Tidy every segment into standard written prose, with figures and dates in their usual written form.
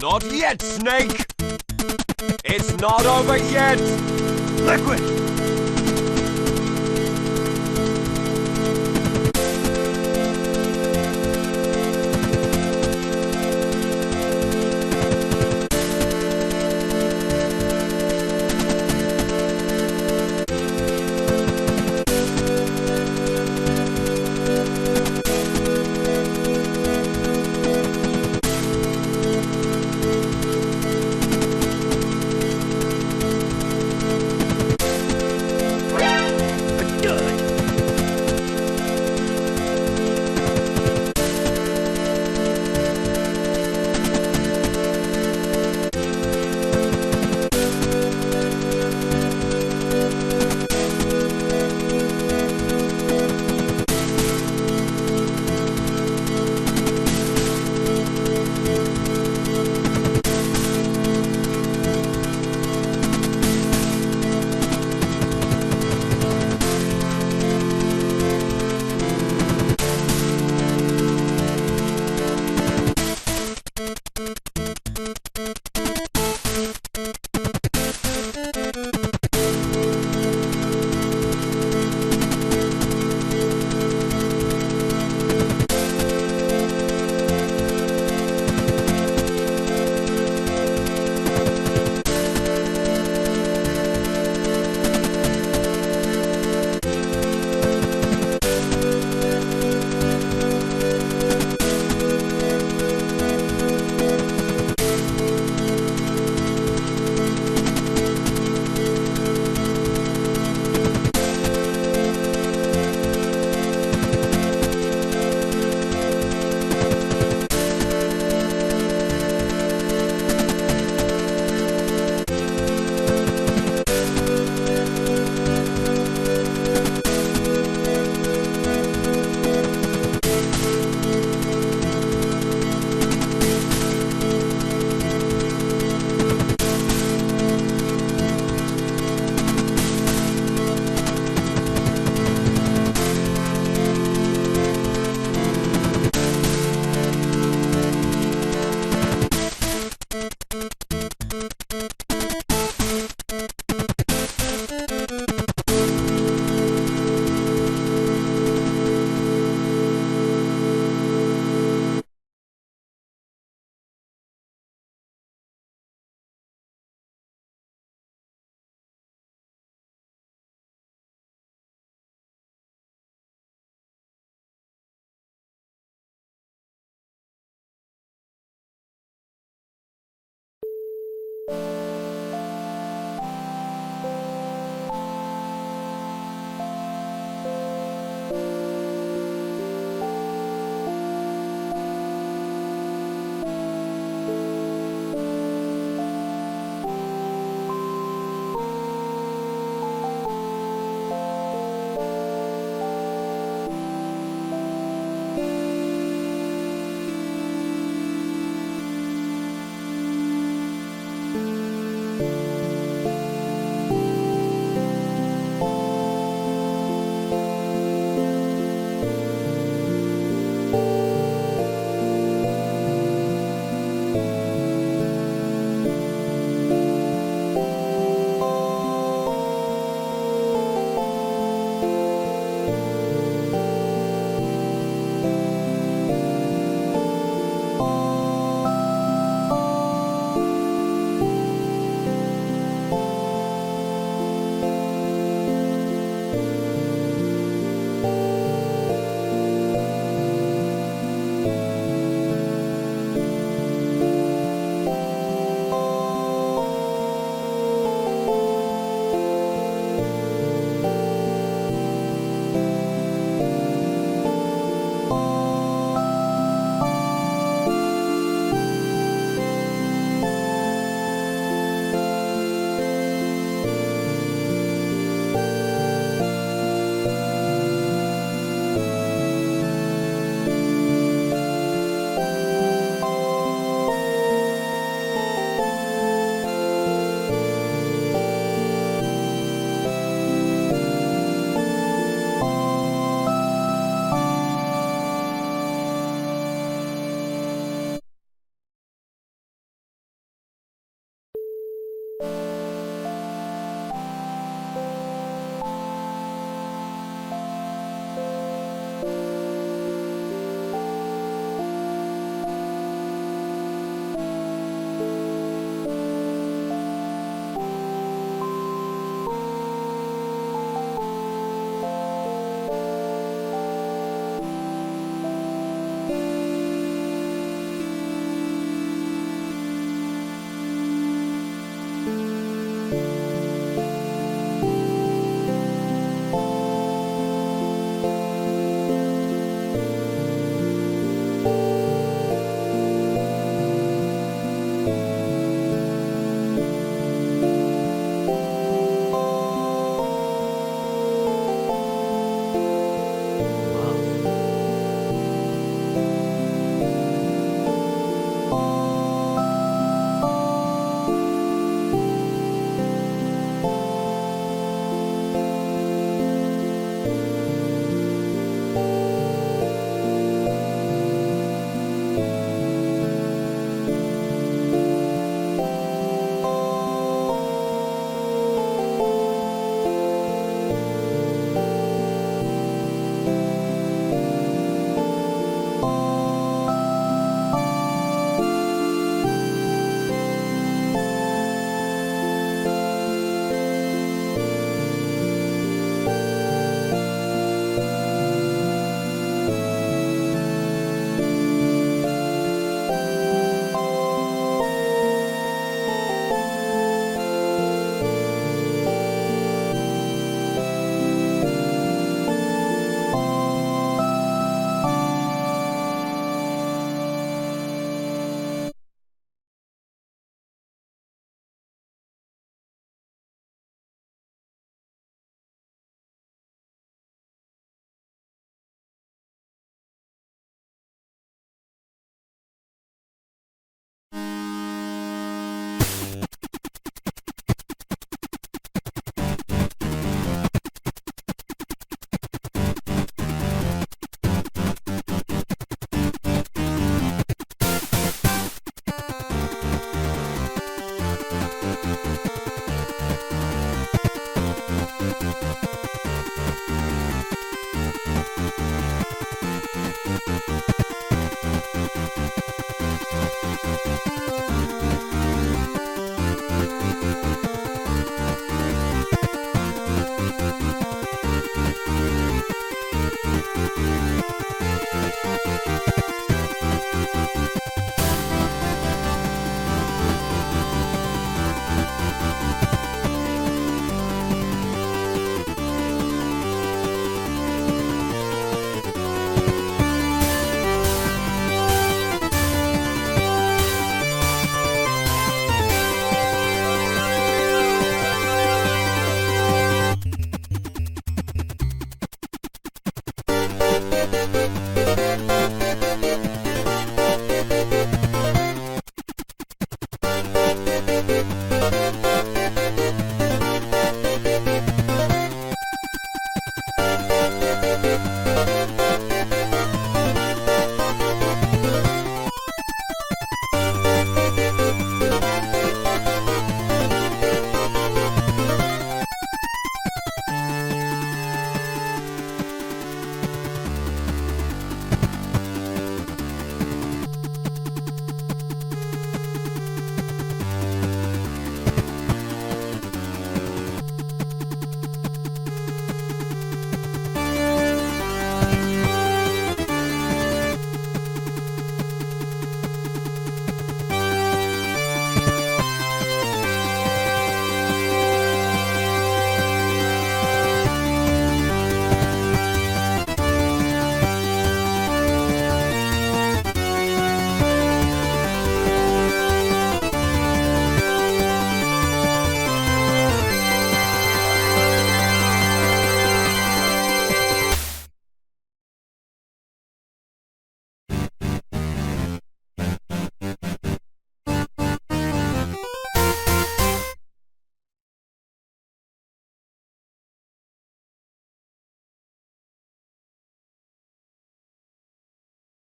Not yet, Snake! It's not over yet! Liquid!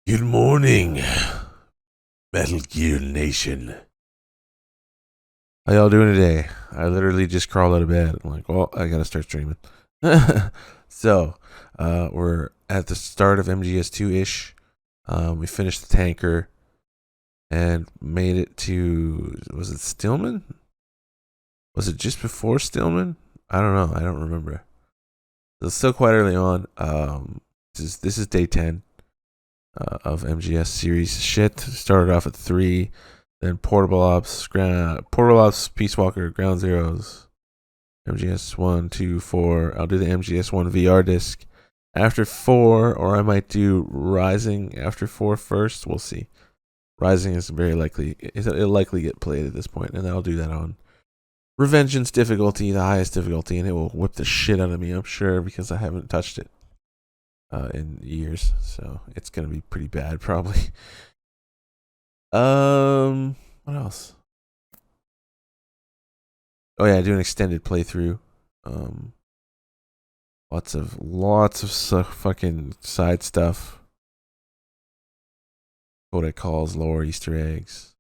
Good morning, Metal Gear Nation. How y'all doing today? I literally just crawled out of bed. I'm like, well, I gotta start streaming. So, we're at the start of MGS 2-ish. We finished the tanker and made it to, was it Stillman? Was it just before Stillman? I don't know. I don't remember. It's still quite early on. This is day 10 of MGS series shit. Started off at 3, then Portable Ops, Peace Walker, Ground Zeroes, MGS 1, 2, 4. I'll do the MGS 1 VR disc after 4, or I might do Rising after 4 first. We'll see. Rising is very likely, it'll likely get played at this point, and I'll do that on Revengeance difficulty, the highest difficulty, and it will whip the shit out of me, I'm sure, because I haven't touched it in years, so it's gonna be pretty bad probably. What else? Oh yeah, I do an extended playthrough. Lots of fucking side stuff. What it calls lore, Easter eggs.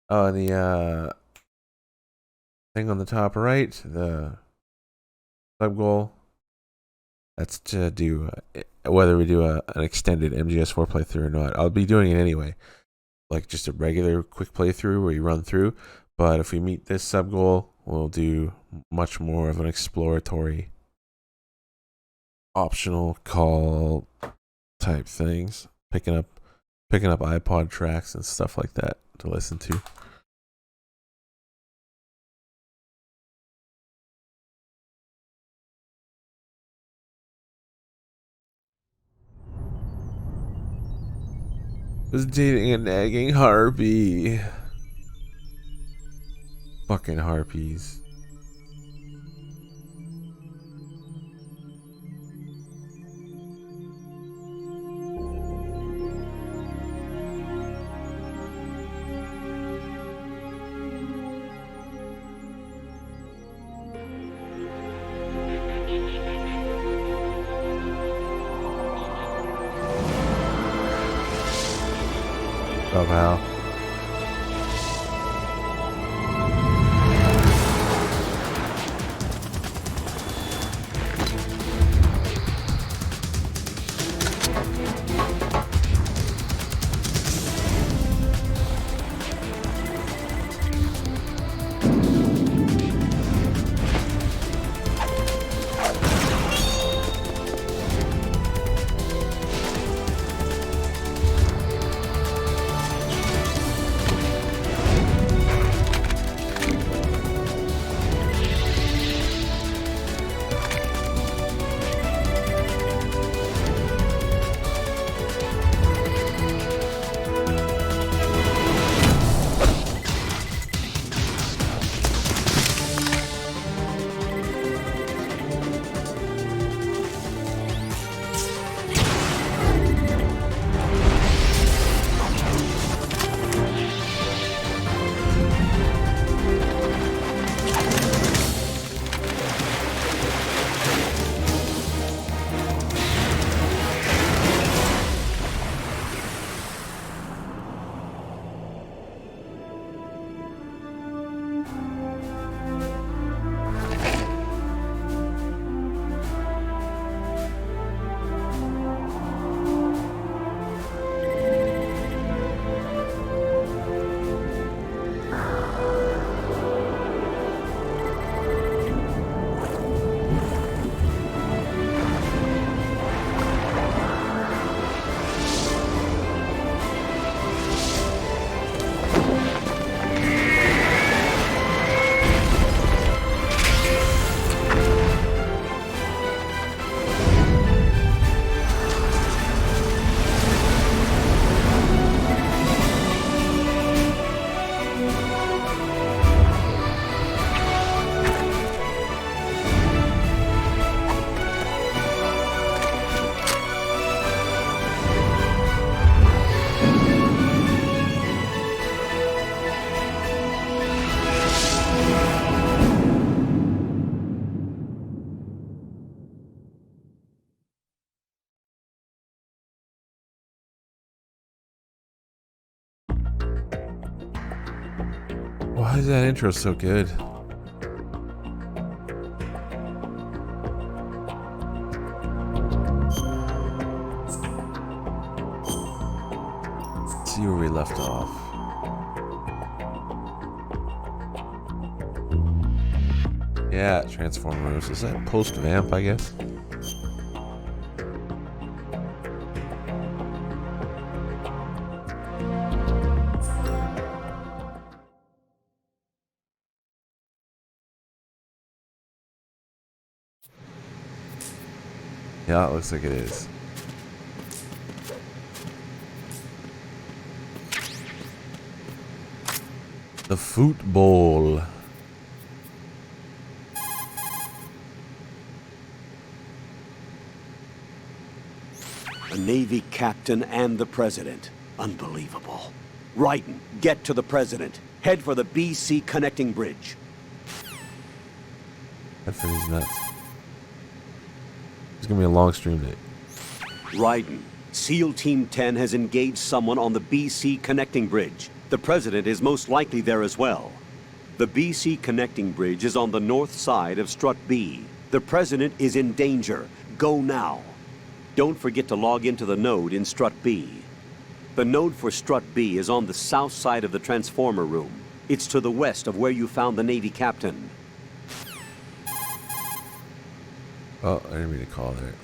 Oh, and the thing on the top right, the sub goal. That's to do whether we do an extended MGS4 playthrough or not. I'll be doing it anyway, like just a regular quick playthrough where you run through. But if we meet this sub goal, we'll do much more of an exploratory, optional call type things, picking up iPod tracks and stuff like that to listen to. Was dating a nagging harpy. Fucking harpies. Oh, wow. Why is that intro so good? Let's see where we left off. Yeah, Transformers. Is that post-vamp, I guess? Yeah, it looks like it is. The football. A Navy captain and the president. Unbelievable. Raiden, get to the president. Head for the BC connecting bridge. That for these nuts. It's gonna be a long stream day. Raiden, SEAL Team 10 has engaged someone on the BC connecting bridge. The president is most likely there as well. The BC connecting bridge is on the north side of Strut B. The president is in danger. Go now. Don't forget to log into the node in Strut B. The node for Strut B is on the south side of the transformer room. It's to the west of where you found the Navy captain. Oh, I didn't mean to call there.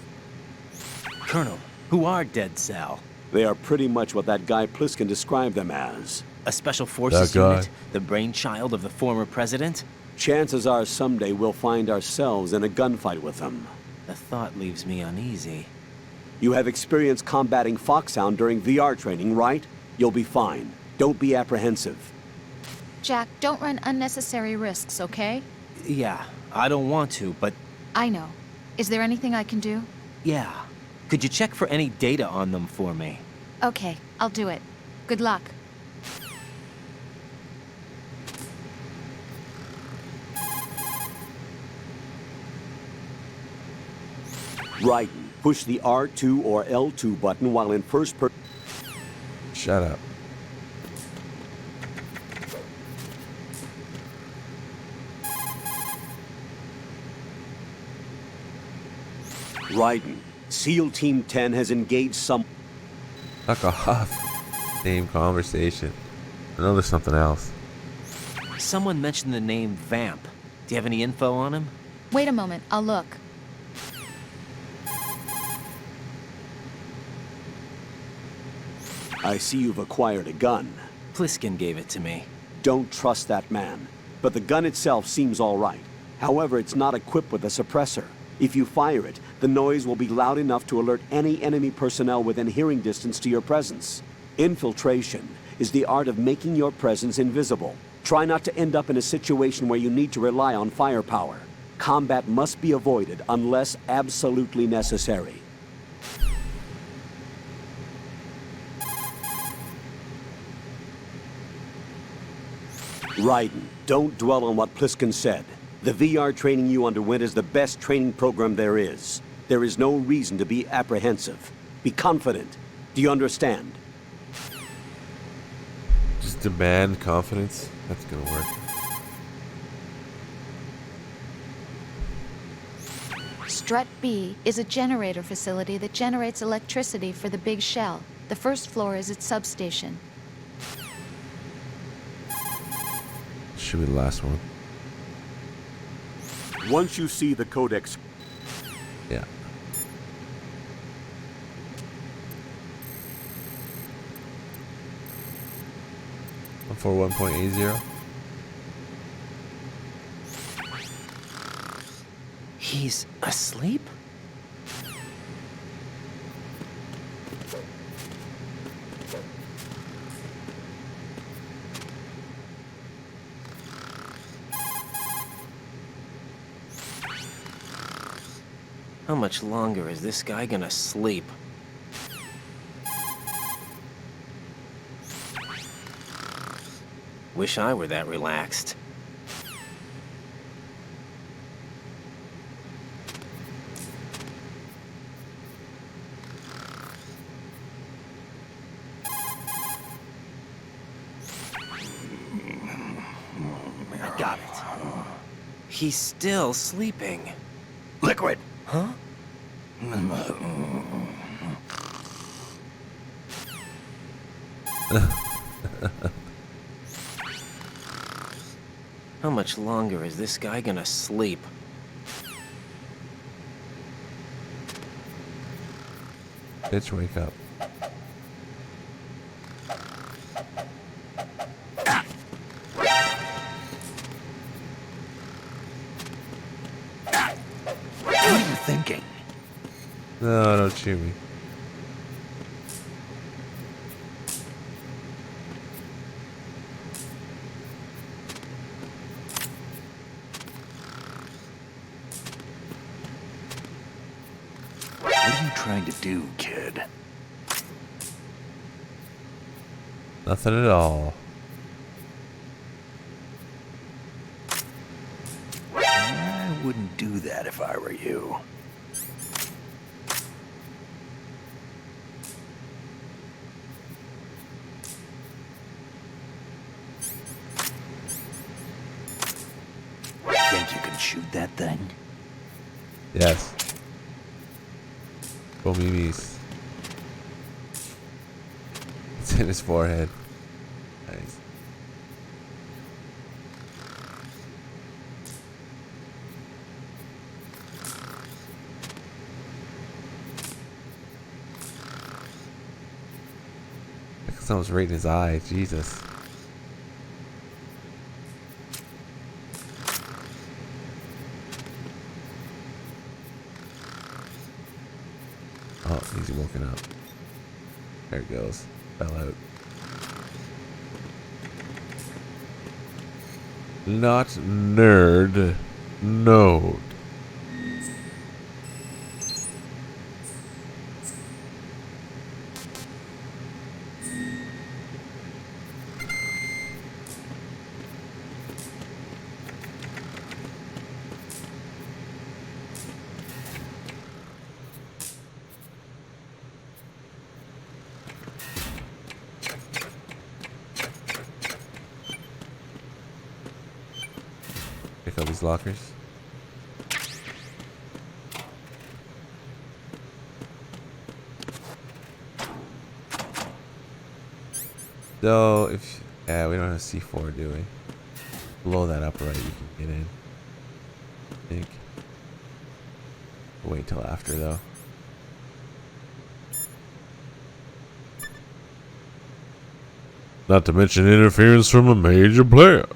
Colonel, who are Dead Sal? They are pretty much what that guy Pliskin described them as. A special forces That guy. unit? The brainchild of the former president? Chances are someday we'll find ourselves in a gunfight with them. The thought leaves me uneasy. You have experience combating Foxhound during VR training, right? You'll be fine. Don't be apprehensive. Jack, don't run unnecessary risks, okay? Yeah, I don't want to, but I know. Is there anything I can do? yeah. Could you check for any data on them for me? Okay, I'll do it. Good luck. Raiden, push the R2 or L2 button while in first person. Shut up. Raiden, SEAL Team 10 has engaged some... Fuck off. Same conversation. I know there's something else. Someone mentioned the name Vamp. Do you have any info on him? Wait a moment, I'll look. I see you've acquired a gun. Pliskin gave it to me. Don't trust that man. But the gun itself seems all right. However, it's not equipped with a suppressor. If you fire it, the noise will be loud enough to alert any enemy personnel within hearing distance to your presence. Infiltration is the art of making your presence invisible. Try not to end up in a situation where you need to rely on firepower. Combat must be avoided unless absolutely necessary. Raiden, don't dwell on what Pliskin said. The VR training you underwent is the best training program there is. There is no reason to be apprehensive. Be confident. Do you understand? Just demand confidence. That's gonna work. Strut B is a generator facility that generates electricity for the big shell. The first floor is its substation. Should be the last one. Once you see the codex... Yeah. For 1.80. He's asleep? How much longer is this guy gonna sleep? Wish I were that relaxed. He's still sleeping. Liquid. Huh? How much longer is this guy gonna sleep? Bitch, wake up. What are you thinking? No, don't shoot me. What are you trying to do, kid? Nothing at all. I wouldn't do that if I were you. Think you can shoot that thing? Yes. Go memes. It's in his forehead. Nice. Someone's right in his eye. Jesus. Oh, he's woken up. There it goes. Fell out. Not nerd. Node. Pick up these lockers. So if yeah, we don't have C4, do we? Blow that up right, you can get in. I think. Wait till after though. Not to mention interference from a major player.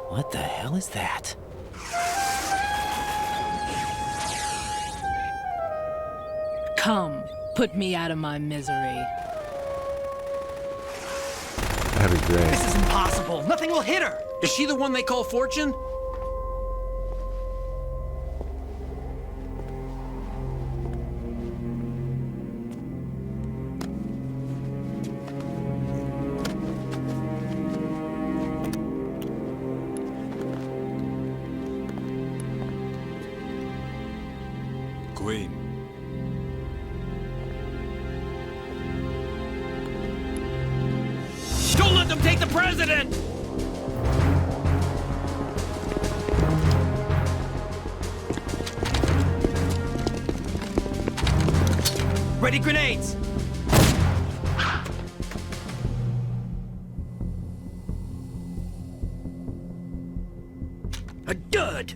What the hell is that? Come, put me out of my misery. That'd be great. This is impossible. Nothing will hit her. Is she the one they call Fortune? Queen. Don't let them take the president! Ready grenades! A dud!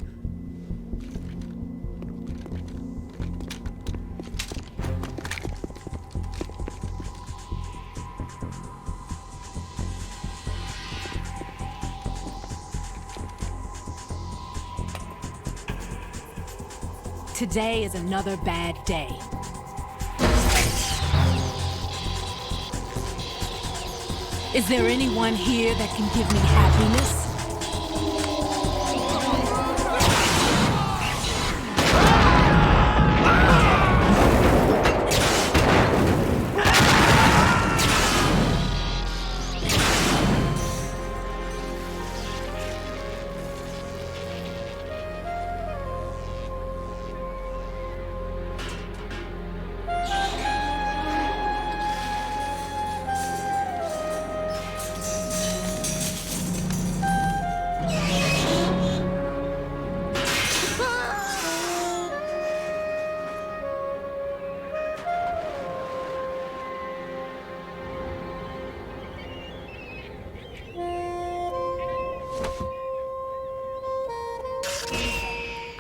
Today is another bad day. Is there anyone here that can give me happiness?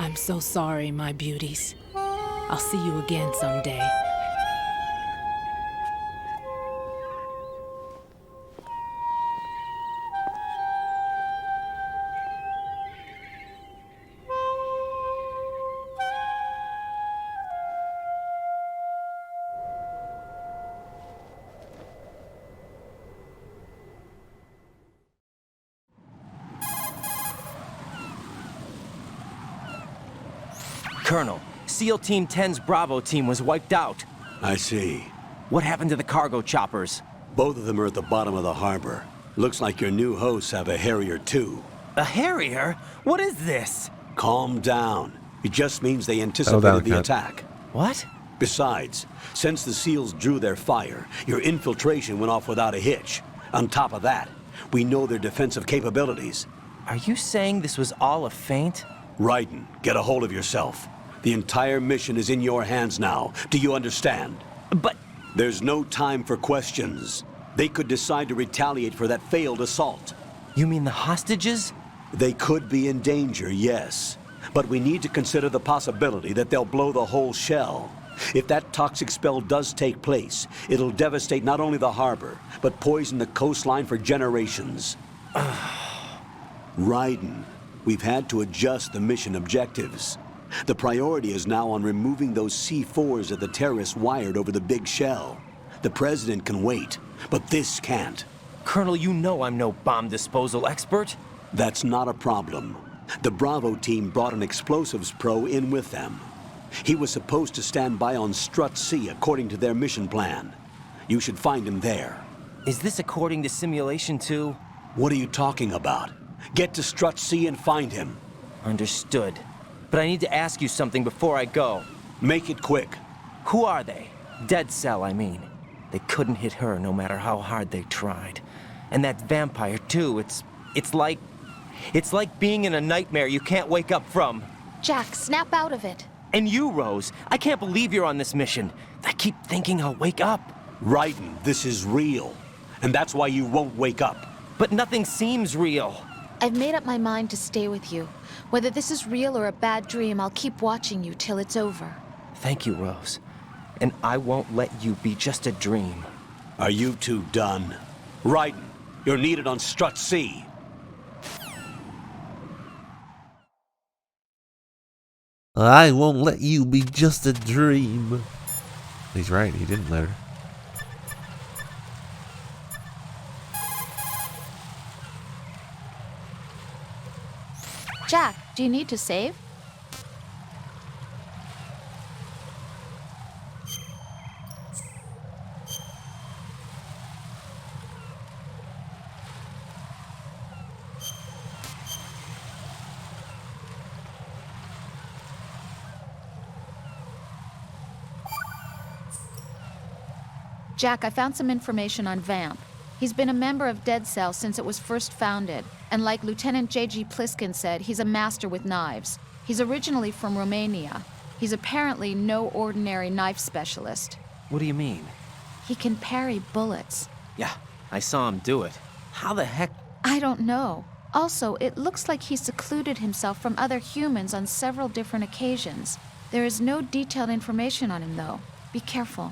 I'm so sorry, my beauties. I'll see you again someday. Colonel, SEAL Team 10's Bravo team was wiped out. I see. What happened to the cargo choppers? Both of them are at the bottom of the harbor. Looks like your new hosts have a Harrier too. A Harrier? What is this? Calm down. It just means they anticipated the attack. What? Besides, since the SEALs drew their fire, your infiltration went off without a hitch. On top of that, we know their defensive capabilities. Are you saying this was all a feint? Raiden, get a hold of yourself. The entire mission is in your hands now. Do you understand? But... There's no time for questions. They could decide to retaliate for that failed assault. You mean the hostages? They could be in danger, yes. But we need to consider the possibility that they'll blow the whole shell. If that toxic spell does take place, it'll devastate not only the harbor, but poison the coastline for generations. Raiden, we've had to adjust the mission objectives. The priority is now on removing those C4s that the terrorists wired over the big shell. The President can wait, but this can't. Colonel, you know I'm no bomb disposal expert. That's not a problem. The Bravo team brought an explosives pro in with them. He was supposed to stand by on Strut C according to their mission plan. You should find him there. Is this according to Simulation 2? What are you talking about? Get to Strut C and find him. Understood. But I need to ask you something before I go. Make it quick. Who are they? Dead Cell, I mean. They couldn't hit her no matter how hard they tried. And that vampire, too, it's like being in a nightmare you can't wake up from. Jack, snap out of it. And you, Rose, I can't believe you're on this mission. I keep thinking I'll wake up. Raiden, this is real. And that's why you won't wake up. But nothing seems real. I've made up my mind to stay with you. Whether this is real or a bad dream, I'll keep watching you till it's over. Thank you, Rose. And I won't let you be just a dream. Are you two done? Raiden, you're needed on Strut C. I won't let you be just a dream. He's right, he didn't let her. Jack, do you need to save? Jack, I found some information on Vamp. He's been a member of Dead Cell since it was first founded, and like Lieutenant J.G. Pliskin said, he's a master with knives. He's originally from Romania. He's apparently no ordinary knife specialist. What do you mean? He can parry bullets. Yeah, I saw him do it. How the heck? I don't know. Also, it looks like he secluded himself from other humans on several different occasions. There is no detailed information on him, though. Be careful.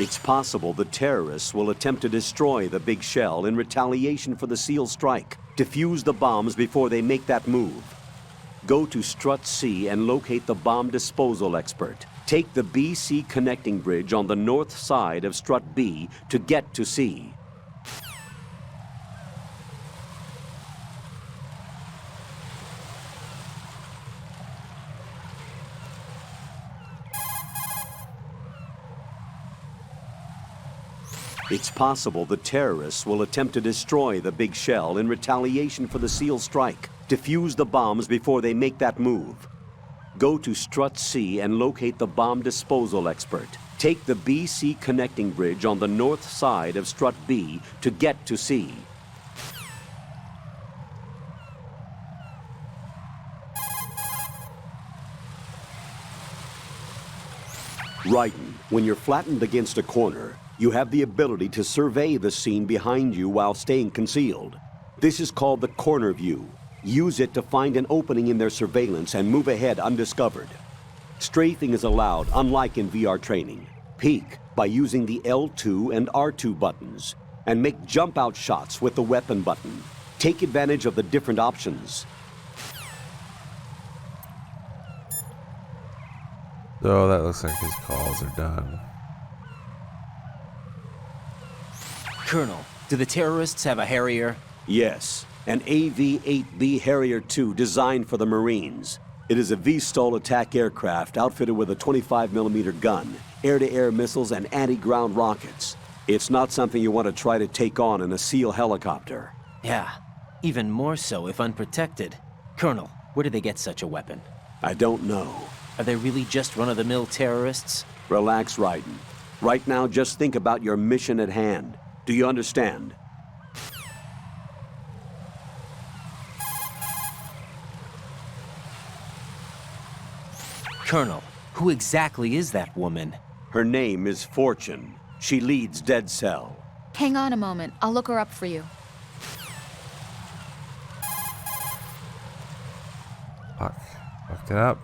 It's possible the terrorists will attempt to destroy the big shell in retaliation for the SEAL strike. Defuse the bombs before they make that move. Go to Strut C and locate the bomb disposal expert. Take the BC connecting bridge on the north side of Strut B to get to C. It's possible the terrorists will attempt to destroy the big shell in retaliation for the SEAL strike. Defuse the bombs before they make that move. Go to Strut C and locate the bomb disposal expert. Take the BC connecting bridge on the north side of Strut B to get to C. Raiden, when you're flattened against a corner, you have the ability to survey the scene behind you while staying concealed. This is called the corner view. Use it to find an opening in their surveillance and move ahead undiscovered. Strafing is allowed, unlike in VR training. Peek by using the L2 and R2 buttons, and make jump-out shots with the weapon button. Take advantage of the different options. So that looks like his calls are done. Colonel, do the terrorists have a Harrier? Yes, an AV-8B Harrier II designed for the Marines. It is a V-STOL attack aircraft outfitted with a 25mm gun, air-to-air missiles, and anti-ground rockets. It's not something you want to try to take on in a SEAL helicopter. Yeah, even more so if unprotected. Colonel, where did they get such a weapon? I don't know. Are they really just run-of-the-mill terrorists? Relax, Raiden. Right now, just think about your mission at hand. Do you understand? Colonel, who exactly is that woman? Her name is Fortune. She leads Dead Cell. Hang on a moment. I'll look her up for you. Fucked it up.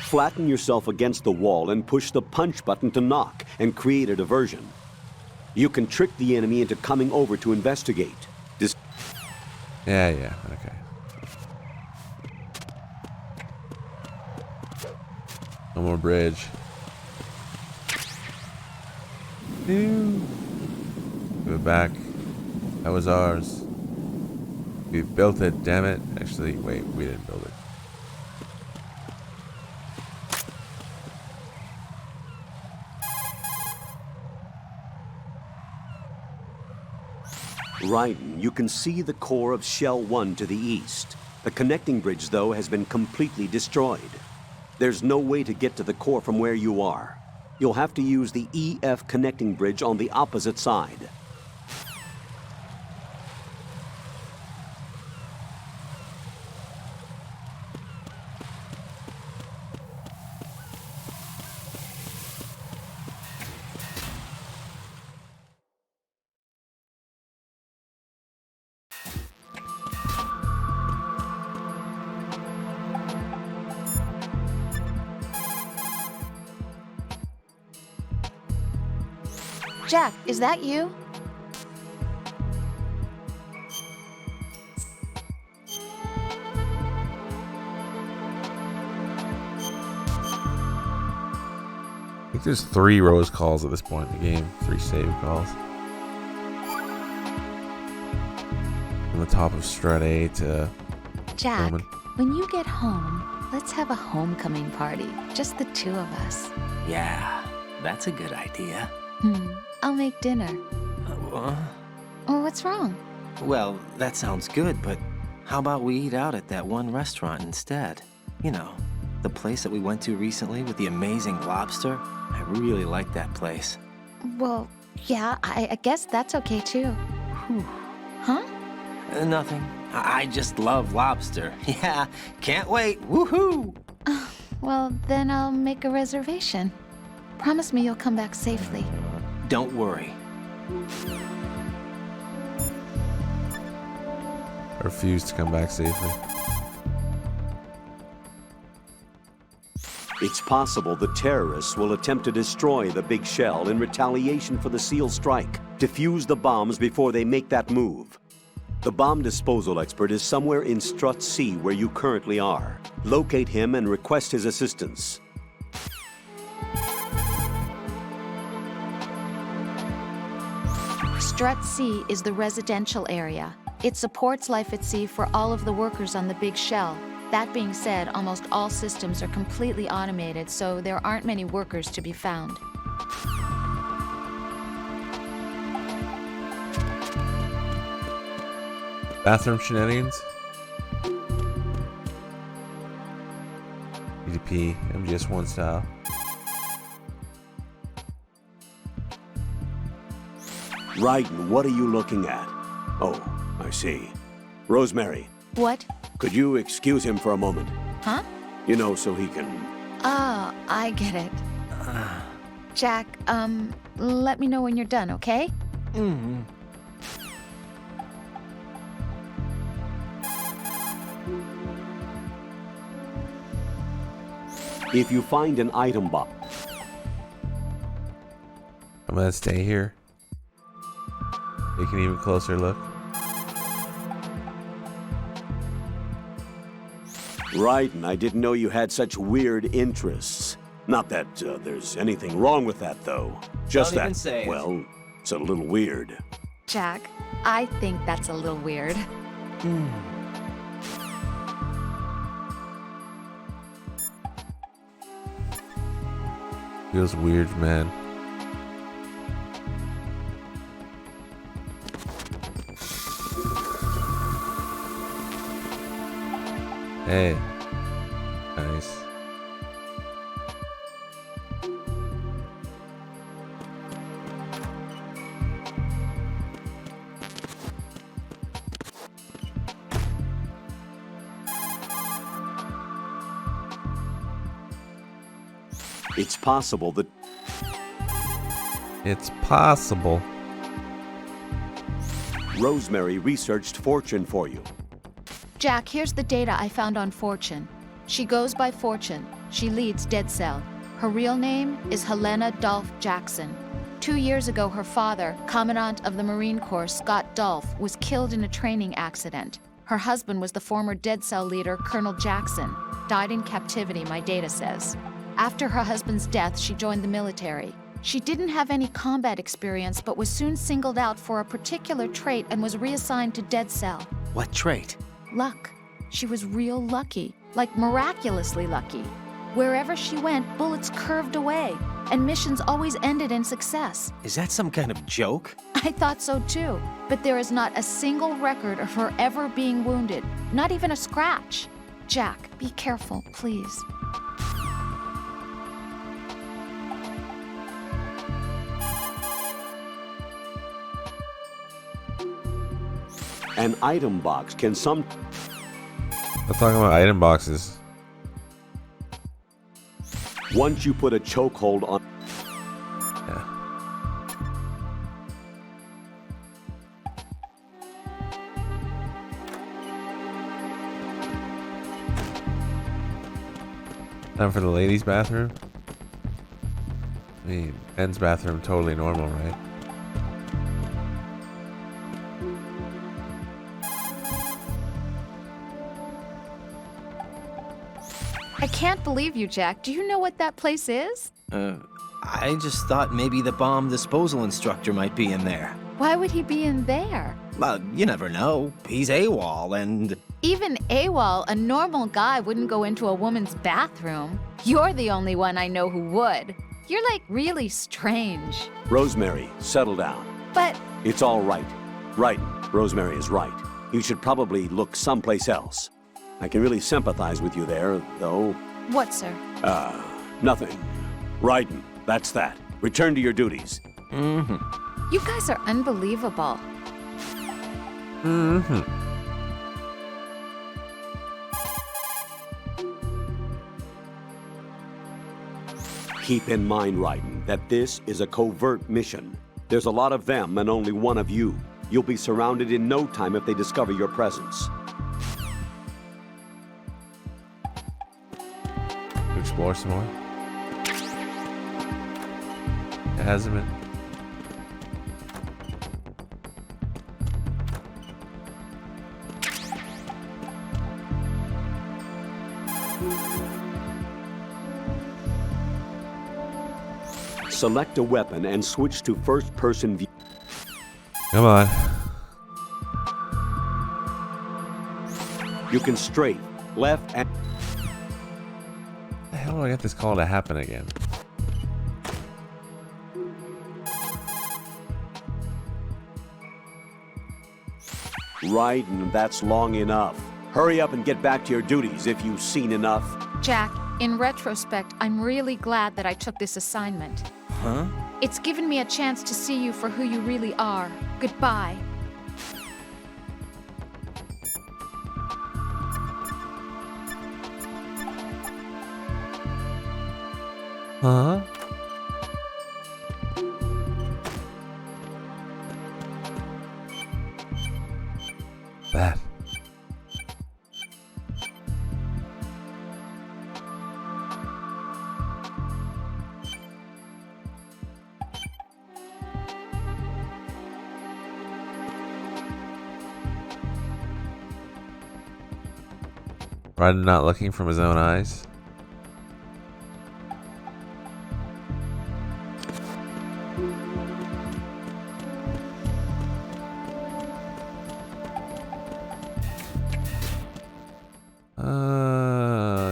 Flatten yourself against the wall and push the punch button to knock and create a diversion. You can trick the enemy into coming over to investigate. Yeah, okay. No more bridge. Give it back. That was ours. We built it, damn it. Actually, wait, we didn't build it. Raiden, you can see the core of Shell 1 to the east. The connecting bridge, though, has been completely destroyed. There's no way to get to the core from where you are. You'll have to use the EF connecting bridge on the opposite side. Jack, is that you? I think there's 3 rose calls at this point in the game. 3 save calls. From the top of Strut A to Jack, Roman. when you get home, let's have a homecoming party. Just the 2 of us. Yeah, that's a good idea. I'll make dinner. Uh, Oh, what's wrong? well, that sounds good, but how about we eat out at that one restaurant instead? You know, the place that we went to recently with the amazing lobster. I really like that place. Well, yeah, I guess that's okay too. Huh? Nothing. I just love lobster. Yeah, can't wait. Woohoo! Well, then I'll make a reservation. Promise me you'll come back safely. Don't worry. I refuse to come back safely. It's possible the terrorists will attempt to destroy the big shell in retaliation for the SEAL strike. Defuse the bombs before they make that move. The bomb disposal expert is somewhere in Strut C where you currently are. Locate him and request his assistance. Strut C is the residential area. It supports life at sea for all of the workers on the big shell. That being said, almost all systems are completely automated, so there aren't many workers to be found. Bathroom shenanigans. EDP, MGS 1 style. Raiden, what are you looking at? Oh, I see. Rosemary, What? could you excuse him for a moment? Huh? You know, so he can... Ah, I get it. Jack, let me know when you're done, okay? If you find an item box... I'm gonna stay here. Take an even closer look. Raiden, I didn't know you had such weird interests. Not that there's anything wrong with that, though. Just Don't that, even say it. well, it's a little weird. Jack, I think that's a little weird. Feels weird, man. Hey. Nice. It's possible that... It's possible. Rosemary researched Fortune for you. Jack, here's the data I found on Fortune. She goes by Fortune. She leads Dead Cell. Her real name is Helena Dolph Jackson. 2 years ago, her father, Commandant of the Marine Corps Scott Dolph, was killed in a training accident. Her husband was the former Dead Cell leader, Colonel Jackson. Died in captivity, my data says. After her husband's death, she joined the military. She didn't have any combat experience, but was soon singled out for a particular trait and was reassigned to Dead Cell. What trait? Luck. She was real lucky, like miraculously lucky. Wherever she went, bullets curved away, and missions always ended in success. Is that some kind of joke? I thought so too, but there is not a single record of her ever being wounded, not even a scratch. Jack, be careful, please. An item box can I'm talking about item boxes. Once you put a chokehold on... Yeah. Time for the ladies' bathroom. I mean, men's bathroom totally normal, right? I can't believe you, Jack. Do you know what that place is? I just thought maybe the bomb disposal instructor might be in there. Why would he be in there? Well, you never know. He's AWOL and... Even AWOL, a normal guy wouldn't go into a woman's bathroom. You're the only one I know who would. You're like really strange. Rosemary, settle down. But It's all right. Raiden, Rosemary is right. You should probably look someplace else. I can really sympathize with you there, though. what, sir? Nothing. Raiden, that's that. Return to your duties. You guys are unbelievable. Keep in mind, Raiden, that this is a covert mission. There's a lot of them and only one of you. You'll be surrounded in no time if they discover your presence. explore some more. It hasn't been. Select a weapon and switch to first-person view. Come on. You can strafe, left, and The hell do I get this call to happen again? Raiden, that's long enough. Hurry up and get back to your duties if you've seen enough. Jack, in retrospect, I'm really glad that I took this assignment. Huh? It's given me a chance to see you for who you really are. Goodbye. Huh? That. Raiden not looking from his own eyes.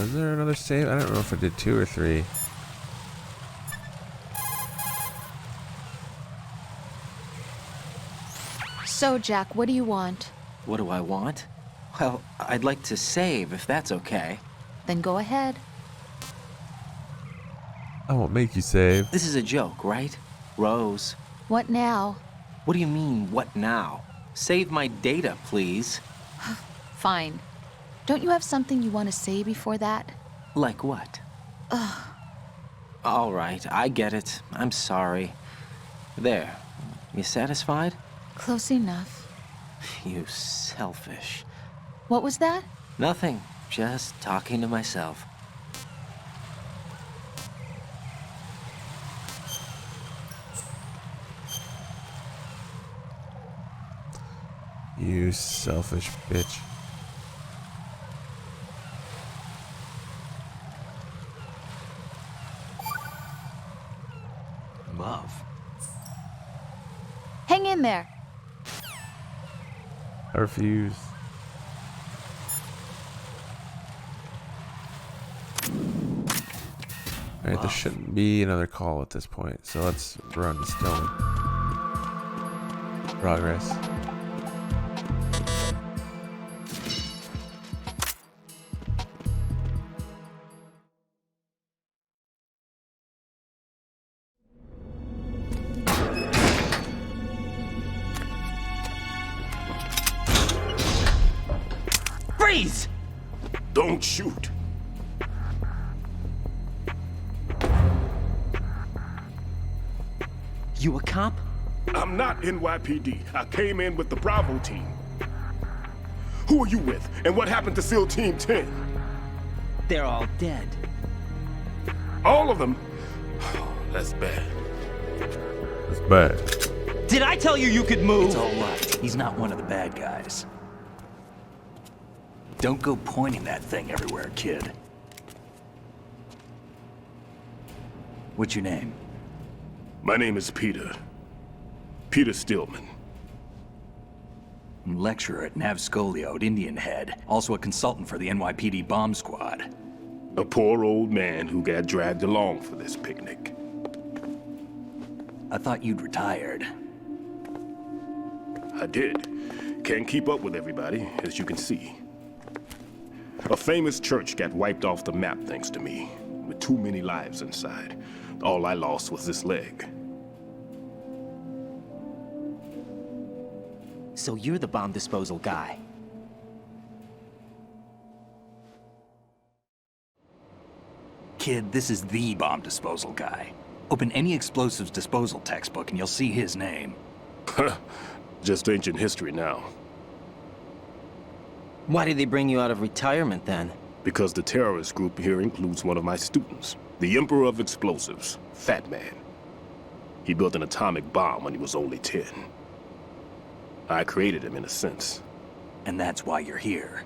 Is there another save? I don't know if I did 2 or 3. So, Jack, what do you want? What do I want? Well, I'd like to save, if that's okay. Then go ahead. I won't make you save. This is a joke, right? Rose. What now? What do you mean, what now? Save my data, please. Fine. Don't you have something you want to say before that? Like what? All right, I get it. I'm sorry. There. You satisfied? Close enough. You selfish. What was that? Nothing. Just talking to myself. You selfish bitch. Love. Hang in there. I refuse. Alright, there shouldn't be another call at this point, so let's run to Stillman. Progress. Freeze! Don't shoot. You a cop? I'm not NYPD. I came in with the Bravo team. Who are you with? And what happened to SEAL Team 10? They're all dead. All of them? Oh, that's bad. It's bad. Did I tell you you could move? It's all right. He's not one of the bad guys. Don't go pointing that thing everywhere, kid. What's your name? My name is Peter. Peter Stillman. Lecturer at Nav Scolio at Indian Head. Also a consultant for the NYPD bomb squad. A poor old man who got dragged along for this picnic. I thought you'd retired. I did. Can't keep up with everybody, as you can see. A famous church got wiped off the map thanks to me, with too many lives inside. All I lost was this leg. So you're the bomb disposal guy. Kid, this is the bomb disposal guy. Open any explosives disposal textbook and you'll see his name. Just ancient history now. Why did they bring you out of retirement then? Because the terrorist group here includes one of my students, the Emperor of Explosives, Fat Man. He built an atomic bomb when he was only 10. I created him in a sense. And that's why you're here.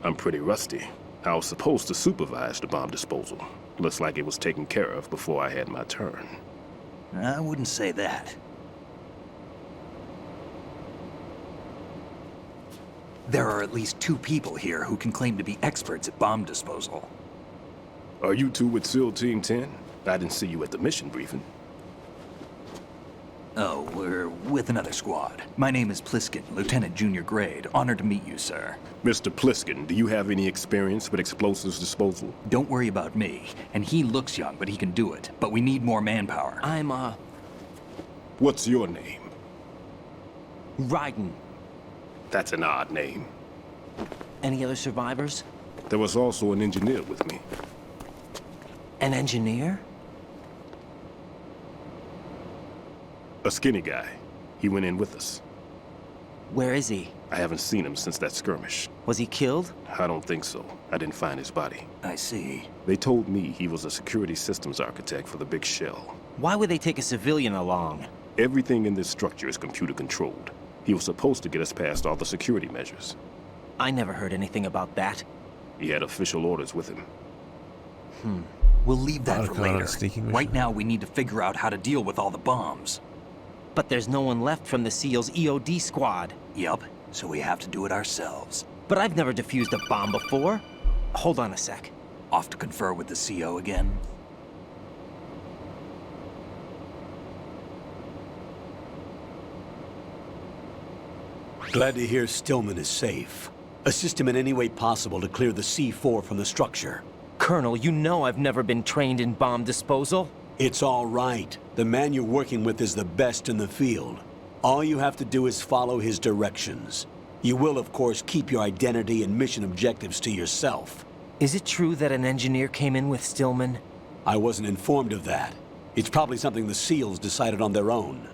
I'm pretty rusty. I was supposed to supervise the bomb disposal. Looks like it was taken care of before I had my turn. I wouldn't say that. There are at least 2 people here who can claim to be experts at bomb disposal. Are you two with SEAL Team 10? I didn't see you at the mission briefing. Oh, we're with another squad. My name is Pliskin, Lieutenant Junior Grade. Honored to meet you, sir. Mr. Pliskin, do you have any experience with explosives disposal? Don't worry about me. And he looks young, but he can do it. But we need more manpower. I'm, What's your name? Raiden. That's an odd name. Any other survivors? There was also an engineer with me. An engineer? A skinny guy. He went in with us. Where is he? I haven't seen him since that skirmish. Was he killed? I don't think so. I didn't find his body. I see. They told me he was a security systems architect for the big shell. Why would they take a civilian along? Everything in this structure is computer controlled. He was supposed to get us past all the security measures. I never heard anything about that. He had official orders with him. We'll leave that for Autocon later. sneaking mission. Right now, we need to figure out how to deal with all the bombs. But there's no one left from the SEAL's EOD squad. Yup, so we have to do it ourselves. But I've never defused a bomb before. Hold on a sec. Off to confer with the CO again? Glad to hear Stillman is safe. Assist him in any way possible to clear the C4 from the structure. Colonel, you know I've never been trained in bomb disposal. It's all right. The man you're working with is the best in the field. All you have to do is follow his directions. You will, of course, keep your identity and mission objectives to yourself. Is it true that an engineer came in with Stillman? I wasn't informed of that. It's probably something the SEALs decided on their own.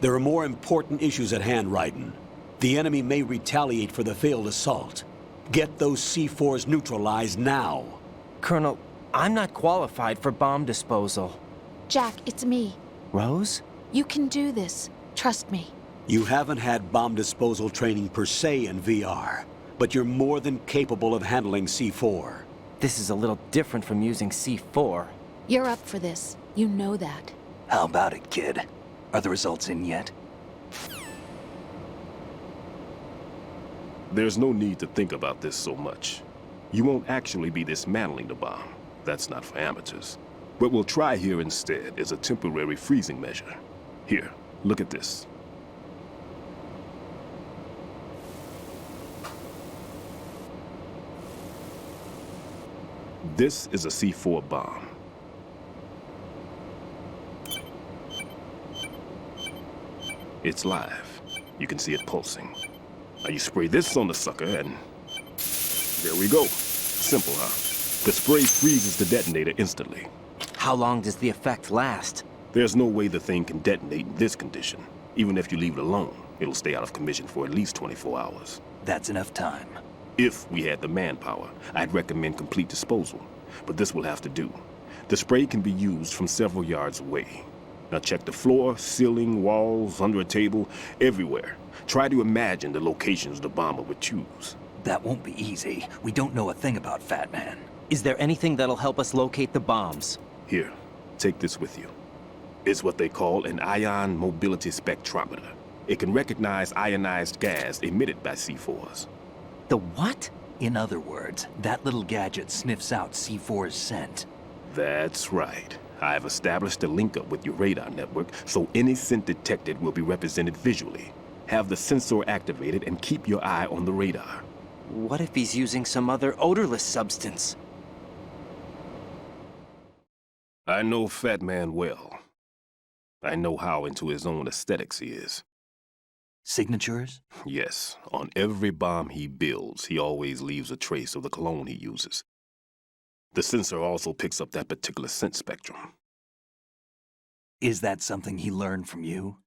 There are more important issues at hand, Raiden. The enemy may retaliate for the failed assault. Get those C4s neutralized now. Colonel, I'm not qualified for bomb disposal. Jack, it's me. Rose? You can do this. Trust me. You haven't had bomb disposal training per se in VR, but you're more than capable of handling C4. This is a little different from using C4. You're up for this. You know that. How about it, kid? Are the results in yet? There's no need to think about this so much. You won't actually be dismantling the bomb. That's not for amateurs. What we'll try here instead is a temporary freezing measure. Here, look at this. This is a C4 bomb. It's live. You can see it pulsing. Now you spray this on the sucker and... there we go. Simple, huh? The spray freezes the detonator instantly. How long does the effect last? There's no way the thing can detonate in this condition. Even if you leave it alone, it'll stay out of commission for at least 24 hours. That's enough time. If we had the manpower, I'd recommend complete disposal. But this will have to do. The spray can be used from several yards away. Now check the floor, ceiling, walls, under a table, everywhere. Try to imagine the locations the bomber would choose. That won't be easy. We don't know a thing about Fat Man. Is there anything that'll help us locate the bombs? Here, take this with you. It's what they call an ion mobility spectrometer. It can recognize ionized gas emitted by C4s. The what? In other words, that little gadget sniffs out C4's scent. That's right. I've established a link up with your radar network, so any scent detected will be represented visually. Have the sensor activated and keep your eye on the radar. What if he's using some other odorless substance? I know Fat Man well. I know how into his own aesthetics he is. Signatures? Yes, on every bomb he builds, he always leaves a trace of the cologne he uses. The sensor also picks up that particular scent spectrum. Is that something he learned from you?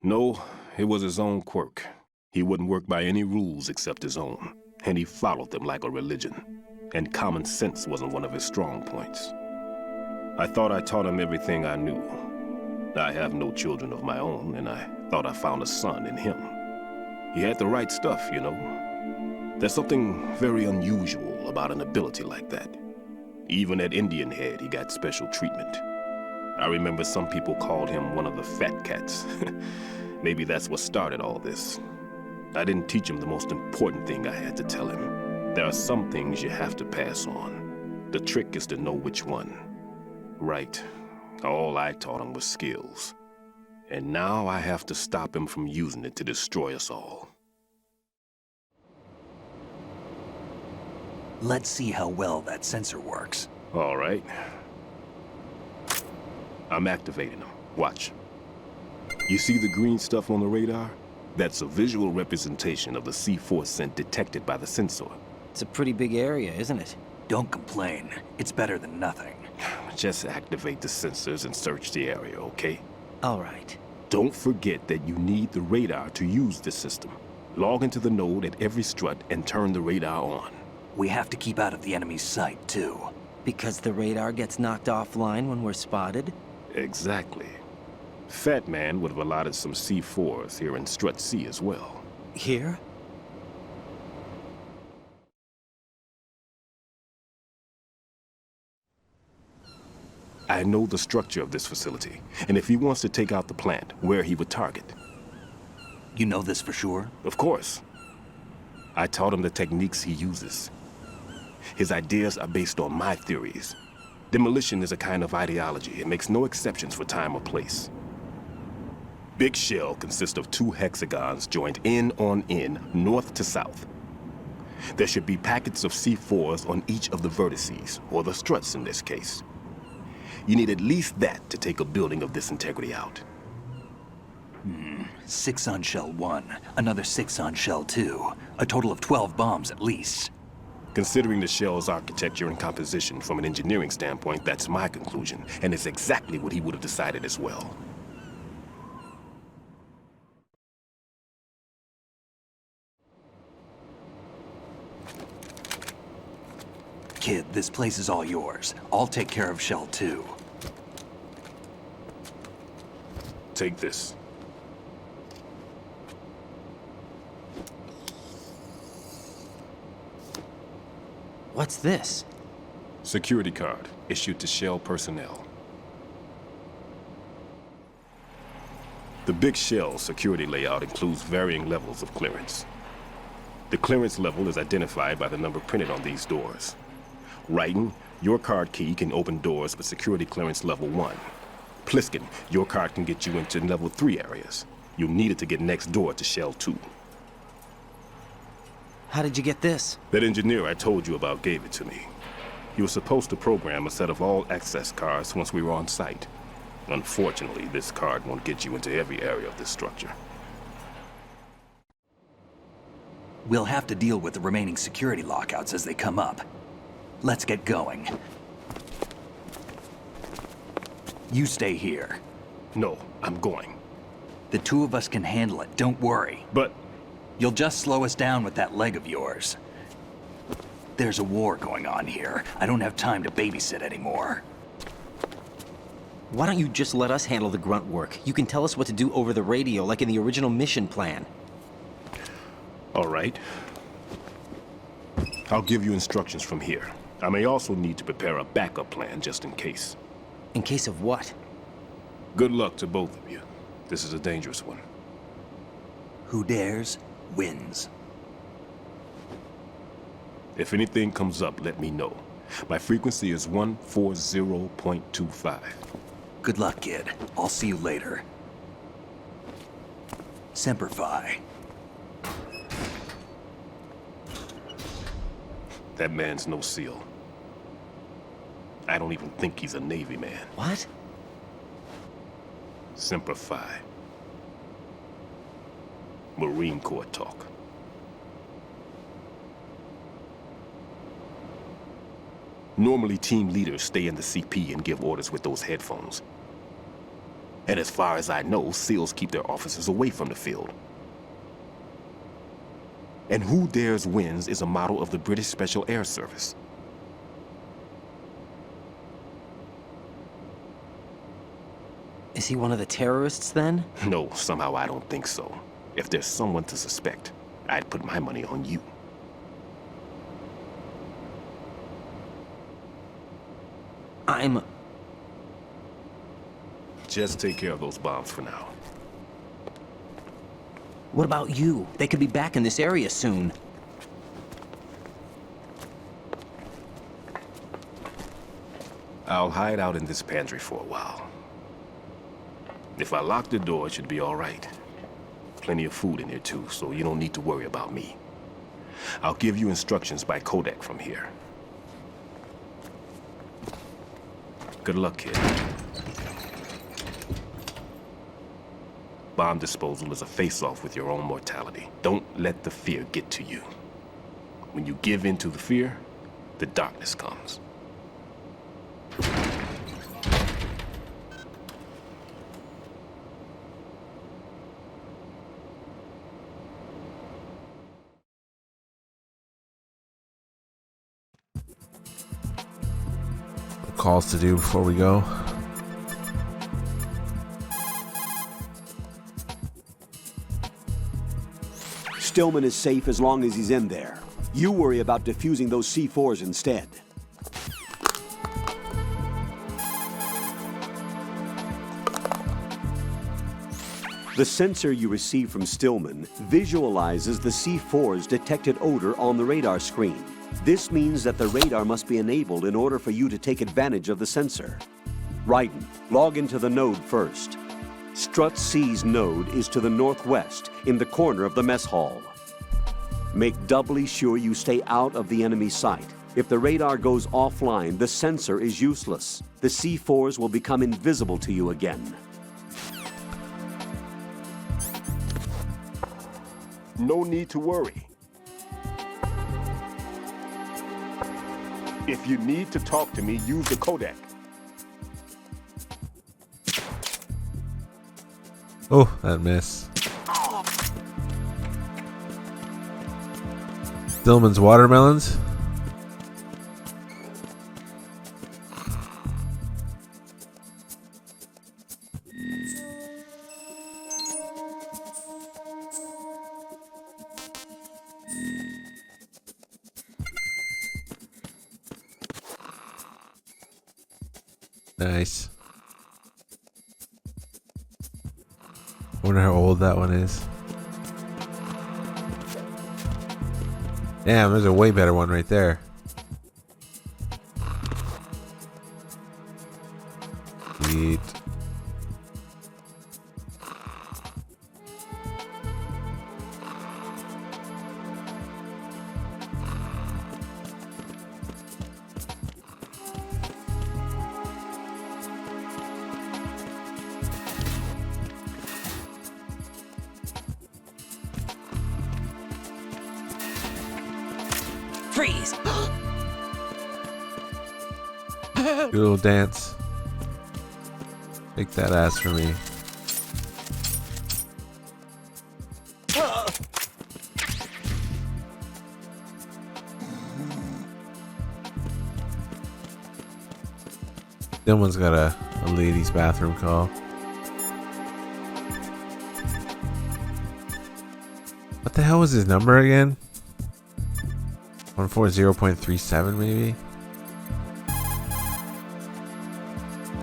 No, it was his own quirk. He wouldn't work by any rules except his own. and he followed them like a religion. And common sense wasn't one of his strong points. I thought I taught him everything I knew. I have no children of my own, and I thought I found a son in him. He had the right stuff, you know. There's something very unusual about an ability like that. Even at Indian Head, he got special treatment. I remember some people called him one of the fat cats. Maybe that's what started all this. I didn't teach him the most important thing I had to tell him. There are some things you have to pass on. The trick is to know which one. Right. All I taught him was skills. And now I have to stop him from using it to destroy us all. Let's see how well that sensor works. All right. I'm activating them. Watch. You see the green stuff on the radar? That's a visual representation of the C4 scent detected by the sensor. It's a pretty big area, isn't it? Don't complain. It's better than nothing. Just activate the sensors and search the area, okay? All right. Don't forget that you need the radar to use this system. Log into the node at every strut and turn the radar on. We have to keep out of the enemy's sight, too. Because the radar gets knocked offline when we're spotted? Exactly. Fat Man would have allotted some C4s here in Strut C as well. Here? I know the structure of this facility, and if he wants to take out the plant, where he would target. You know this for sure? Of course. I taught him the techniques he uses. His ideas are based on my theories. Demolition is a kind of ideology. It makes no exceptions for time or place. Big shell consists of 2 hexagons joined end on end, north to south. There should be packets of C4s on each of the vertices, or the struts in this case. You need at least that to take a building of this integrity out. 6 on shell 1, another 6 on shell 2. A total of 12 bombs at least. Considering the shell's architecture and composition from an engineering standpoint, that's my conclusion, and it's exactly what he would have decided as well. Kid, this place is all yours. I'll take care of shell 2. Take this. What's this? Security card issued to Shell personnel. The Big Shell security layout includes varying levels of clearance. The clearance level is identified by the number printed on these doors. Raiden, your card key can open doors with security clearance level 1. Pliskin, your card can get you into level 3 areas. You'll need it to get next door to Shell 2. How did you get this? That engineer I told you about gave it to me. He was supposed to program a set of all-access cards once we were on site. Unfortunately, this card won't get you into every area of this structure. We'll have to deal with the remaining security lockouts as they come up. Let's get going. You stay here. No, I'm going. The 2 of us can handle it, don't worry. But You'll just slow us down with that leg of yours. There's a war going on here. I don't have time to babysit anymore. Why don't you just let us handle the grunt work? You can tell us what to do over the radio, like in the original mission plan. all right. I'll give you instructions from here. I may also need to prepare a backup plan just in case. In case of what? Good luck to both of you. This is a dangerous one. Who dares, wins. If anything comes up, let me know. My frequency is 140.25. Good luck, kid. I'll see you later. Semper Fi. That man's no SEAL. I don't even think he's a Navy man. What? Semper Fi. Marine Corps talk. Normally, team leaders stay in the CP and give orders with those headphones. And as far as I know, SEALs keep their officers away from the field. And who dares wins is a model of the British Special Air Service. Is he one of the terrorists then? No, somehow I don't think so. If there's someone to suspect, I'd put my money on you. Just take care of those bombs for now. What about you? They could be back in this area soon. I'll hide out in this pantry for a while. If I lock the door, it should be all right. Plenty of food in here too, so you don't need to worry about me. I'll give you instructions by Kodak from here. Good luck, kid. Bomb disposal is a face-off with your own mortality. Don't let the fear get to you. When you give in to the fear, the darkness comes. Calls to do before we go. Stillman is safe as long as he's in there. You worry about defusing those C4s instead. The sensor you receive from Stillman visualizes the C4's detected odor on the radar screen. This means that the radar must be enabled in order for you to take advantage of the sensor. Raiden, log into the node first. Strut C's node is to the northwest, in the corner of the mess hall. Make doubly sure you stay out of the enemy sight. If the radar goes offline, the sensor is useless. The C4s will become invisible to you again. No need to worry. If you need to talk to me, use the Kodak. Oh, that miss. Stillman's watermelons. Nice. I wonder how old that one is. Damn, there's a way better one right there. Sweet. Freeze! Good little dance. Make that ass for me. Someone's got a ladies' bathroom call. What the hell was his number again? 140.37 maybe?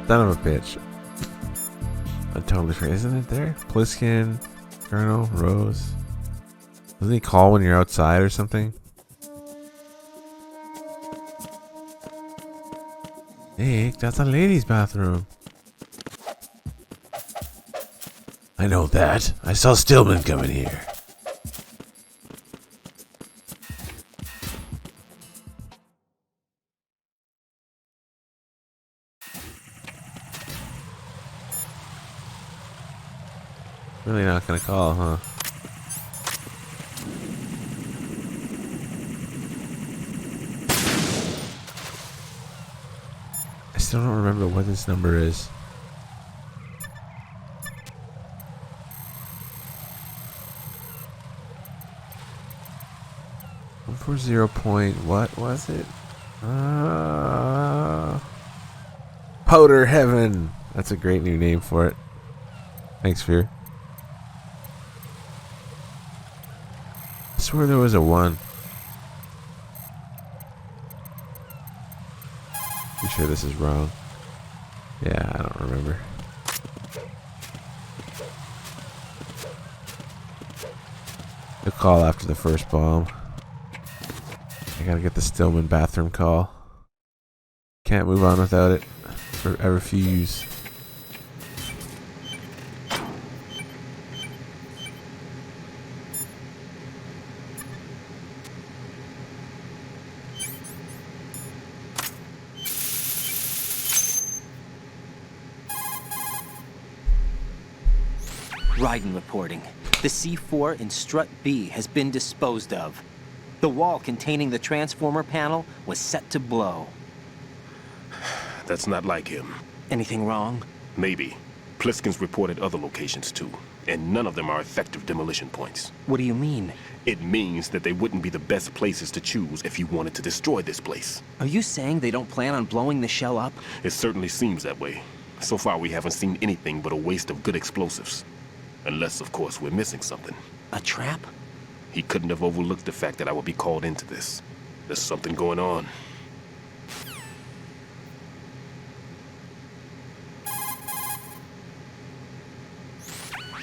Son of a bitch. I totally forget. Isn't it there? Pliskin, Colonel, Rose. Doesn't he call when you're outside or something? Nick, that's a ladies' bathroom. I know that. I saw Stillman coming here. Really not gonna call, huh? I still don't remember what this number is. 240 point, what was it? Powder Heaven. That's a great new name for it. Thanks, Fear. I swear there was a 1. Pretty sure this is wrong. Yeah, I don't remember. The call after the first bomb. I gotta get the Stillman bathroom call. Can't move on without it. I refuse. Raiden reporting. The C4 in strut B has been disposed of. The wall containing the transformer panel was set to blow. That's not like him. Anything wrong? Maybe. Pliskin's reported other locations too, and none of them are effective demolition points. What do you mean? It means that they wouldn't be the best places to choose if you wanted to destroy this place. Are you saying they don't plan on blowing the shell up? It certainly seems that way. So far, we haven't seen anything but a waste of good explosives. Unless, of course, we're missing something. A trap? He couldn't have overlooked the fact that I would be called into this. There's something going on.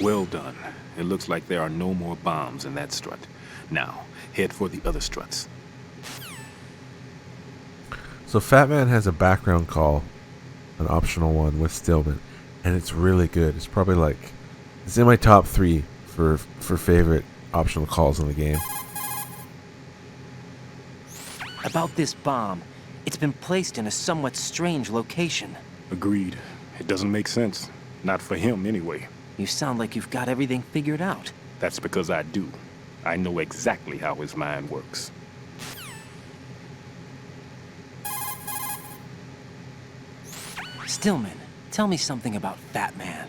Well done. It looks like there are no more bombs in that strut. Now, head for the other struts. So Fat Man has a background call, an optional one with Stillman, and it's really good. It's probably like, it's in my top 3 for favorite optional calls in the game. About this bomb, it's been placed in a somewhat strange location. Agreed. It doesn't make sense. Not for him, anyway. You sound like you've got everything figured out. That's because I do. I know exactly how his mind works. Stillman, tell me something about Fat Man.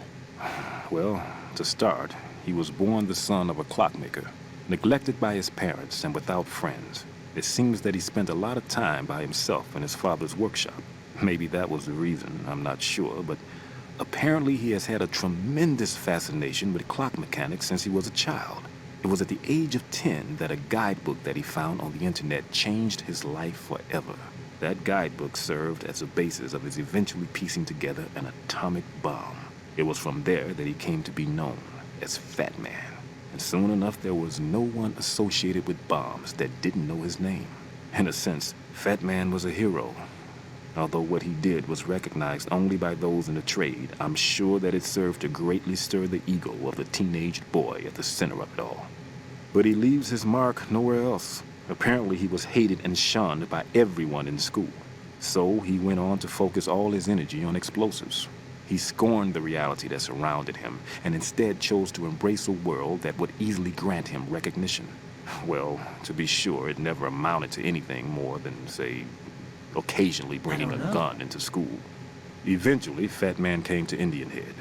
Well, to start, he was born the son of a clockmaker, neglected by his parents and without friends. It seems that he spent a lot of time by himself in his father's workshop. Maybe that was the reason, I'm not sure, but apparently he has had a tremendous fascination with clock mechanics since he was a child. It was at the age of 10 that a guidebook that he found on the internet changed his life forever. That guidebook served as the basis of his eventually piecing together an atomic bomb. It was from there that he came to be known as Fat Man. And soon enough, there was no one associated with bombs that didn't know his name. In a sense, Fat Man was a hero. Although what he did was recognized only by those in the trade, I'm sure that it served to greatly stir the ego of the teenage boy at the center of it all. But he leaves his mark nowhere else. Apparently he was hated and shunned by everyone in school. So he went on to focus all his energy on explosives. He scorned the reality that surrounded him and instead chose to embrace a world that would easily grant him recognition. Well, to be sure, it never amounted to anything more than, say, occasionally bringing a gun into school. Eventually, Fat Man came to Indian Head,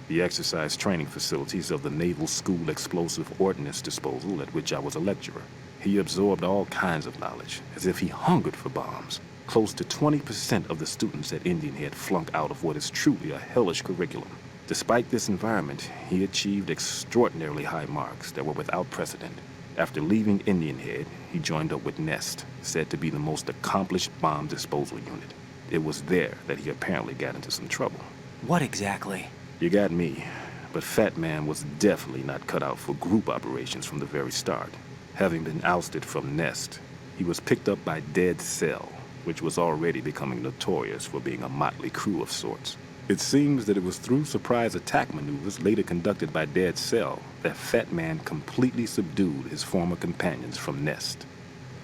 the exercise training facilities of the Naval School Explosive Ordnance Disposal at which I was a lecturer. He absorbed all kinds of knowledge, as if he hungered for bombs. Close to 20% of the students at Indian Head flunk out of what is truly a hellish curriculum. Despite this environment, he achieved extraordinarily high marks that were without precedent. After leaving Indian Head, he joined up with Nest, said to be the most accomplished bomb disposal unit. It was there that he apparently got into some trouble. What exactly? You got me, but Fat Man was definitely not cut out for group operations from the very start. Having been ousted from Nest, he was picked up by Dead Cell, which was already becoming notorious for being a motley crew of sorts. It seems that it was through surprise attack maneuvers later conducted by Dead Cell that Fat Man completely subdued his former companions from Nest.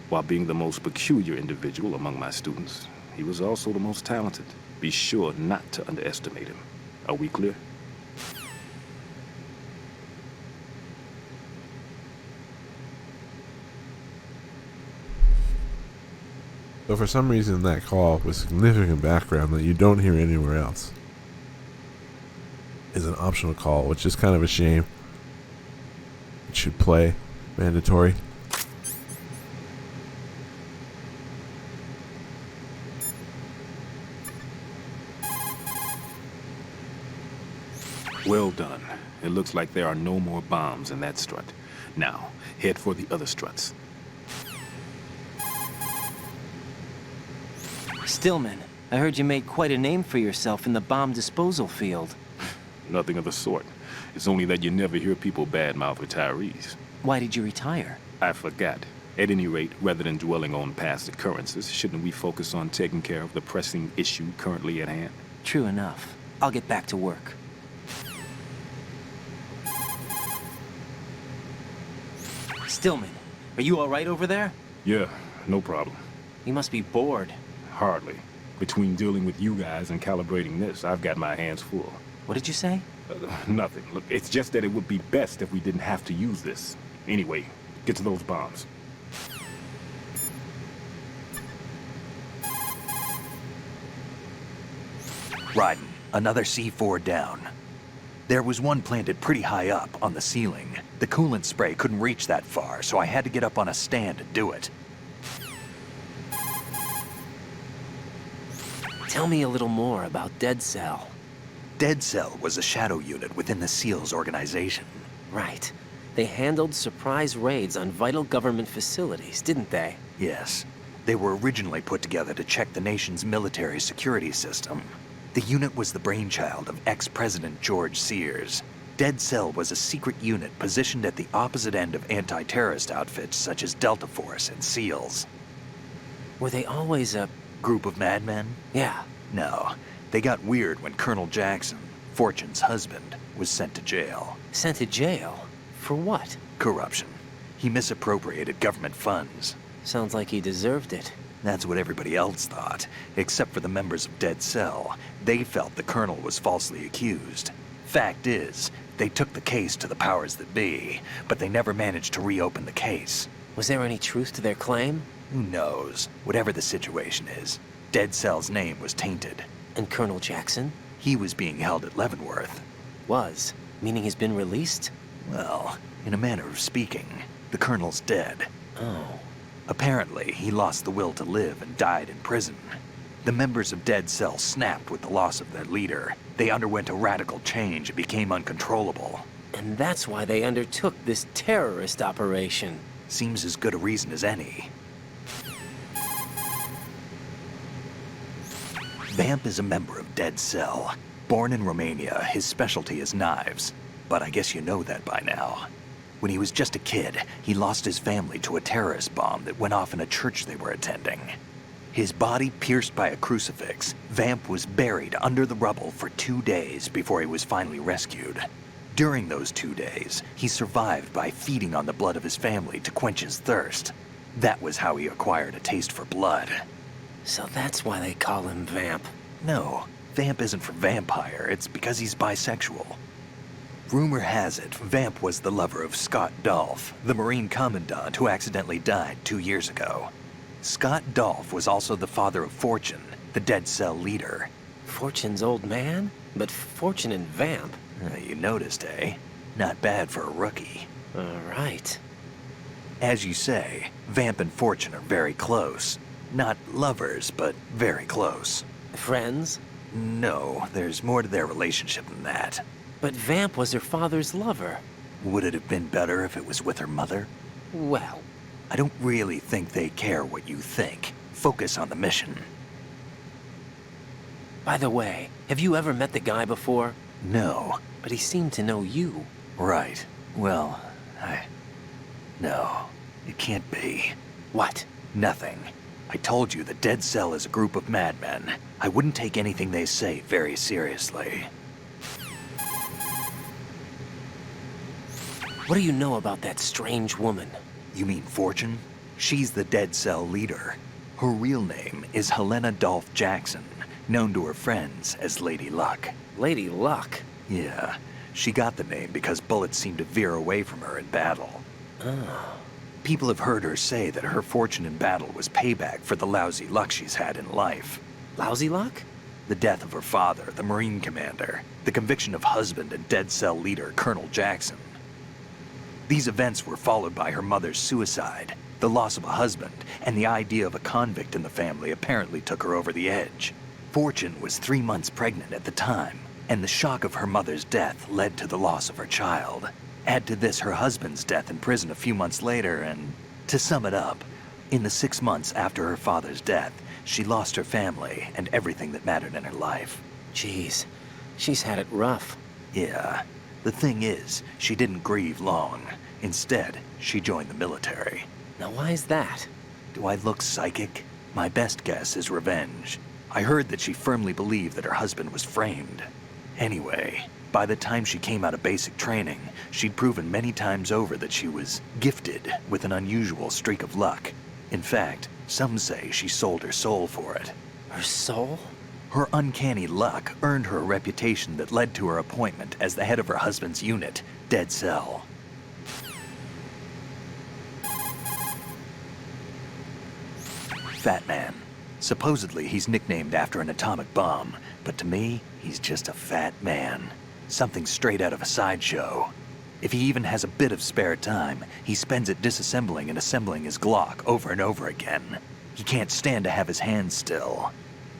While being the most peculiar individual among my students, he was also the most talented. Be sure not to underestimate him. Are we clear? So for some reason that call with significant background that you don't hear anywhere else is an optional call, which is kind of a shame. It should play mandatory. Well done. It looks like there are no more bombs in that strut. Now, head for the other struts. Stillman, I heard you made quite a name for yourself in the bomb disposal field. Nothing of the sort. It's only that you never hear people badmouth retirees. Why did you retire? I forgot. At any rate, rather than dwelling on past occurrences, shouldn't we focus on taking care of the pressing issue currently at hand? True enough. I'll get back to work. Stillman, are you all right over there? Yeah, no problem. You must be bored. Hardly. Between dealing with you guys and calibrating this, I've got my hands full. What did you say? Nothing. Look, it's just that it would be best if we didn't have to use this. Anyway, get to those bombs. Raiden, another C4 down. There was one planted pretty high up on the ceiling. The coolant spray couldn't reach that far, so I had to get up on a stand and do it. Tell me a little more about Dead Cell. Dead Cell was a shadow unit within the SEALs organization. Right. They handled surprise raids on vital government facilities, didn't they? Yes. They were originally put together to check the nation's military security system. The unit was the brainchild of ex-President George Sears. Dead Cell was a secret unit positioned at the opposite end of anti-terrorist outfits such as Delta Force and SEALs. Were they always a... Group of madmen? Yeah. No. They got weird when Colonel Jackson, Fortune's husband, was sent to jail. Sent to jail? For what? Corruption. He misappropriated government funds. Sounds like he deserved it. That's what everybody else thought, except for the members of Dead Cell. They felt the colonel was falsely accused. Fact is, they took the case to the powers that be, but they never managed to reopen the case. Was there any truth to their claim? Who knows? Whatever the situation is, Dead Cell's name was tainted. And Colonel Jackson? He was being held at Leavenworth. Was? Meaning he's been released? Well, in a manner of speaking, the colonel's dead. Oh. Apparently, he lost the will to live and died in prison. The members of Dead Cell snapped with the loss of their leader. They underwent a radical change and became uncontrollable. And that's why they undertook this terrorist operation. Seems as good a reason as any. Vamp is a member of Dead Cell. Born in Romania, his specialty is knives. But I guess you know that by now. When he was just a kid, he lost his family to a terrorist bomb that went off in a church they were attending. His body pierced by a crucifix, Vamp was buried under the rubble for 2 days before he was finally rescued. During those 2 days, he survived by feeding on the blood of his family to quench his thirst. That was how he acquired a taste for blood. So that's why they call him Vamp. No, Vamp isn't for vampire, it's because he's bisexual. Rumor has it, Vamp was the lover of Scott Dolph, the Marine Commandant who accidentally died 2 years ago. Scott Dolph was also the father of Fortune, the Dead Cell leader. Fortune's old man? But Fortune and Vamp? You noticed, eh? Not bad for a rookie. All right. As you say, Vamp and Fortune are very close. Not lovers, but very close. Friends? No, there's more to their relationship than that. But Vamp was her father's lover. Would it have been better if it was with her mother? Well, I don't really think they care what you think. Focus on the mission. by the way, have you ever met the guy before? No. But he seemed to know you. Right. Well, No, it can't be. What? Nothing. I told you the Dead Cell is a group of madmen. I wouldn't take anything they say very seriously. What do you know about that strange woman? You mean Fortune? She's the Dead Cell leader. Her real name is Helena Dolph Jackson, known to her friends as Lady Luck. Lady Luck? Yeah, she got the name because bullets seemed to veer away from her in battle. Oh. People have heard her say that her fortune in battle was payback for the lousy luck she's had in life. Lousy luck? The death of her father, the Marine commander, the conviction of husband and Dead Cell leader Colonel Jackson. These events were followed by her mother's suicide, the loss of a husband, and the idea of a convict in the family apparently took her over the edge. Fortune was 3 months pregnant at the time. And the shock of her mother's death led to the loss of her child. Add to this her husband's death in prison a few months later, and to sum it up, in the 6 months after her father's death, she lost her family and everything that mattered in her life. Jeez, she's had it rough. Yeah. The thing is, she didn't grieve long. Instead, she joined the military. Now why is that? Do I look psychic? My best guess is revenge. I heard that she firmly believed that her husband was framed. Anyway, by the time she came out of basic training, she'd proven many times over that she was gifted with an unusual streak of luck. In fact, some say she sold her soul for it. Her soul? Her uncanny luck earned her a reputation that led to her appointment as the head of her husband's unit, Dead Cell. Fat Man. Supposedly, he's nicknamed after an atomic bomb, but to me, he's just a fat man. Something straight out of a sideshow. If he even has a bit of spare time, he spends it disassembling and assembling his Glock over and over again. He can't stand to have his hands still.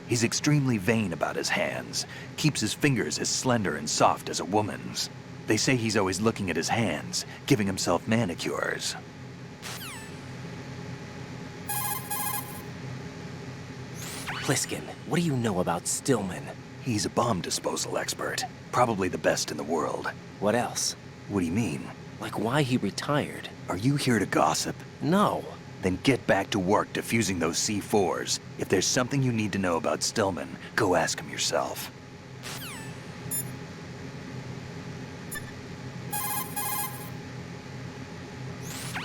He's extremely vain about his hands, keeps his fingers as slender and soft as a woman's. They say he's always looking at his hands, giving himself manicures. Pliskin, what do you know about Stillman? He's a bomb disposal expert, probably the best in the world. What else? What do you mean? Like why he retired? Are you here to gossip? No. Then get back to work defusing those C4s. If there's something you need to know about Stillman, go ask him yourself.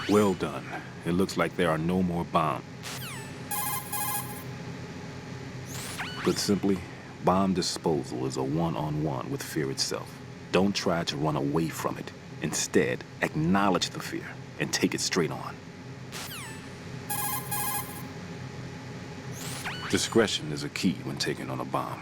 Well done. It looks like there are no more bombs. Put simply, bomb disposal is a one-on-one with fear itself. Don't try to run away from it. Instead, acknowledge the fear and take it straight on. Discretion is a key when taking on a bomb.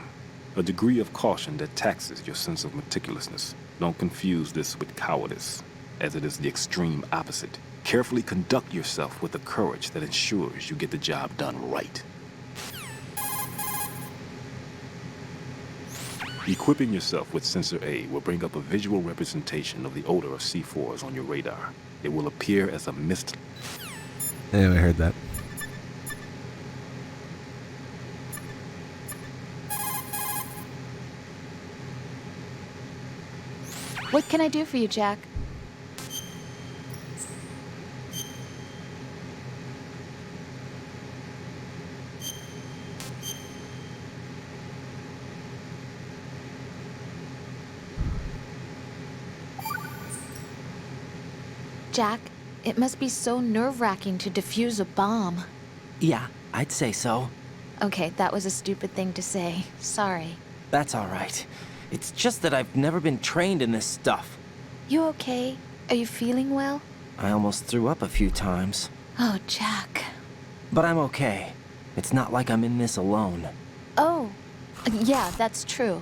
A degree of caution that taxes your sense of meticulousness. Don't confuse this with cowardice, as it is the extreme opposite. Carefully conduct yourself with the courage that ensures you get the job done right. Equipping yourself with Sensor A will bring up a visual representation of the odor of C4s on your radar. It will appear as a mist. Yeah, I heard that. What can I do for you, Jack? Jack, it must be so nerve-wracking to defuse a bomb. Yeah, I'd say so. Okay, that was a stupid thing to say. Sorry. That's all right. It's just that I've never been trained in this stuff. You okay? Are you feeling well? I almost threw up a few times. Oh, Jack. But I'm okay. It's not like I'm in this alone. Oh, yeah, that's true.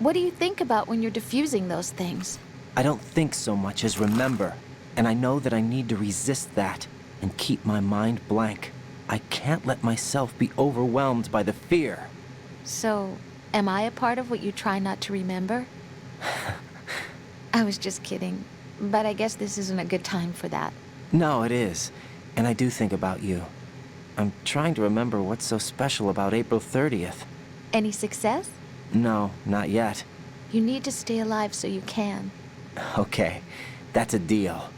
What do you think about when you're defusing those things? I don't think so much as remember. And I know that I need to resist that and keep my mind blank. I can't let myself be overwhelmed by the fear. So, am I a part of what you try not to remember? I was just kidding, but I guess this isn't a good time for that. No, it is. And I do think about you. I'm trying to remember what's so special about April 30th. Any success? No, not yet. You need to stay alive so you can. Okay, that's a deal.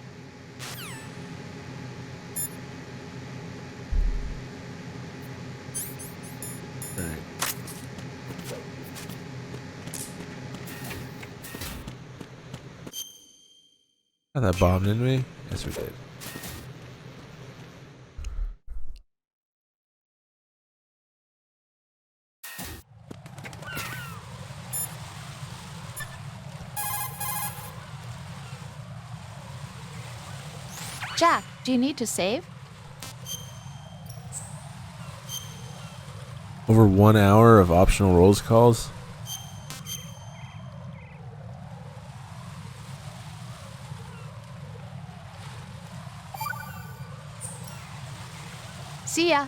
Got that bomb, didn't we? Yes, we did. Jack, do you need to save? Over 1 hour of optional rolls calls. See ya.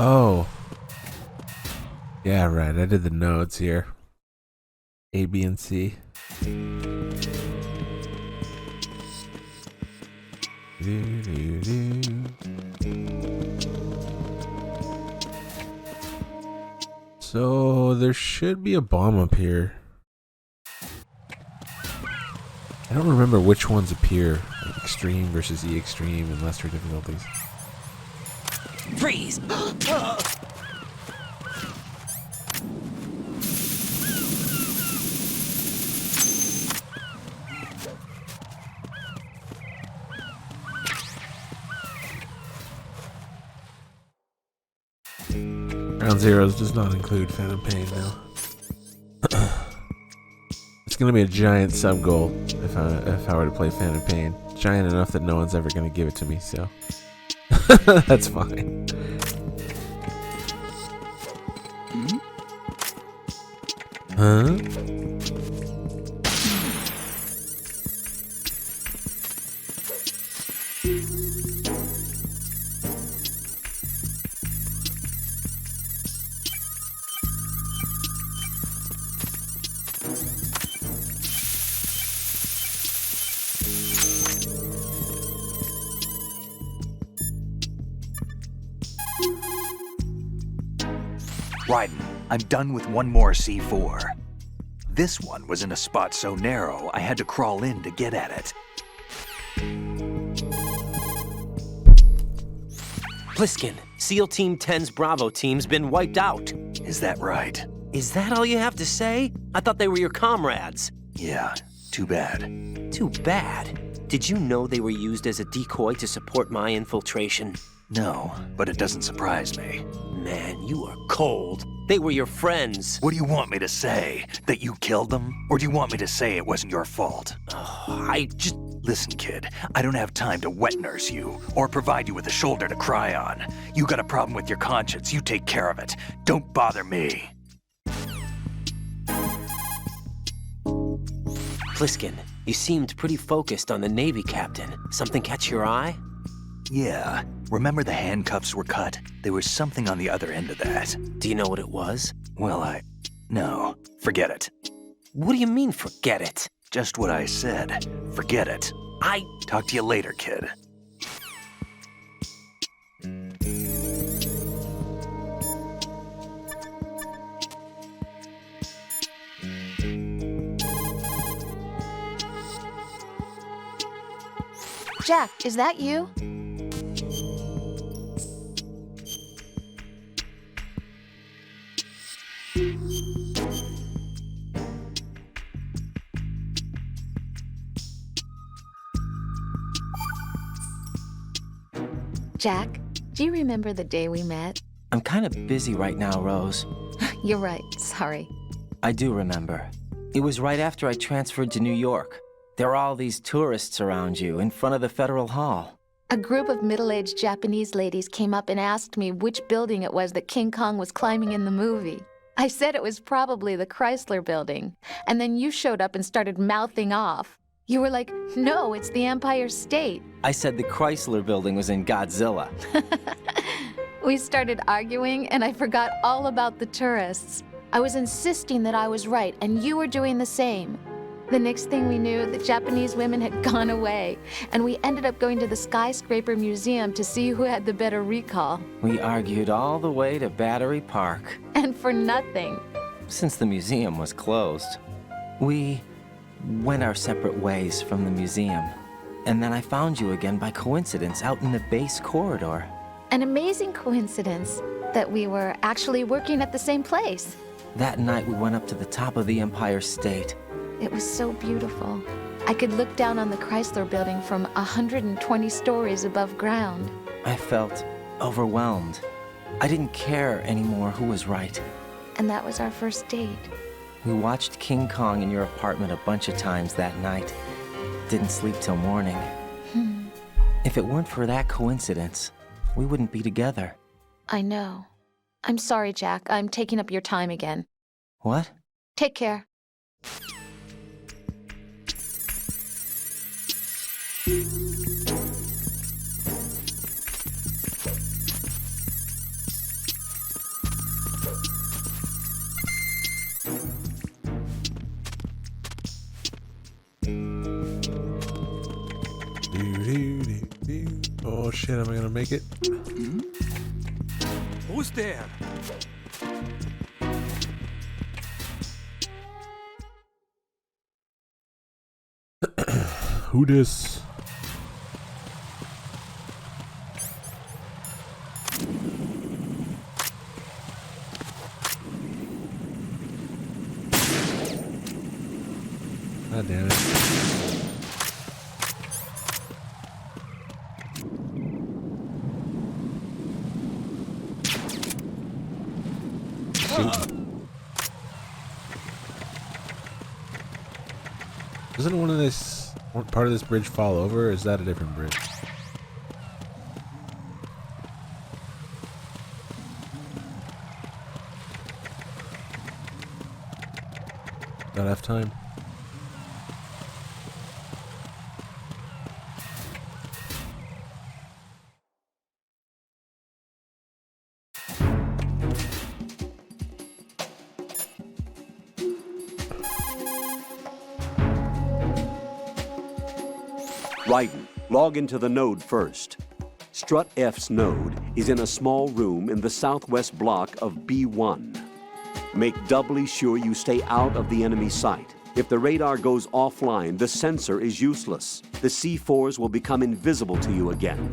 Oh. Yeah, right. I did the nodes here. A, B, and C. So there should be a bomb up here. I don't remember which ones appear. Like extreme versus E extreme and lesser difficulties. Freeze! Ground Zeroes does not include Phantom Pain now. It's gonna be a giant sub goal if I were to play Phantom Pain. Giant enough that no one's ever gonna give it to me, so that's fine. Huh? Raiden, I'm done with one more C4. This one was in a spot so narrow, I had to crawl in to get at it. Pliskin, SEAL Team 10's Bravo team's been wiped out. Is that right? Is that all you have to say? I thought they were your comrades. Yeah, too bad. Too bad. Did you know they were used as a decoy to support my infiltration? No, but it doesn't surprise me. Man, you are cold. They were your friends. What do you want me to say? That you killed them? Or do you want me to say it wasn't your fault? Oh, I just... Listen, kid, I don't have time to wet nurse you, or provide you with a shoulder to cry on. You got a problem with your conscience, you take care of it. Don't bother me. Pliskin, you seemed pretty focused on the Navy captain. Something catch your eye? Yeah, remember the handcuffs were cut? There was something on the other end of that. Do you know what it was? Well, no, forget it. What do you mean, forget it? Just what I said. Forget it. Talk to you later, kid. Jack, is that you? Jack, do you remember the day we met? I'm kind of busy right now, Rose. You're right, sorry. I do remember. It was right after I transferred to New York. There are all these tourists around you in front of the Federal Hall. A group of middle-aged Japanese ladies came up and asked me which building it was that King Kong was climbing in the movie. I said it was probably the Chrysler building, and then you showed up and started mouthing off. You were like, no, it's the Empire State. I said the Chrysler building was in Godzilla. We started arguing, and I forgot all about the tourists. I was insisting that I was right, and you were doing the same. The next thing we knew, the Japanese women had gone away, and we ended up going to the Skyscraper Museum to see who had the better recall. We argued all the way to Battery Park. And for nothing. Since the museum was closed, we went our separate ways from the museum. And then I found you again by coincidence out in the base corridor. An amazing coincidence that we were actually working at the same place. That night we went up to the top of the Empire State. It was so beautiful. I could look down on the Chrysler building from 120 stories above ground. I felt overwhelmed. I didn't care anymore who was right. And that was our first date. We watched King Kong in your apartment a bunch of times that night. Didn't sleep till morning. If it weren't for that coincidence, we wouldn't be together. I know. I'm sorry, Jack. I'm taking up your time again. What? Take care. Oh shit, am I gonna make it? Who's there? Who this? God damn it. Doesn't one part of this bridge fall over, or is that a different bridge? Not enough time. Raiden, log into the node first. Strut F's node is in a small room in the southwest block of B1. Make doubly sure you stay out of the enemy sight. If the radar goes offline, the sensor is useless. The C4s will become invisible to you again.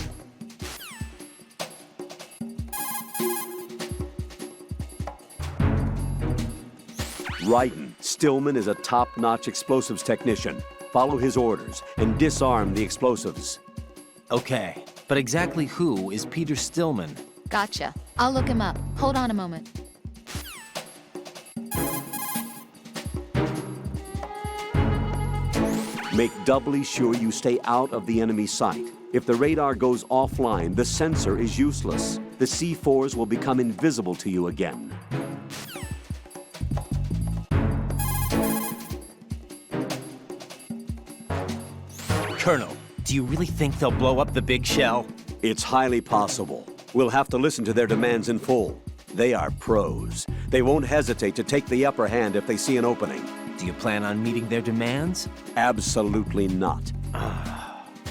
Raiden, Stillman is a top-notch explosives technician. Follow his orders and disarm the explosives. Okay, but exactly who is Peter Stillman? Gotcha. I'll look him up. Hold on a moment. Make doubly sure you stay out of the enemy sight. If the radar goes offline, the sensor is useless. The C4s will become invisible to you again. Colonel, do you really think they'll blow up the big shell? It's highly possible. We'll have to listen to their demands in full. They are pros. They won't hesitate to take the upper hand if they see an opening. Do you plan on meeting their demands? Absolutely not.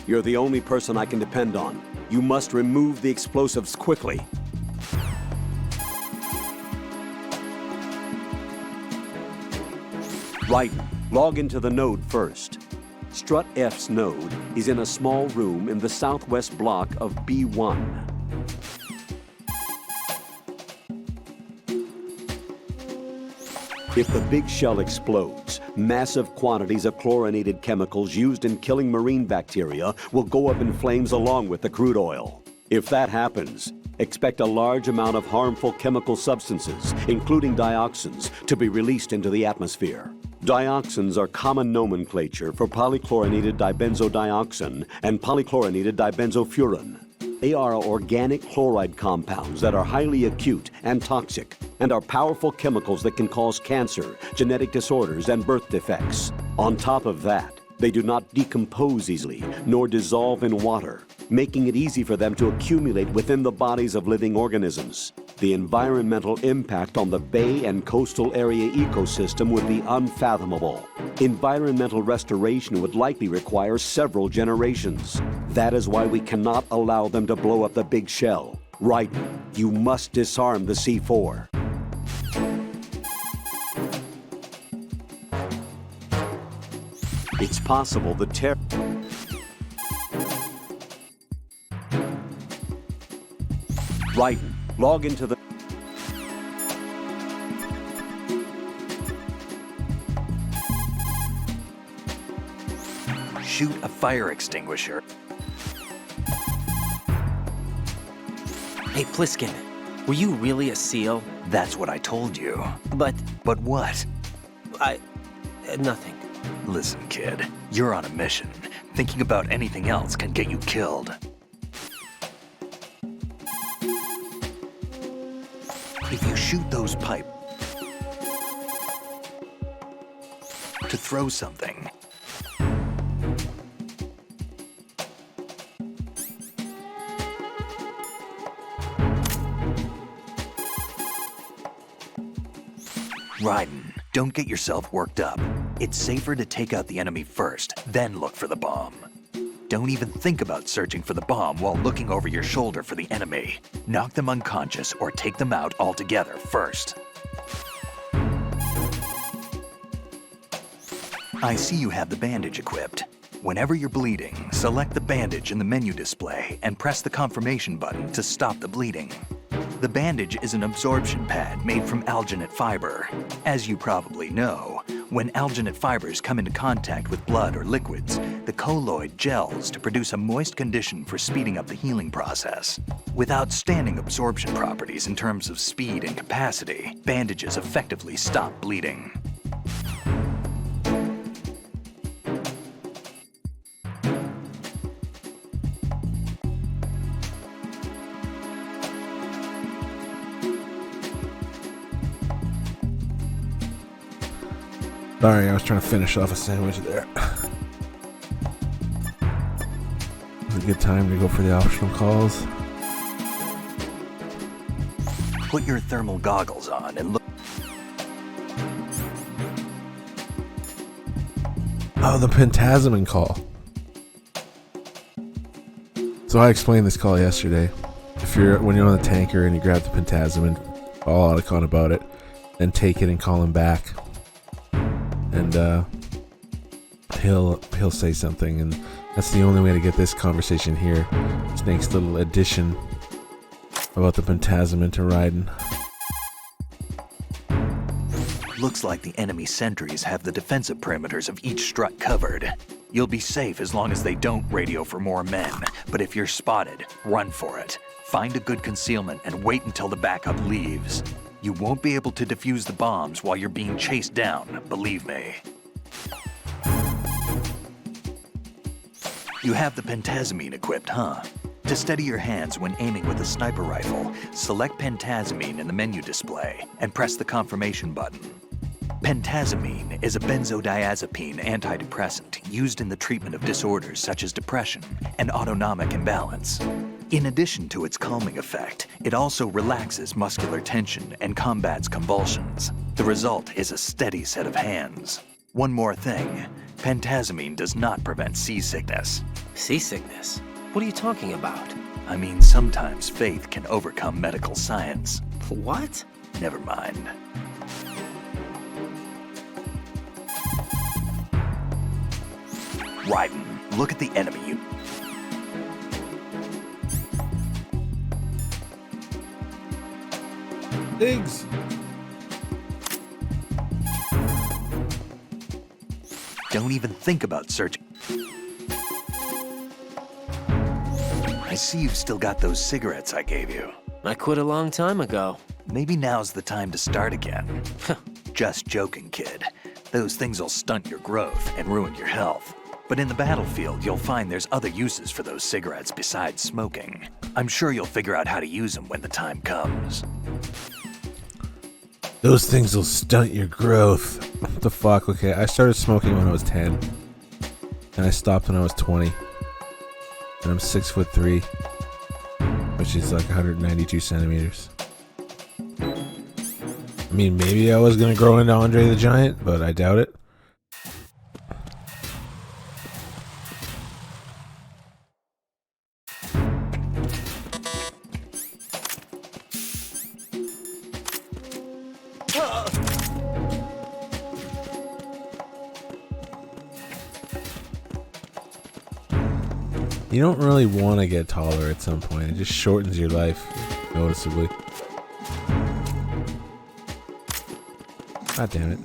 You're the only person I can depend on. You must remove the explosives quickly. Raiden, log into the node first. Strut F's node is in a small room in the southwest block of B1. If the big shell explodes, massive quantities of chlorinated chemicals used in killing marine bacteria will go up in flames along with the crude oil. If that happens, expect a large amount of harmful chemical substances, including dioxins, to be released into the atmosphere. Dioxins are common nomenclature for polychlorinated dibenzodioxin and polychlorinated dibenzofuran. They are organic chloride compounds that are highly acute and toxic, and are powerful chemicals that can cause cancer, genetic disorders, and birth defects. On top of that, they do not decompose easily, nor dissolve in water, making it easy for them to accumulate within the bodies of living organisms. The environmental impact on the bay and coastal area ecosystem would be unfathomable. Environmental restoration would likely require several generations. That is why we cannot allow them to blow up the big shell. Raiden, you must disarm the C4. It's possible the Raiden, log into the... Shoot a fire extinguisher. Hey, Pliskin, were you really a SEAL? That's what I told you. But But what? nothing. Listen, kid, you're on a mission. Thinking about anything else can get you killed. If you shoot those pipes to throw something, Raiden, don't get yourself worked up. It's safer to take out the enemy first, then look for the bomb. Don't even think about searching for the bomb while looking over your shoulder for the enemy. Knock them unconscious or take them out altogether first. I see you have the bandage equipped. Whenever you're bleeding, select the bandage in the menu display and press the confirmation button to stop the bleeding. The bandage is an absorption pad made from alginate fiber. As you probably know, when alginate fibers come into contact with blood or liquids, the colloid gels to produce a moist condition for speeding up the healing process. With outstanding absorption properties in terms of speed and capacity, bandages effectively stop bleeding. Sorry, I was trying to finish off a sandwich there. It's a good time to go for the optional calls. Put your thermal goggles on and look. Oh, the Pentazemin call. So I explained this call yesterday. When you're on the tanker and you grab the Pentazemin, call Otacon about it, then take it and call him back. And he'll say something, and that's the only way to get this conversation here. Snake's little addition about the Pentazemin to Raiden. Looks like the enemy sentries have the defensive perimeters of each strut covered. You'll be safe as long as they don't radio for more men, but if you're spotted, run for it. Find a good concealment and wait until the backup leaves. You won't be able to defuse the bombs while you're being chased down, believe me. You have the Pentazemin equipped, huh? To steady your hands when aiming with a sniper rifle, select Pentazemin in the menu display and press the confirmation button. Pentazemin is a benzodiazepine antidepressant used in the treatment of disorders such as depression and autonomic imbalance. In addition to its calming effect, it also relaxes muscular tension and combats convulsions. The result is a steady set of hands. One more thing, Pentazemin does not prevent seasickness. Seasickness? What are you talking about? I mean, sometimes faith can overcome medical science. What? Never mind. Raiden, look at the enemy. Diggs! Don't even think about searching. I see you've still got those cigarettes I gave you. I quit a long time ago. Maybe now's the time to start again. Just joking, kid. Those things will stunt your growth and ruin your health. But in the battlefield, you'll find there's other uses for those cigarettes besides smoking. I'm sure you'll figure out how to use them when the time comes. Those things will stunt your growth. What the fuck? Okay, I started smoking when I was 10. And I stopped when I was 20. And I'm 6'3", which is like 192 centimeters. I mean, maybe I was gonna grow into Andre the Giant, but I doubt it. You don't really want to get taller at some point. It just shortens your life noticeably. God damn it.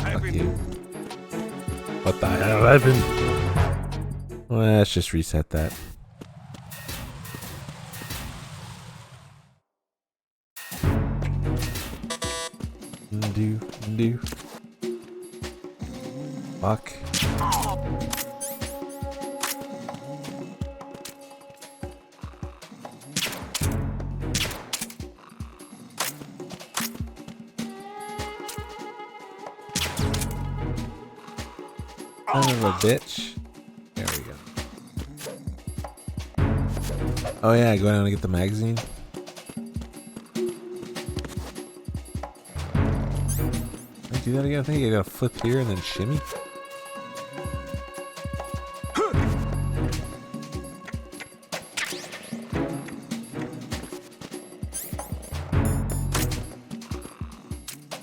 Fuck you. What the hell happened? Well, let's just reset that. Do. Fuck. Son of a bitch. There we go. Oh yeah, go down and get the magazine. Can I do that again? I think I gotta flip here and then shimmy.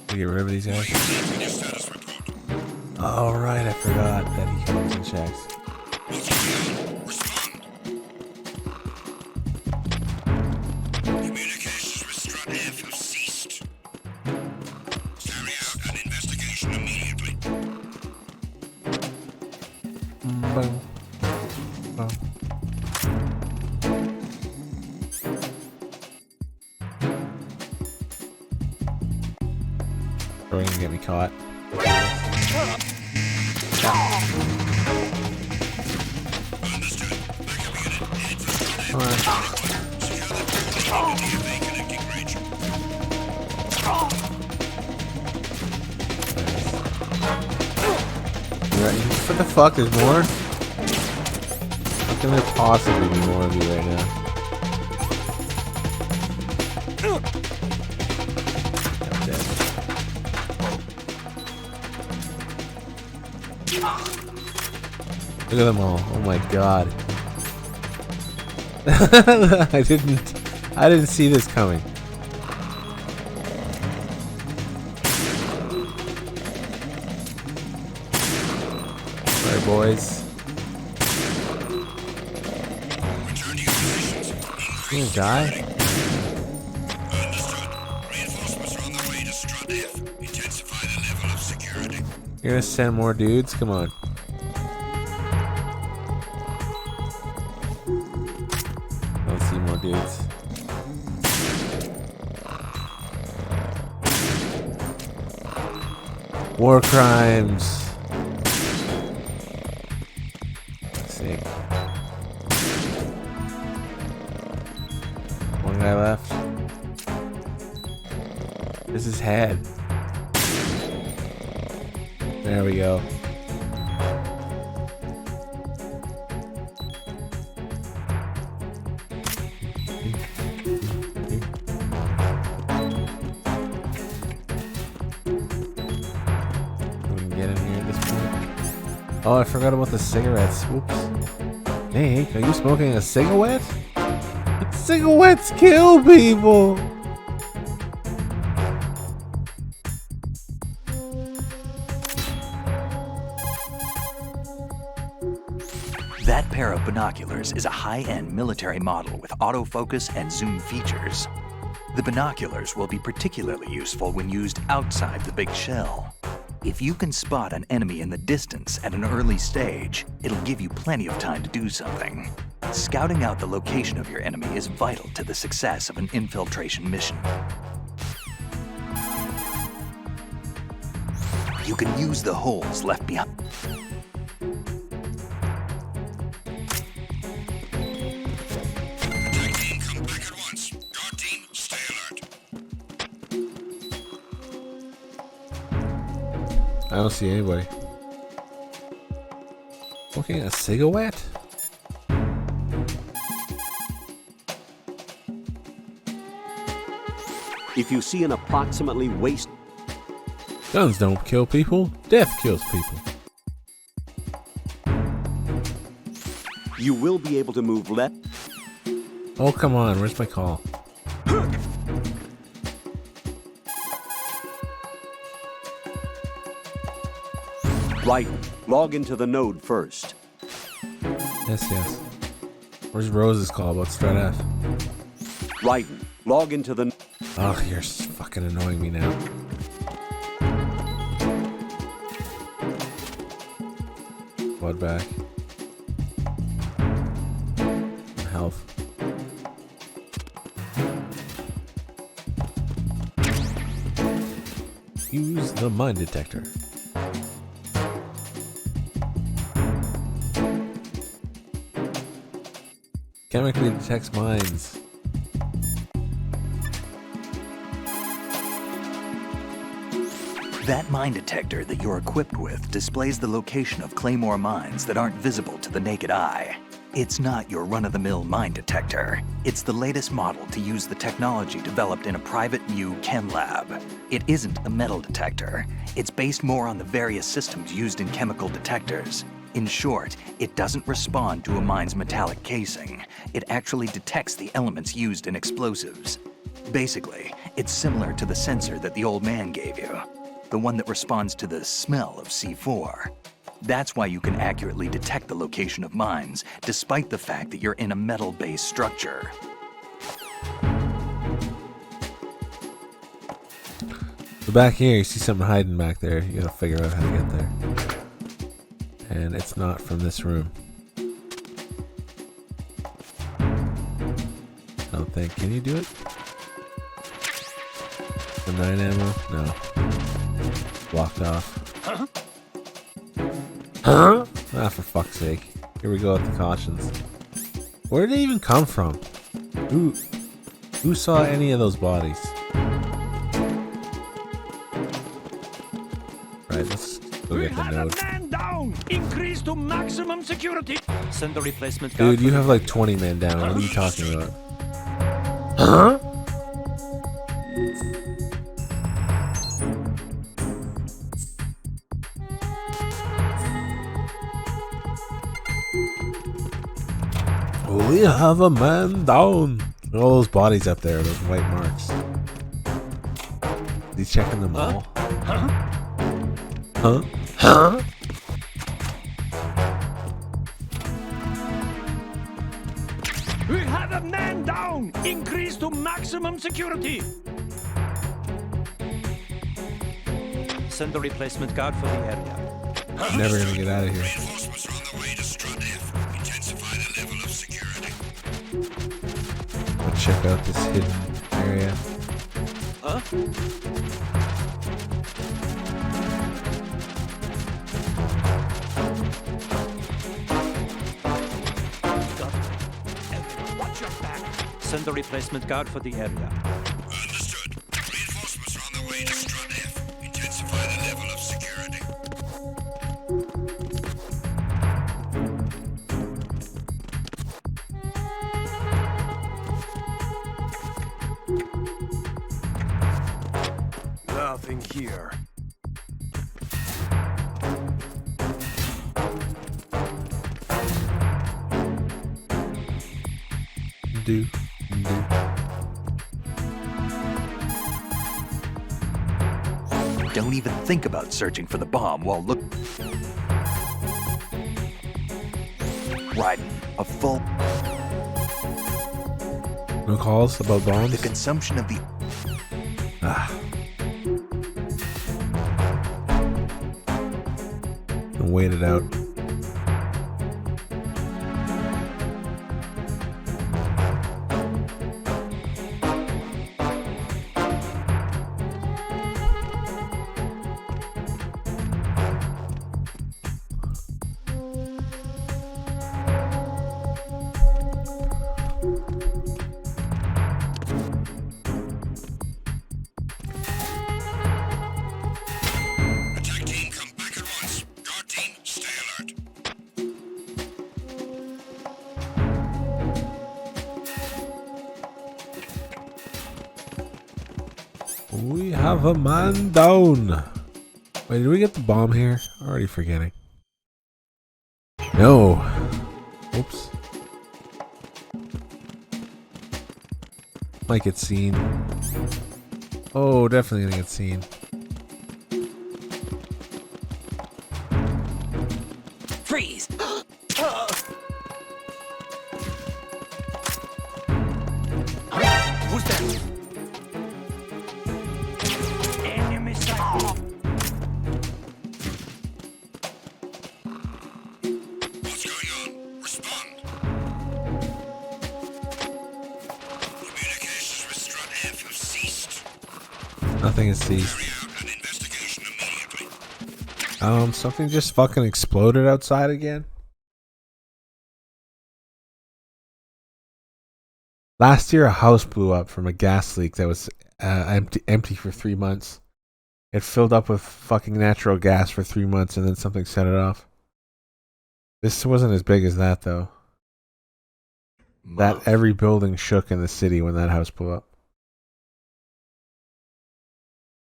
To get rid of these guys. Oh right, I forgot that he comes and checks. Communications with Strut F have ceased. Carry out an investigation immediately. Boom. Boom. Or you can get me caught. Come on. What the fuck? There's more? How can there possibly be more of you right now? I'm dead. Look at them all. Oh my god. I didn't see this coming. Alright, boys. You gonna die? Reinforcements are on their way to Strut F. Intensify the level of security. You're gonna send more dudes? Come on. I don't see more dudes. War crimes. Sick. One guy left. This is head. There we go. We can get in here at this point. Oh, I forgot about the cigarettes. Whoops. Hey, are you smoking a cigarette? Cigarettes kill people! That pair of binoculars is a high-end military model with autofocus and zoom features. The binoculars will be particularly useful when used outside the big shell. If you can spot an enemy in the distance at an early stage, it'll give you plenty of time to do something. Scouting out the location of your enemy is vital to the success of an infiltration mission. You can use the holes left behind. Attack team, come back at once. Guard team, stay alert. I don't see anybody. Smoking a cigarette? If you see an approximately waist... Guns don't kill people. Death kills people. You will be able to move left... Oh, come on. Where's my call? Right. Log into the node first. Yes, yes. Where's Rose's call about Strut F? Right. Log into the... Oh, you're fucking annoying me now. Blood back. Health. Use the mine detector. Chemically detects mines. That mine detector that you're equipped with displays the location of claymore mines that aren't visible to the naked eye. It's not your run-of-the-mill mine detector. It's the latest model to use the technology developed in a private chem lab. It isn't a metal detector. It's based more on the various systems used in chemical detectors. In short, it doesn't respond to a mine's metallic casing. It actually detects the elements used in explosives. Basically, it's similar to the sensor that the old man gave you, the one that responds to the smell of C4. That's why you can accurately detect the location of mines, despite the fact that you're in a metal-based structure. So back here, you see something hiding back there. You gotta figure out how to get there. And it's not from this room. I don't think. Can you do it? The 9 ammo? No. Blocked off. Huh? Ah, for fuck's sake. Here we go with the cautions. Where did they even come from? Who saw any of those bodies? Right, let's go get the node. Man down! Increase to maximum security! Send the replacement guard. Dude, you have like 20 men down. What are you talking about? Huh? We have a man down. Look at all those bodies up there, those white marks. Is he checking them all? Huh? Huh? We have a man down! Increase to maximum security! Send the replacement guard for the area. Never gonna get out of here. Reinforcements are on the way to Strut F. Intensify the level of security. I'll check out this hidden area. Watch your back! Send the replacement guard for the area. Understood. Reinforcements are on the way to Strut F. Intensify the level of security. Nothing here. Do. Don't even think about searching for the bomb while look. Raiden, a full. No calls about bombs? The consumption of the. Wait it out. Attack team, come back at once. Guard team, stay alert. We have a man down. Wait, did we get the bomb here? Already forgetting. No. Oops. Might get seen. Oh, definitely gonna get seen. Freeze! Who's that? Enemy sighted. What's going on? Respond. Communications with Strut F have ceased. Nothing is ceased. Carry out an investigation immediately. Something just fucking exploded outside again. Last year, a house blew up from a gas leak that was empty for 3 months. It filled up with fucking natural gas for 3 months, and then something set it off. This wasn't as big as that, though. that every building shook in the city when that house blew up.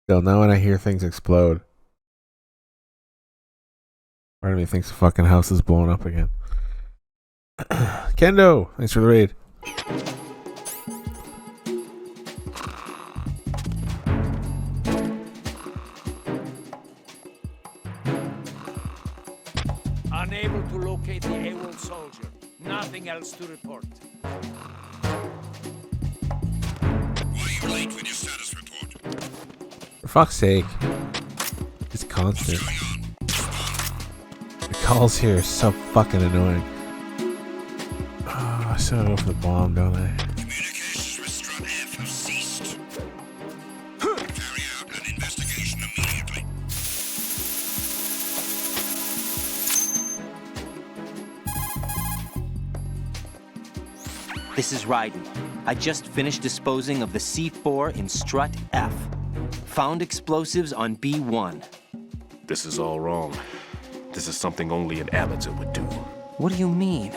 Still, now when I hear things explode, part of me thinks the fucking house is blowing up again. Kendo, thanks for the raid. Unable to locate the AWOL soldier. Nothing else to report. Why are you late with your status report? For fuck's sake. It's constant. The calls here are so fucking annoying. Oh, I still go for the bomb, don't I? Communications with Strut F have ceased. Carry out an investigation immediately. This is Raiden. I just finished disposing of the C4 in Strut F. Found explosives on B1. This is all wrong. This is something only an amateur would do. What do you mean?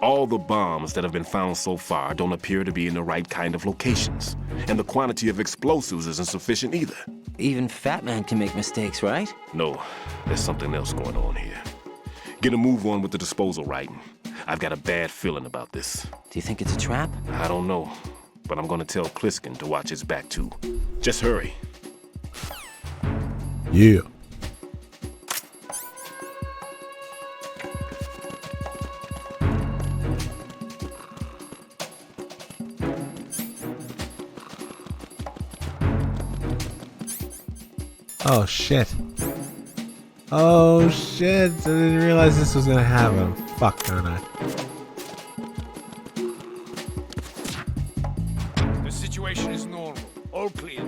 All the bombs that have been found so far don't appear to be in the right kind of locations. And the quantity of explosives isn't sufficient either. Even Fat Man can make mistakes, right? No, there's something else going on here. Get a move on with the disposal, Raiden. I've got a bad feeling about this. Do you think it's a trap? I don't know, but I'm gonna tell Pliskin to watch his back too. Just hurry. Yeah. Oh shit. Oh shit. I didn't realize this was gonna happen. Fuck, don't I? The situation is normal. All clear.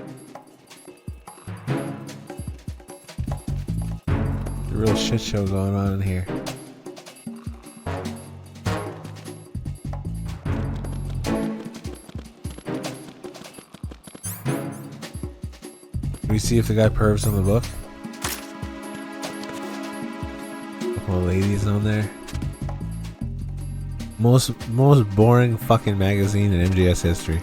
The real shit show going on in here. Can we see if the guy pervs on the book? Couple of ladies on there. Most boring fucking magazine in MGS history.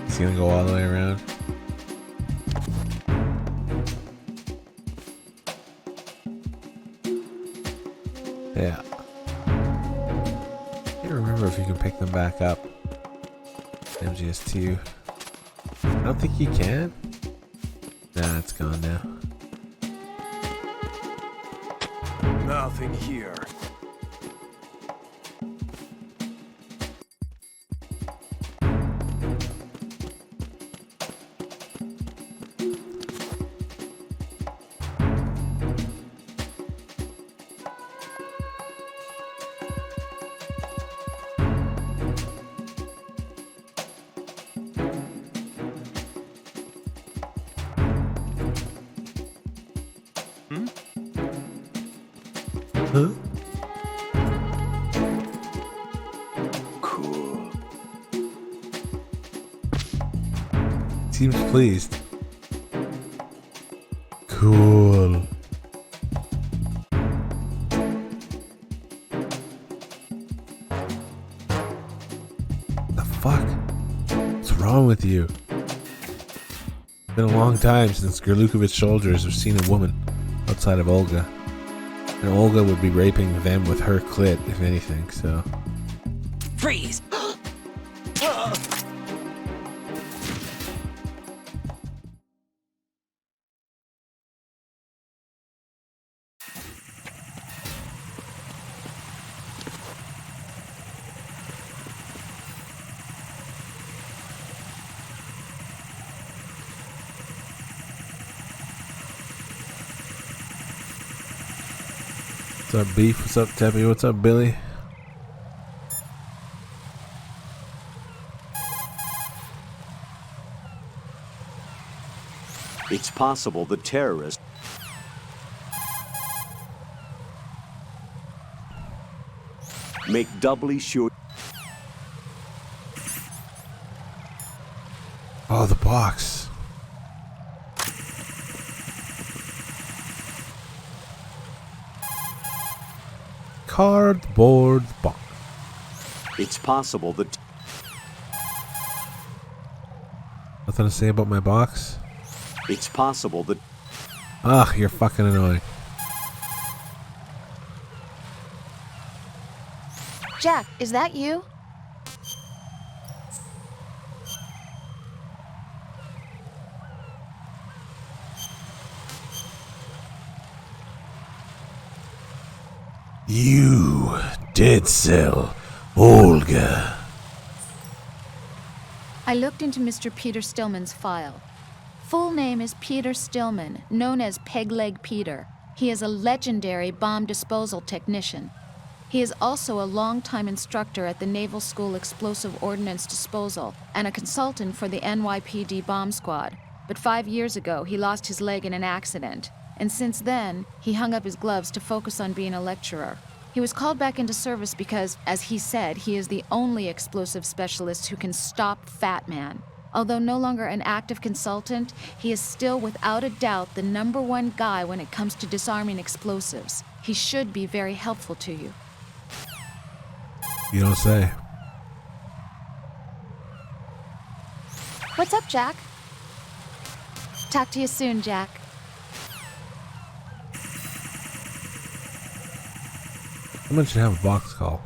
It's gonna go all the way around. Yeah. I can't remember if you can pick them back up. MGS2. I don't think you can. Nah, it's gone now. Nothing here. Huh? Cool. Seems pleased. Cool. The fuck? What's wrong with you? It's been a long time since Gerlukovich soldiers have seen a woman outside of Olga. And Olga would be raping them with her clit, if anything, so... Freeze! What's up, Beef? What's up, Teppy? What's up, Billy? It's possible the terrorists make doubly sure. Oh, the box. Cardboard box. It's possible that Nothing to say about my box? it's possible that Ugh, you're fucking annoying. Jack, is that you? You, Dead Cell, Olga. I looked into Mr. Peter Stillman's file. Full name is Peter Stillman, known as Pegleg Peter. He is a legendary bomb disposal technician. He is also a longtime instructor at the Naval School Explosive Ordnance Disposal and a consultant for the NYPD bomb squad. But 5 years ago, he lost his leg in an accident. And since then, he hung up his gloves to focus on being a lecturer. He was called back into service because, as he said, he is the only explosive specialist who can stop Fat Man. Although no longer an active consultant, he is still without a doubt the #1 guy when it comes to disarming explosives. He should be very helpful to you. You don't say. What's up, Jack? Talk to you soon, Jack. Someone should have a box call.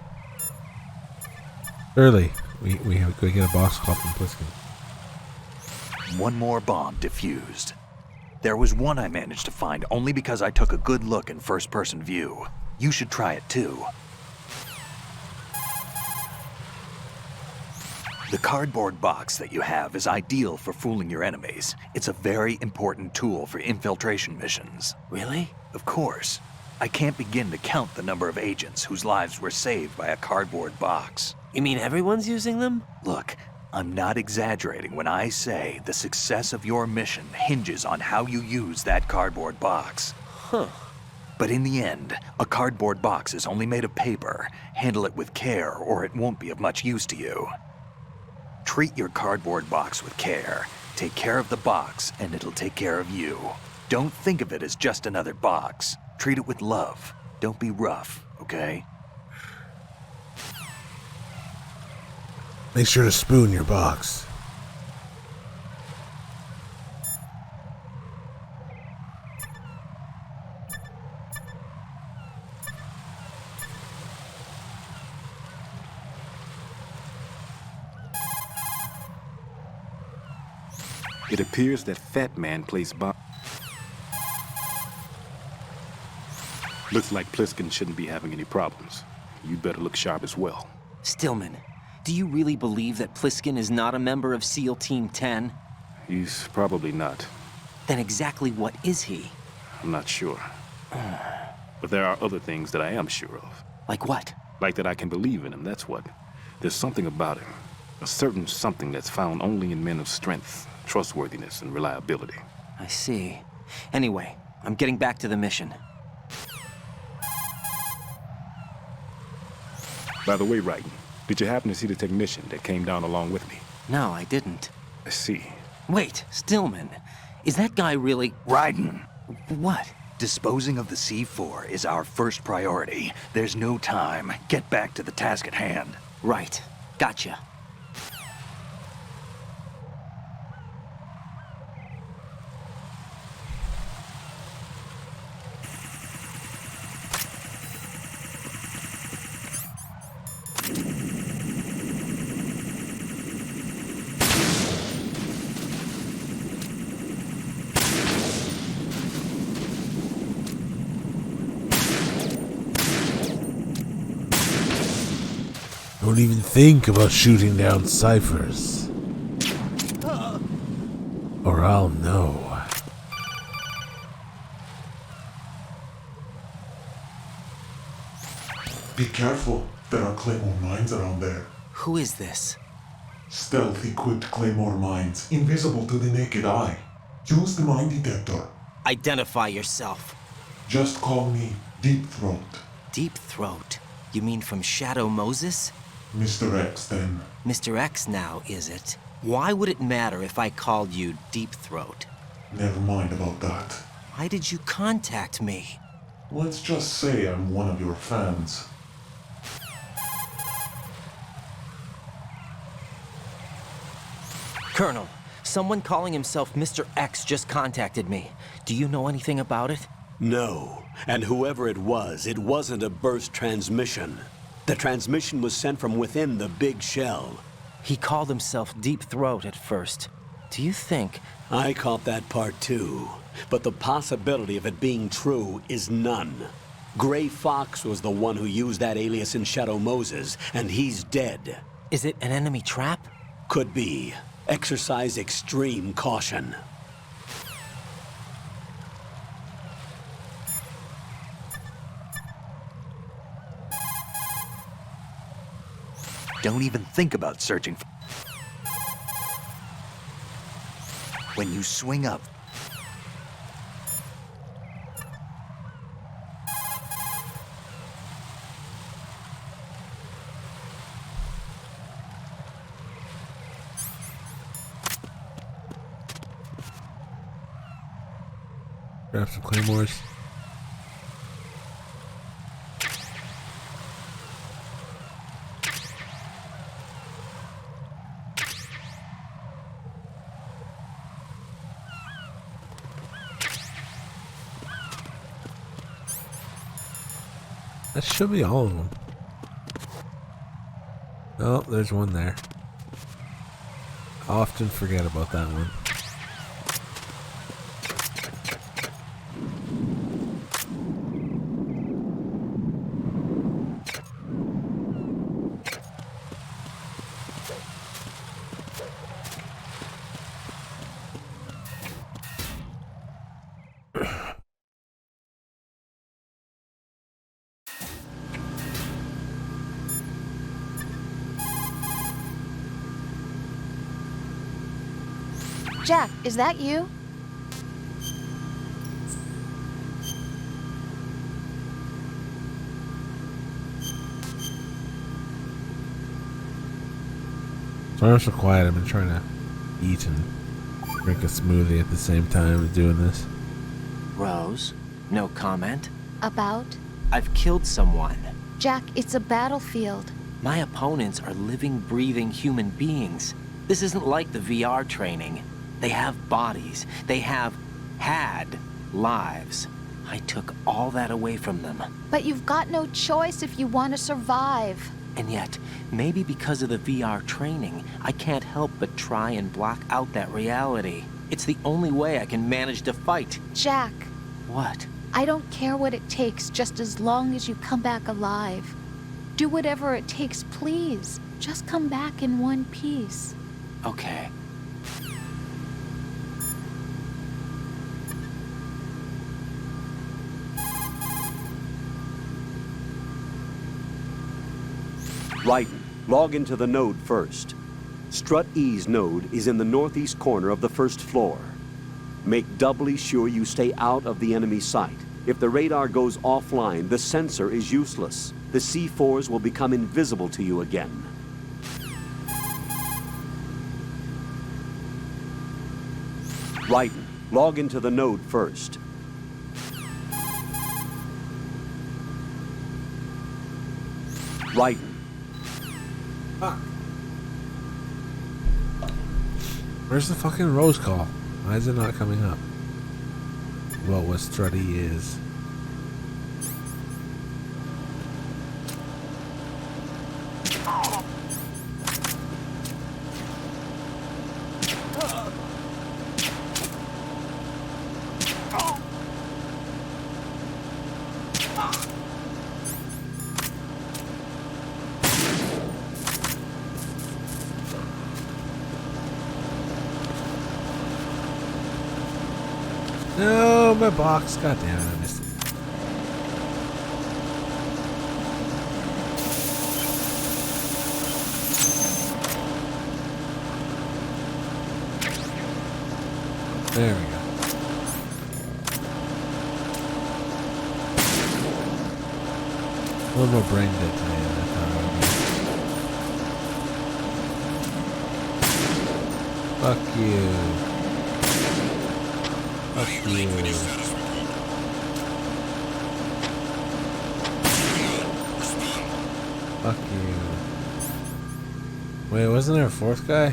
Early. We get a box call from Pliskin. One more bomb defused. There was one I managed to find only because I took a good look in first-person view. You should try it too. The cardboard box that you have is ideal for fooling your enemies. It's a very important tool for infiltration missions. Really? Of course. I can't begin to count the number of agents whose lives were saved by a cardboard box. You mean everyone's using them? Look, I'm not exaggerating when I say the success of your mission hinges on how you use that cardboard box. Huh. But in the end, a cardboard box is only made of paper. Handle it with care or it won't be of much use to you. Treat your cardboard box with care. Take care of the box and it'll take care of you. Don't think of it as just another box. Treat it with love. Don't be rough, okay? Make sure to spoon your box. It appears that Fat Man plays bomb. Looks like Pliskin shouldn't be having any problems. You better look sharp as well. Stillman, do you really believe that Pliskin is not a member of SEAL Team 10? He's probably not. Then exactly what is he? I'm not sure. But there are other things that I am sure of. Like what? Like that I can believe in him, that's what. There's something about him. A certain something that's found only in men of strength, trustworthiness, and reliability. I see. Anyway, I'm getting back to the mission. By the way, Raiden, did you happen to see the technician that came down along with me? No, I didn't. I see. Wait, Stillman. Is that guy really... Raiden! What? Disposing of the C4 is our first priority. There's no time. Get back to the task at hand. Right. Gotcha. Don't even think about shooting down ciphers. Or I'll know. Be careful. There are Claymore mines around there. Who is this? Stealth-equipped Claymore mines, invisible to the naked eye. Use the mine detector. Identify yourself. Just call me Deep Throat. Deep Throat? You mean from Shadow Moses? Mr. X, then. Mr. X now, is it? Why would it matter if I called you Deep Throat? Never mind about that. Why did you contact me? Let's just say I'm one of your fans. Colonel, someone calling himself Mr. X just contacted me. Do you know anything about it? No, and whoever it wasn't a burst transmission. The transmission was sent from within the big shell. He called himself Deep Throat at first. Do you think... I caught that part too, but the possibility of it being true is none. Gray Fox was the one who used that alias in Shadow Moses, and he's dead. Is it an enemy trap? Could be. Exercise extreme caution. Don't even think about searching for... When you swing up... Grab some claymores. That should be all of them. Oh, there's one there. I often forget about that one. Jack, is that you? Sorry I'm so quiet. I've been trying to eat and drink a smoothie at the same time as doing this. Rose, no comment? About? I've killed someone. Jack, it's a battlefield. My opponents are living, breathing human beings. This isn't like the VR training. They have bodies. They have had lives. I took all that away from them. But you've got no choice if you want to survive. And yet, maybe because of the VR training, I can't help but try and block out that reality. It's the only way I can manage to fight. Jack. What? I don't care what it takes, just as long as you come back alive. Do whatever it takes, please. Just come back in one piece. Okay. Raiden, log into the node first. Strut E's node is in the northeast corner of the first floor. Make doubly sure you stay out of the enemy sight. If the radar goes offline, the sensor is useless. The C4s will become invisible to you again. Raiden, log into the node first. Raiden. Where's the fucking rose call? Why is it not coming up? Well, what Strutty is. No, my box. God damn it, I missed it. There we go. A little more brain dead today than I thought Fuck you. Fuck you. Fuck you. Wait, wasn't there a fourth guy?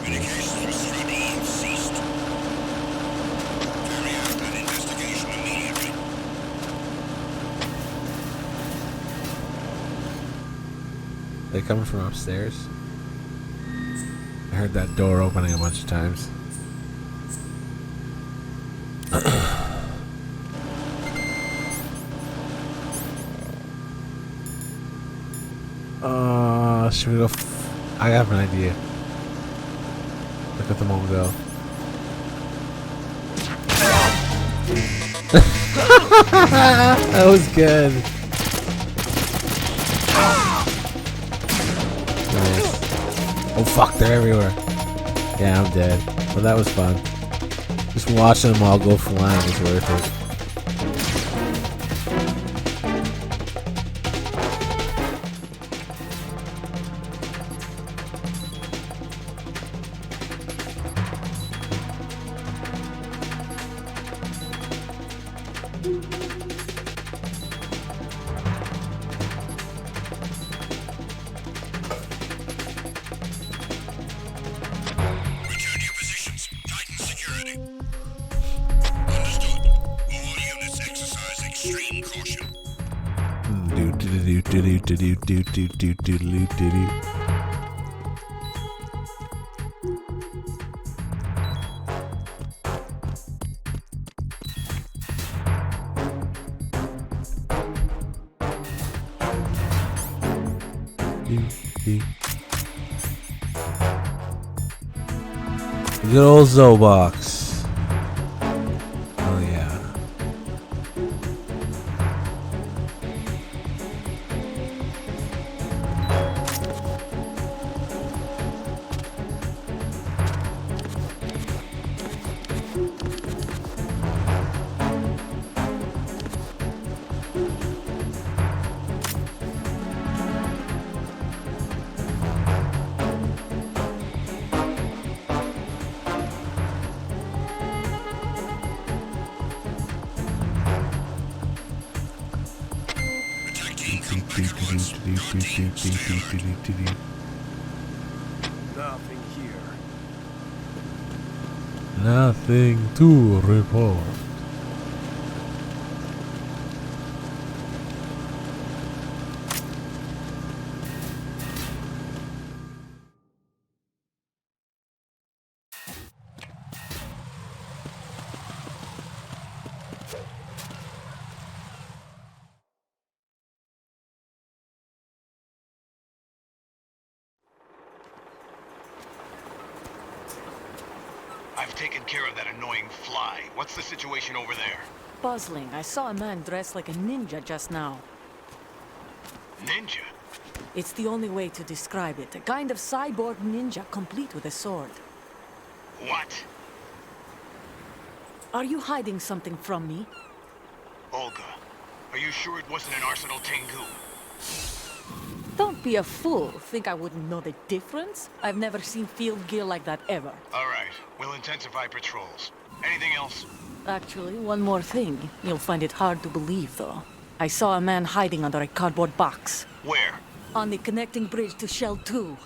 Communications with Struggle have ceased. Carry out an investigation immediately. They coming from upstairs? I heard that door opening a bunch of times. Should we go? I have an idea. Look at them all go. That was good. Nice. Oh fuck, they're everywhere. Yeah, I'm dead. But that was fun. Just watching them all go flying was worth it. Return to your positions. Tighten security. Understood. All units exercise extreme caution. Good old Zobox. Oh yeah. Attack team, come back at once. Your team, stay alert. Nothing here. Nothing to report. I've taken care of that annoying fly. What's the situation over there? Puzzling. I saw a man dressed like a ninja just now. Ninja? It's the only way to describe it. A kind of cyborg ninja, complete with a sword. What? Are you hiding something from me? Olga, are you sure it wasn't an Arsenal Tengu? Don't be a fool. Think I wouldn't know the difference? I've never seen field gear like that ever. All right, we'll intensify patrols. Anything else? Actually, one more thing. You'll find it hard to believe, though. I saw a man hiding under a cardboard box. Where? On the connecting bridge to Shell 2.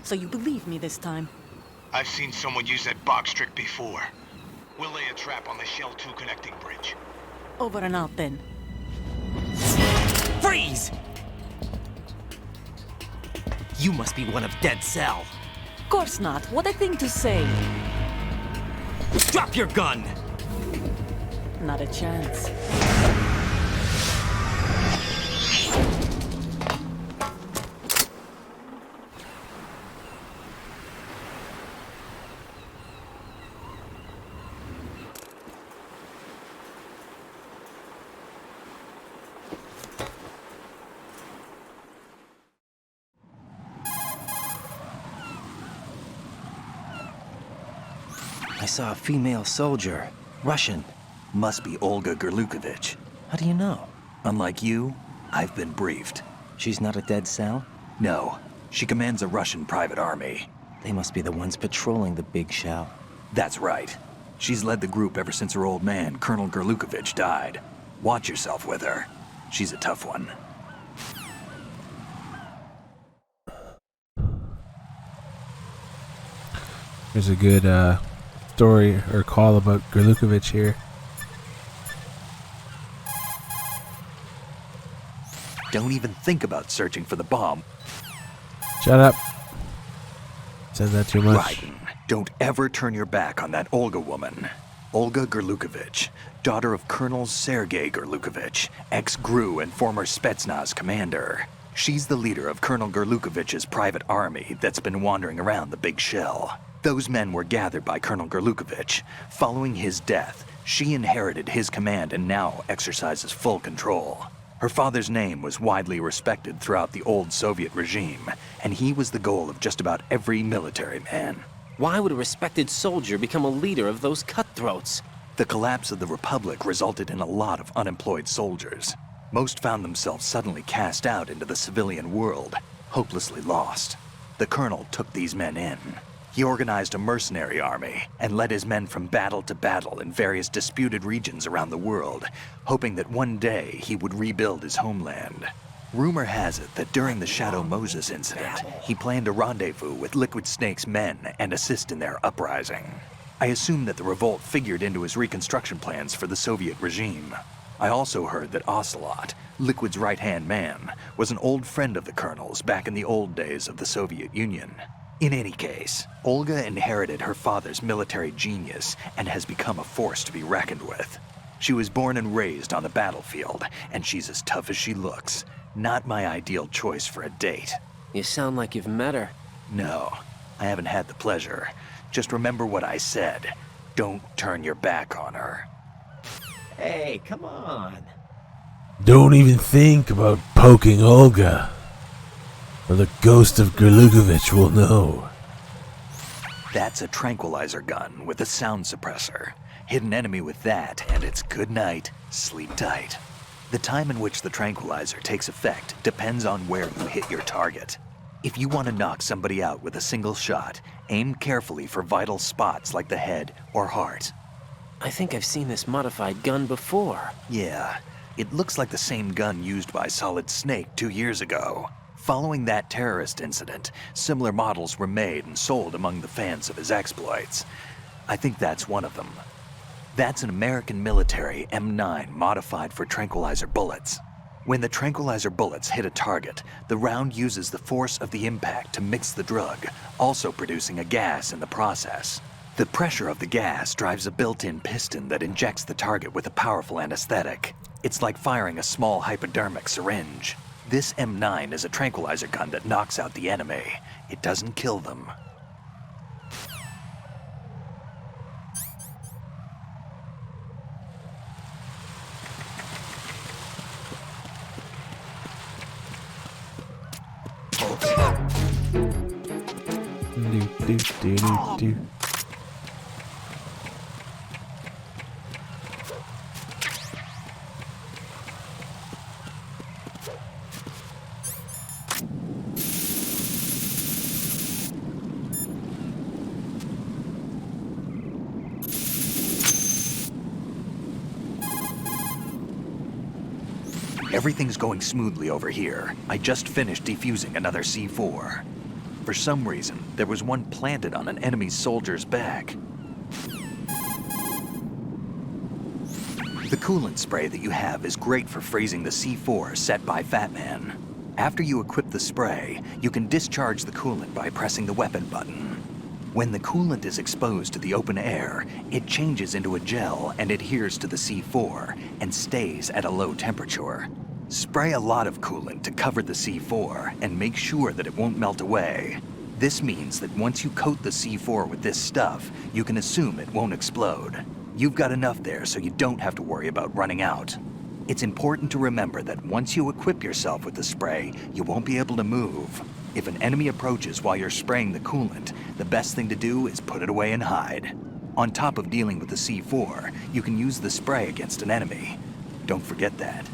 So you believe me this time? I've seen someone use that box trick before. We'll lay a trap on the Shell 2 connecting bridge. Over and out, then. Freeze! You must be one of Dead Cell. Course not. What a thing to say. Drop your gun! Not a chance. I saw a female soldier. Russian. Must be Olga Gerlukovich. How do you know? Unlike you, I've been briefed. She's not a Dead Cell? No, She commands a Russian private army. They must be the ones patrolling the big shell. That's right. She's led the group ever since her old man, Colonel Gerlukovich, died. Watch yourself with her. She's a tough one. There's a good story or call about Gerlukovich here. Don't even think about searching for the bomb. Shut up. Said that too much. Raiden, don't ever turn your back on that Olga woman. Olga Gerlukovich, daughter of Colonel Sergei Gerlukovich, ex-GRU and former Spetsnaz commander. She's the leader of Colonel Gerlukovich's private army that's been wandering around the Big Shell. Those men were gathered by Colonel Gerlukovich. Following his death, she inherited his command and now exercises full control. Her father's name was widely respected throughout the old Soviet regime, and he was the goal of just about every military man. Why would a respected soldier become a leader of those cutthroats? The collapse of the Republic resulted in a lot of unemployed soldiers. Most found themselves suddenly cast out into the civilian world, hopelessly lost. The colonel took these men in. He organized a mercenary army and led his men from battle to battle in various disputed regions around the world, hoping that one day he would rebuild his homeland. Rumor has it that during the Shadow Moses incident, he planned a rendezvous with Liquid Snake's men and assist in their uprising. I assume that the revolt figured into his reconstruction plans for the Soviet regime. I also heard that Ocelot, Liquid's right-hand man, was an old friend of the colonel's back in the old days of the Soviet Union. In any case, Olga inherited her father's military genius and has become a force to be reckoned with. She was born and raised on the battlefield, and she's as tough as she looks. Not my ideal choice for a date. You sound like you've met her. No, I haven't had the pleasure. Just remember what I said. Don't turn your back on her. Hey, come on. Don't even think about poking Olga, or the ghost of Gerlukovich will know. That's a tranquilizer gun with a sound suppressor. Hit an enemy with that, and it's good night, sleep tight. The time in which the tranquilizer takes effect depends on where you hit your target. If you want to knock somebody out with a single shot, aim carefully for vital spots like the head or heart. I think I've seen this modified gun before. Yeah, it looks like the same gun used by Solid Snake 2 years ago. Following that terrorist incident, similar models were made and sold among the fans of his exploits. I think that's one of them. That's an American military M9 modified for tranquilizer bullets. When the tranquilizer bullets hit a target, the round uses the force of the impact to mix the drug, also producing a gas in the process. The pressure of the gas drives a built-in piston that injects the target with a powerful anesthetic. It's like firing a small hypodermic syringe. This M9 is a tranquilizer gun that knocks out the enemy. It doesn't kill them. Do. Everything's going smoothly over here. I just finished defusing another C4. For some reason, there was one planted on an enemy soldier's back. The coolant spray that you have is great for freezing the C4 set by Fat Man. After you equip the spray, you can discharge the coolant by pressing the weapon button. When the coolant is exposed to the open air, it changes into a gel and adheres to the C4 and stays at a low temperature. Spray a lot of coolant to cover the C4 and make sure that it won't melt away. This means that once you coat the C4 with this stuff, you can assume it won't explode. You've got enough there so you don't have to worry about running out. It's important to remember that once you equip yourself with the spray, you won't be able to move. If an enemy approaches while you're spraying the coolant, the best thing to do is put it away and hide. On top of dealing with the C4, you can use the spray against an enemy. Don't forget that.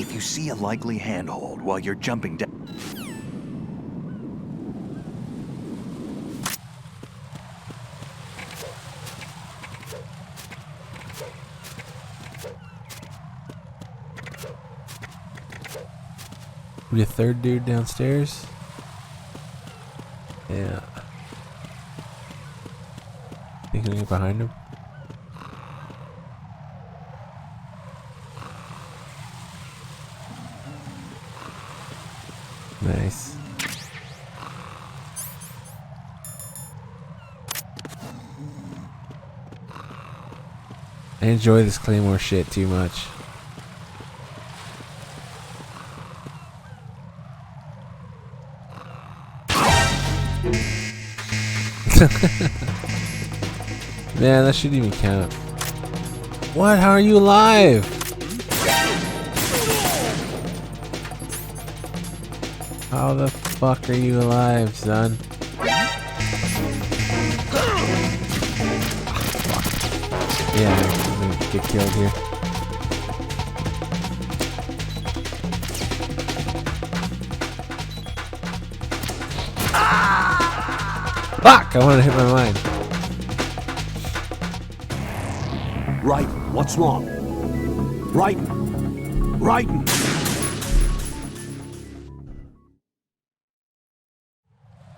If you see a likely handhold while you're jumping down... Be a third dude downstairs? Yeah. Think we can get behind him? Nice. I enjoy this Claymore shit too much. Man, that shouldn't even count. What? How are you alive? How the fuck are you alive, son? Yeah, I'm gonna get killed here. Fuck! I wanted to hit my line. Raiden, what's wrong? Raiden! Raiden!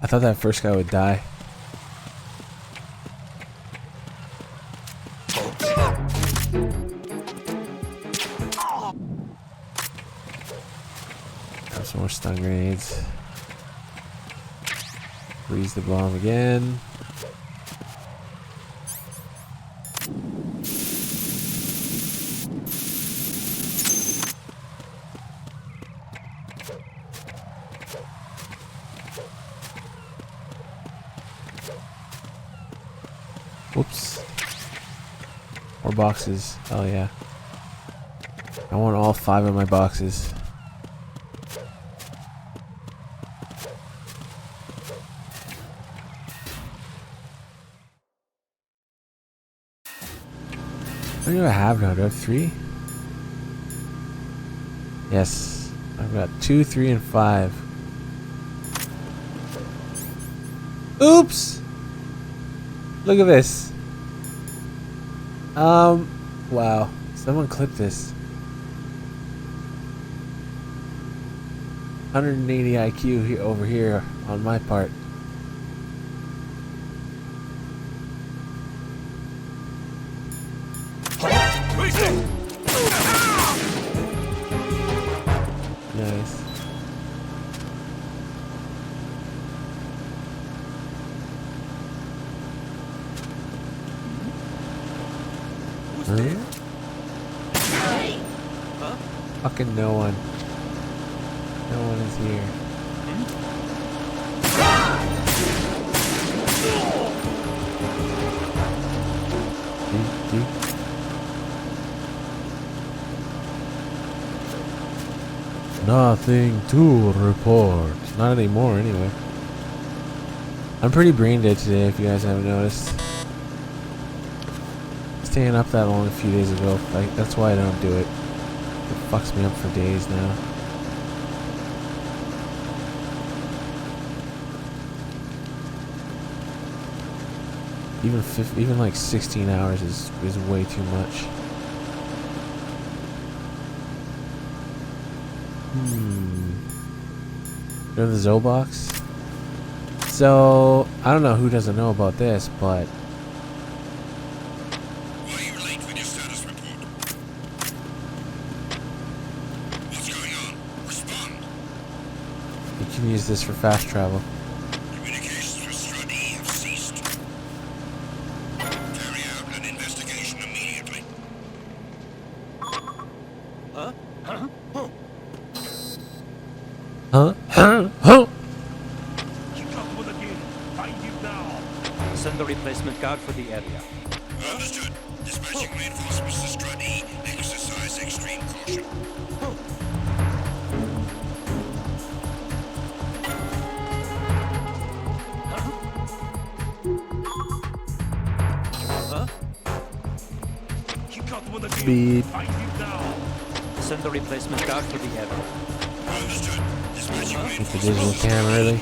I thought that first guy would die. Have some more stun grenades. Freeze the bomb again. Whoops. More boxes. Oh yeah. I want all 5 of my boxes. What do I have now? Do I have 3? Yes. I've got 2, 3, and 5. Oops! Look at this. Wow. Someone clipped this. 180 IQ here, over here on my part. Nice. Huh? Fucking no one. No one is here. Nothing to report. Not anymore, anyway. I'm pretty brain dead today, if you guys haven't noticed. Staying up that long a few days ago. That's why I don't do it. It fucks me up for days now. Even like 16 hours is way too much. Go to the Zobox. So I don't know who doesn't know about this, but Why are you late with your status report? What's going on? Respond. you can use this for fast travel. Communications with Stradi have ceased. Carry out an investigation immediately. Huh? Keep up with the game. Find him now. Send a replacement guard for the area. Understood. Dispatching reinforcements to Stradi. Exercise extreme caution. Keep up with the game. Speed. Find him now. send a replacement card for the area. With the digital camera, really?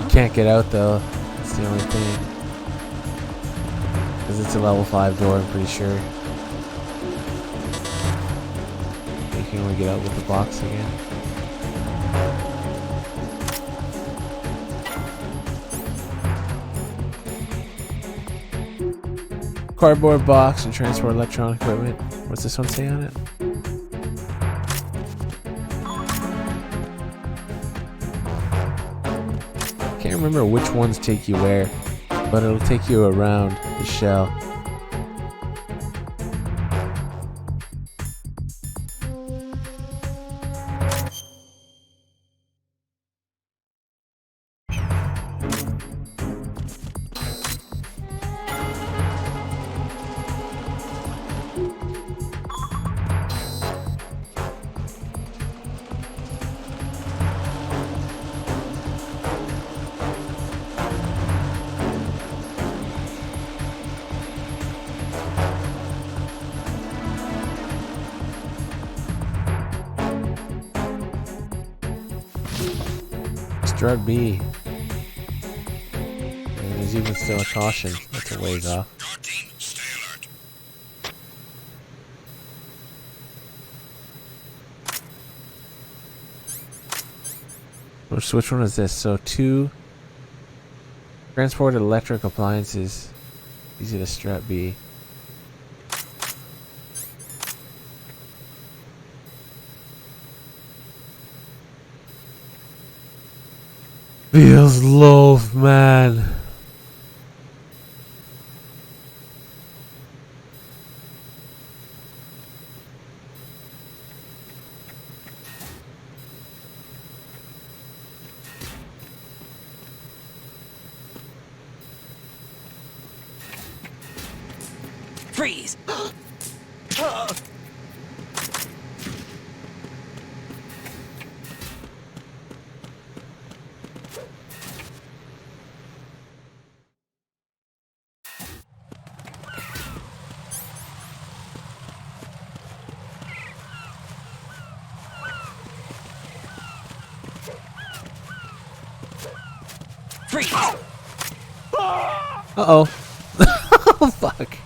You can't get out though. That's the only thing. Because it's a level 5 door, I'm pretty sure. You can only get out with the box again. Cardboard box and transport electronic equipment. What's this one say on it? Can't remember which ones take you where, but it'll take you around the shell. Drug B. And there's even still a caution. That's a ways off. Which one is this? So 2 transported electric appliances. Easy to strap B. Feels loaf, man. Freeze! Freeze! Uh-oh. Oh, fuck.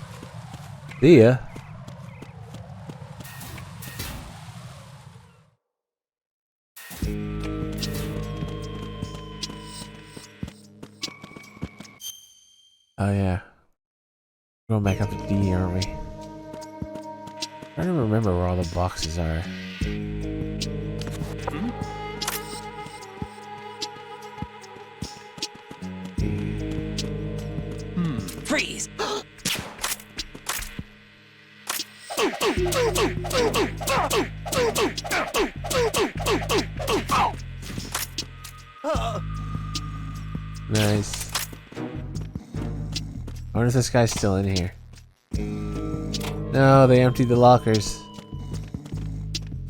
See ya. Oh, yeah. Going back up to D, aren't we? I don't remember where all the boxes are. Freeze! Nice. I wonder if this guy's still in here. No, they emptied the lockers.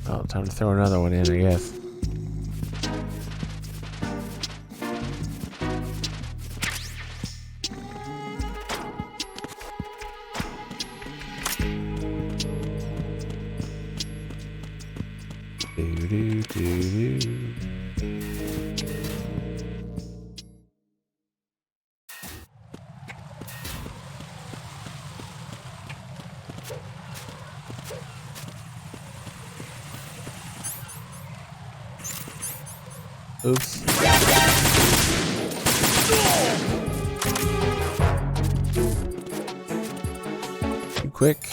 Oh, time to throw another one in, I guess. Oops. Too quick.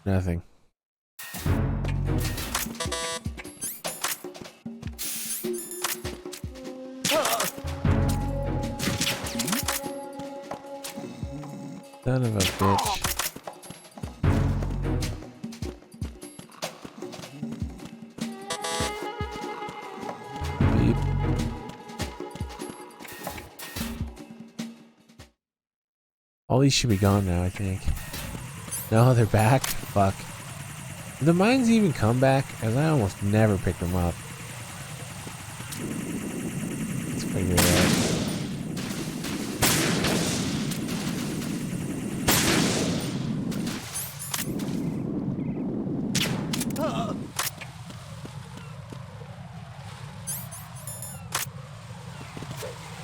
Nothing. Son of a bitch. Beep. All these should be gone now, I think. No, they're back? Fuck. Do the mines even come back? As I almost never pick them up. Let's figure it out.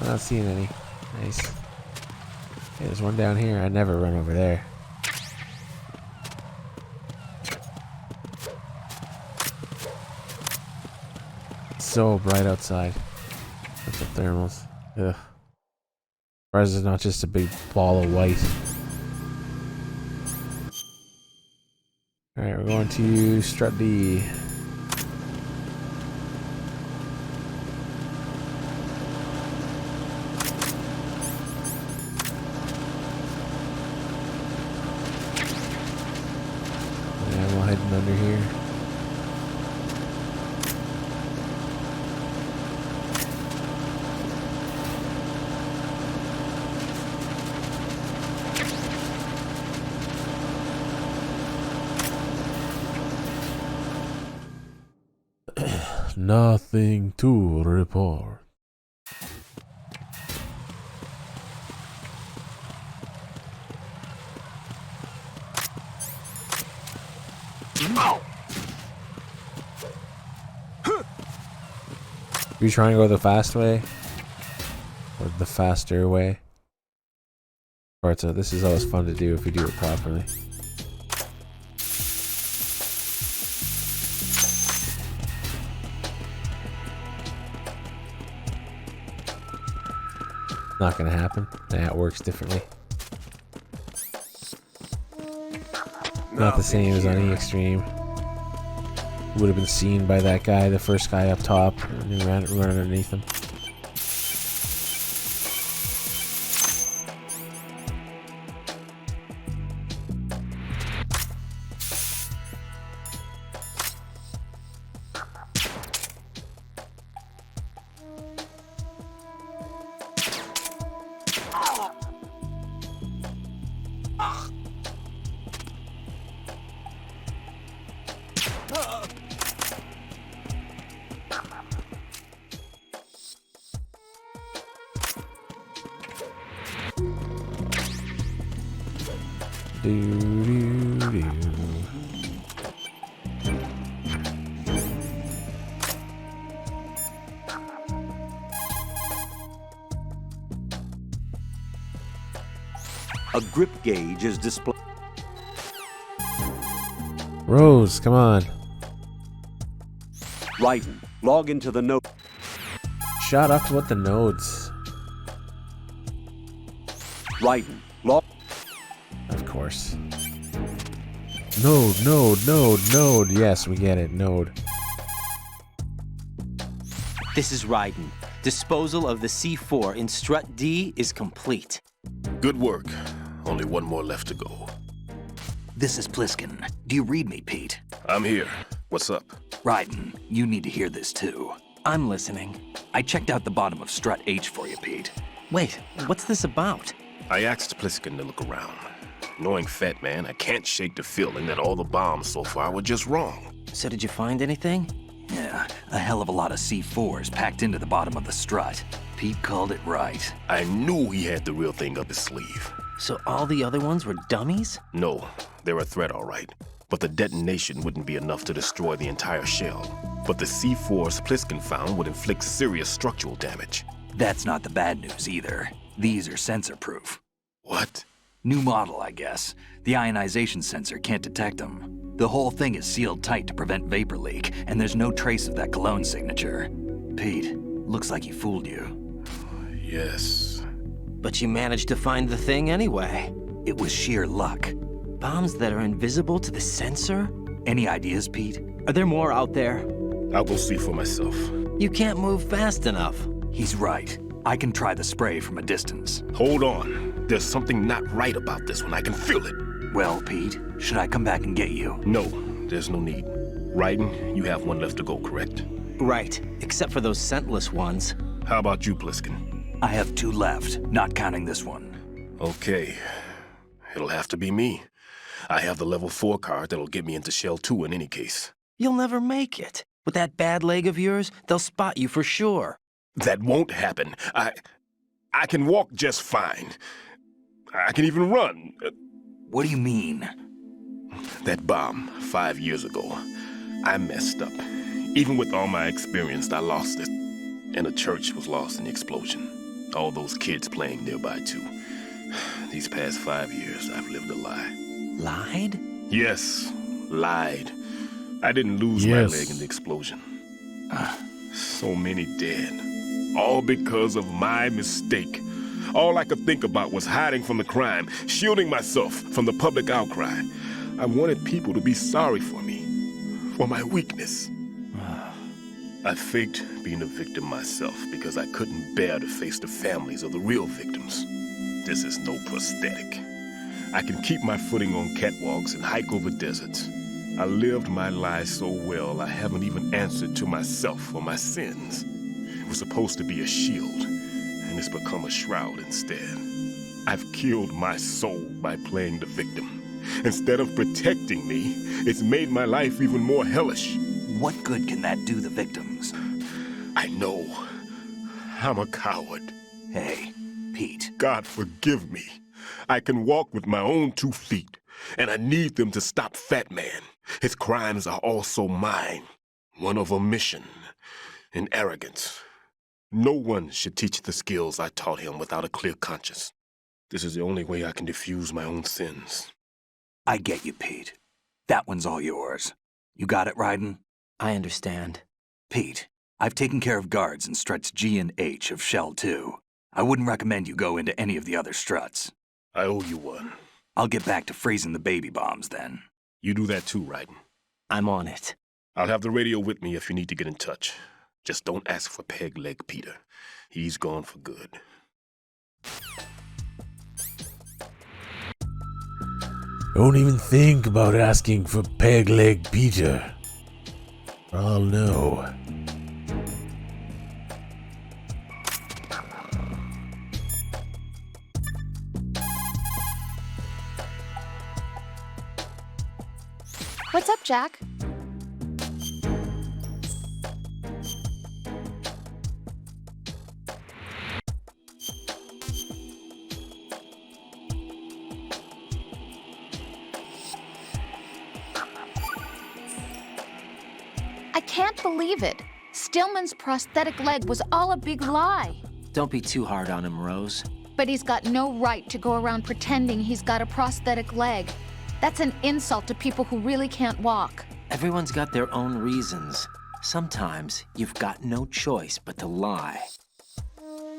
I'm not seeing any. Nice. Hey, there's one down here. I never run over there. It's so bright outside. With the thermals. Ugh. Surprised it's not just a big ball of white. Alright, we're going to Strut D. Ammo hiding under here. Nothing to report. Are you trying to go the fast way? Or the faster way? Alright, so this is always fun to do if you do it properly. Not gonna happen. Nah, it works differently. Not the same as on E Extreme. Would have been seen by that guy, the first guy up top, and he ran underneath him. A grip gauge is displayed. Rose, come on. Raiden, log into the node. Shut up with the nodes. Raiden, log. Of course. Node. Yes, we get it. Node. This is Raiden. Disposal of the C4 in Strut D is complete. Good work. Only one more left to go. This is Pliskin. Do you read me, Pete? I'm here. What's up? Raiden, you need to hear this too. I'm listening. I checked out the bottom of Strut H for you, Pete. Wait, what's this about? I asked Pliskin to look around. Knowing Fat Man, I can't shake the feeling that all the bombs so far were just wrong. So did you find anything? Yeah, a hell of a lot of C4s packed into the bottom of the strut. Pete called it right. I knew he had the real thing up his sleeve. So all the other ones were dummies? No, they're a threat, all right. But the detonation wouldn't be enough to destroy the entire shell. But the C4s Pliskin found would inflict serious structural damage. That's not the bad news either. These are sensor-proof. What? New model, I guess. The ionization sensor can't detect them. The whole thing is sealed tight to prevent vapor leak, and there's no trace of that cologne signature. Pete, looks like he fooled you. Yes. But you managed to find the thing anyway. It was sheer luck. Bombs that are invisible to the sensor? Any ideas, Pete? Are there more out there? I'll go see for myself. You can't move fast enough. He's right. I can try the spray from a distance. Hold on. There's something not right about this one. I can feel it. Well, Pete, should I come back and get you? No, there's no need. Raiden, you have one left to go, correct? Right, except for those scentless ones. How about you, Pliskin? I have 2 left, not counting this one. Okay. It'll have to be me. I have the level 4 card that'll get me into Shell 2 in any case. You'll never make it. With that bad leg of yours, they'll spot you for sure. That won't happen. I can walk just fine. I can even run. What do you mean? That bomb 5 years ago. I messed up. Even with all my experience, I lost it. And the church was lost in the explosion. All those kids playing nearby, too. These past 5 years, I've lived a lie. Lied? Yes, lied. I didn't lose my leg in the explosion. So many dead. All because of my mistake. All I could think about was hiding from the crime, shielding myself from the public outcry. I wanted people to be sorry for me, for my weakness. I faked being a victim myself because I couldn't bear to face the families of the real victims. This is no prosthetic. I can keep my footing on catwalks and hike over deserts. I lived my lie so well I haven't even answered to myself for my sins. It was supposed to be a shield, and it's become a shroud instead. I've killed my soul by playing the victim. Instead of protecting me, it's made my life even more hellish. What good can that do the victims? I know. I'm a coward. Hey, Pete. God forgive me. I can walk with my own 2 feet, and I need them to stop Fat Man. His crimes are also mine. One of omission and arrogance. No one should teach the skills I taught him without a clear conscience. This is the only way I can diffuse my own sins. I get you, Pete. That one's all yours. You got it, Raiden? I understand. Pete, I've taken care of guards in struts G and H of Shell 2. I wouldn't recommend you go into any of the other struts. I owe you one. I'll get back to freezing the baby bombs then. You do that too, Raiden. I'm on it. I'll have the radio with me if you need to get in touch. Just don't ask for Peg Leg Peter. He's gone for good. Don't even think about asking for Peg Leg Peter. I'll know. What's up, Jack? I can't believe it. Stillman's prosthetic leg was all a big lie. Don't be too hard on him, Rose. But he's got no right to go around pretending he's got a prosthetic leg. That's an insult to people who really can't walk. Everyone's got their own reasons. Sometimes you've got no choice but to lie.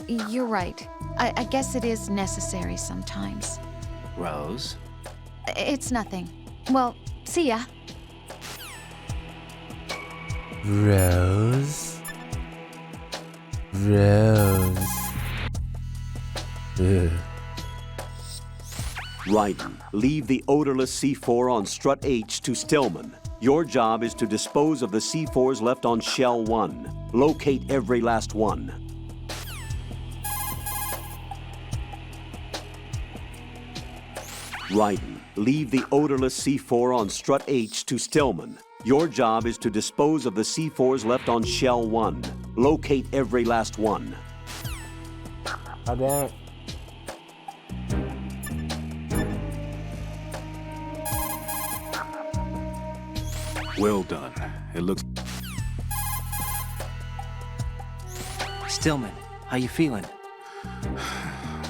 You're right. I guess it is necessary sometimes. Rose? It's nothing. Well, see ya. Rose? Rose. Ugh. Raiden, leave the odorless C4 on Strut H to Stillman. Your job is to dispose of the C4s left on Shell 1. Locate every last one. Raiden, leave the odorless C4 on Strut H to Stillman. Your job is to dispose of the C4s left on Shell 1. Locate every last one. Oh, damn it. Well done. It looks... Stillman, how you feeling?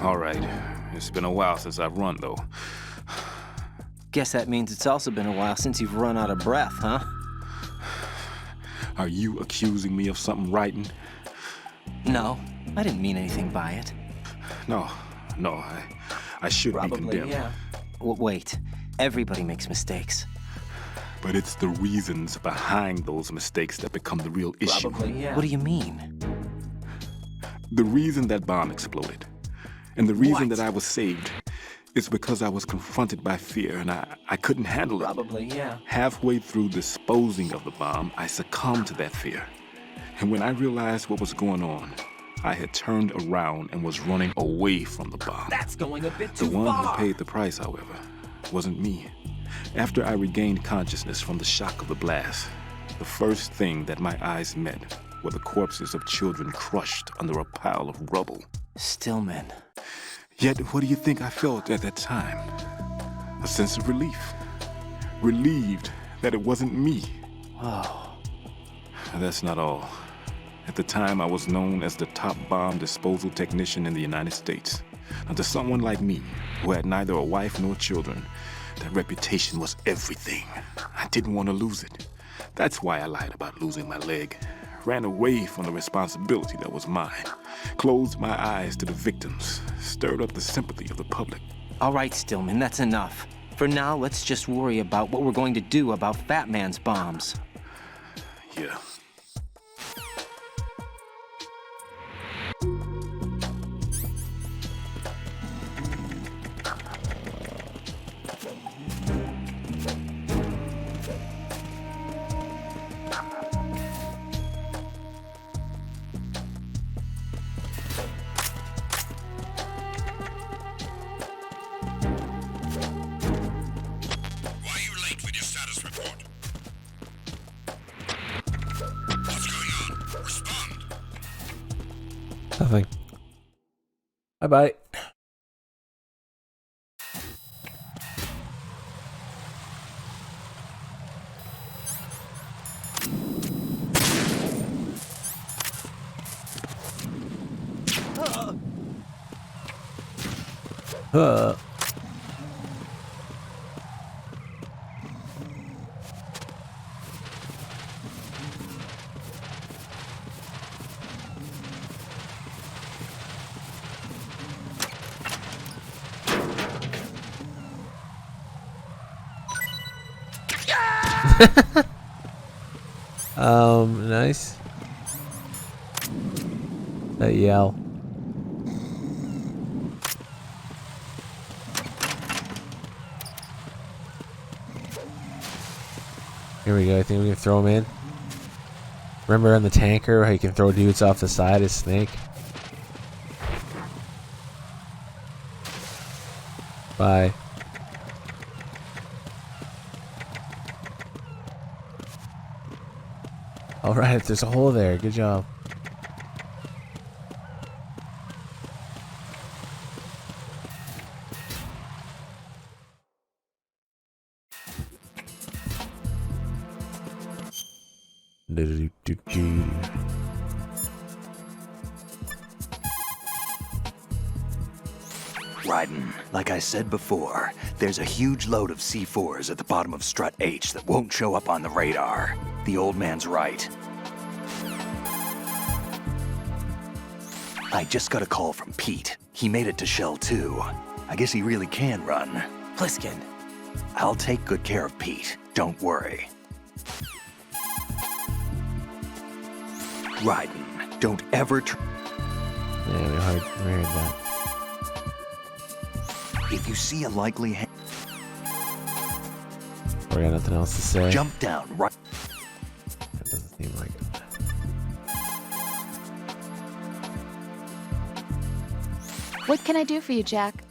All right. It's been a while since I've run, though. Guess that means it's also been a while since you've run out of breath, huh? Are you accusing me of something, Raiden? No, I didn't mean anything by it. No, I should be condemned. Yeah. Wait, everybody makes mistakes. But it's the reasons behind those mistakes that become the real issue. What do you mean? The reason that bomb exploded, and the reason that I was saved, is because I was confronted by fear and I couldn't handle it. Halfway through disposing of the bomb, I succumbed to that fear. And when I realized what was going on, I had turned around and was running away from the bomb. That's going a bit too far. The one far. who paid the price, however, wasn't me. After I regained consciousness from the shock of the blast, the first thing that my eyes met were the corpses of children crushed under a pile of rubble. Stillman. Yet, what do you think I felt at that time? A sense of relief. Relieved that it wasn't me. Oh. That's not all. At the time, I was known as the top bomb disposal technician in the United States. Now, to someone like me, who had neither a wife nor children, that reputation was everything. I didn't want to lose it. That's why I lied about losing my leg. Ran away from the responsibility that was mine. Closed my eyes to the victims. Stirred up the sympathy of the public. All right, Stillman, that's enough. For now, let's just worry about what we're going to do about Fat Man's bombs. Yeah. Nothing. Bye-bye. Nice. That yell. Here we go. I think we can throw him in. Remember on the tanker how you can throw dudes off the side as Snake? Bye. Alright, there's a hole there. Good job. Raiden, like I said before, there's a huge load of C4s at the bottom of Strut H that won't show up on the radar. The old man's right. I just got a call from Pete. He made it to Shell 2. I guess he really can run. Pliskin. I'll take good care of Pete. Don't worry. Raiden, don't ever Yeah, we heard that. If you see a likely We got nothing else to say. jump down right. That doesn't seem like it. What can I do for you, Jack?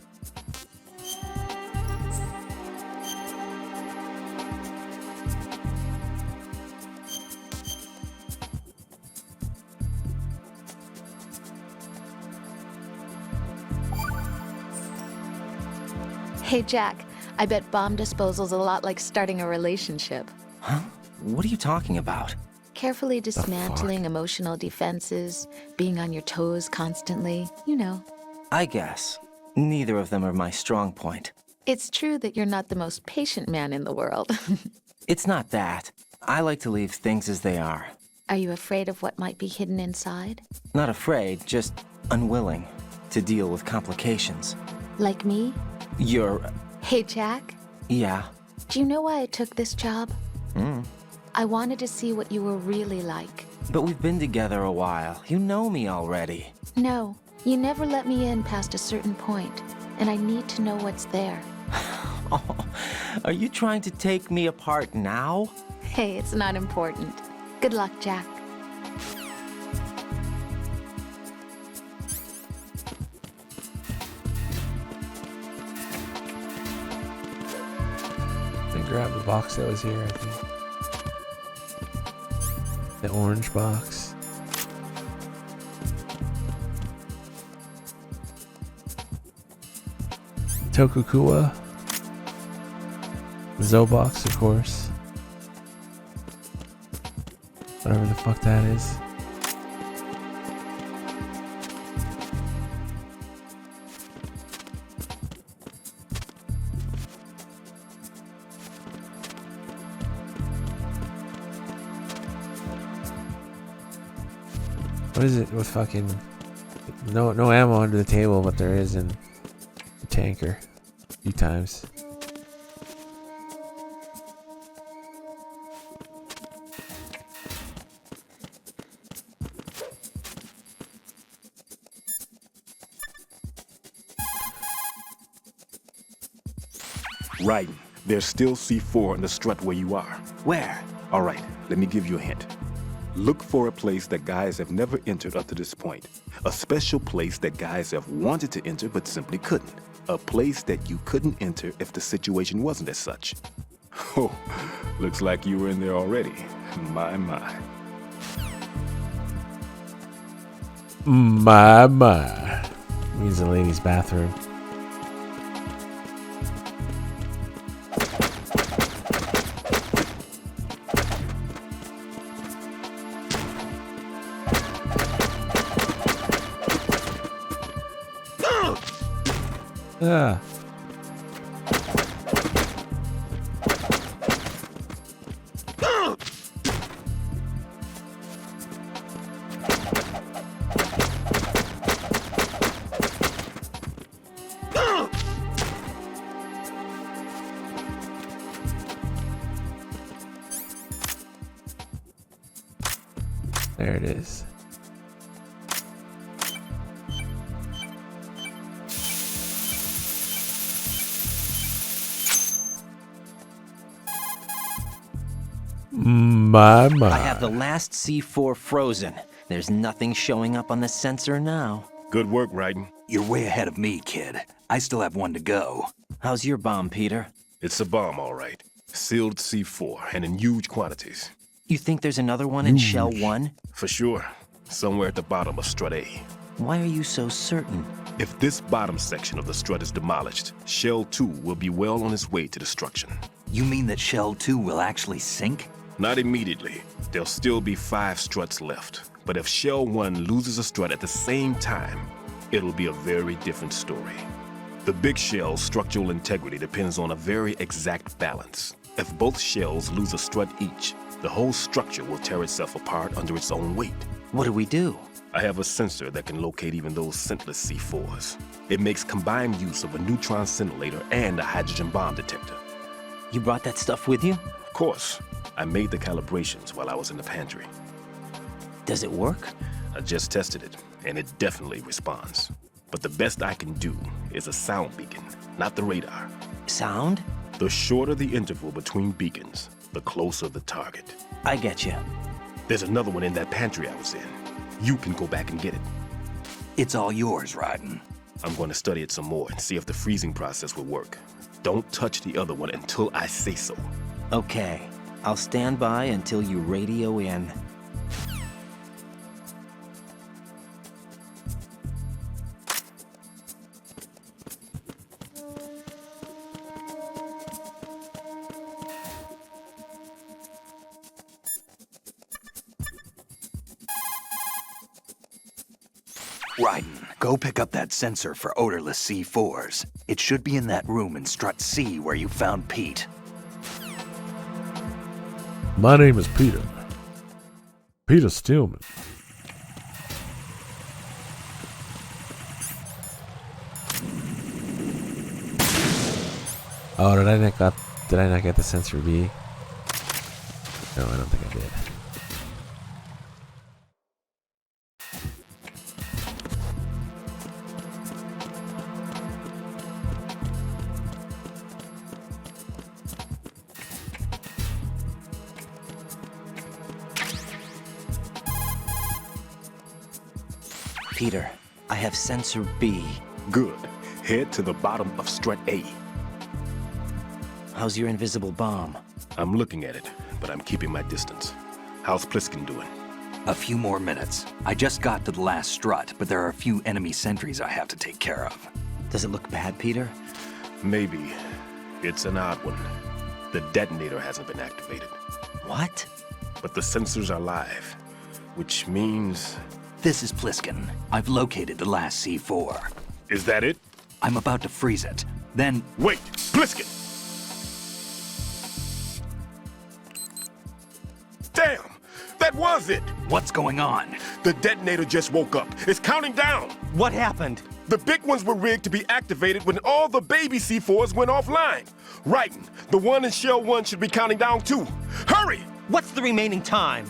Hey, Jack, I bet bomb disposal's a lot like starting a relationship. Huh? What are you talking about? Carefully dismantling emotional defenses, being on your toes constantly, you know. I guess. Neither of them are my strong point. It's true that you're not the most patient man in the world. It's not that. I like to leave things as they are. Are you afraid of what might be hidden inside? Not afraid, just unwilling to deal with complications. Like me? You're... Hey, Jack? Yeah. Do you know why I took this job? Mm. I wanted to see what you were really like. But we've been together a while. You know me already. No, you never let me in past a certain point, and I need to know what's there. Oh, are you trying to take me apart now? Hey, it's not important. Good luck, Jack. I grabbed the box that was here, I think. The orange box. Tokukua. Zobox, of course. Whatever the fuck that is. What is it with fucking... No ammo under the table, but there is in the tanker. A few times. Raiden, there's still C4 in the strut where you are. Where? All right, let me give you a hint. Look for a place that guys have never entered up to this point. A special place that guys have wanted to enter but simply couldn't. A place that you couldn't enter if the situation wasn't as such. Oh, looks like you were in there already. My. My. Means the ladies' bathroom. Ah. There it is. My. I have the last C4 frozen. There's nothing showing up on the sensor now. Good work, Raiden. You're way ahead of me, kid. I still have one to go. How's your bomb, Peter? It's a bomb, all right. Sealed C4, and in huge quantities. You think there's another one in Shell 1? For sure. Somewhere at the bottom of Strut A. Why are you so certain? If this bottom section of the strut is demolished, Shell 2 will be well on its way to destruction. You mean that Shell 2 will actually sink? Not immediately. There'll still be 5 struts left. But if Shell 1 loses a strut at the same time, it'll be a very different story. The big shell's structural integrity depends on a very exact balance. If both shells lose a strut each, the whole structure will tear itself apart under its own weight. What do we do? I have a sensor that can locate even those scentless C4s. It makes combined use of a neutron scintillator and a hydrogen bomb detector. You brought that stuff with you? Of course. I made the calibrations while I was in the pantry. Does it work? I just tested it, and it definitely responds. But the best I can do is a sound beacon, not the radar. Sound? The shorter the interval between beacons, the closer the target. I get you. There's another one in that pantry I was in. You can go back and get it. It's all yours, Raiden. I'm going to study it some more and see if the freezing process will work. Don't touch the other one until I say so. Okay. I'll stand by until you radio in. Raiden, go pick up that sensor for odorless C4s. It should be in that room in Strut C where you found Pete. My name is Peter. Peter Stillman. Oh, did I not get the sensor B? No, I don't think I did. Peter, I have sensor B. Good. Head to the bottom of Strut A. How's your invisible bomb? I'm looking at it, but I'm keeping my distance. How's Pliskin doing? A few more minutes. I just got to the last strut, but there are a few enemy sentries I have to take care of. Does it look bad, Peter? Maybe. It's an odd one. The detonator hasn't been activated. What? But the sensors are live, which means... This is Pliskin. I've located the last C4. Is that it? I'm about to freeze it. Then... Wait! Pliskin! Damn! That was was it? What's going on? The detonator just woke up. It's counting down. What happened? The big ones were rigged to be activated when all the baby C4s went offline. Writing, the one in Shell 1 should be counting down too. Hurry! What's the remaining time?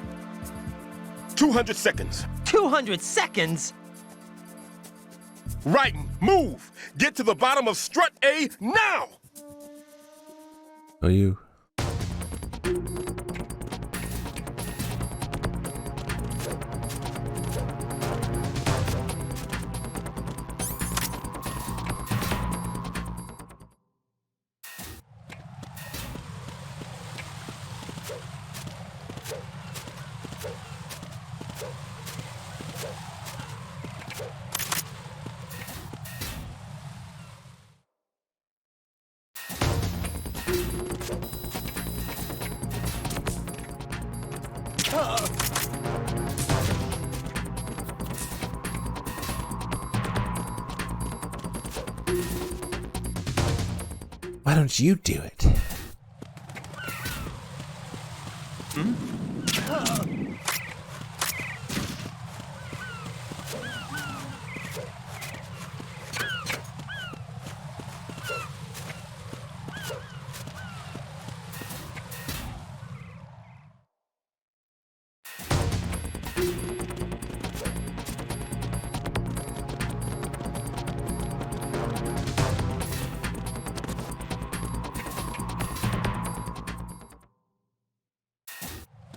200 seconds. 200 seconds? Writing, move! Get to the bottom of strut A now! Oh, you. Why don't you do it?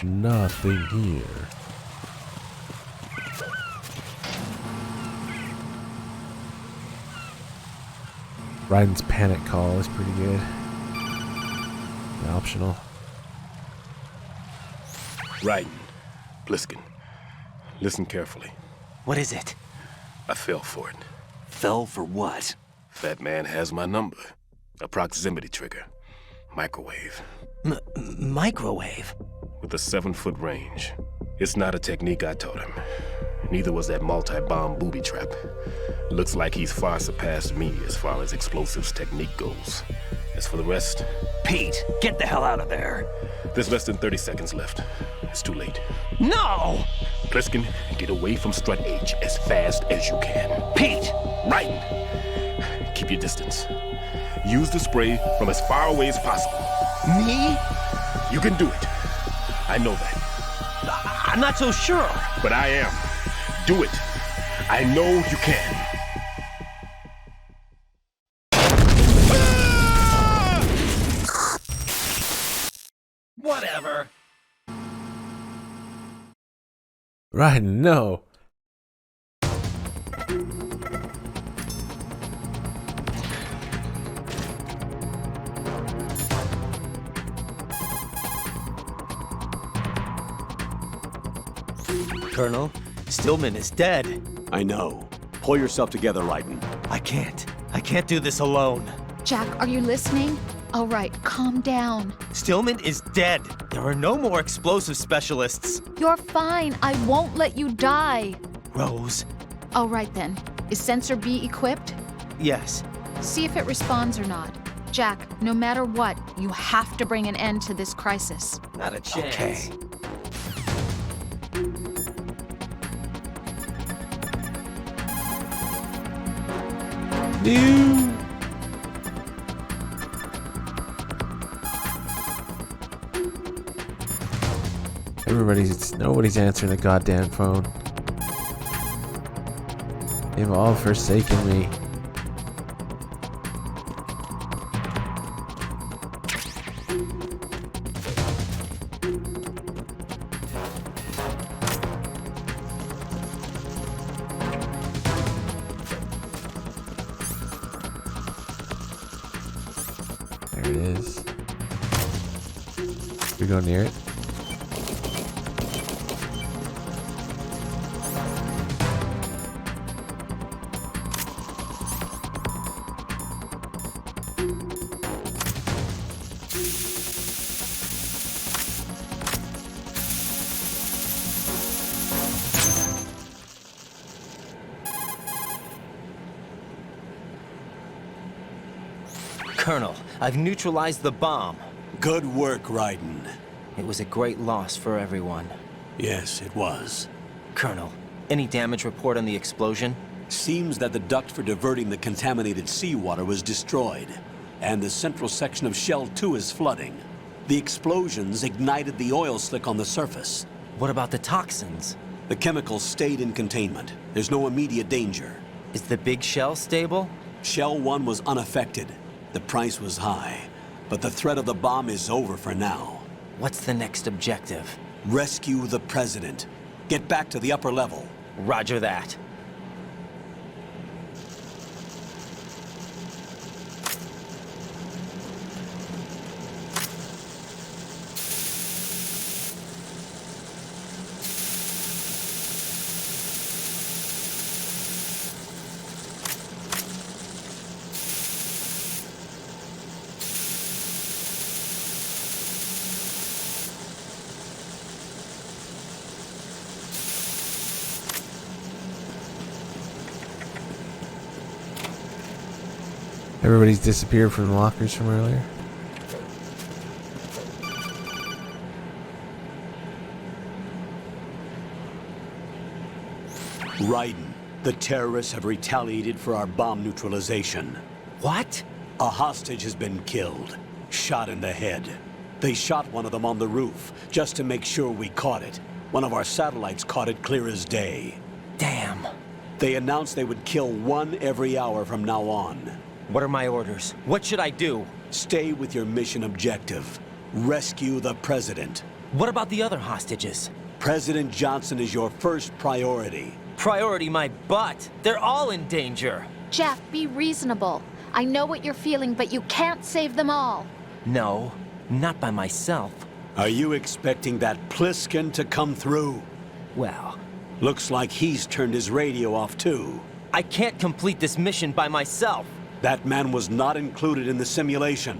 Nothing here. Ryan's panic call is pretty good. Optional. Raiden, Pliskin, listen carefully. What is it? I fell for it. Fell for what? Fat man has my number. A proximity trigger. Microwave. Microwave? With a 7-foot range. It's not a technique I taught him. Neither was that multi-bomb booby trap. Looks like he's far surpassed me as far as explosives technique goes. As for the rest... Pete, get the hell out of there. There's less than 30 seconds left. It's too late. No! Pliskin, get away from Strut H as fast as you can. Pete! Raiden, keep your distance. Use the spray from as far away as possible. Me? You can do it. I know that. I'm not so sure. But I am. Do it. I know you can. Whatever. Ryan, no. Colonel, Stillman is dead. I know. Pull yourself together, Raiden. I can't. I can't do this alone. Jack, are you listening? All right, calm down. Stillman is dead. There are no more explosive specialists. You're fine. I won't let you die. Rose. All right then. Is Sensor B equipped? Yes. See if it responds or not. Jack, no matter what, you have to bring an end to this crisis. Not a chance. Okay. Nobody's answering the goddamn phone. They've all forsaken me. There it is. We go near it. Colonel, I've neutralized the bomb. Good work, Raiden. It was a great loss for everyone. Yes, it was. Colonel, any damage report on the explosion? Seems that the duct for diverting the contaminated seawater was destroyed, and the central section of Shell 2 is flooding. The explosions ignited the oil slick on the surface. What about the toxins? The chemicals stayed in containment. There's no immediate danger. Is the big shell stable? Shell 1 was unaffected. The price was high, but the threat of the bomb is over for now. What's the next objective? Rescue the president. Get back to the upper level. Roger that. Everybody's disappeared from the lockers from earlier. Raiden, the terrorists have retaliated for our bomb neutralization. What? A hostage has been killed, shot in the head. They shot one of them on the roof, just to make sure we caught it. One of our satellites caught it clear as day. Damn. They announced they would kill one every hour from now on. What are my orders? What should I do? Stay with your mission objective. Rescue the president. What about the other hostages? President Johnson is your first priority. Priority my butt. They're all in danger. Jeff, be reasonable. I know what you're feeling, but you can't save them all. No, not by myself. Are you expecting that Pliskin to come through? Well, looks like he's turned his radio off too. I can't complete this mission by myself. That man was not included in the simulation.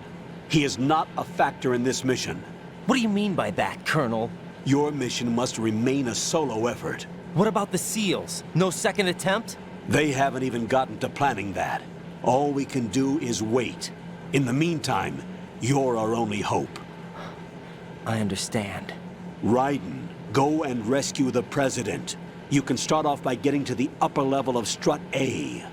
He is not a factor in this mission. What do you mean by that, Colonel? Your mission must remain a solo effort. What about the SEALs? No second attempt? They haven't even gotten to planning that. All we can do is wait. In the meantime, you're our only hope. I understand. Raiden, go and rescue the president. You can start off by getting to the upper level of Strut A.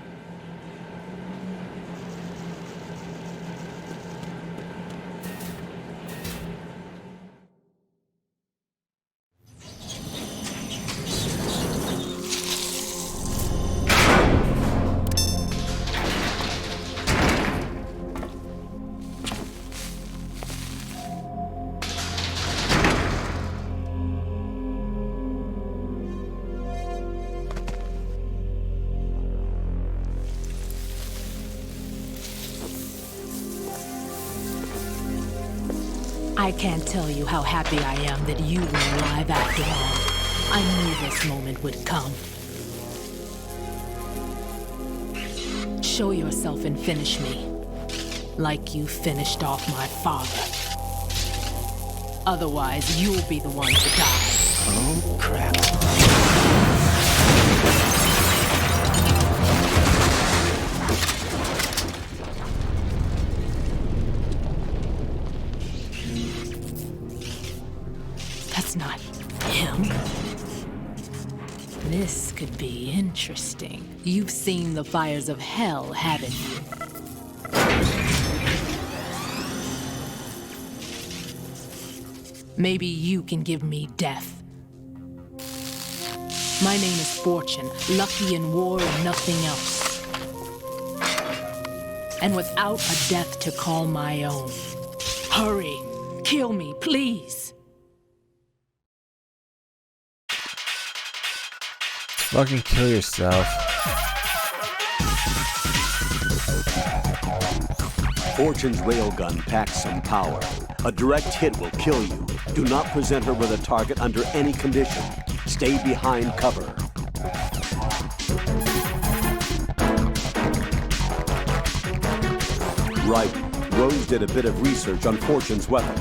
I can't tell you how happy I am that you were alive after all. I knew this moment would come. Show yourself and finish me. Like you finished off my father. Otherwise, you'll be the one to die. Oh, crap. That's not him. This could be interesting. You've seen the fires of hell, haven't you? Maybe you can give me death. My name is Fortune, lucky in war and nothing else. And without a death to call my own. Hurry, kill me, please. Fucking kill yourself. Fortune's railgun packs some power. A direct hit will kill you. Do not present her with a target under any condition. Stay behind cover. Right. Rose did a bit of research on Fortune's weapon.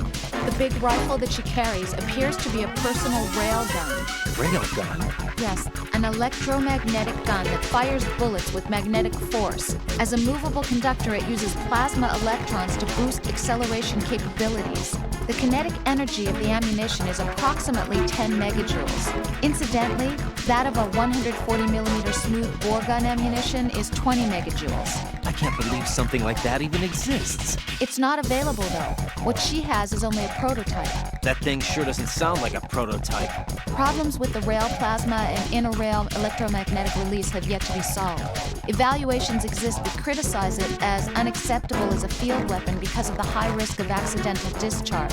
The big rifle that she carries appears to be a personal railgun. Railgun? Yes, an electromagnetic gun that fires bullets with magnetic force. As a movable conductor, it uses plasma electrons to boost acceleration capabilities. The kinetic energy of the ammunition is approximately 10 megajoules. Incidentally, that of a 140mm smooth bore gun ammunition is 20 megajoules. I can't believe something like that even exists. It's not available, though. What she has is only a prototype. That thing sure doesn't sound like a prototype. Problems with the rail plasma and inner rail electromagnetic release have yet to be solved. Evaluations exist that criticize it as unacceptable as a field weapon because of the high risk of accidental discharge.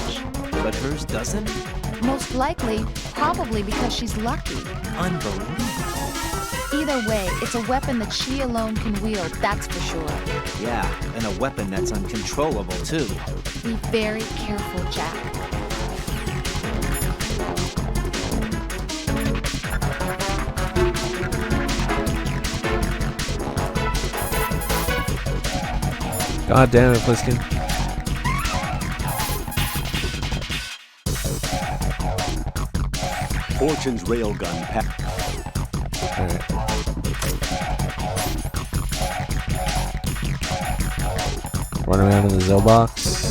But hers doesn't? Most likely, probably because she's lucky. Unbelievable. Either way, it's a weapon that she alone can wield, that's for sure. Yeah, and a weapon that's uncontrollable, too. Be very careful, Jack. God damn it, Pliskin. Fortune's railgun pack. Alright. Run around in the Zell box.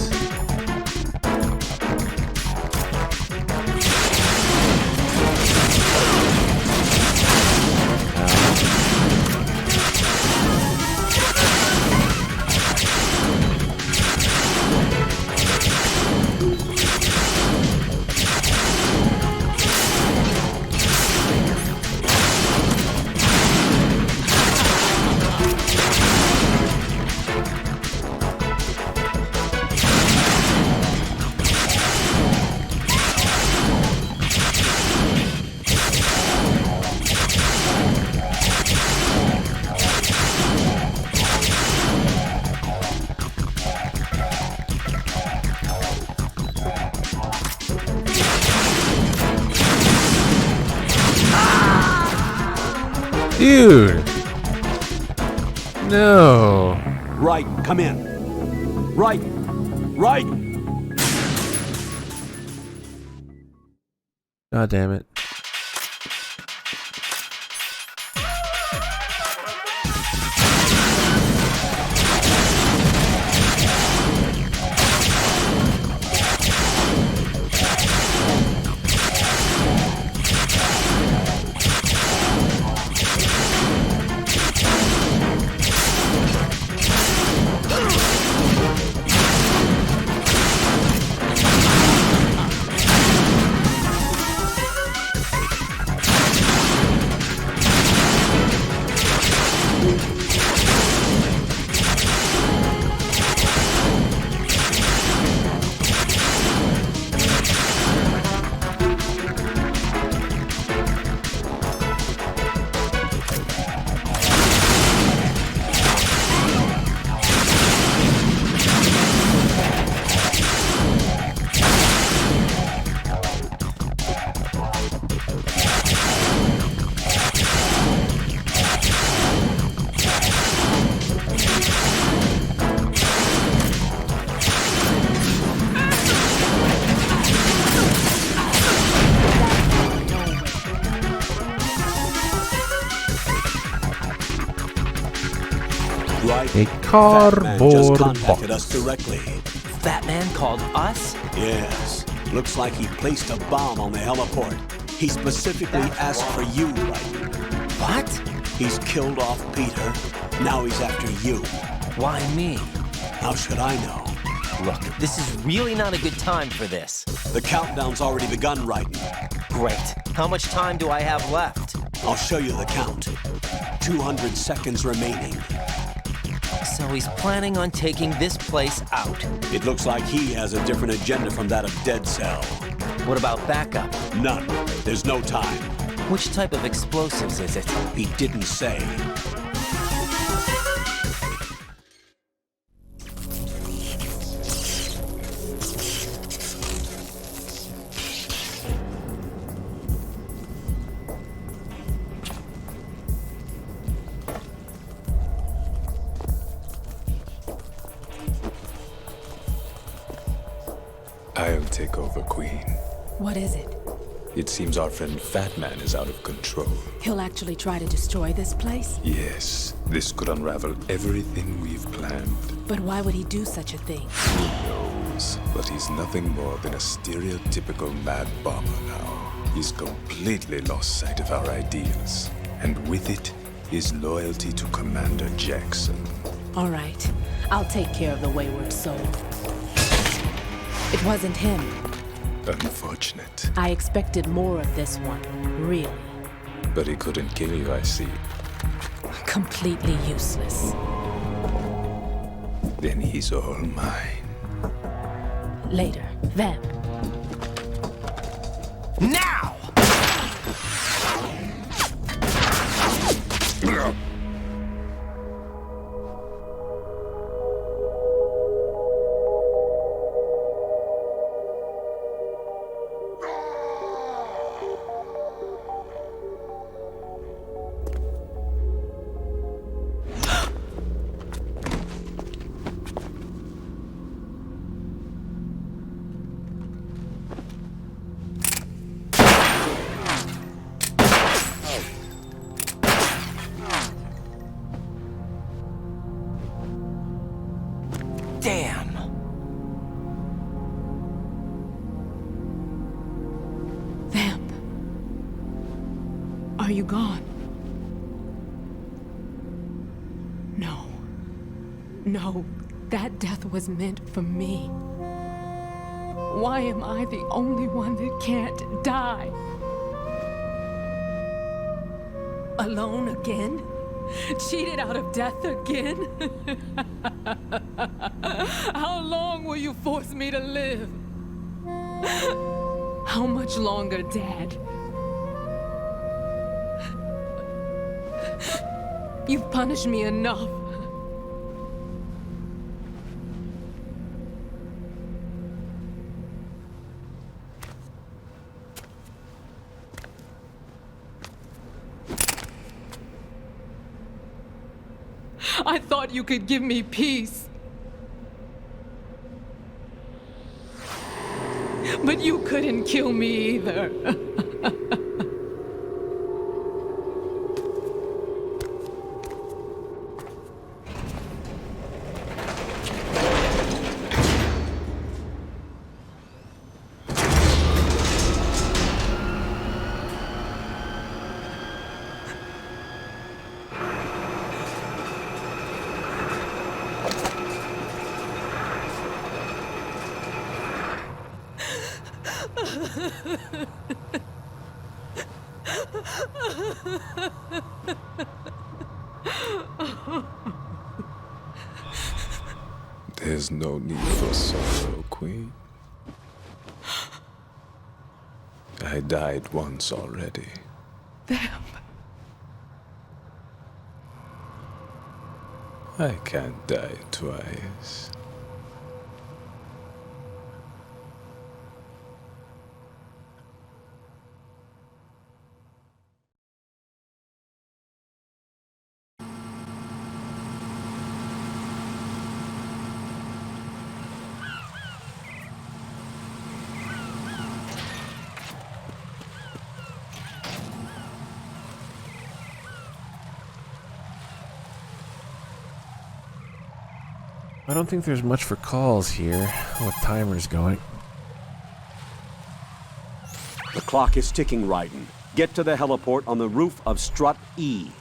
Dude! No! Right, come in. Right! Right! God damn it. A cardboard contacted box. us directly. That man called us? Yes. Looks like he placed a bomb on the heliport. He specifically asked for you, right? What? He's killed off Peter. Now he's after you. Why me? How should I know? Look, this is really not a good time for this. The countdown's already begun, Raiden. Great. How much time do I have left? I'll show you the count. 200 seconds remaining. So he's planning on taking this place out. It looks like he has a different agenda from that of Dead Cell. What about backup? None. There's no time. Which type of explosives is it? He didn't say. I'll take over, Queen. What is it? It seems our friend Fat Man is out of control. He'll actually try to destroy this place? Yes, this could unravel everything we've planned. But why would he do such a thing? Who knows? But he's nothing more than a stereotypical mad bomber now. He's completely lost sight of our ideals. And with it, his loyalty to Commander Jackson. All right. I'll take care of the wayward soul. It wasn't him. Unfortunate. I expected more of this one. Really. But he couldn't kill you, I see. Completely useless. Then he's all mine. Later. Vamp. Now! Damn! Vamp. Are you gone? No. No, that death was meant for me. Why am I the only one that can't die? Alone again? Cheated out of death again? How long will you force me to live? How much longer, Dad? You've punished me enough. I thought you could give me peace. But you couldn't kill me either. There's no need for sorrow, Queen. I died once already. Vamp. I can't die twice. I don't think there's much for calls here with timers going. The clock is ticking, Raiden. Get to the heliport on the roof of Strut E.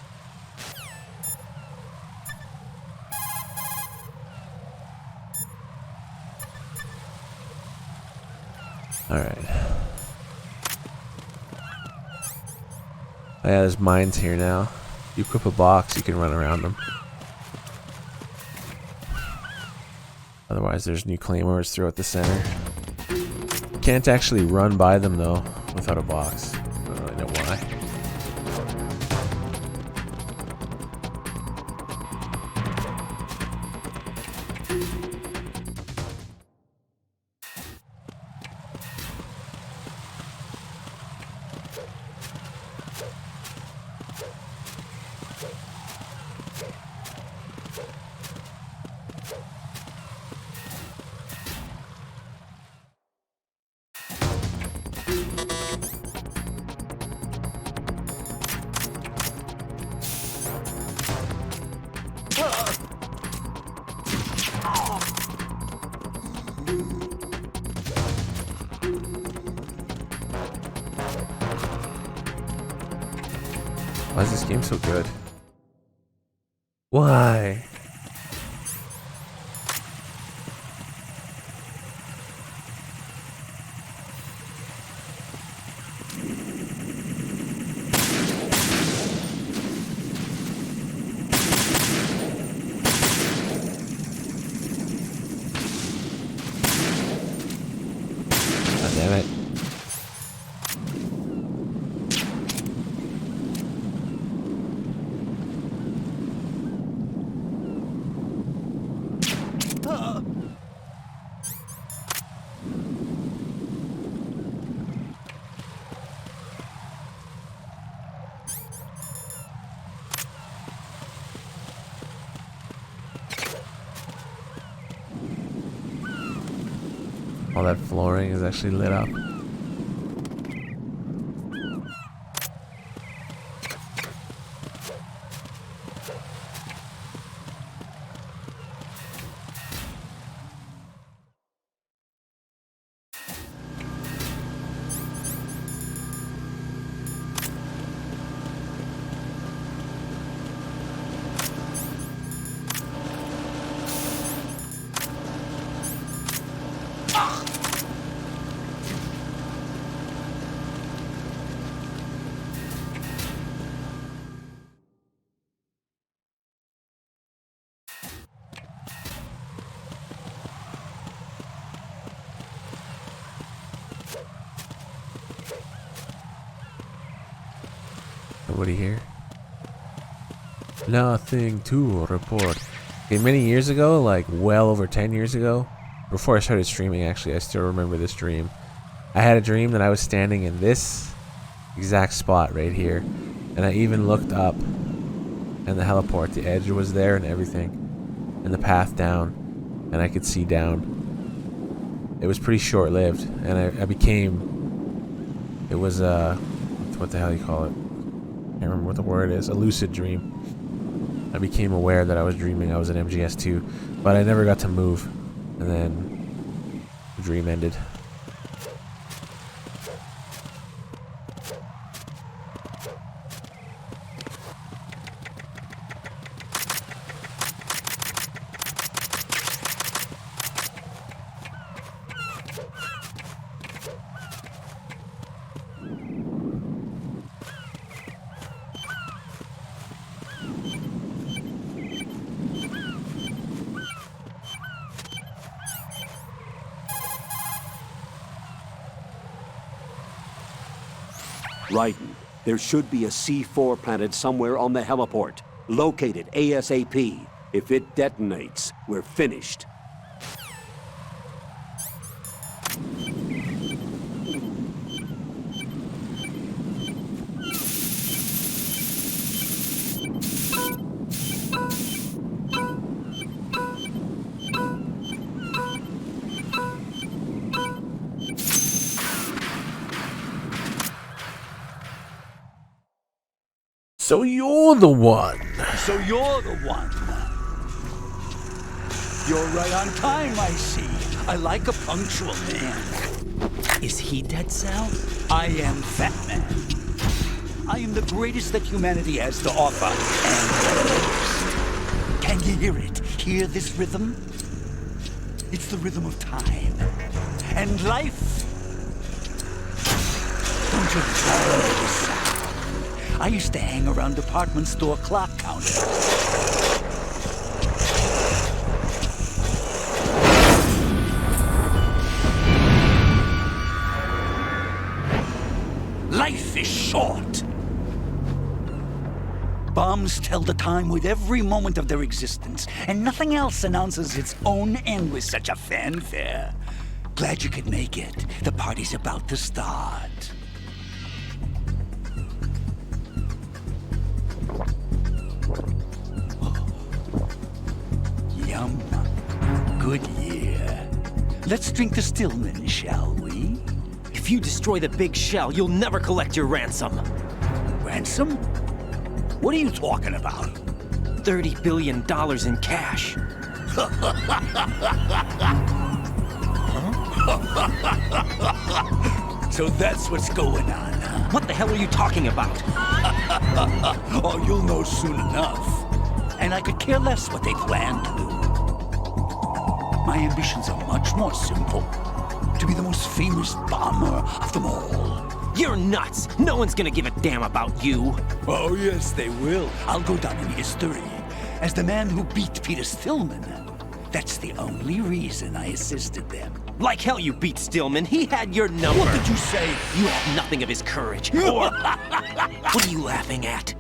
Alright. Yeah, there's mines here now. You equip a box, you can run around them. Otherwise, there's new claymores throughout the center. Can't actually run by them, though, without a box. I don't really know why. Why is this game so good? Why? God damn it. All that flooring is actually lit up. Nobody here? Nothing to report. Okay, many years ago, like well over 10 years ago, before I started streaming actually, I still remember this dream. I had a dream that I was standing in this exact spot right here. And I even looked up and the heliport, the edge was there and everything. And the path down. And I could see down. It was pretty short-lived. And I became... It was what the hell you call it? I can't remember what the word is. A lucid dream. I became aware that I was dreaming I was in MGS 2, but I never got to move. And then the dream ended. Raiden, there should be a C4 planted somewhere on the heliport. Locate it ASAP. If it detonates, we're finished. So you're the one. So you're the one. You're right on time, I see. I like a punctual man. Is he Dead Cell? I am Fat Man. I am the greatest that humanity has to offer, and the most. Can you hear it? Hear this rhythm? It's the rhythm of time. And life. Don't you love this sound? I used to hang around department store clock counters. Life is short. Bombs tell the time with every moment of their existence, and nothing else announces its own end with such a fanfare. Glad you could make it. The party's about to start. Yum. Good year. Let's drink the Stillman, shall we? If you destroy the big shell, you'll never collect your ransom. Ransom? What are you talking about? $30 billion in cash. So that's what's going on, huh? What the hell are you talking about? Oh, you'll know soon enough. And I could care less what they plan to do. My ambitions are much more simple. To be the most famous bomber of them all. You're nuts! No one's gonna give a damn about you! Oh, yes, they will. I'll go down in history as the man who beat Peter Stillman. That's the only reason I assisted them. Like hell you beat Stillman. He had your number. What did you say? You have nothing of his courage. Or... What are you laughing at?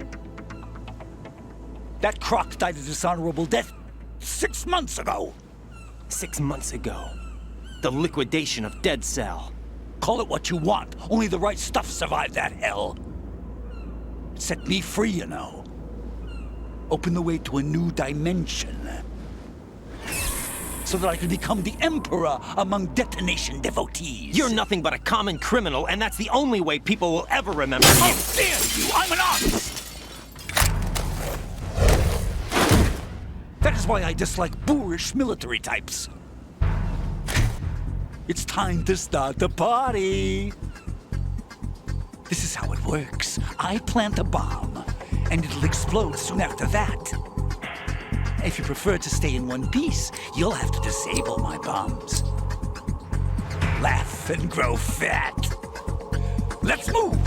That croc died a dishonorable death 6 months ago. 6 months ago. The liquidation of Dead Cell. Call it what you want. Only the right stuff survived that hell. It set me free, you know. Opened the way to a new dimension. So that I could become the emperor among detonation devotees. You're nothing but a common criminal, and that's the only way people will ever remember you. How dare you! I'm an artist! That is why I dislike boorish military types. It's time to start the party. This is how it works. I plant a bomb, and it'll explode soon after that. If you prefer to stay in one piece, you'll have to disable my bombs. Laugh and grow fat. Let's move!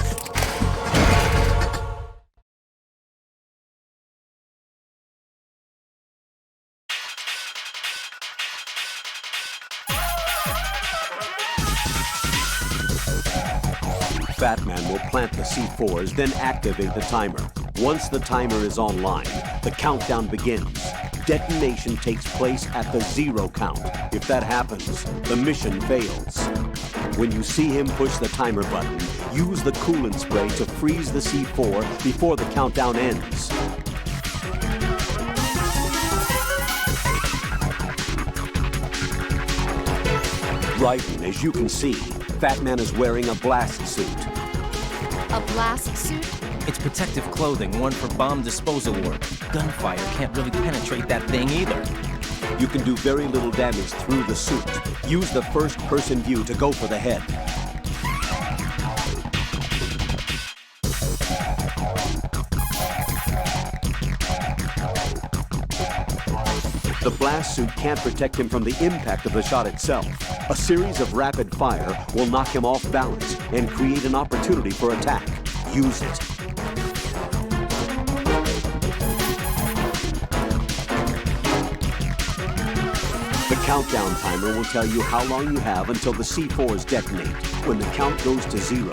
Batman will plant the C4s, then activate the timer. Once the timer is online, the countdown begins. Detonation takes place at the 0 count. If that happens, the mission fails. When you see him push the timer button, use the coolant spray to freeze the C4 before the countdown ends. Right, as you can see, Batman is wearing a blast suit. A blast suit? It's protective clothing worn for bomb disposal work. Gunfire can't really penetrate that thing either. You can do very little damage through the suit. Use the first-person view to go for the head. The blast suit can't protect him from the impact of the shot itself. A series of rapid fire will knock him off balance and create an opportunity for attack. Use it. The countdown timer will tell you how long you have until the C4s detonate. When the count goes to 0,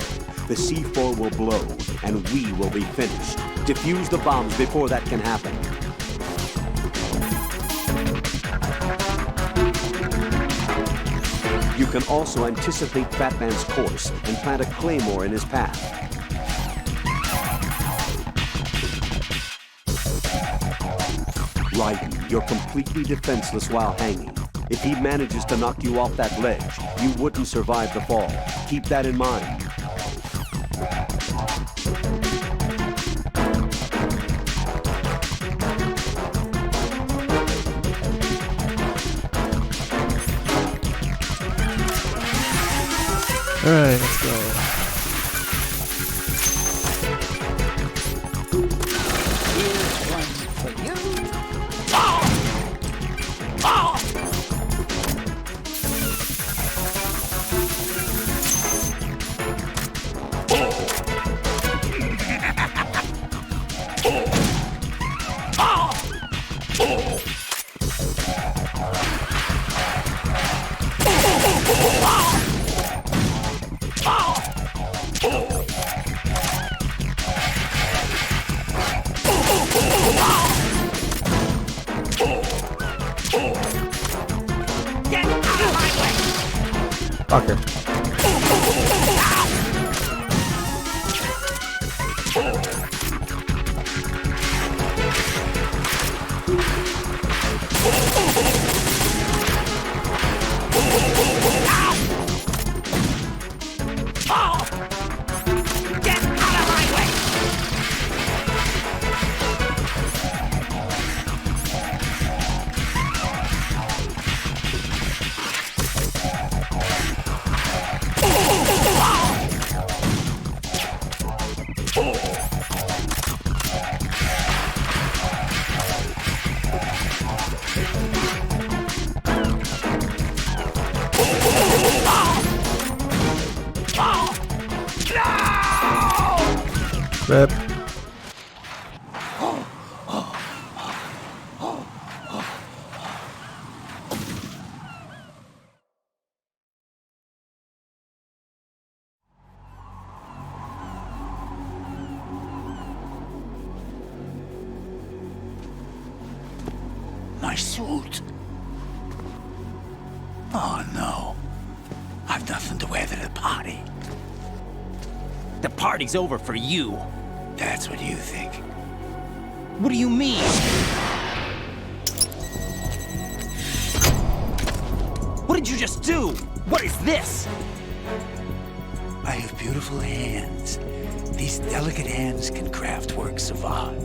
the C4 will blow and we will be finished. Defuse the bombs before that can happen. You can also anticipate Batman's course and plant a claymore in his path. Raiden, you're completely defenseless while hanging. If he manages to knock you off that ledge, you wouldn't survive the fall. Keep that in mind. All right, let's go. Here's one for you. Okay. Rip. My suit. Oh no. I've nothing to wear to the party. The party's over for you. That's what you think. What do you mean? What did you just do? What is this? I have beautiful hands. These delicate hands can craft works of art.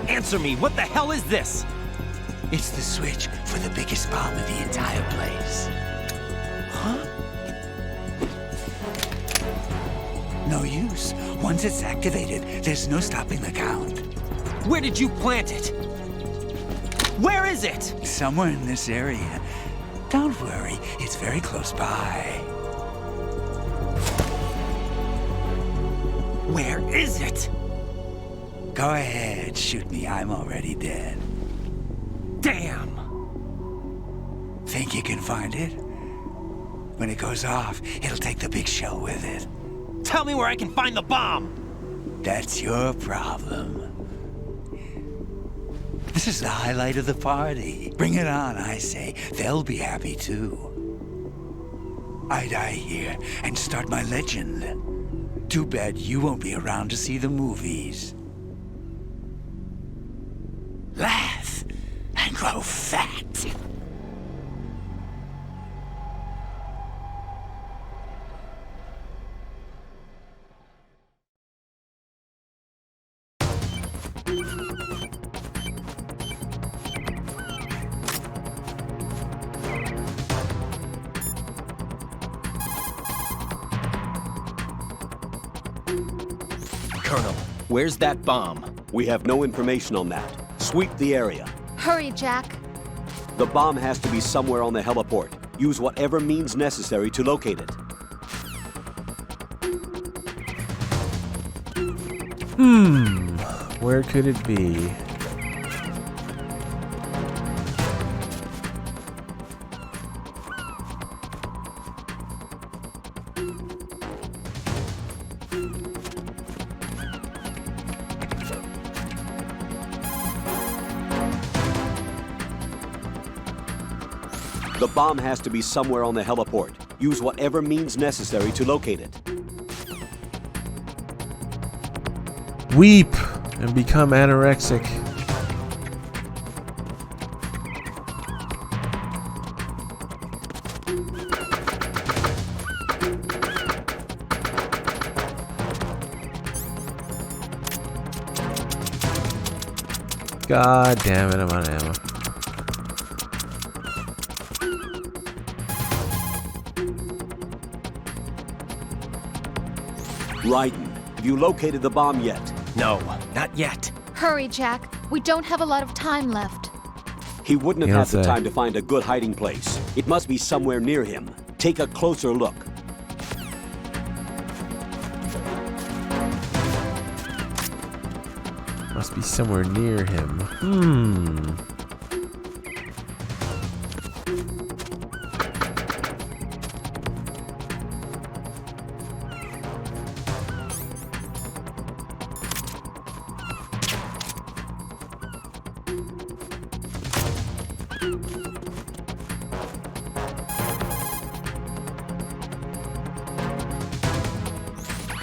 Answer me, what the hell is this? It's the switch for the biggest bomb in the entire place. Huh? No use. Once it's activated, there's no stopping the count. Where did you plant it? Where is it? Somewhere in this area. Don't worry, it's very close by. Where is it? Go ahead, shoot me. I'm already dead. Damn! Think you can find it? When it goes off, it'll take the big show with it. Tell me where I can find the bomb! That's your problem. This is the highlight of the party. Bring it on, I say. They'll be happy too. I die here and start my legend. Too bad you won't be around to see the movies. Laugh and grow fat. Colonel, where's that bomb? We have no information on that. Sweep the area. Hurry, Jack. The bomb has to be somewhere on the heliport. Use whatever means necessary to locate it. Where could it be? The bomb has to be somewhere on the heliport. Use whatever means necessary to locate it. Weep and become anorexic. God damn it, I'm on ammo. Raiden, have you located the bomb yet? No, not yet. Hurry, Jack. We don't have a lot of time left. He wouldn't have had the time to find a good hiding place. It must be somewhere near him. Take a closer look. Must be somewhere near him.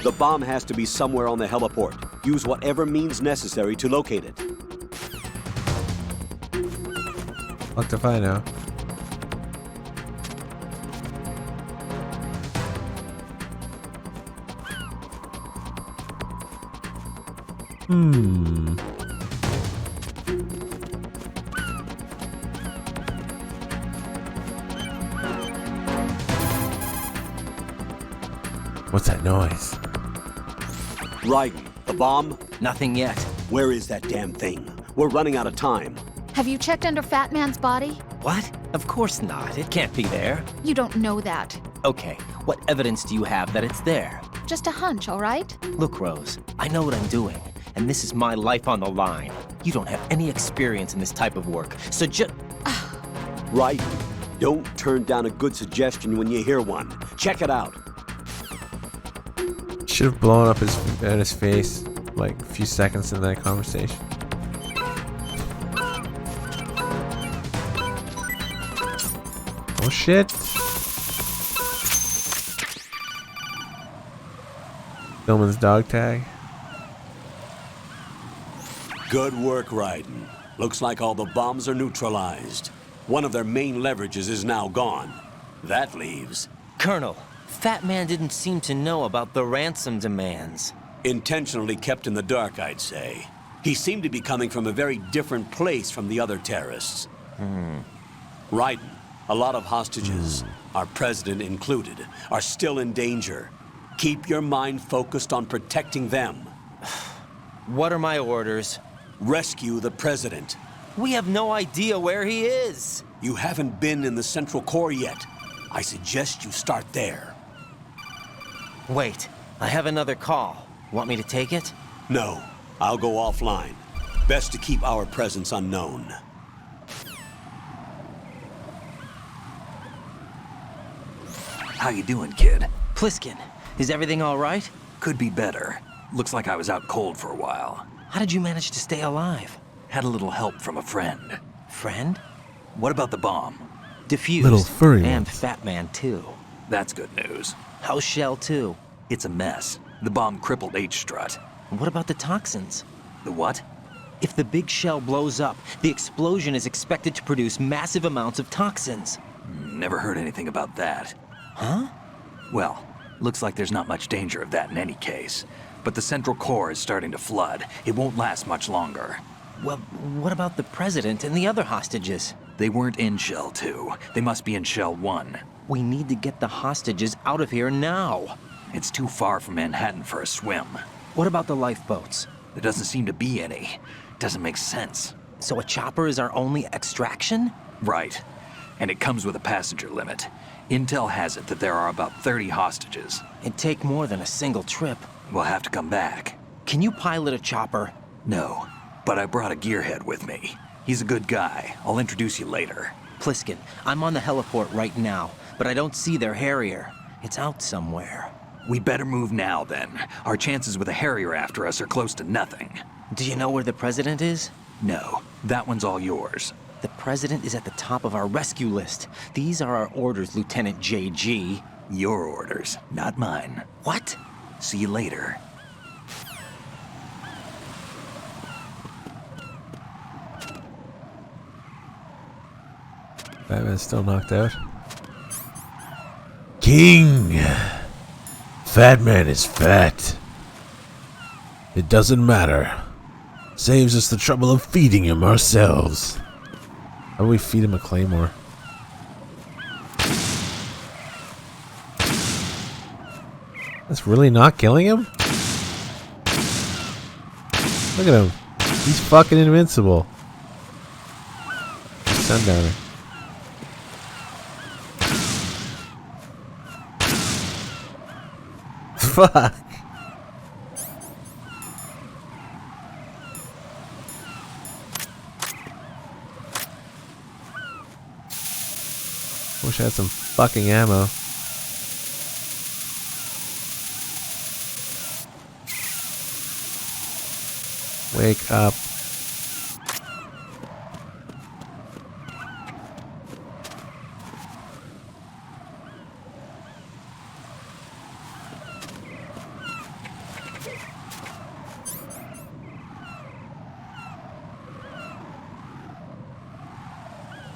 The bomb has to be somewhere on the heliport. Use whatever means necessary to locate it. Fuck if I know. What's that noise? Raiden, the bomb? Nothing yet. Where is that damn thing? We're running out of time. Have you checked under Fat Man's body? What? Of course not. It can't be there. You don't know that. Okay, what evidence do you have that it's there? Just a hunch, all right? Look, Rose, I know what I'm doing, and this is my life on the line. You don't have any experience in this type of work, so just... Right. Don't turn down a good suggestion when you hear one. Check it out. Should have blown up his face like a few seconds in that conversation. Oh shit. Filming's dog tag. Good work, Raiden. Looks like all the bombs are neutralized. One of their main leverages is now gone. That leaves... Colonel, Fat Man didn't seem to know about the ransom demands. Intentionally kept in the dark, I'd say. He seemed to be coming from a very different place from the other terrorists. Raiden, a lot of hostages, our president included, are still in danger. Keep your mind focused on protecting them. What are my orders? Rescue the president. We have no idea where he is. You haven't been in the Central Core yet. I suggest you start there. Wait, I have another call. Want me to take it? No, I'll go offline. Best to keep our presence unknown. How you doing, kid? Pliskin, is everything all right? Could be better. Looks like I was out cold for a while. How did you manage to stay alive? Had a little help from a friend. Friend? What about the bomb? Defused. Little furry and ones. Fat Man, too. That's good news. How's Shell 2? It's a mess. The bomb crippled H-Strut. What about the toxins? The what? If the big shell blows up, the explosion is expected to produce massive amounts of toxins. Never heard anything about that. Huh? Well, looks like there's not much danger of that in any case. But the Central Core is starting to flood. It won't last much longer. Well, what about the president and the other hostages? They weren't in Shell 2. They must be in Shell 1. We need to get the hostages out of here now. It's too far from Manhattan for a swim. What about the lifeboats? There doesn't seem to be any. Doesn't make sense. So a chopper is our only extraction? Right. And it comes with a passenger limit. Intel has it that there are about 30 hostages. It'd take more than a single trip. We'll have to come back. Can you pilot a chopper? No, but I brought a gearhead with me. He's a good guy. I'll introduce you later. Pliskin, I'm on the heliport right now, but I don't see their Harrier. It's out somewhere. We better move now, then. Our chances with a Harrier after us are close to nothing. Do you know where the president is? No, that one's all yours. The president is at the top of our rescue list. These are our orders, Lieutenant JG. Your orders, not mine. What? See you later. Batman's still knocked out. King! Fat Man is fat. It doesn't matter. Saves us the trouble of feeding him ourselves. How do we feed him a claymore? That's really not killing him? Look at him. He's fucking invincible. Sundowner. Fuck. Wish I had some fucking ammo. Wake up.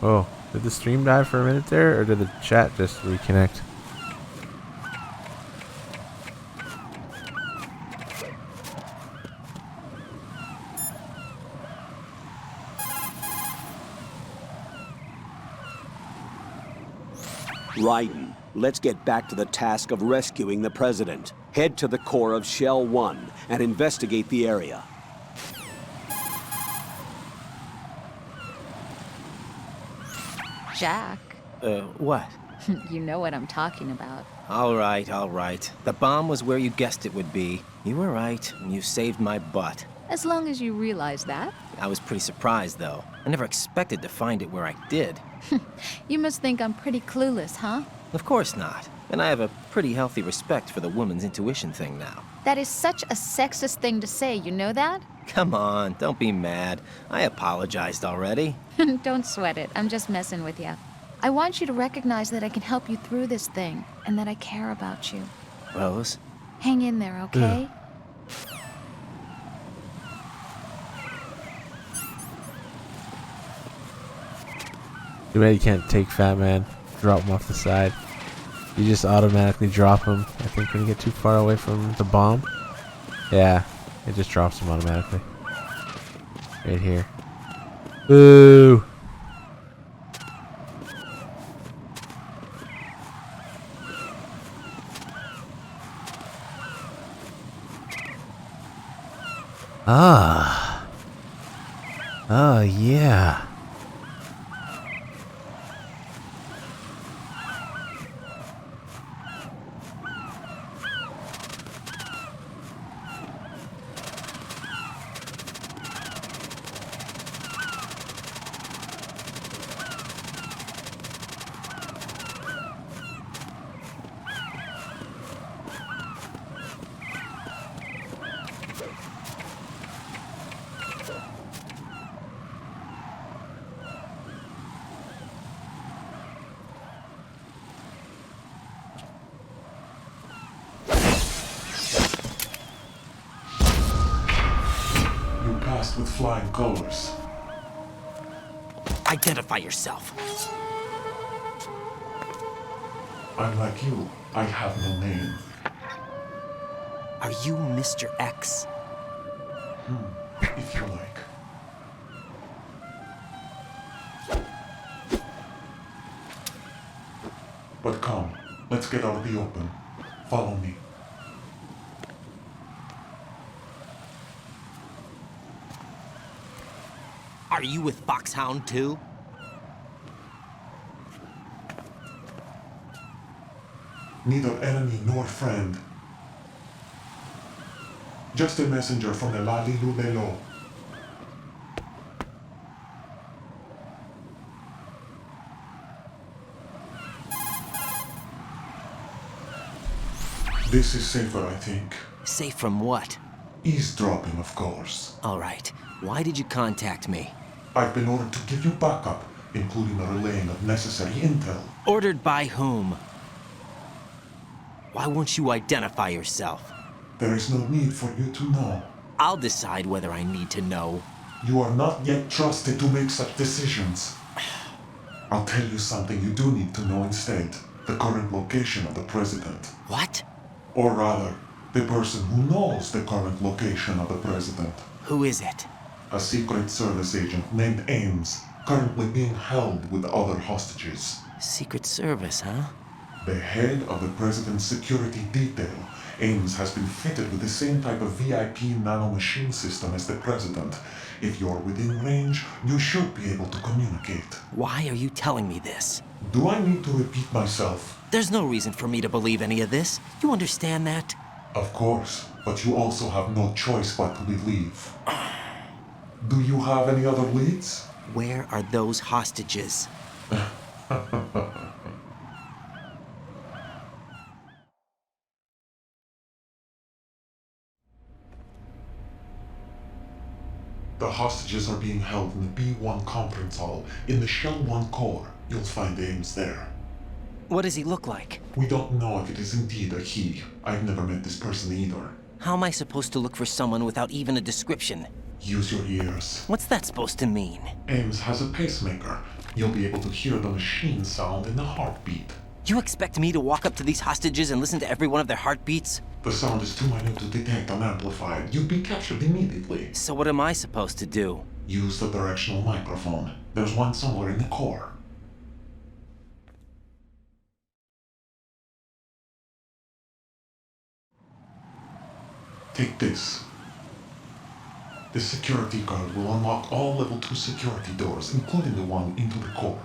Oh, did the stream die for a minute there, or did the chat just reconnect? Raiden, let's get back to the task of rescuing the president. Head to the core of Shell 1 and investigate the area. Jack. What? You know what I'm talking about. All right, all right. The bomb was where you guessed it would be. You were right, and you saved my butt. As long as you realize that. I was pretty surprised, though. I never expected to find it where I did. You must think I'm pretty clueless, huh? Of course not. And I have a pretty healthy respect for the woman's intuition thing now. That is such a sexist thing to say, you know that? Come on, don't be mad. I apologized already. Don't sweat it. I'm just messing with you. I want you to recognize that I can help you through this thing, and that I care about you. Rose? Hang in there, okay? Too bad you can't take Fat Man, drop him off the side. You just automatically drop him, I think, when you get too far away from the bomb. Yeah, it just drops him automatically. Right here. Boo! Ah. Oh, yeah. With flying colors. Identify yourself. I'm like you. I have no name. Are you Mr. X? If you like. But come, let's get out of the open. Follow me. Are you with Foxhound too? Neither enemy nor friend. Just a messenger from the Lali Lubelo. This is safer, I think. Safe from what? Eavesdropping, of course. All right. Why did you contact me? I've been ordered to give you backup, including the relaying of necessary intel. Ordered by whom? Why won't you identify yourself? There is no need for you to know. I'll decide whether I need to know. You are not yet trusted to make such decisions. I'll tell you something you do need to know instead. The current location of the president. What? Or rather, the person who knows the current location of the president. Who is it? A Secret Service agent named Ames, currently being held with other hostages. Secret Service, huh? The head of the president's security detail, Ames has been fitted with the same type of VIP nanomachine system as the president. If you're within range, you should be able to communicate. Why are you telling me this? Do I need to repeat myself? There's no reason for me to believe any of this. You understand that? Of course, but you also have no choice but to believe. Do you have any other leads? Where are those hostages? The hostages are being held in the B1 conference hall in the Shell 1 core. You'll find Ames there. What does he look like? We don't know if it is indeed a he. I've never met this person either. How am I supposed to look for someone without even a description? Use your ears. What's that supposed to mean? Ames has a pacemaker. You'll be able to hear the machine sound in the heartbeat. You expect me to walk up to these hostages and listen to every one of their heartbeats? The sound is too minute to detect unamplified. You'd be captured immediately. So what am I supposed to do? Use the directional microphone. There's one somewhere in the core. Take this. The security card will unlock all level 2 security doors, including the one into the core.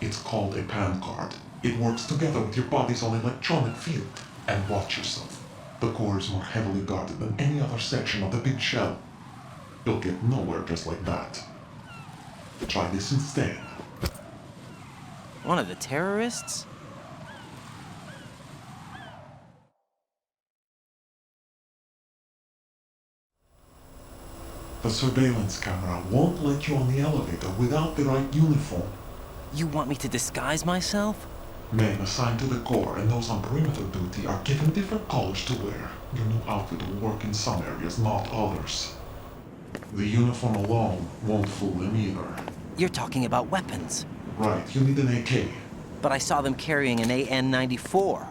It's called a PAN card. It works together with your body's own electronic field. And watch yourself. The core is more heavily guarded than any other section of the big shell. You'll get nowhere just like that. Try this instead. One of the terrorists? The surveillance camera won't let you on the elevator without the right uniform. You want me to disguise myself? Men assigned to the core and those on perimeter duty are given different colors to wear. Your new outfit will work in some areas, not others. The uniform alone won't fool them either. You're talking about weapons. Right, you need an AK. But I saw them carrying an AN-94.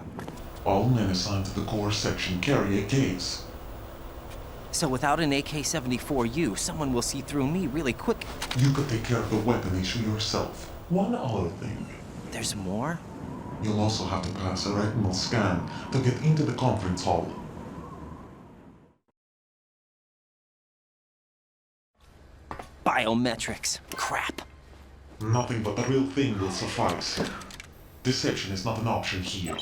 All men assigned to the core section carry AKs. So without an AK-74U, someone will see through me really quick. You could take care of the weapon issue yourself. One other thing. There's more? You'll also have to pass a retinal scan to get into the conference hall. Biometrics. Crap. Nothing but the real thing will suffice. Deception is not an option here.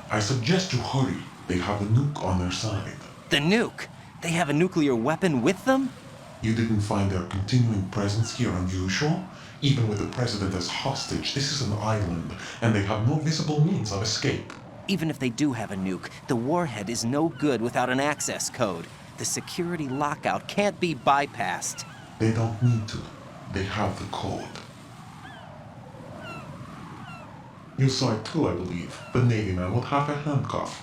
I suggest you hurry. They have a nuke on their side. The nuke? They have a nuclear weapon with them? You didn't find their continuing presence here unusual? Even with the president as hostage, this is an island, and they have no visible means of escape. Even if they do have a nuke, the warhead is no good without an access code. The security lockout can't be bypassed. They don't need to. They have the code. You saw it too, I believe. The Navy man with half a handcuff.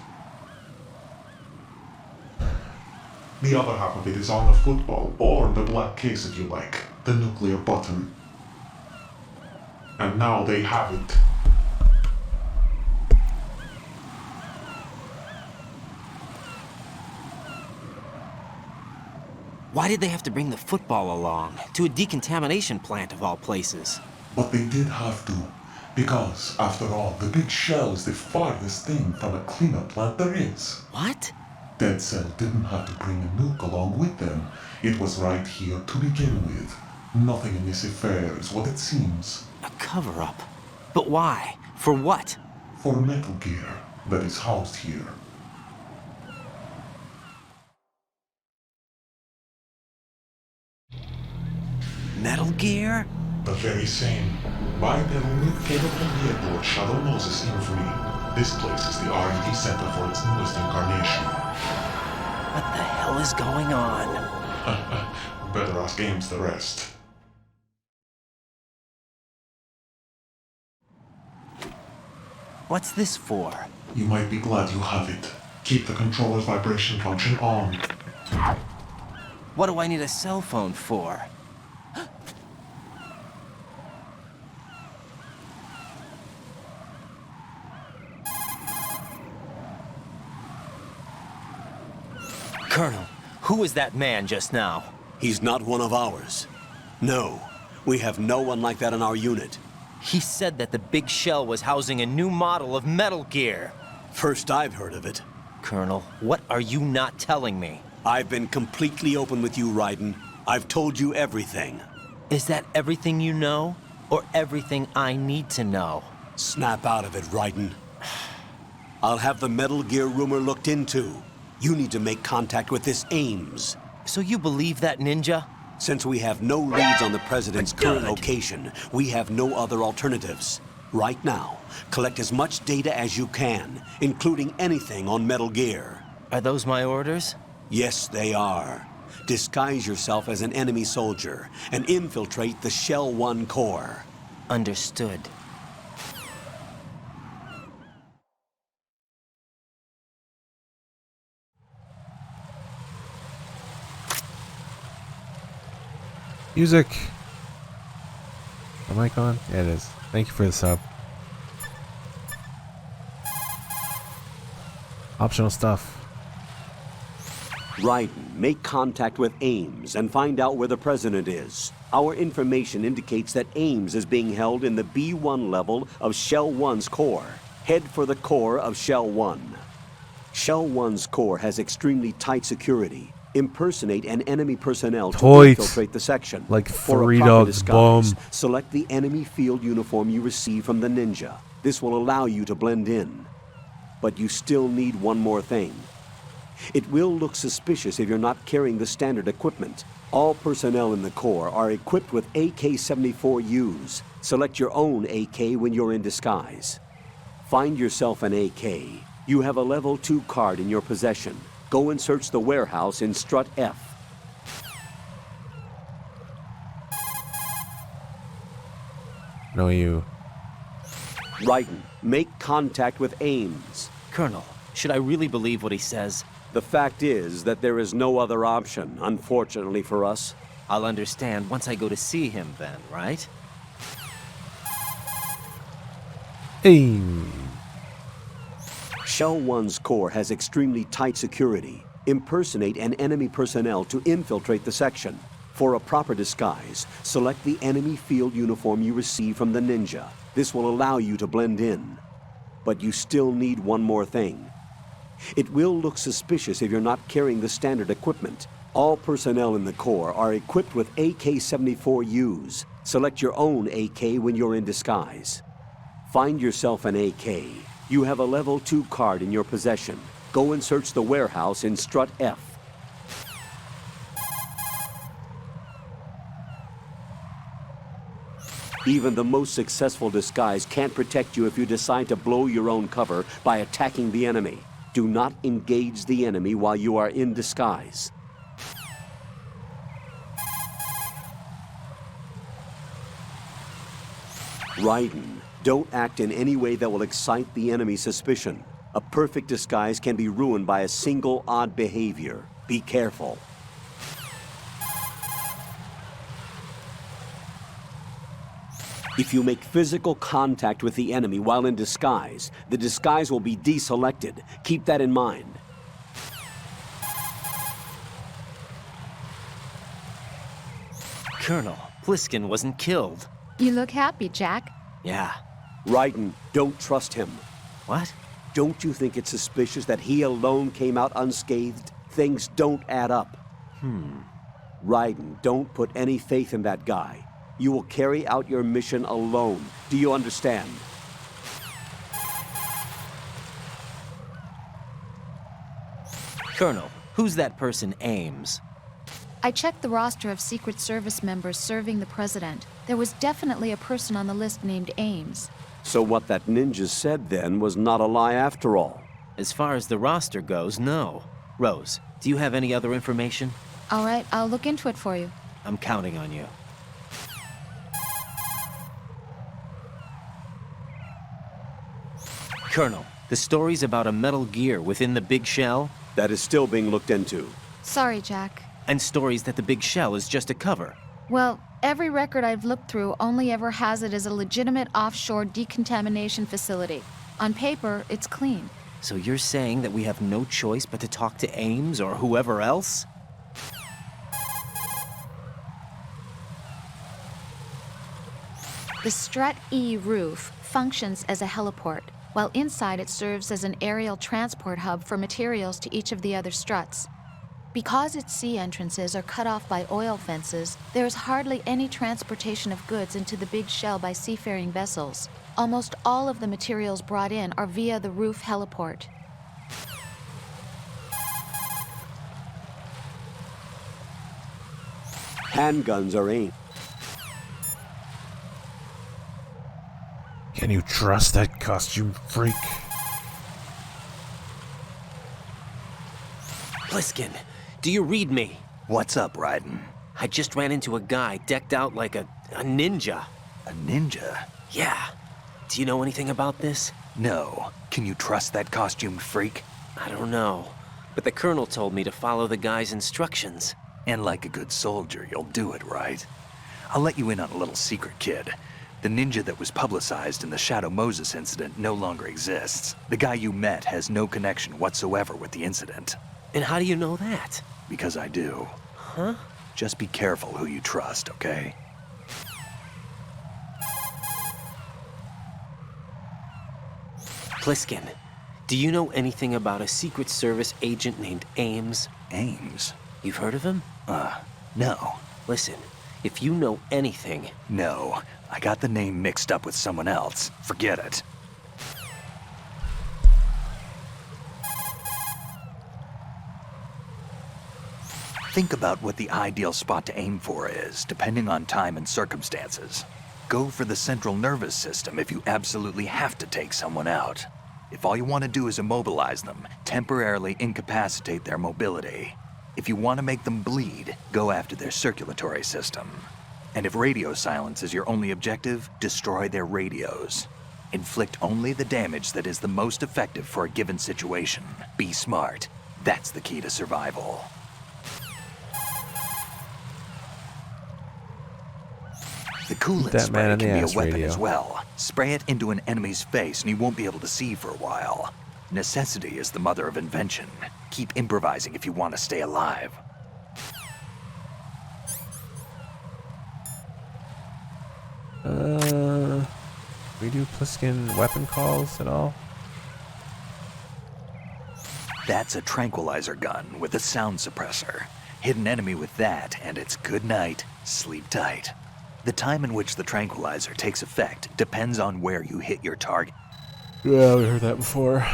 The other half of it is on the football, or the black case if you like. The nuclear button. And now they have it. Why did they have to bring the football along? To a decontamination plant of all places. But they did have to. Because, after all, the big shell is the farthest thing from a cleanup plant there is. What? Dead Cell didn't have to bring a nuke along with them. It was right here to begin with. Nothing in this affair is what it seems. A cover-up? But why? For what? For Metal Gear that is housed here. Metal Gear? The very same. Bipedal nuke-capable vehicle of Shadow Moses infamy. This place is the R&D center for its newest incarnation. What the hell is going on? Better ask Ames the rest. What's this for? You might be glad you have it. Keep the controller's vibration function on. What do I need a cell phone for? Colonel, who is that man just now? He's not one of ours. No, we have no one like that in our unit. He said that the big shell was housing a new model of Metal Gear. First I've heard of it. Colonel, what are you not telling me? I've been completely open with you, Raiden. I've told you everything. Is that everything you know? Or everything I need to know? Snap out of it, Raiden. I'll have the Metal Gear rumor looked into. You need to make contact with this Ames. So you believe that ninja? Since we have no leads on the President's current location, we have no other alternatives. Right now, collect as much data as you can, including anything on Metal Gear. Are those my orders? Yes, they are. Disguise yourself as an enemy soldier and infiltrate the Shell 1 core. Understood. Music. Am I on? Yeah, it is. Thank you for the sub. Optional stuff. Raiden, make contact with Ames and find out where the President is. Our information indicates that Ames is being held in the B1 level of Shell 1's core. Head for the core of Shell 1. Shell 1's core has extremely tight security. Impersonate an enemy personnel to Toit. infiltrate the section. Like For a Three proper Dogs disguise, Bum. select the enemy field uniform you receive from the ninja. This will allow you to blend in. But you still need one more thing. It will look suspicious if you're not carrying the standard equipment. All personnel in the Corps are equipped with AK-74Us. Select your own AK when you're in disguise. Find yourself an AK. You have a level 2 card in your possession. Go and search the warehouse in Strut F. No, you. Raiden, make contact with Ames. Colonel, should I really believe what he says? The fact is that there is no other option, unfortunately for us. I'll understand once I go to see him then, right? Hey. Shell 1's core has extremely tight security. Impersonate an enemy personnel to infiltrate the section. For a proper disguise, select the enemy field uniform you receive from the ninja. This will allow you to blend in. But you still need one more thing. It will look suspicious if you're not carrying the standard equipment. All personnel in the Corps are equipped with AK-74Us. Select your own AK when you're in disguise. Find yourself an AK. You have a level 2 card in your possession. Go and search the warehouse in Strut F. Even the most successful disguise can't protect you if you decide to blow your own cover by attacking the enemy. Do not engage the enemy while you are in disguise. Raiden, don't act in any way that will excite the enemy's suspicion. A perfect disguise can be ruined by a single odd behavior. Be careful. If you make physical contact with the enemy while in disguise, the disguise will be deselected. Keep that in mind. Colonel, Pliskin wasn't killed. You look happy, Jack. Yeah. Raiden, don't trust him. What? Don't you think it's suspicious that he alone came out unscathed? Things don't add up. Raiden, don't put any faith in that guy. You will carry out your mission alone. Do you understand? Colonel, who's that person, Ames? I checked the roster of Secret Service members serving the president. There was definitely a person on the list named Ames. So what that ninja said then was not a lie after all. As far as the roster goes, no. Rose, do you have any other information? All right, I'll look into it for you. I'm counting on you. Colonel, the stories about a metal gear within the big shell? That is still being looked into. Sorry, Jack. And stories that the big shell is just a cover. Well, every record I've looked through only ever has it as a legitimate offshore decontamination facility. On paper, it's clean. So you're saying that we have no choice but to talk to Ames or whoever else? The Strut E roof functions as a heliport, while inside it serves as an aerial transport hub for materials to each of the other struts. Because its sea entrances are cut off by oil fences, there is hardly any transportation of goods into the big shell by seafaring vessels. Almost all of the materials brought in are via the roof heliport. Handguns are aimed. Can you trust that costume freak? Pliskin, do you read me? What's up, Raiden? I just ran into a guy decked out like a ninja. A ninja? Yeah. Do you know anything about this? No. Can you trust that costumed freak? I don't know. But the colonel told me to follow the guy's instructions. And like a good soldier, you'll do it, right? I'll let you in on a little secret, kid. The ninja that was publicized in the Shadow Moses incident no longer exists. The guy you met has no connection whatsoever with the incident. And how do you know that? Because I do. Huh? Just be careful who you trust, okay? Pliskin, do you know anything about a Secret Service agent named Ames? Ames? You've heard of him? No. Listen, if you know anything... No. I got the name mixed up with someone else. Forget it. Think about what the ideal spot to aim for is, depending on time and circumstances. Go for the central nervous system if you absolutely have to take someone out. If all you want to do is immobilize them, temporarily incapacitate their mobility. If you want to make them bleed, go after their circulatory system. And if radio silence is your only objective, destroy their radios. Inflict only the damage that is the most effective for a given situation. Be smart. That's the key to survival. The coolant spray can be a weapon as well. Spray it into an enemy's face and he won't be able to see for a while. Necessity is the mother of invention. Keep improvising if you want to stay alive. We do Pliskin weapon calls at all? That's a tranquilizer gun with a sound suppressor. Hit an enemy with that and it's good night, sleep tight. The time in which the tranquilizer takes effect depends on where you hit your target. Yeah, we heard that before.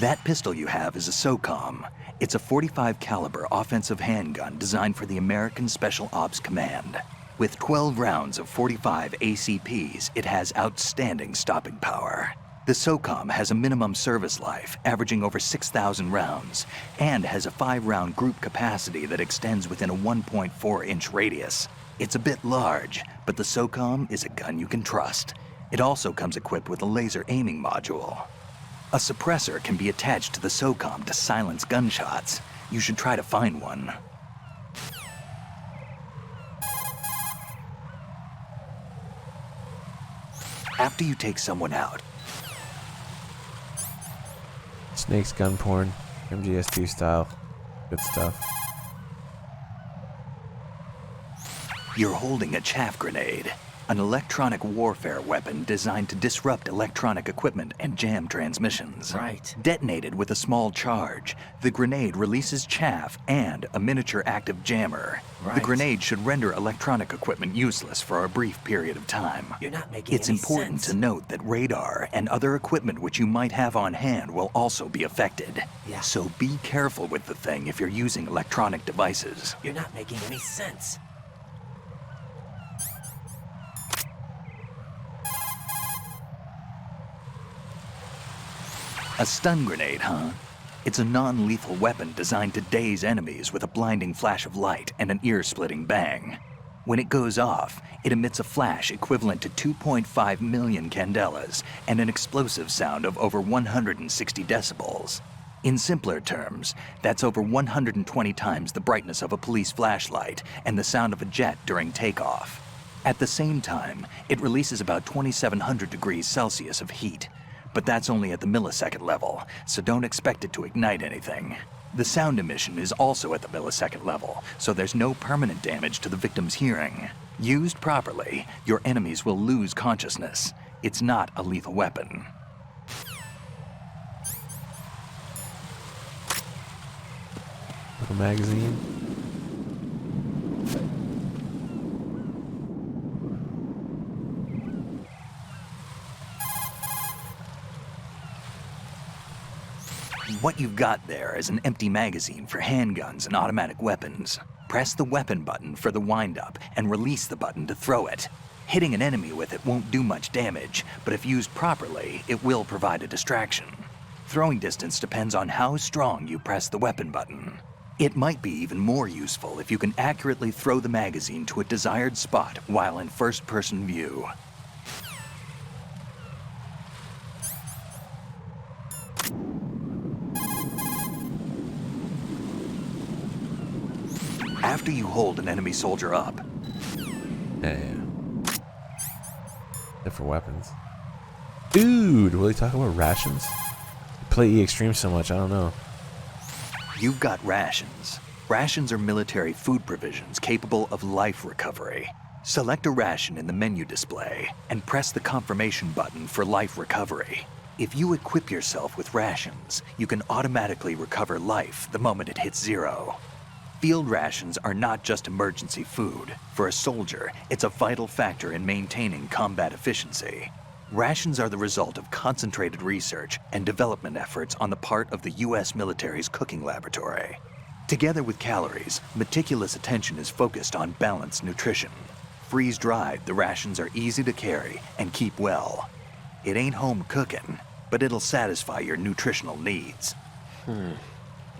That pistol you have is a SOCOM. It's a .45 caliber offensive handgun designed for the American Special Ops Command. With 12 rounds of .45 ACPs, it has outstanding stopping power. The SOCOM has a minimum service life, averaging over 6,000 rounds, and has a 5-round group capacity that extends within a 1.4-inch radius. It's a bit large, but the SOCOM is a gun you can trust. It also comes equipped with a laser aiming module. A suppressor can be attached to the SOCOM to silence gunshots. You should try to find one. After you take someone out, Snake's gun porn, MGS 2 style. Good stuff. you're holding a chaff grenade, an electronic warfare weapon designed to disrupt electronic equipment and jam transmissions. Right. Detonated with a small charge, the grenade releases chaff and a miniature active jammer. Right. The grenade should render electronic equipment useless for a brief period of time. You're not making It's any important sense. to note that radar and other equipment which you might have on hand will also be affected. Yeah. So be careful with the thing if you're using electronic devices. You're not making any sense. A stun grenade, huh? It's a non-lethal weapon designed to daze enemies with a blinding flash of light and an ear-splitting bang. When it goes off, it emits a flash equivalent to 2.5 million candelas and an explosive sound of over 160 decibels. In simpler terms, that's over 120 times the brightness of a police flashlight and the sound of a jet during takeoff. At the same time, it releases about 2,700 degrees Celsius of heat. But that's only at the millisecond level, so don't expect it to ignite anything. The sound emission is also at the millisecond level, so there's no permanent damage to the victim's hearing. Used properly, your enemies will lose consciousness. It's not a lethal weapon. Little magazine. What you've got there is an empty magazine for handguns and automatic weapons. Press the weapon button for the wind-up and release the button to throw it. Hitting an enemy with it won't do much damage, but if used properly, it will provide a distraction. Throwing distance depends on how strong you press the weapon button. It might be even more useful if you can accurately throw the magazine to a desired spot while in first-person view. After you hold an enemy soldier up, Yeah. Different weapons. Dude, will he talk about rations? I play E Extreme so much, I don't know. you've got rations. Rations are military food provisions capable of life recovery. Select a ration in the menu display and press the confirmation button for life recovery. If you equip yourself with rations, you can automatically recover life the moment it hits 0. Field rations are not just emergency food. For a soldier, it's a vital factor in maintaining combat efficiency. Rations are the result of concentrated research and development efforts on the part of the U.S. military's cooking laboratory. Together with calories, meticulous attention is focused on balanced nutrition. Freeze-dried, the rations are easy to carry and keep well. It ain't home cooking, but it'll satisfy your nutritional needs.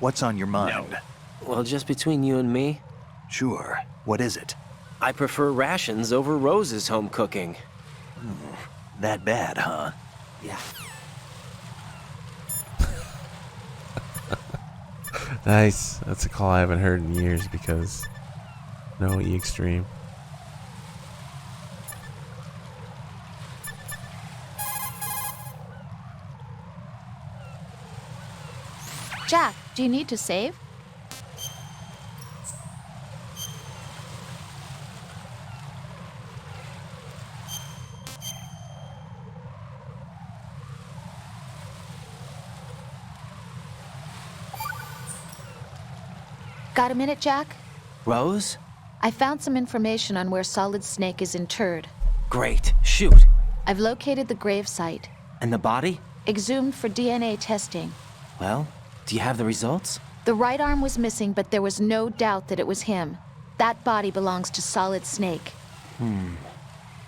What's on your mind? Well, just between you and me, Sure. What is it? I prefer rations over Rose's home cooking. That bad, huh? Yeah. Nice. That's a call I haven't heard in years because no E-Extreme. Jack, do you need to save? Got a minute, Jack? Rose? I found some information on where Solid Snake is interred. Great. Shoot. I've located the grave site. And the body? Exhumed for DNA testing. Well, do you have the results? The right arm was missing, but there was no doubt that it was him. That body belongs to Solid Snake.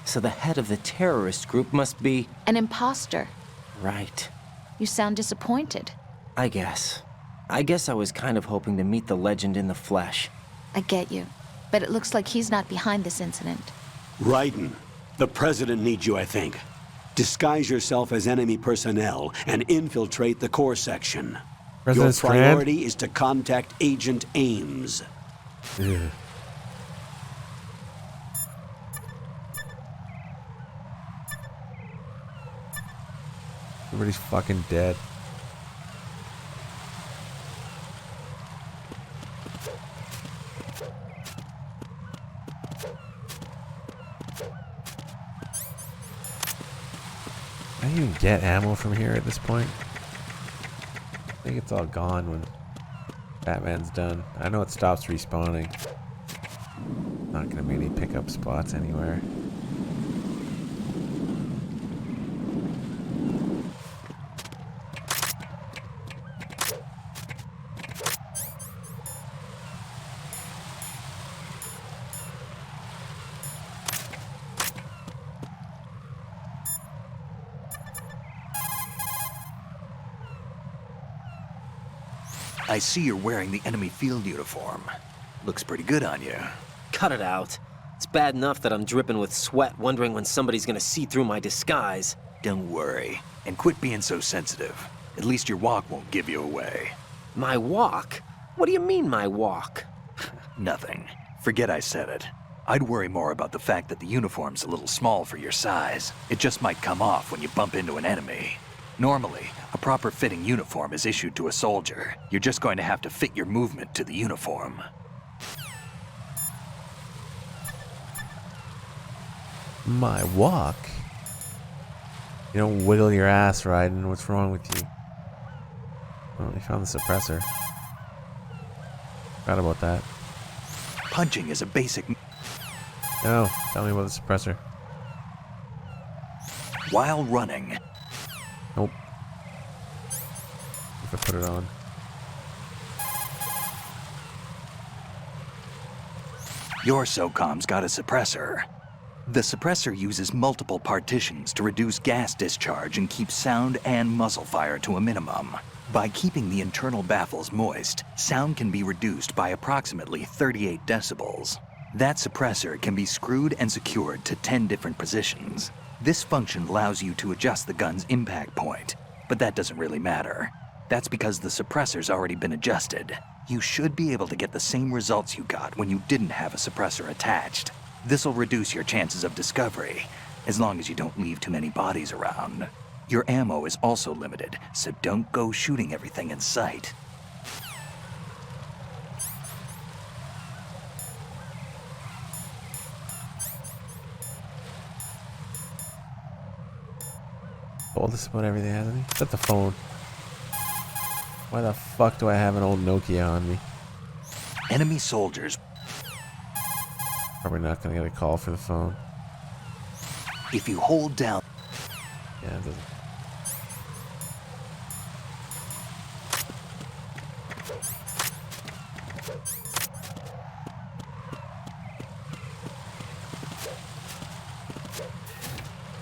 So the head of the terrorist group must be... An imposter. Right. You sound disappointed. I guess I was kind of hoping to meet the legend in the flesh. I get you. But it looks like he's not behind this incident. Raiden, the president needs you, I think. Disguise yourself as enemy personnel and infiltrate the core section. President Your priority is to contact Agent Ames. Ugh. Everybody's fucking dead. I didn't even get ammo from here at this point. I think it's all gone when Batman's done. I know it stops respawning. Not gonna be any pickup spots anywhere. I see you're wearing the enemy field uniform. Looks pretty good on you. Cut it out. It's bad enough that I'm dripping with sweat, wondering when somebody's gonna see through my disguise. Don't worry. And quit being so sensitive. At least your walk won't give you away. My walk? What do you mean, my walk? Nothing. Forget I said it. I'd worry more about the fact that the uniform's a little small for your size. It just might come off when you bump into an enemy. Normally, a proper fitting uniform is issued to a soldier. You're just going to have to fit your movement to the uniform. My walk? You don't wiggle your ass, Raiden. What's wrong with you? Oh, you found the suppressor. Forgot about that. Punching is a basic... No, tell me about the suppressor. While running... Nope. If I put it on. Your SOCOM's got a suppressor. The suppressor uses multiple partitions to reduce gas discharge and keep sound and muzzle fire to a minimum. By keeping the internal baffles moist, sound can be reduced by approximately 38 decibels. That suppressor can be screwed and secured to 10 different positions. This function allows you to adjust the gun's impact point, but that doesn't really matter. That's because the suppressor's already been adjusted. You should be able to get the same results you got when you didn't have a suppressor attached. This'll reduce your chances of discovery, as long as you don't leave too many bodies around. Your ammo is also limited, so don't go shooting everything in sight. Told us about everything, hasn't he? Set the phone. Why the fuck do I have an old Nokia on me? Enemy soldiers. Probably not gonna get a call for the phone. If you hold down. Yeah, it doesn't.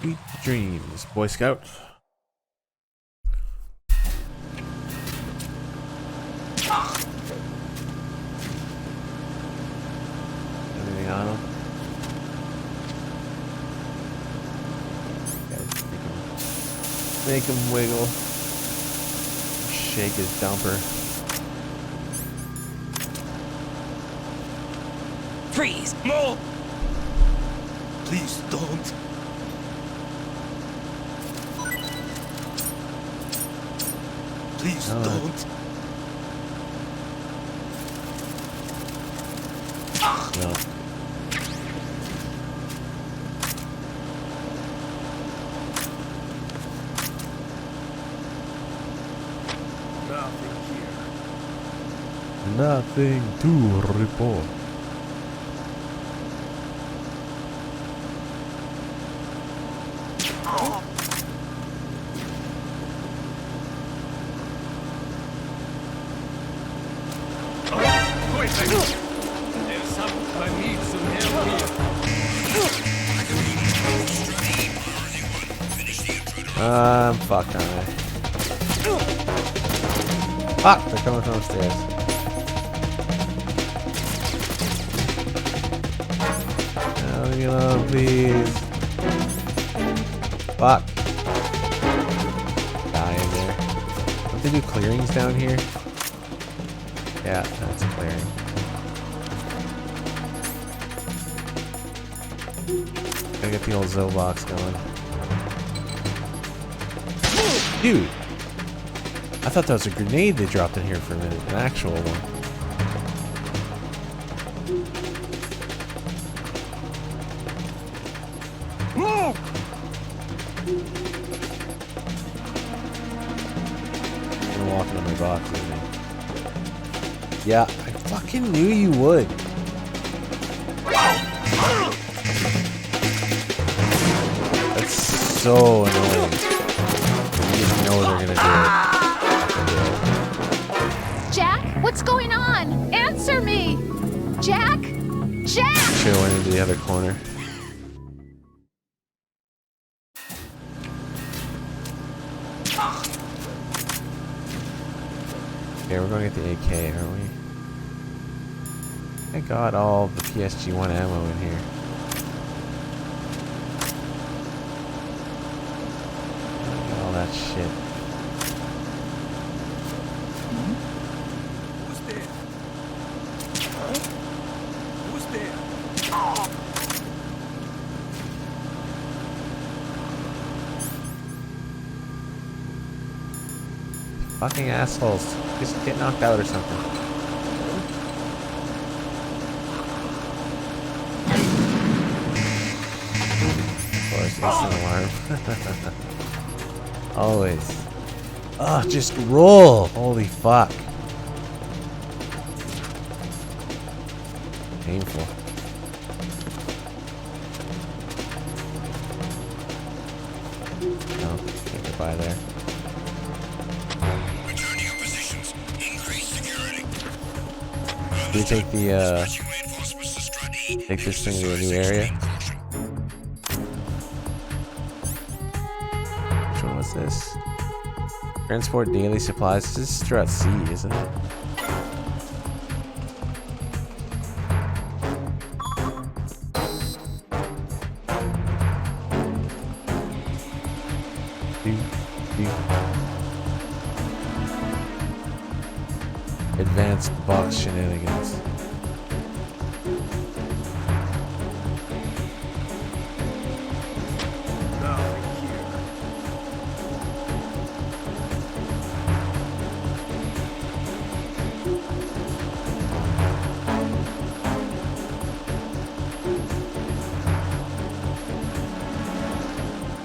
Sweet dreams, Boy Scout. Anything on him? Make him wiggle. Shake his dumper. Freeze! More! Please don't. Please don't. No. Nothing to report. I need some help here. I'm fucked, aren't I? Fuck! They're coming from upstairs. Leave me alone, please. Fuck. Die in there. Don't they do clearings down here? Yeah, that's a clearing. Gotta get the old Zobox going. Dude! I thought that was a grenade they dropped in here for a minute. An actual one. I'm walking on my box, isn't he? Yeah, I fucking knew you would. That's so annoying. You just know they're gonna do it. Jack, what's going on? Answer me! Jack? Jack! Should have went into the other corner. Okay, we're going to get the AK, aren't we? I got all the PSG-1 ammo in here. Got all that shit. Who's there? Who's there? Fucking assholes. Just get knocked out or something. Of course, instant alarm. Always. Oh, just roll! Holy fuck. Painful. No, can't get by there. Do we take the, take this thing to a new area? Which one was this? Transport daily supplies. This is Strat C, isn't it? Advanced box shenanigans.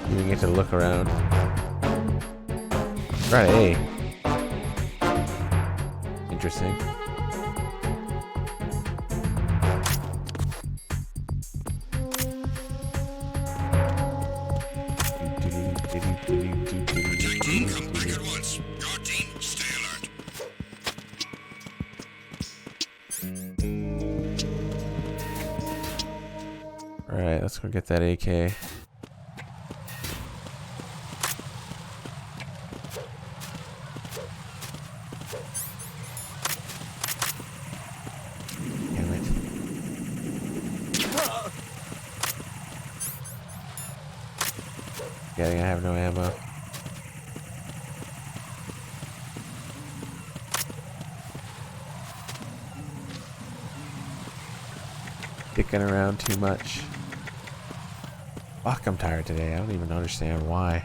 You didn't get to look around. Right, A. Interesting. Team, come back at once. Your team, stay alert. Alright, let's go get that AK. Damn it. Yeah, I have no ammo. Dicking around too much. Fuck, I'm tired today. I don't even understand why.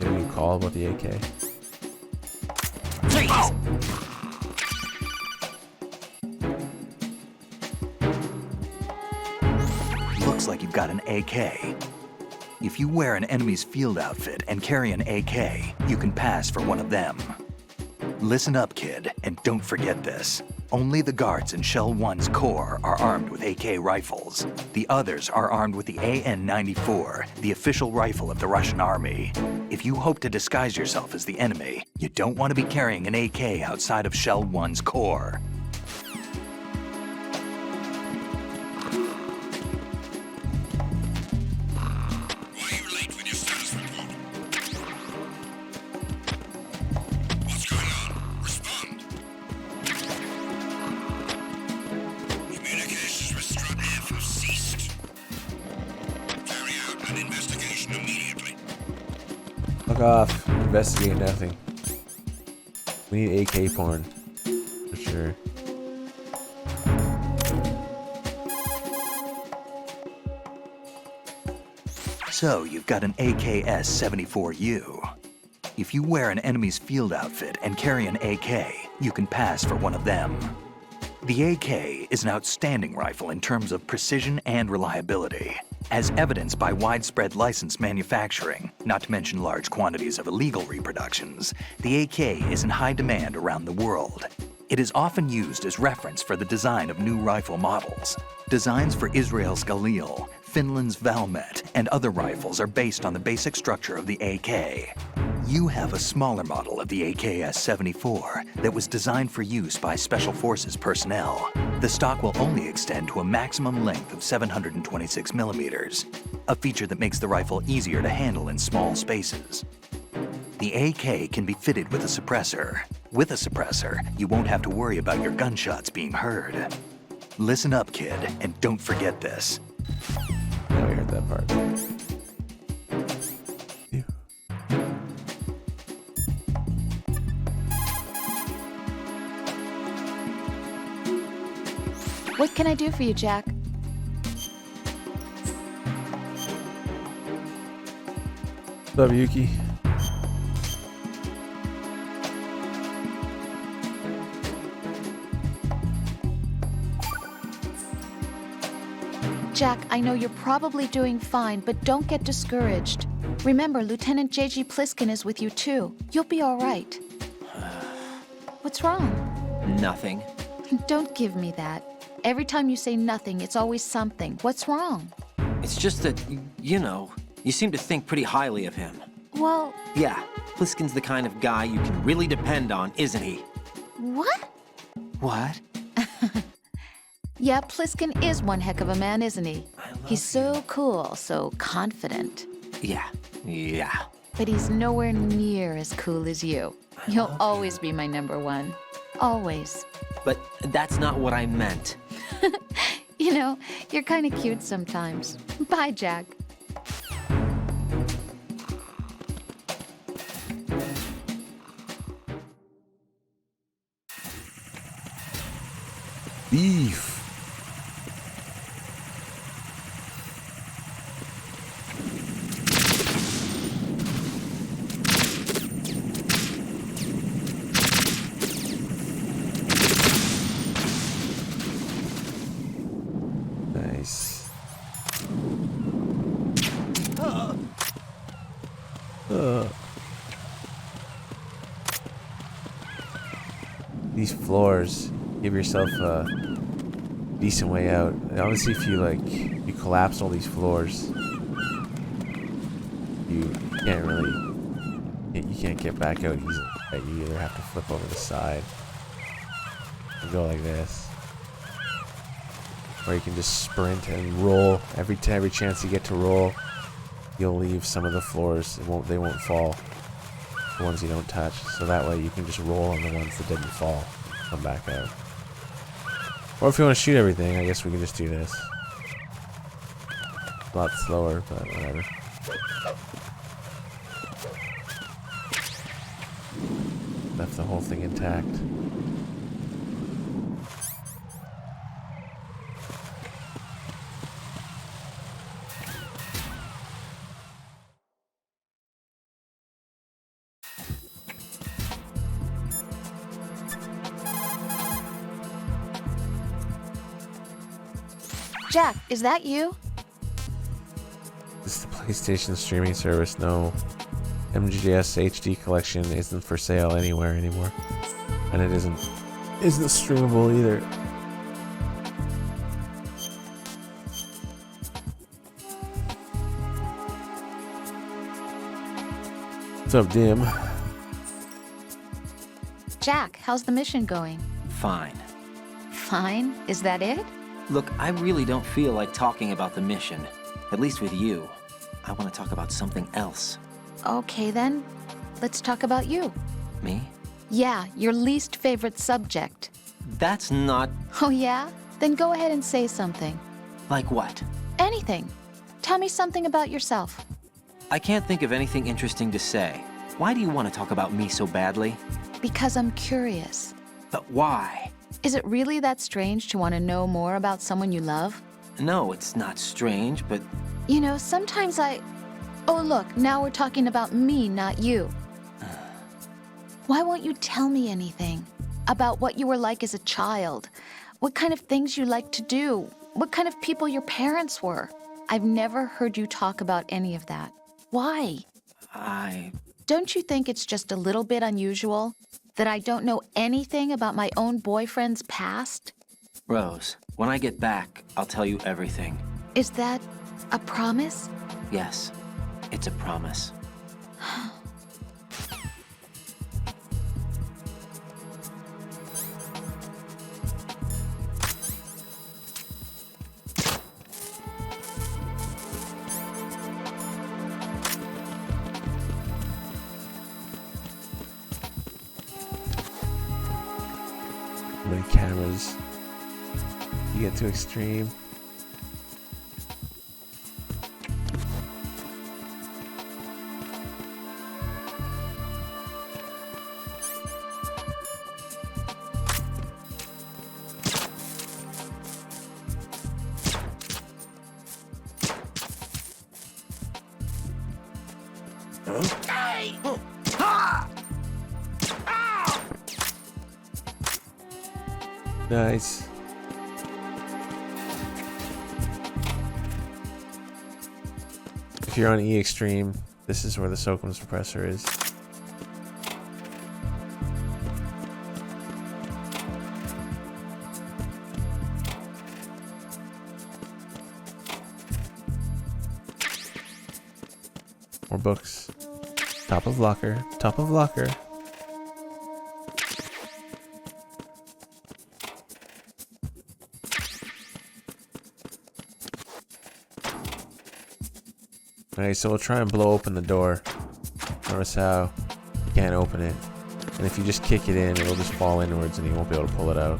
Getting a call about the AK. Looks like you've got an AK. If you wear an enemy's field outfit and carry an AK, you can pass for one of them. Listen up, kid, and don't forget this. Only the guards in Shell 1's core are armed with AK rifles. The others are armed with the AN-94, the official rifle of the Russian army. If you hope to disguise yourself as the enemy, you don't want to be carrying an AK outside of Shell 1's core. Fuck off. Investigate nothing. We need AK porn. For sure. So, you've got an AKS-74U. If you wear an enemy's field outfit and carry an AK, you can pass for one of them. The AK is an outstanding rifle in terms of precision and reliability. As evidenced by widespread licensed manufacturing, not to mention large quantities of illegal reproductions, the AK is in high demand around the world. It is often used as reference for the design of new rifle models. Designs for Israel's Galil, Finland's Valmet, and other rifles are based on the basic structure of the AK. You have a smaller model of the AKS-74 that was designed for use by Special Forces personnel. The stock will only extend to a maximum length of 726 millimeters, a feature that makes the rifle easier to handle in small spaces. The AK can be fitted with a suppressor. With a suppressor, you won't have to worry about your gunshots being heard. Listen up, kid, and don't forget this. Now we heard that part. What can I do for you, Jack? What's up, Yuki? Jack, I know you're probably doing fine, but don't get discouraged. Remember, Lieutenant J.G. Pliskin is with you too. You'll be all right. What's wrong? Nothing. Don't give me that. Every time you say nothing, it's always something. What's wrong? It's just that, you know, you seem to think pretty highly of him. Well... Yeah, Pliskin's the kind of guy you can really depend on, isn't he? What? What? Yeah, Pliskin is one heck of a man, isn't he? He's so cool, so confident. Yeah. but he's nowhere near as cool as you. You'll always be my number one. Always. But that's not what I meant. You know, you're kind of cute sometimes. Bye, Jack. Beef. Nice. These floors, give yourself a decent way out. And obviously, if you collapse all these floors, you can't really, you can't get back out easily. Right? You either have to flip over the side and go like this, or you can just sprint and roll. Every chance you get to roll, you'll leave some of the floors. They won't fall. The ones you don't touch. So that way you can just roll on the ones that didn't fall. Come back out. Or if you want to shoot everything, I guess we can just do this. A lot slower, but whatever. Left the whole thing intact. Jack, is that you? This is the PlayStation streaming service. No, MGS HD collection isn't for sale anywhere anymore, and it isn't streamable either. What's up, Dim? Jack, how's the mission going? Fine. Fine? Is that it? Look, I really don't feel like talking about the mission. At least with you. I want to talk about something else. Okay then, let's talk about you. Me? Yeah, your least favorite subject. That's not... Oh yeah? Then go ahead and say something. Like what? Anything. Tell me something about yourself. I can't think of anything interesting to say. Why do you want to talk about me so badly? Because I'm curious. But why? Is it really that strange to want to know more about someone you love? No, it's not strange, but... You know, sometimes Oh look, now we're talking about me, not you. Why won't you tell me anything? About what you were like as a child? What kind of things you liked to do? What kind of people your parents were? I've never heard you talk about any of that. Why? Don't you think it's just a little bit unusual? That I don't know anything about my own boyfriend's past? Rose, when I get back, I'll tell you everything. Is that a promise? Yes, it's a promise. How many cameras? You get too extreme. Nice. If you're on E Extreme, this is where the Soakum suppressor is. More books. Top of locker. Top of locker. Alright, so we'll try and blow open the door. Notice how you can't open it. And if you just kick it in, it'll just fall inwards and you won't be able to pull it out.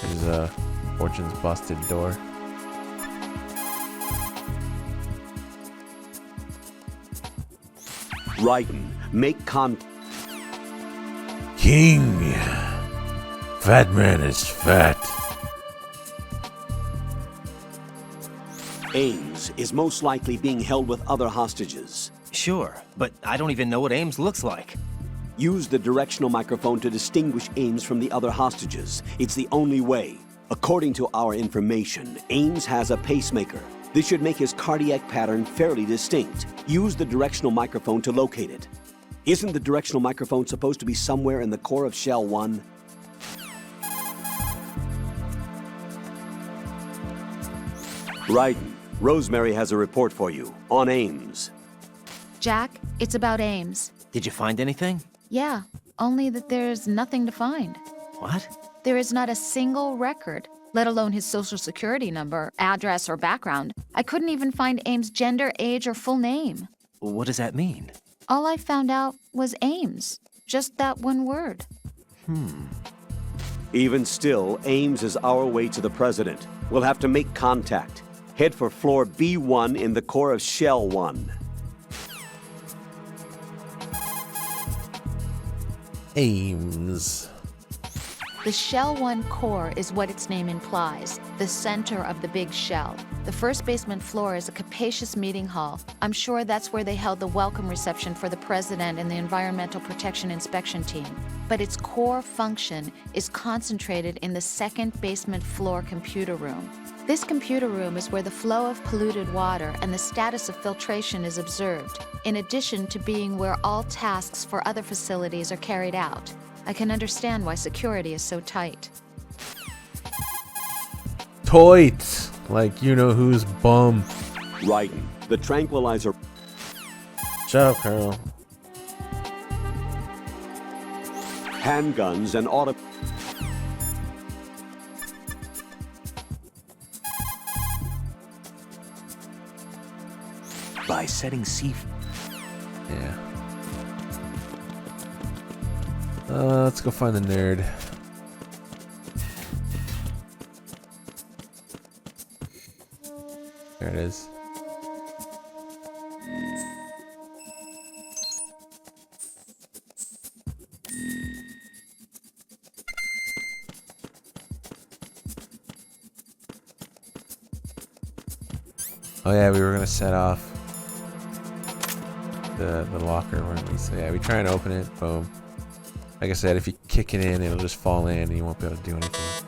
There's Fortune's busted door. Raiden, make King! Fat man is fat. Ames is most likely being held with other hostages. Sure, but I don't even know what Ames looks like. Use the directional microphone to distinguish Ames from the other hostages. It's the only way. According to our information, Ames has a pacemaker. This should make his cardiac pattern fairly distinct. Use the directional microphone to locate it. Isn't the directional microphone supposed to be somewhere in the core of Shell 1? Raiden, Rosemary has a report for you on Ames. Jack, it's about Ames. Did you find anything? Yeah, only that there's nothing to find. What? There is not a single record, let alone his social security number, address, or background. I couldn't even find Ames' gender, age, or full name. What does that mean? All I found out was Ames. Just that one word. Even still, Ames is our way to the president. We'll have to make contact. Head for floor B1 in the core of Shell 1. Ames. The Shell 1 core is what its name implies, the center of the big shell. The first basement floor is a capacious meeting hall. I'm sure that's where they held the welcome reception for the president and the Environmental Protection Inspection team. But its core function is concentrated in the second basement floor computer room. This computer room is where the flow of polluted water and the status of filtration is observed, in addition to being where all tasks for other facilities are carried out. I can understand why security is so tight. Toit! Like you know who's bum. Raiden, the tranquilizer. Shut up, Colonel. Handguns and auto. By setting C. Yeah. Let's go find the nerd. There it is. Oh yeah, we were gonna set off the locker, weren't we? So yeah, we try and open it. Boom. Like I said, if you kick it in, it'll just fall in and you won't be able to do anything.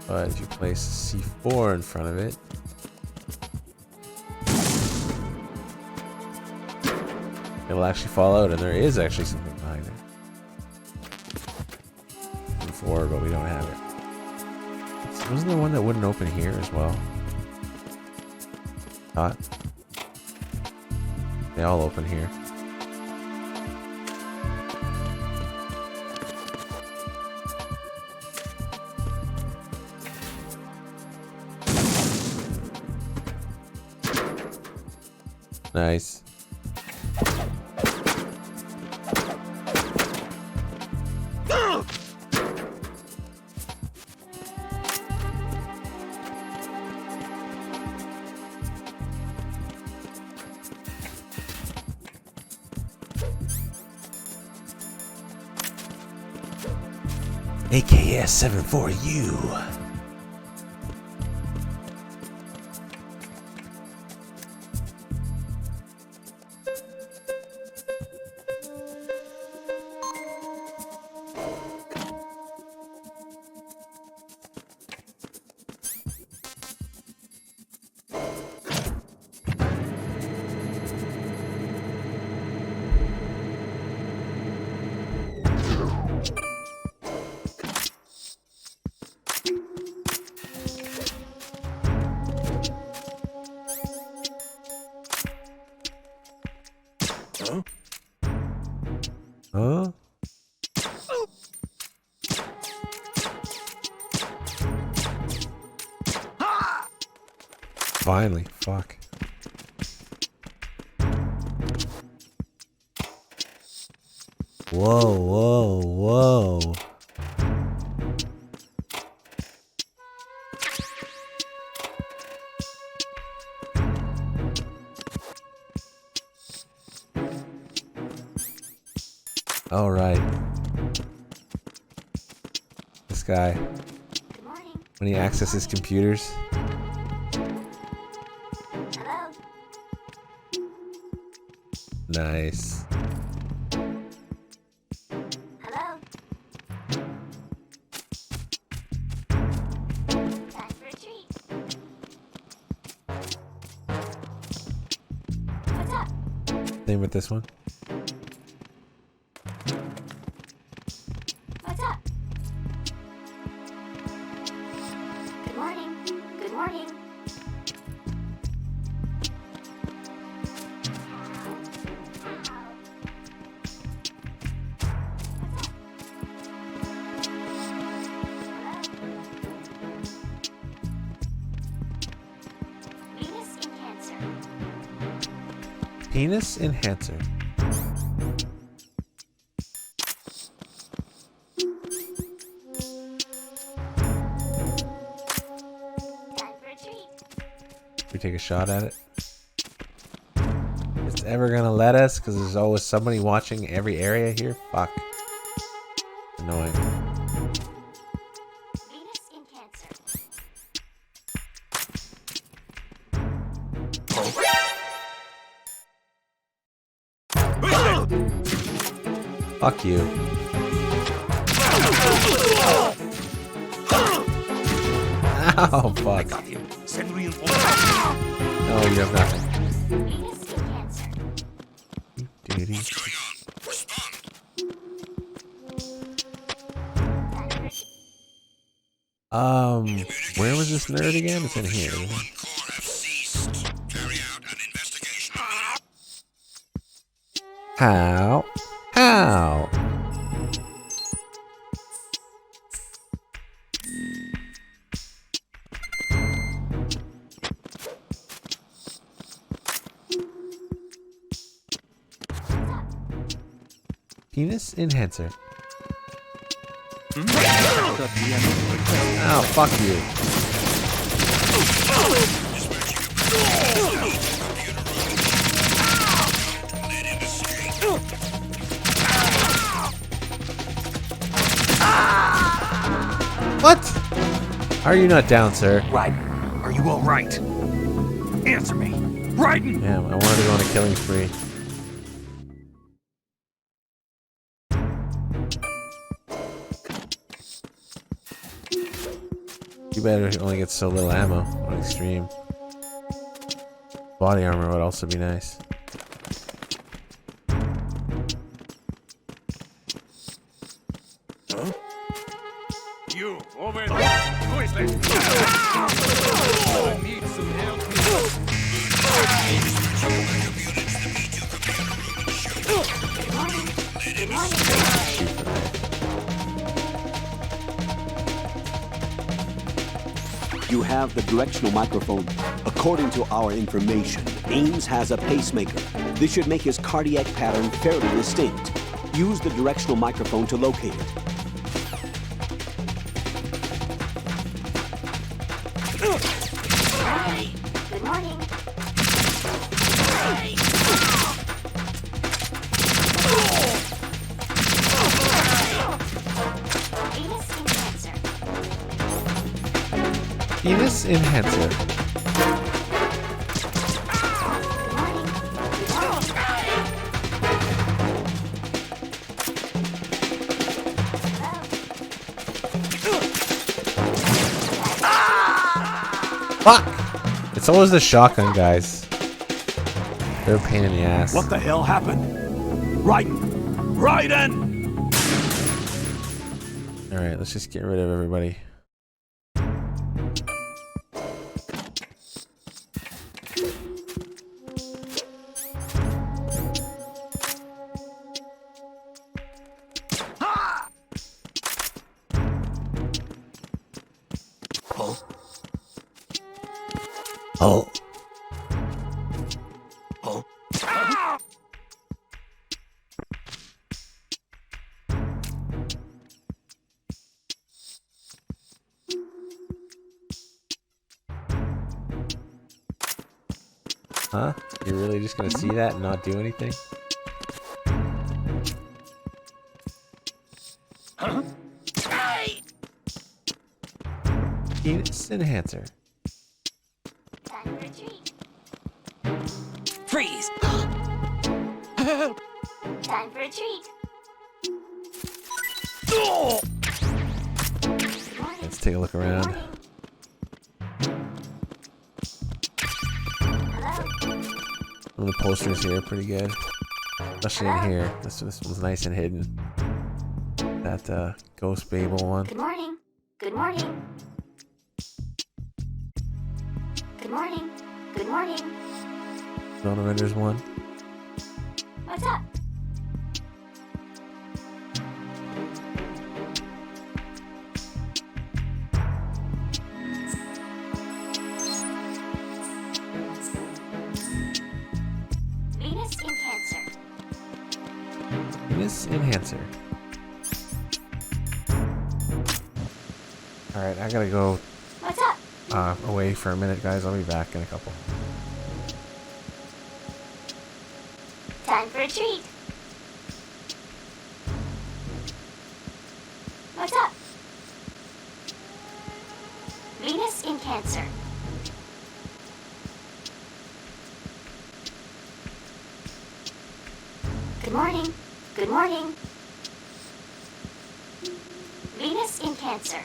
But if you place C4 in front of it, it'll actually fall out, and there is actually something behind it. C4, but we don't have it. So wasn't there one that wouldn't open here as well? Not. They all open here. Nice. AKS 74U. finally. Fuck. Whoa, whoa, whoa. All right. This guy. When he accesses computers. Hello? Nice. Hello? Time for a treat. What's up? Same with this one. What's up? Good morning. Good morning. Venus in Cancer. Penis enhancer. Time for a treat. We take a shot at it. It's ever gonna let us because there's always somebody watching every area here. Fuck. Annoying. Venus in Cancer. Fuck you. Ow, fuck. Send reinforcements. No, you have nothing. Venus in Cancer. Duty. What's going on? Respond. Time for a treat. Where was this nerd again? It's in here. Isn't it? One core have ceased. Carry out an investigation. How? How? Penis enhancer. Oh, fuck you. What? How are you not down, sir? Raiden, are you all right? Answer me. Raiden! Damn, I wanted to go on a killing spree. Too bad it only gets so little ammo on extreme. Body armor would also be nice. Huh? You, over there. Who is that? I need some help You have the directional microphone. According to our information, Ames has a pacemaker. This should make his cardiac pattern fairly distinct. Use the directional microphone to locate it. Good morning. Venus in Cancer. Penis enhancer. Fuck! It's always the shotgun guys. They're a pain in the ass. What the hell happened? Raiden! Raiden! Alright, let's just get rid of everybody. Oh. Huh? You're really just gonna see that and not do anything? Huh? Penis enhancer. Time for a treat. Freeze! Time for a treat. Let's take a look around. Some of the posters here are pretty good. Especially in here. This one's nice and hidden. That Ghost Babel one. Good morning. Good morning. Good morning. Good morning. Zone Renders one. What's up? Venus in Cancer. Venus enhancer. Alright, I gotta go What's up? away for a minute, guys. I'll be back in a couple. Time for a treat. What's up? Venus in Cancer. Good morning. Good morning. Venus in Cancer.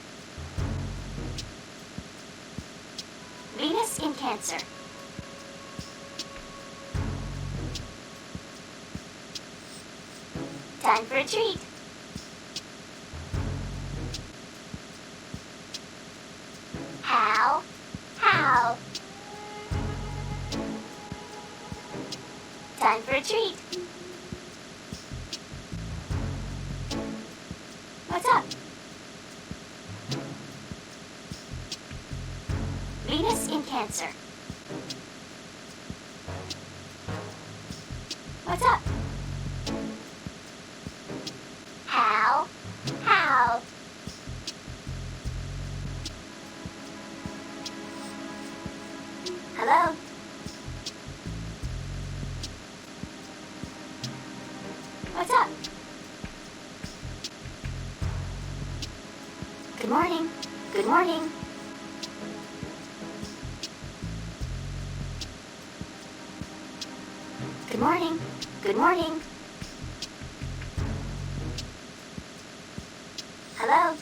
Venus in Cancer. Time for a treat. How? How? Time for a treat. What's up? Venus in Cancer. What's up? How? How? Hello? What's up? Good morning. Good morning. Good morning. Good morning. Hello?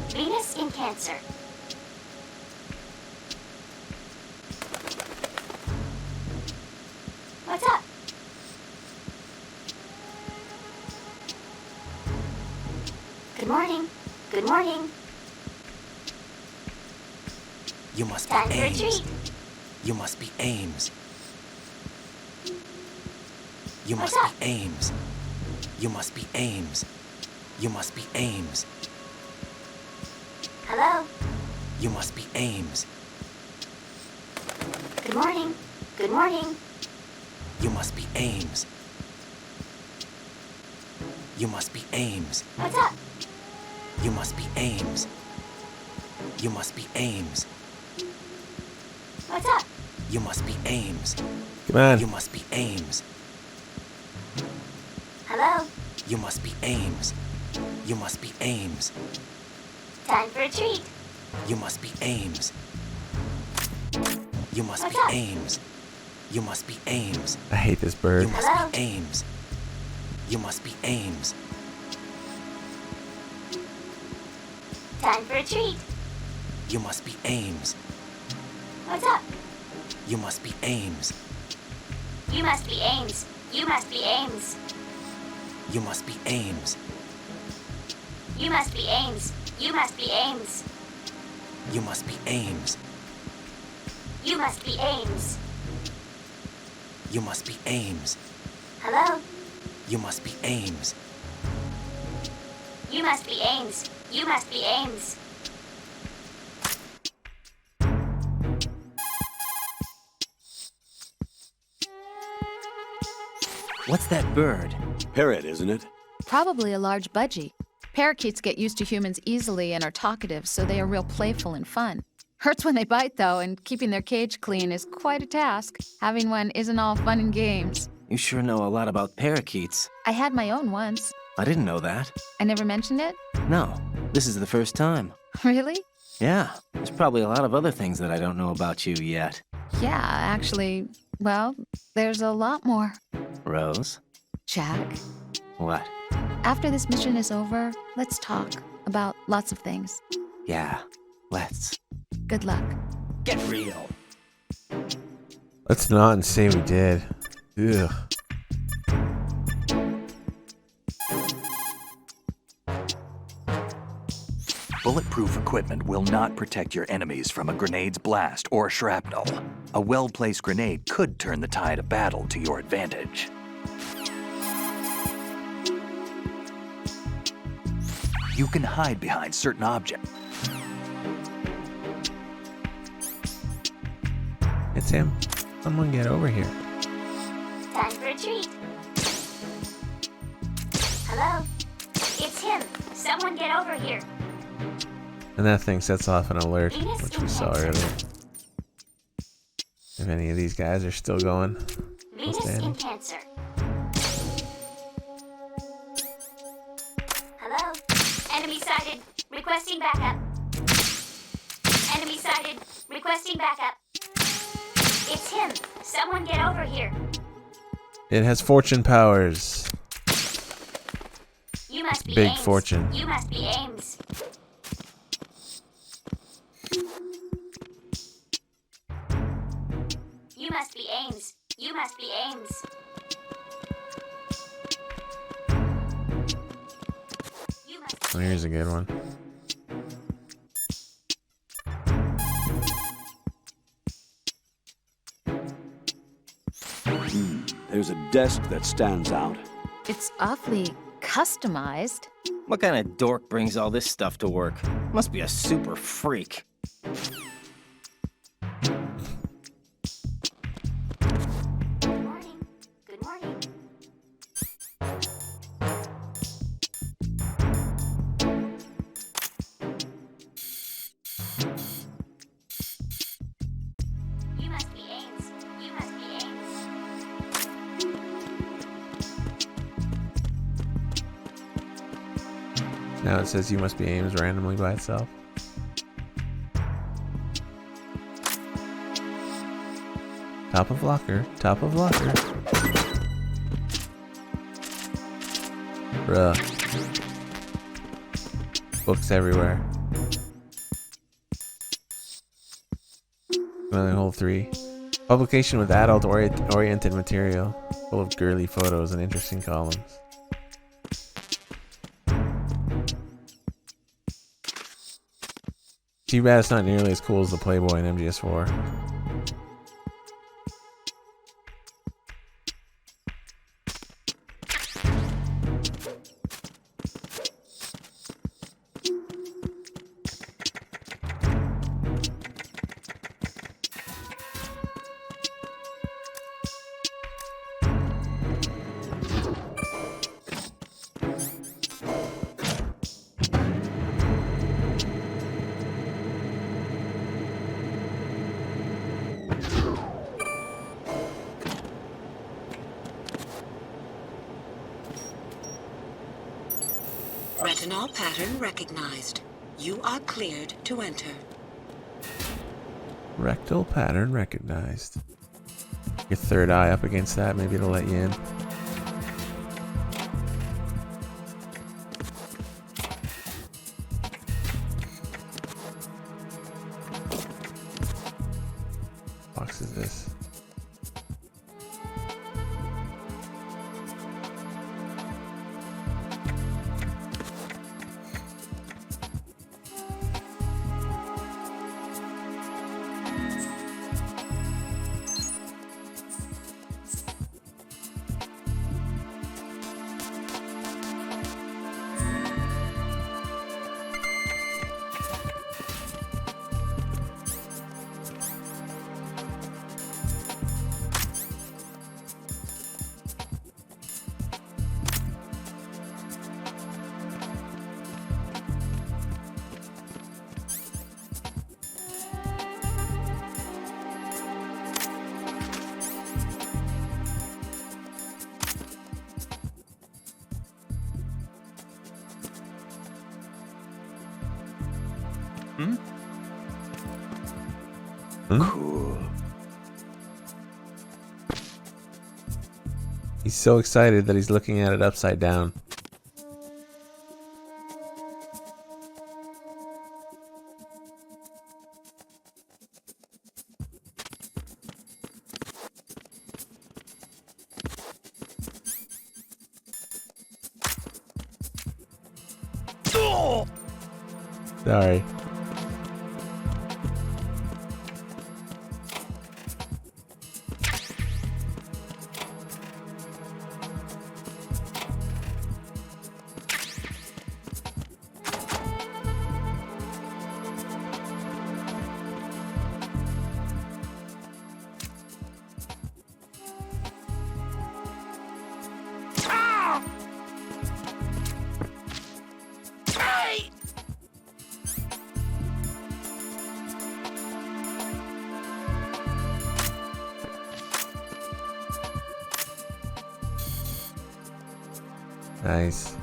Venus in Cancer. What's up? Good morning. Good morning. You must Time be for a Ames. treat. You must be Ames. You What's must up? be Ames. You must be Ames. You must be Ames. Hello? You must be Ames. Good morning. Good morning. You must be Ames. You must be Ames. What's up? You must be Ames. You must be Ames. What's up? You must be Ames. Come on. You must be Ames. Hello? You must be Ames. You must be Ames. Time for a treat. You must be Ames. You must What's be up? Ames. You must be Ames. I hate this bird. You must Hello? be Ames. You must be Ames. Time for a treat. You must be Ames. What's up? You must be Ames. You must be Ames. You must be Ames. You must be Ames. You must be Ames. You must be Ames. You must be Ames. You must be Ames. You must be Ames. Hello? You must be Ames. You must be Ames. You must be Ames. What's that bird? Parrot, isn't it? Probably a large budgie. Parakeets get used to humans easily and are talkative, so they are real playful and fun. Hurts when they bite, though, and keeping their cage clean is quite a task. Having one isn't all fun and games. You sure know a lot about parakeets. I had my own once. I didn't know that. I never mentioned it? No, this is the first time. Really? Yeah, there's probably a lot of other things that I don't know about you yet. Yeah, actually, well, there's a lot more. Rose? Jack, What? after this mission is over, let's talk about lots of things. Yeah, let's. Good luck. Get real. Let's not say we did. Ugh. Bulletproof equipment will not protect your enemies from a grenade's blast or shrapnel. A well-placed grenade could turn the tide of battle to your advantage. You can hide behind certain objects. It's him. Someone get over here. Time for a treat. Hello? It's him. Someone get over here. And that thing sets off an alert, Venus which we saw earlier. If any of these guys are still going. Venus standing. in Cancer. Hello? Enemy sighted. Requesting backup. Enemy sighted. Requesting backup. It's him. Someone get over here. It has fortune powers. You must be Big Ames. fortune. You must be Ames. You must be Ames. You must be Ames. You must Oh, here's a good one. There's a desk that stands out. It's awfully customized. What kind of dork brings all this stuff to work? Must be a super freak. Good morning. Good morning. You must be Ames. You must be Ames. Now it says you must be Ames randomly by itself. Top of locker. Top of locker. Bruh. Books everywhere. Another hole 3. Publication with adult-oriented material, full of girly photos and interesting columns. Too bad it's not nearly as cool as the Playboy in MGS4. Retinol pattern recognized. You are cleared to enter. Rectal pattern recognized. Your third eye up against that, maybe it'll let you in. What box is this? Cool. He's so excited that he's looking at it upside down. Sorry. Nice.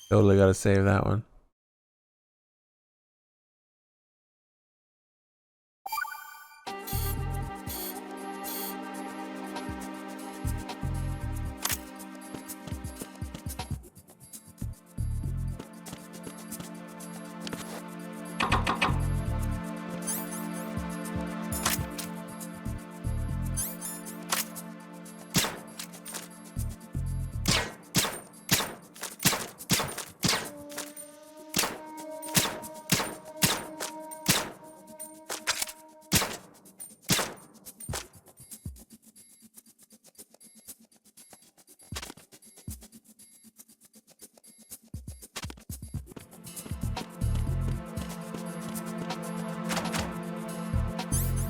Totally gotta save that one.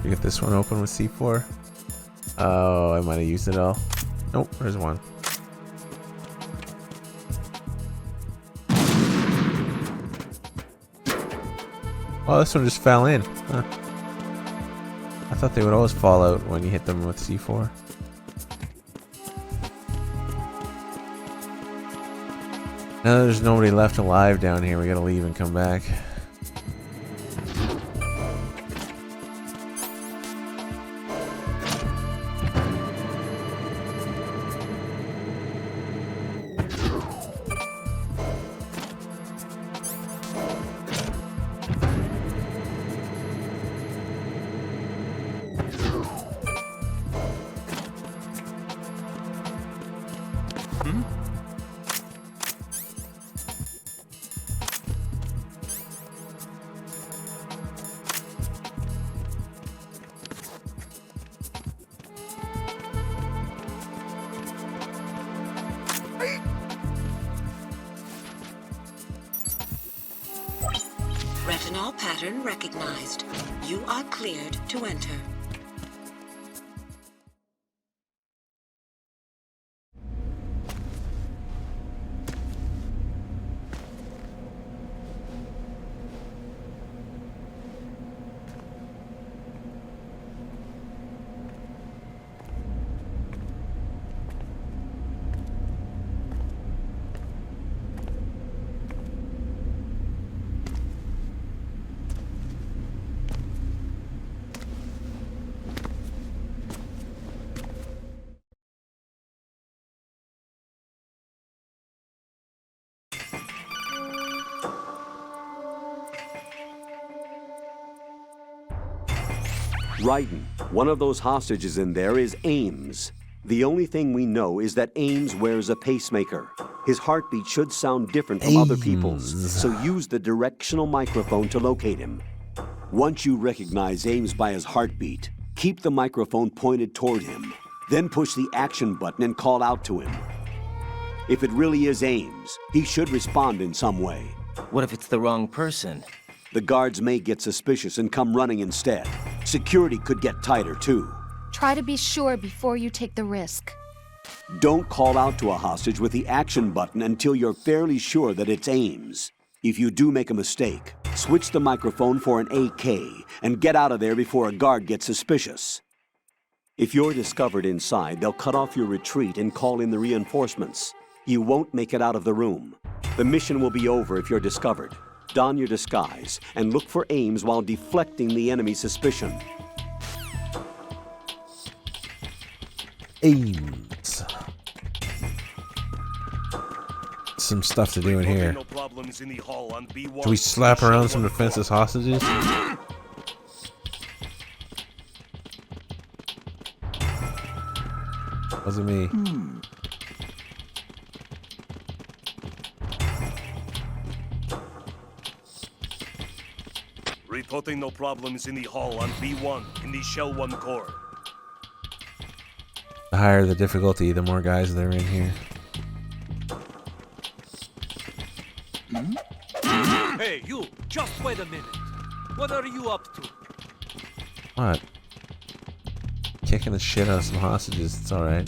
You get this one open with C4. Oh, I might have used it all. Nope, there's one. Oh, this one just fell in. Huh. I thought they would always fall out when you hit them with C4. Now that there's nobody left alive down here, we gotta leave and come back. Retinol pattern recognized. You are cleared to enter. Raiden, one of those hostages in there is Ames. The only thing we know is that Ames wears a pacemaker. His heartbeat should sound different from other people's, so use the directional microphone to locate him. Once you recognize Ames by his heartbeat, keep the microphone pointed toward him. Then push the action button and call out to him. If it really is Ames, he should respond in some way. What if it's the wrong person? The guards may get suspicious and come running instead. Security could get tighter, too. Try to be sure before you take the risk. Don't call out to a hostage with the action button until you're fairly sure that it's Ames. If you do make a mistake, switch the microphone for an AK and get out of there before a guard gets suspicious. If you're discovered inside, they'll cut off your retreat and call in the reinforcements. You won't make it out of the room. The mission will be over if you're discovered. Don your disguise and look for Ames while deflecting the enemy's suspicion. Ames. Some stuff to do in here. Should we slap around some defenseless hostages? Wasn't me. Reporting no problems in the hall on B1 in the Shell 1 core. The higher the difficulty, the more guys that are in here. Hey, you! Just wait a minute. What are you up to? What? Kicking the shit out of some hostages, it's alright.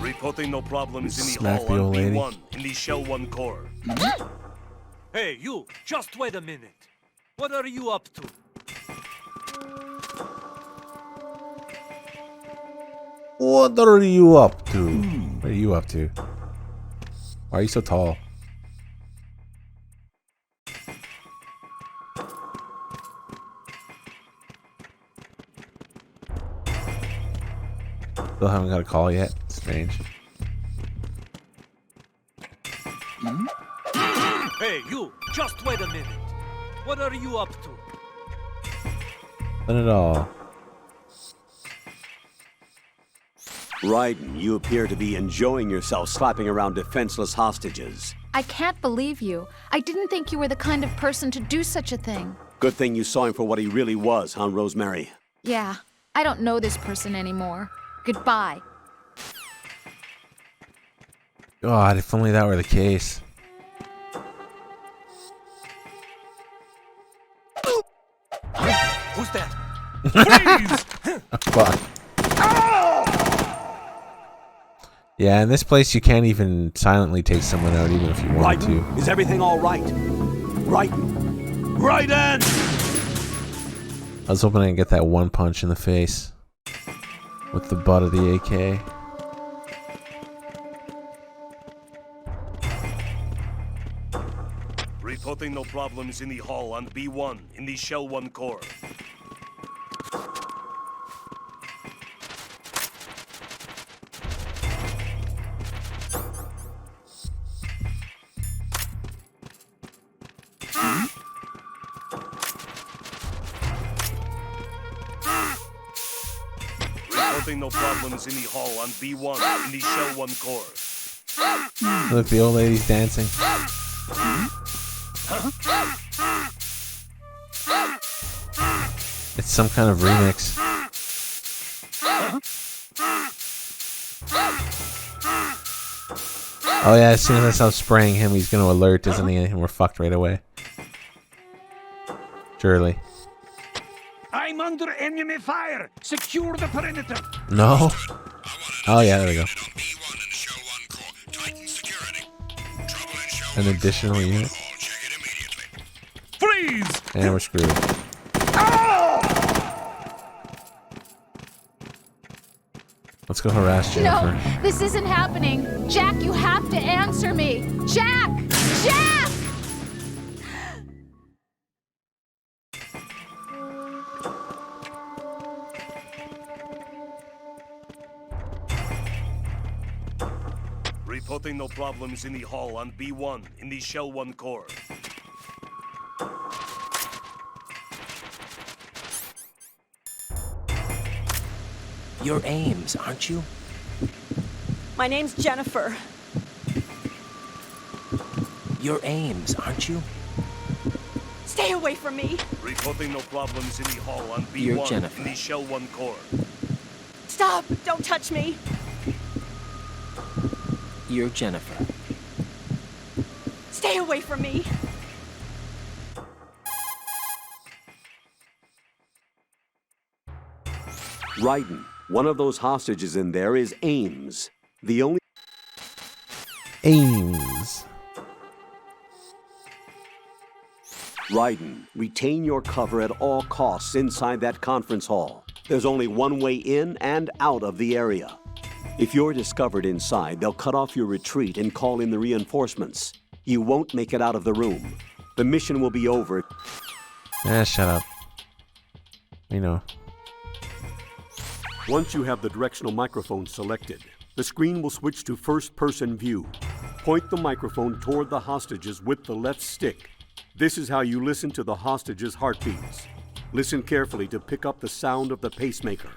Reporting no problems in the Smack hall the on old lady. B1 in the Shell 1 core. Hey, you! Just wait a minute. What are you up to? What are you up to? What are you up to? Why are you so tall? Still haven't got a call yet. Strange. Hey, you! Just wait a minute. What are you up to? Not at all. Raiden, you appear to be enjoying yourself slapping around defenseless hostages. I can't believe you. I didn't think you were the kind of person to do such a thing. Good thing you saw him for what he really was, huh, Rosemary? Yeah, I don't know this person anymore. Goodbye. God, if only that were the case. Who's that? Fuck. Yeah, in this place you can't even silently take someone out even if you want to. Raiden, is everything all right? Raiden! Raiden! I was hoping I could get that one punch in the face with the butt of the AK. Reporting no problems in the hall on B1 in the Shell 1 core. Reporting no problems in the hall on B1 in the Shell 1 core. Look, the old lady's dancing. It's some kind of remix. Oh yeah, as soon as I start spraying him, he's gonna alert, isn't he? And we're fucked right away. Surely. I'm under enemy fire. Secure the perimeter. No? Oh yeah, there we go. An additional unit. Freeze! And we're screwed. Let's go harass Jennifer. No, this isn't happening. Jack, you have to answer me. Jack! Jack! Reporting no problems in the hall on B1 in the Shell 1 core. You're Ames, aren't you? My name's Jennifer. You're Ames, aren't you? Stay away from me. Reporting no problems in the hall on You're B1 Jennifer. in the Shell 1 core. Stop! Don't touch me. You're Jennifer. Stay away from me. Raiden, one of those hostages in there is Ames. The only... Ames. Raiden, retain your cover at all costs inside that conference hall. There's only one way in and out of the area. If you're discovered inside, they'll cut off your retreat and call in the reinforcements. You won't make it out of the room. The mission will be over. Shut up. You know. Once you have the directional microphone selected, the screen will switch to first-person view. Point the microphone toward the hostages with the left stick. This is how you listen to the hostages' heartbeats. Listen carefully to pick up the sound of the pacemaker.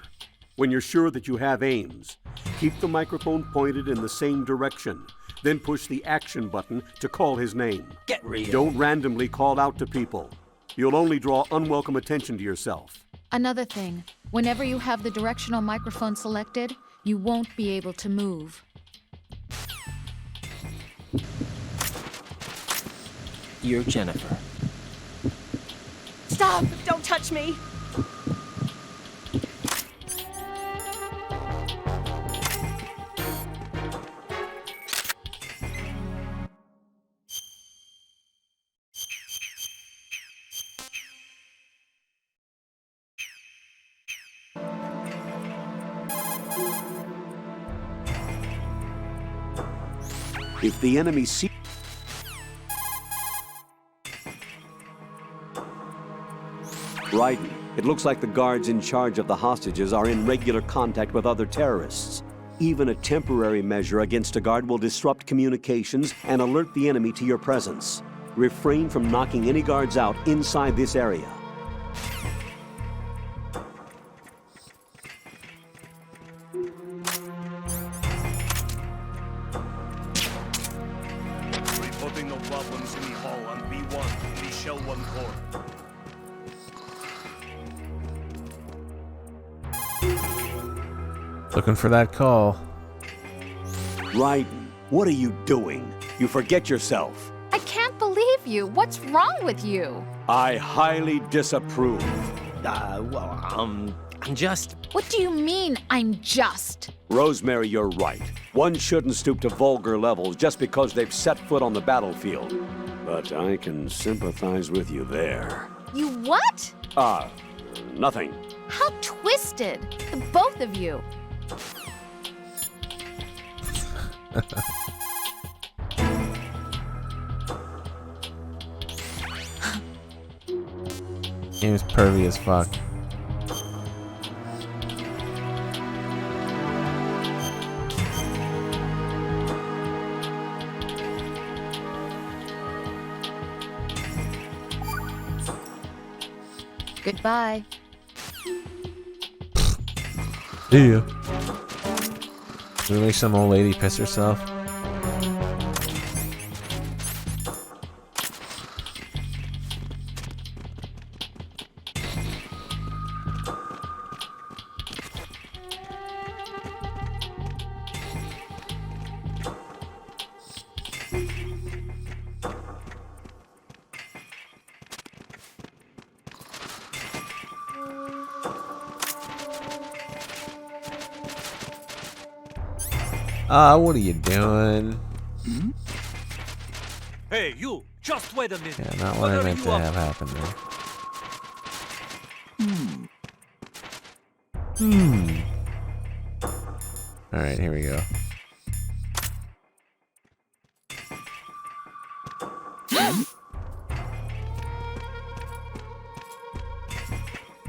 When you're sure that you have aims, keep the microphone pointed in the same direction. Then push the action button to call his name. Get real. Don't randomly call out to people. You'll only draw unwelcome attention to yourself. Another thing, whenever you have the directional microphone selected, you won't be able to move. You're Jennifer. Stop! Don't touch me! If the enemy sees... Raiden, it looks like the guards in charge of the hostages are in regular contact with other terrorists. Even a temporary measure against a guard will disrupt communications and alert the enemy to your presence. Refrain from knocking any guards out inside this area. Reporting no problems in the hall on B1 in the Shell 1 core. Looking for that call. Raiden, what are you doing? You forget yourself. I can't believe you. What's wrong with you? I highly disapprove. I'm just... What do you mean, I'm just? Rosemary, you're right. One shouldn't stoop to vulgar levels just because they've set foot on the battlefield. But I can sympathize with you there. You what? Nothing. How twisted. The both of you. Game's pervy as fuck. Goodbye. See ya. Can we make some old lady piss herself? What are you doing? Hmm? Hey, you! Just wait a minute. Yeah, not what I meant to have happen there. Alright, here we go.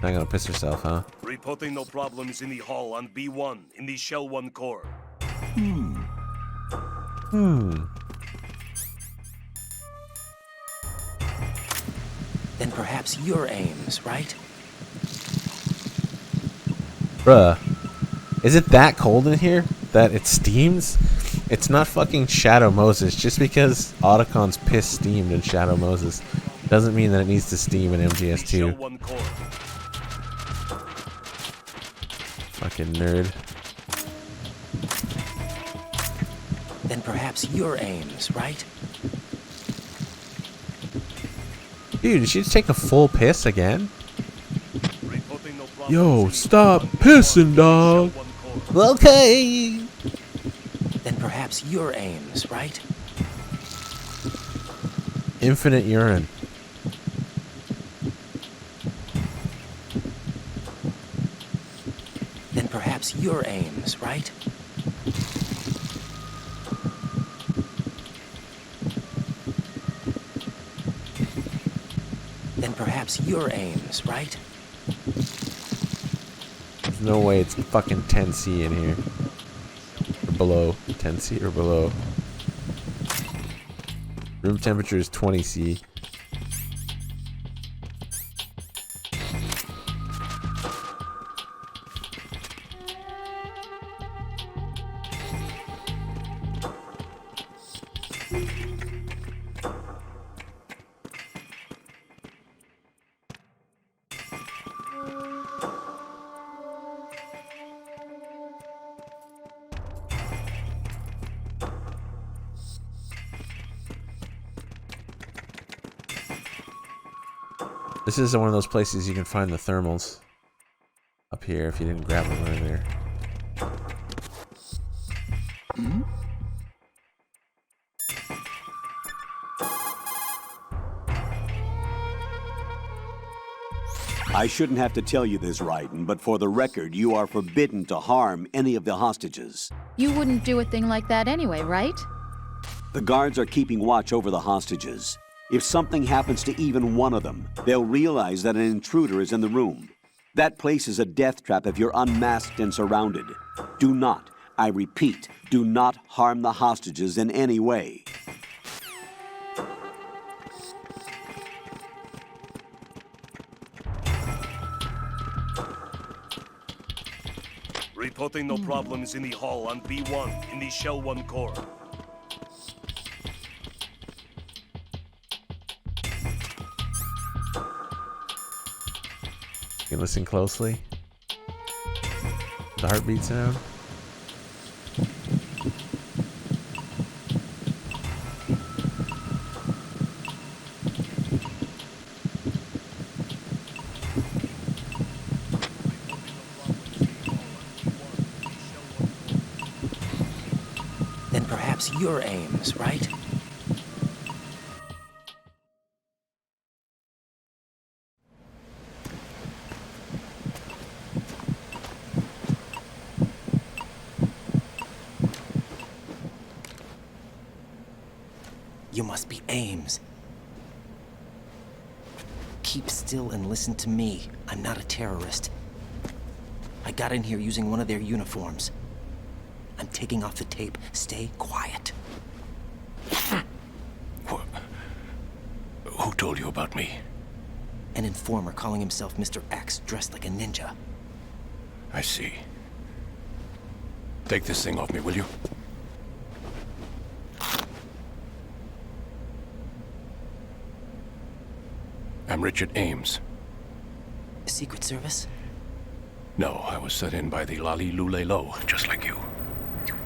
Not gonna piss herself, huh? Reporting no problems in the hall on B1 in the Shell 1 core. Then perhaps your aims, right? Bruh. Is it that cold in here that it steams? It's not fucking Shadow Moses. Just because Otacon's piss steamed in Shadow Moses doesn't mean that it needs to steam in MGS 2. Fucking nerd. Then perhaps your aims, right? Dude, did she just take a full piss again? Yo, stop pissing, dog. Okay. Then perhaps your aims, right? Infinite urine. Then perhaps you're Ames, right? Then perhaps you're Ames, right? There's no way it's fucking 10C in here. Or below. 10C or below. Room temperature is 20C. This is one of those places you can find the thermals up here if you didn't grab them earlier. I shouldn't have to tell you this, Raiden, but for the record, you are forbidden to harm any of the hostages. You wouldn't do a thing like that anyway, right? The guards are keeping watch over the hostages. If something happens to even one of them, they'll realize that an intruder is in the room. That place is a death trap if you're unmasked and surrounded. Do not, I repeat, do not harm the hostages in any way. Reporting no problems in the hall on B1 in the Shell 1 core. You can listen closely. The heartbeat sound. Then perhaps you're Ames, right? You must be Ames. Keep still and listen to me. I'm not a terrorist. I got in here using one of their uniforms. I'm taking off the tape. Stay quiet. Who told you about me? An informer calling himself Mr. X, dressed like a ninja. I see. Take this thing off me, will you? I'm Richard Ames. Secret Service? No, I was sent in by the Lali Lule Lo, just like you.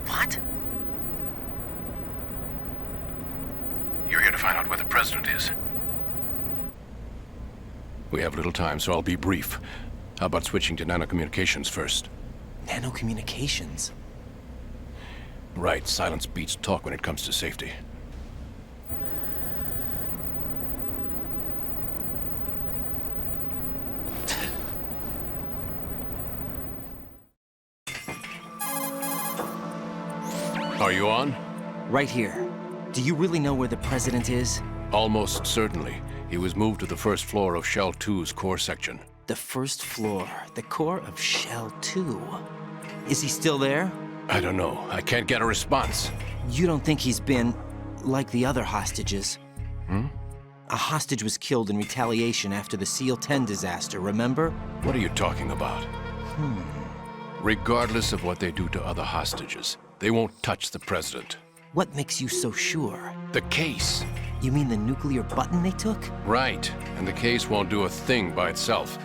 What? You're here to find out where the president is. We have little time, so I'll be brief. How about switching to nanocommunications first? Nanocommunications? Right, silence beats talk when it comes to safety. Are you on? Right here. Do you really know where the president is? Almost certainly. He was moved to the first floor of Shell 2's core section. The first floor, the core of Shell 2. Is he still there? I don't know. I can't get a response. You don't think he's been like the other hostages? Hmm? A hostage was killed in retaliation after the SEAL 10 disaster, remember? What are you talking about? Regardless of what they do to other hostages, they won't touch the president. What makes you so sure? The case. You mean the nuclear button they took? Right. And the case won't do a thing by itself.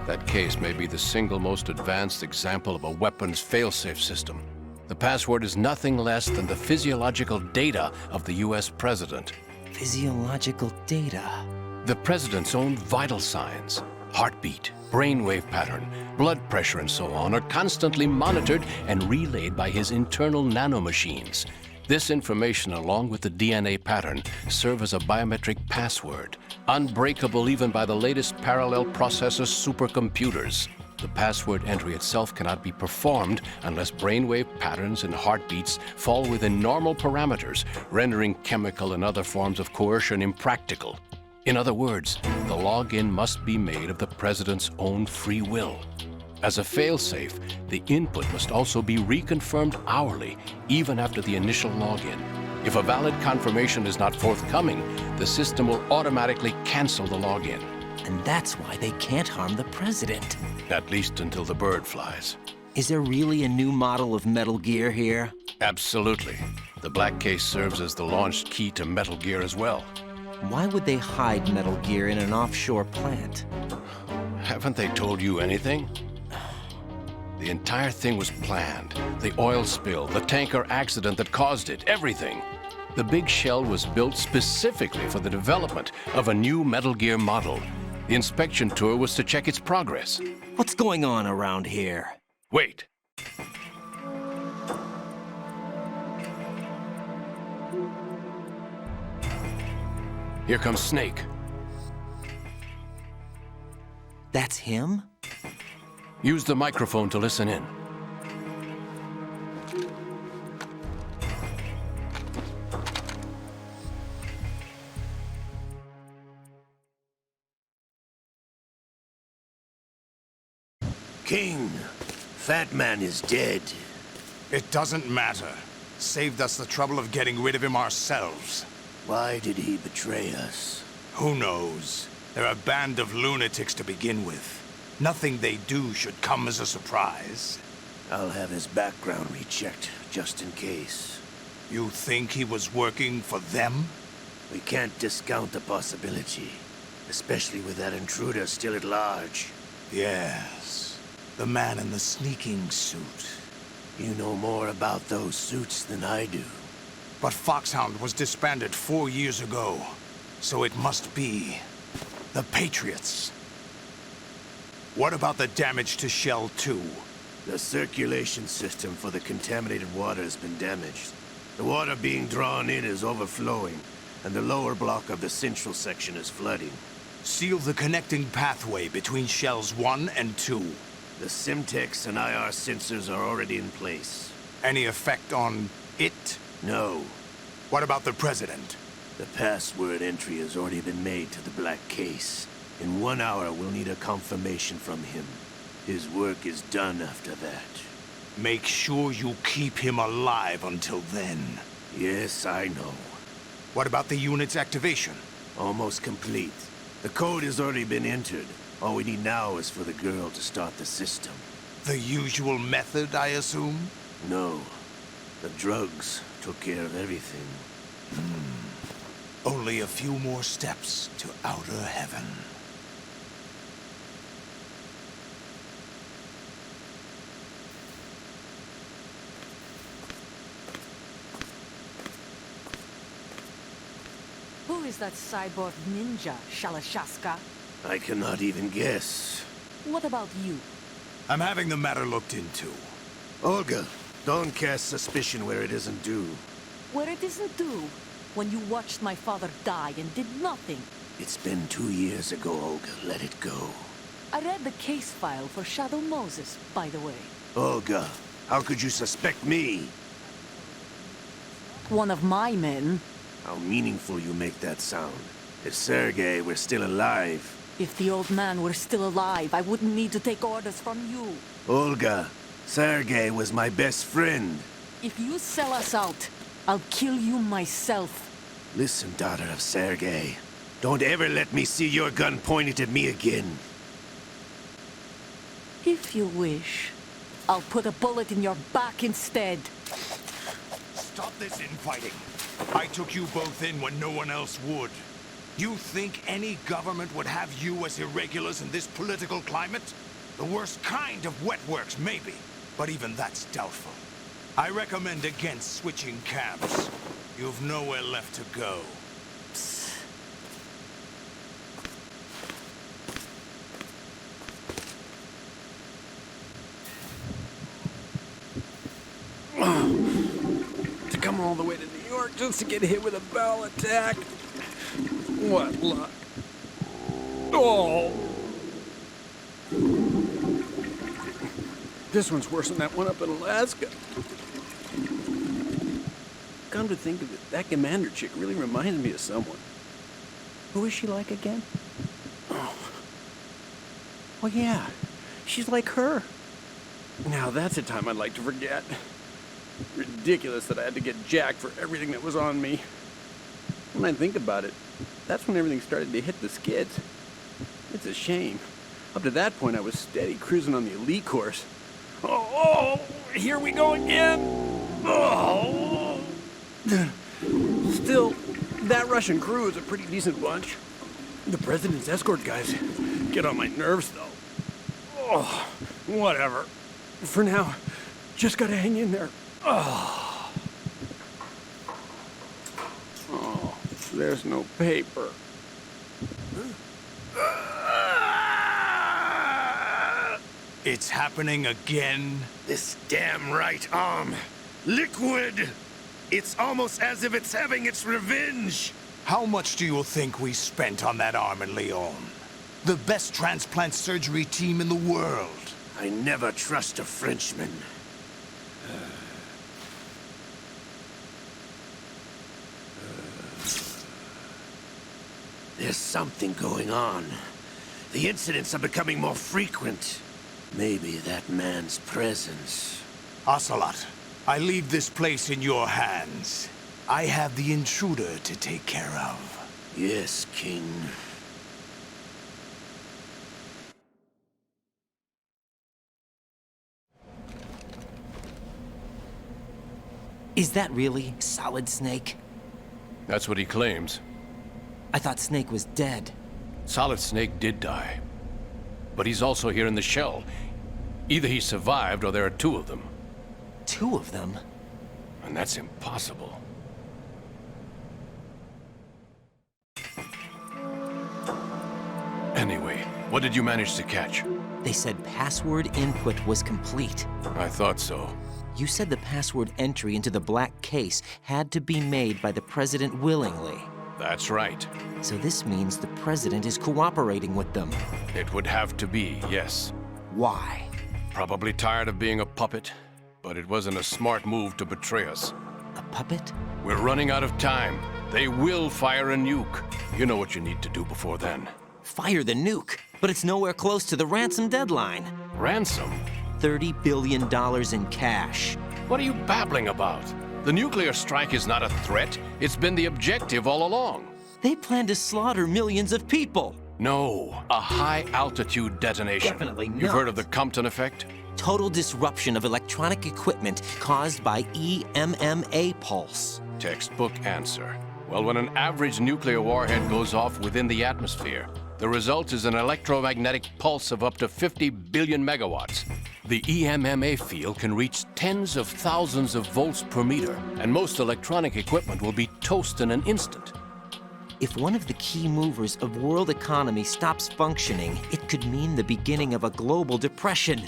That case may be the single most advanced example of a weapons failsafe system. The password is nothing less than the physiological data of the US president. Physiological data? The president's own vital signs, heartbeat, brainwave pattern, blood pressure, and so on are constantly monitored and relayed by his internal nanomachines. This information, along with the DNA pattern, serve as a biometric password, unbreakable even by the latest parallel processor supercomputers. The password entry itself cannot be performed unless brainwave patterns and heartbeats fall within normal parameters, rendering chemical and other forms of coercion impractical. In other words, the login must be made of the president's own free will. As a failsafe, the input must also be reconfirmed hourly, even after the initial login. If a valid confirmation is not forthcoming, the system will automatically cancel the login. And that's why they can't harm the president. At least until the bird flies. Is there really a new model of Metal Gear here? Absolutely. The black case serves as the launch key to Metal Gear as well. Why would they hide Metal Gear in an offshore plant? Haven't they told you anything? The entire thing was planned. The oil spill, the tanker accident that caused it, everything. The big shell was built specifically for the development of a new Metal Gear model. The inspection tour was to check its progress. What's going on around here? Wait. Here comes Snake. That's him? Use the microphone to listen in. King, Fat Man is dead. It doesn't matter. Saved us the trouble of getting rid of him ourselves. Why did he betray us? Who knows? They're a band of lunatics to begin with. Nothing they do should come as a surprise. I'll have his background rechecked, just in case. You think he was working for them? We can't discount the possibility, especially with that intruder still at large. Yes, the man in the sneaking suit. You know more about those suits than I do. But Foxhound was disbanded 4 years ago, so it must be the Patriots. What about the damage to Shell 2? The circulation system for the contaminated water has been damaged. The water being drawn in is overflowing, and the lower block of the central section is flooding. Seal the connecting pathway between Shells 1 and 2. The Simtex and IR sensors are already in place. Any effect on it? No. What about the President? The password entry has already been made to the black case. In 1 hour, we'll need a confirmation from him. His work is done after that. Make sure you keep him alive until then. Yes, I know. What about the unit's activation? Almost complete. The code has already been entered. All we need now is for the girl to start the system. The usual method, I assume? No. The drugs took care of everything. Only a few more steps to outer heaven. Who is that cyborg ninja, Shalashaska? I cannot even guess. What about you? I'm having the matter looked into. Olga, don't cast suspicion where it isn't due. Where it isn't due? When you watched my father die and did nothing. It's been 2 years ago, Olga. Let it go. I read the case file for Shadow Moses, by the way. Olga, how could you suspect me? One of my men. How meaningful you make that sound. If Sergei were still alive... If the old man were still alive, I wouldn't need to take orders from you. Olga, Sergei was my best friend. If you sell us out, I'll kill you myself. Listen, daughter of Sergei. Don't ever let me see your gun pointed at me again. If you wish, I'll put a bullet in your back instead. Stop this infighting. I took you both in when no one else would. You think any government would have you as irregulars in this political climate? The worst kind of wet works, maybe. But even that's doubtful. I recommend against switching camps. You've nowhere left to go. Come all the way to New York just to get hit with a bowel attack. What luck. Oh! This one's worse than that one up in Alaska. Come to think of it, that commander chick really reminds me of someone. Who is she like again? Oh. Well, yeah. She's like her. Now that's a time I'd like to forget. Ridiculous that I had to get Jack for everything that was on me. When I think about it, that's when everything started to hit the skids. It's a shame. Up to that point, I was steady cruising on the elite course. Oh, here we go again! Oh! Still, that Russian crew is a pretty decent bunch. The president's escort guys get on my nerves, though. Oh, whatever. For now, just gotta hang in there. Oh, there's no paper. It's happening again. This damn right arm. Liquid! It's almost as if it's having its revenge. How much do you think we spent on that arm in Lyon? The best transplant surgery team in the world. I never trust a Frenchman. There's something going on. The incidents are becoming more frequent. Maybe that man's presence. Ocelot, I leave this place in your hands. I have the intruder to take care of. Yes, King. Is that really Solid Snake? That's what he claims. I thought Snake was dead. Solid Snake did die. But he's also here in the shell. Either he survived or there are two of them. Two of them? And that's impossible. Anyway, what did you manage to catch? They said password input was complete. I thought so. You said the password entry into the black case had to be made by the president willingly. That's right. So this means the president is cooperating with them. It would have to be, yes. Why? Probably tired of being a puppet, but it wasn't a smart move to betray us. A puppet? We're running out of time. They will fire a nuke. You know what you need to do before then. Fire the nuke, but it's nowhere close to the ransom deadline. Ransom? $30 billion in cash. What are you babbling about? The nuclear strike is not a threat. It's been the objective all along. They plan to slaughter millions of people. No, a high-altitude detonation. Definitely not. You've heard of the Compton effect? Total disruption of electronic equipment caused by EMMA pulse. Textbook answer. Well, when an average nuclear warhead goes off within the atmosphere, the result is an electromagnetic pulse of up to 50 billion megawatts. The EMMA field can reach tens of thousands of volts per meter, and most electronic equipment will be toast in an instant. If one of the key movers of world economy stops functioning, it could mean the beginning of a global depression.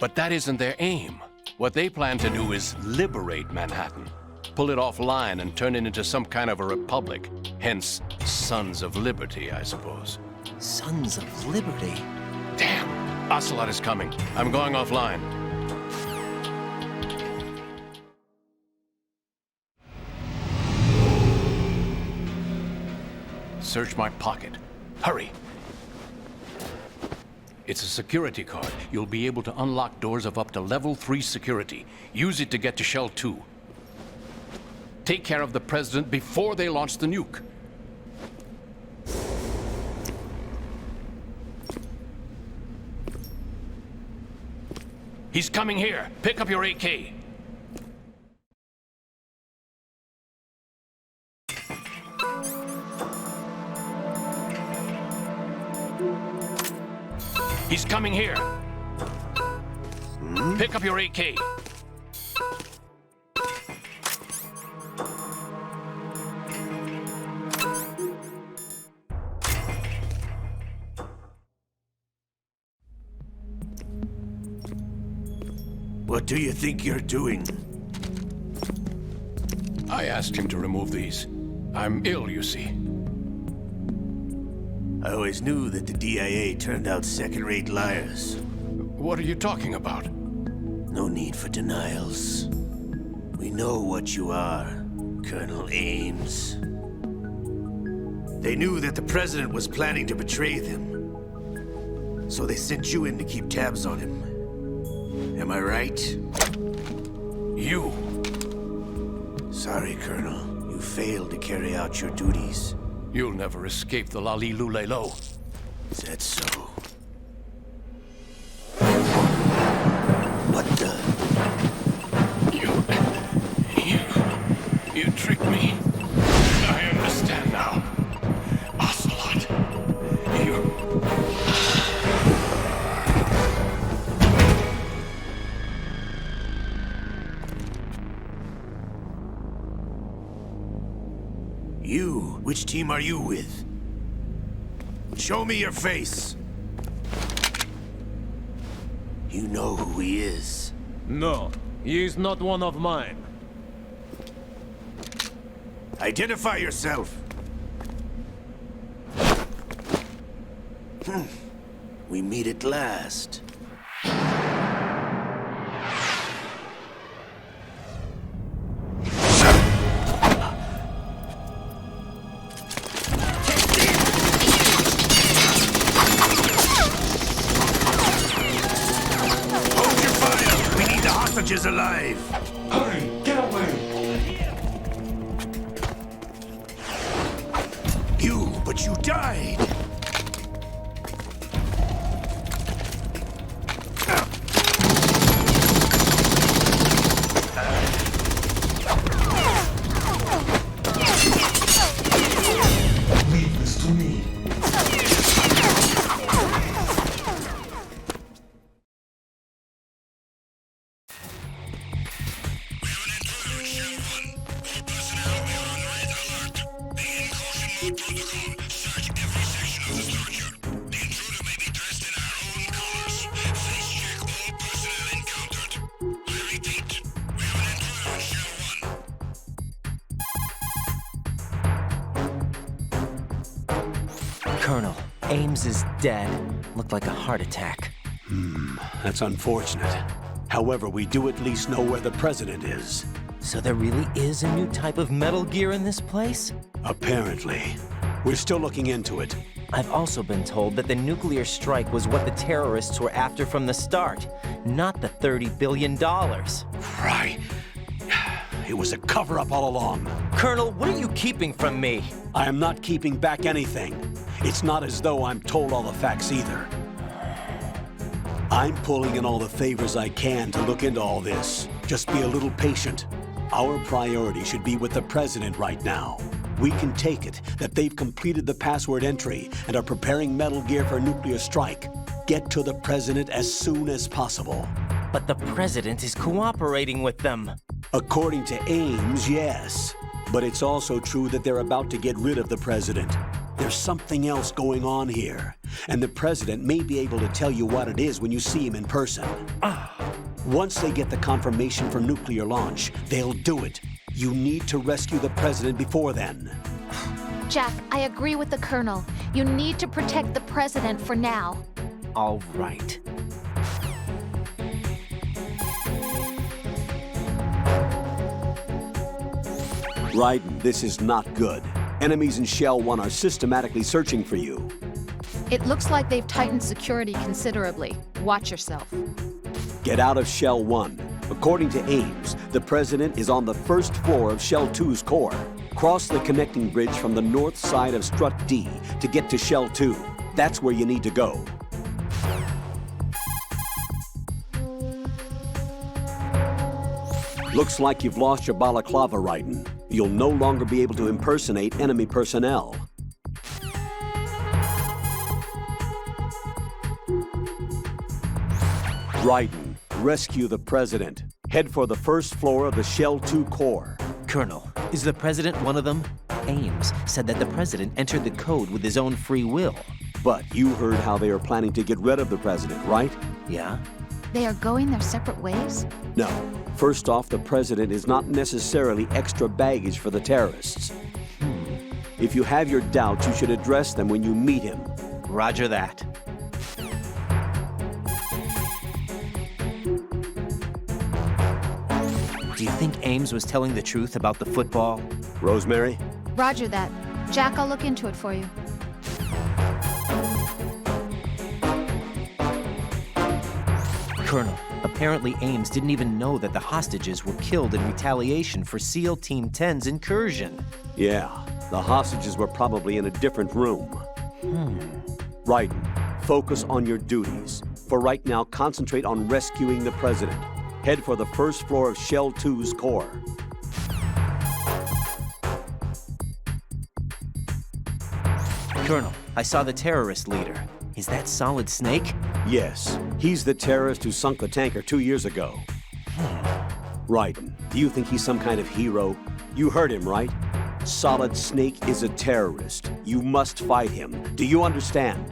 But that isn't their aim. What they plan to do is liberate Manhattan. Pull it offline and turn it into some kind of a republic. Hence, Sons of Liberty, I suppose. Sons of Liberty? Damn! Ocelot is coming. I'm going offline. Search my pocket. Hurry! It's a security card. You'll be able to unlock doors of up to level 3 security. Use it to get to Shell 2. Take care of the president before they launch the nuke. He's coming here. Pick up your AK. He's coming here. Pick up your AK. What do you think you're doing? I asked him to remove these. I'm ill, you see. I always knew that the DIA turned out second-rate liars. What are you talking about? No need for denials. We know what you are, Colonel Ames. They knew that the President was planning to betray them. So they sent you in to keep tabs on him. Am I right? You. Sorry, Colonel. You failed to carry out your duties. You'll never escape the Lali-Lulelo. Is that so? What the? You tricked me. I understand now. Ocelot. You? Which team are you with? Show me your face. You know who he is. No, he is not one of mine. Identify yourself. We meet at last. Hold your fire! We need the hostages alive! Hurry, get away! But you died! Leave this to me. Colonel, Ames is dead. Looked like a heart attack. That's unfortunate. However, we do at least know where the President is. So there really is a new type of Metal Gear in this place? Apparently. We're still looking into it. I've also been told that the nuclear strike was what the terrorists were after from the start, not the $30 billion. Right. It was a cover-up all along. Colonel, what are you keeping from me? I am not keeping back anything. It's not as though I'm told all the facts either. I'm pulling in all the favors I can to look into all this. Just be a little patient. Our priority should be with the President right now. We can take it that they've completed the password entry and are preparing Metal Gear for nuclear strike. Get to the President as soon as possible. But the President is cooperating with them. According to Ames, yes. But it's also true that they're about to get rid of the President. There's something else going on here, and the President may be able to tell you what it is when you see him in person. Once they get the confirmation for nuclear launch, they'll do it. You need to rescue the President before then. Jack, I agree with the Colonel. You need to protect the President for now. All right. Raiden, this is not good. Enemies in Shell 1 are systematically searching for you. It looks like they've tightened security considerably. Watch yourself. Get out of Shell 1. According to Ames, the President is on the first floor of Shell 2's core. Cross the connecting bridge from the north side of Strut D to get to Shell 2. That's where you need to go. Looks like you've lost your balaclava, Raiden. You'll no longer be able to impersonate enemy personnel. Raiden, rescue the President. Head for the first floor of the Shell 2 core. Colonel, is the President one of them? Ames said that the President entered the code with his own free will. But you heard how they are planning to get rid of the President, right? Yeah? They are going their separate ways? No. First off, the president is not necessarily extra baggage for the terrorists. If you have your doubts, you should address them when you meet him. Roger that. Do you think Ames was telling the truth about the football? Rosemary? Roger that. Jack, I'll look into it for you. Colonel, apparently Ames didn't even know that the hostages were killed in retaliation for SEAL Team 10's incursion. Yeah, the hostages were probably in a different room. Raiden, focus on your duties. For right now, concentrate on rescuing the president. Head for the first floor of Shell 2's core. Colonel, I saw the terrorist leader. Is that Solid Snake? Yes, he's the terrorist who sunk the tanker 2 years ago. Raiden, do you think he's some kind of hero? You heard him, right? Solid Snake is a terrorist. You must fight him. Do you understand?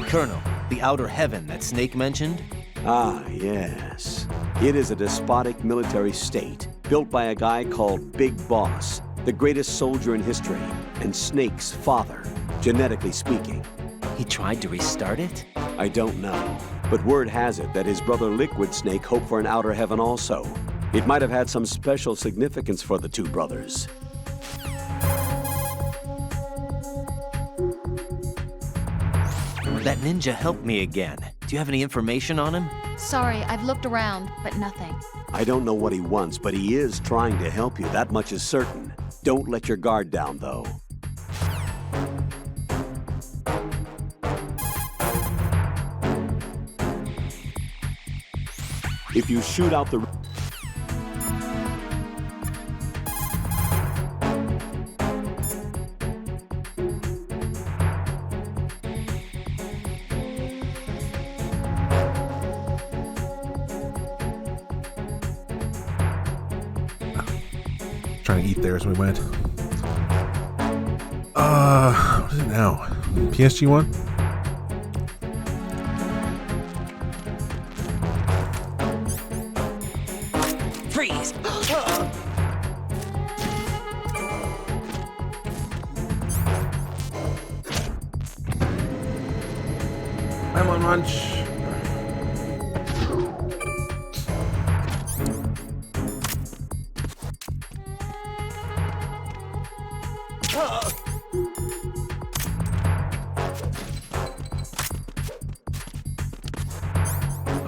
Colonel, the outer heaven that Snake mentioned? Ah, yes. It is a despotic military state built by a guy called Big Boss, the greatest soldier in history, and Snake's father, genetically speaking. He tried to restart it? I don't know, but word has it that his brother Liquid Snake hoped for an outer heaven also. It might have had some special significance for the two brothers. That ninja helped me again. Do you have any information on him? Sorry, I've looked around, but nothing. I don't know what he wants, but he is trying to help you. That much is certain. Don't let your guard down, though. If you shoot out the... Trying to eat there as we went. What is it now? PSG 1? Freeze! I'm on lunch.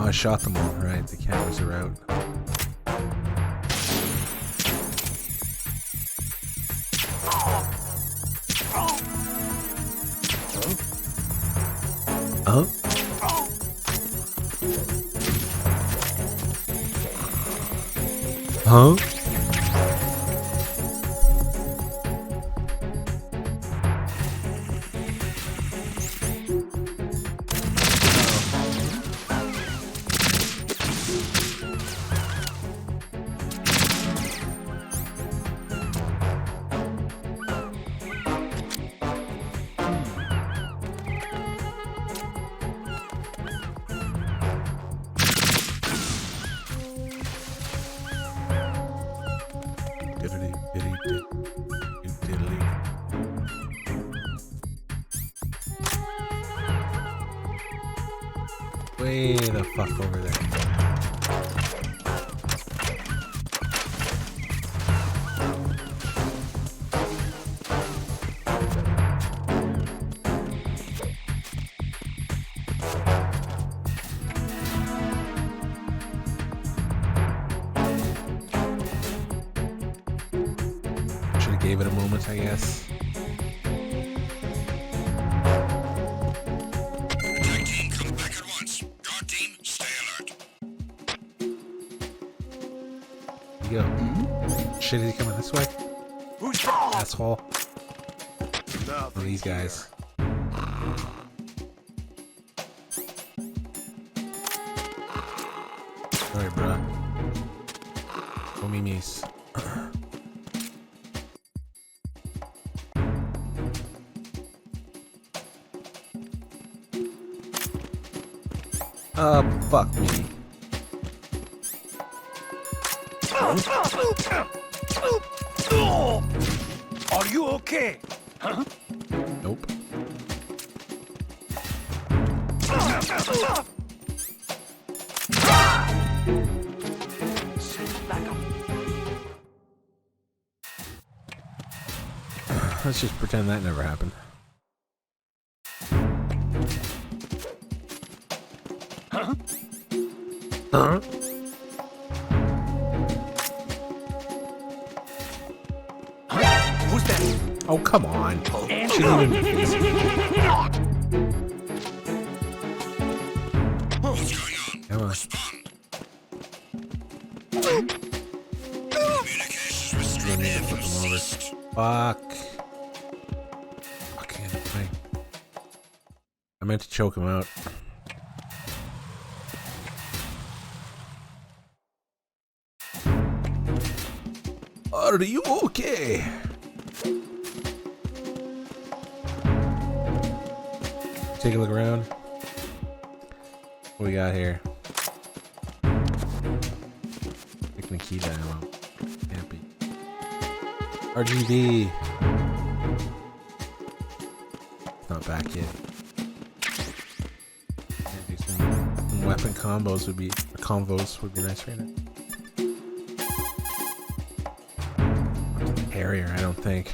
Oh, I shot them all, right? The cameras are out. Huh? Huh? Way the fuck over there. Should have gave it a moment, I guess. Go. Shit, is he coming this way? Asshole. Oh, these guys. Sorry, bruh. No memes. Fuck me. Are you okay? Huh? Nope. Let's just pretend that never happened. Huh? Huh? Who's that? Oh, come on. Answer. What's going on? Come on. Communications restraint F have ceased. Fuck. Fucking thing. I meant to choke him out. Are you okay? Take a look around. What we got here? Picking the key dial. Can't be. RGB. It's not back yet. Maybe some weapon combos would be nice right now. Harrier, I don't think.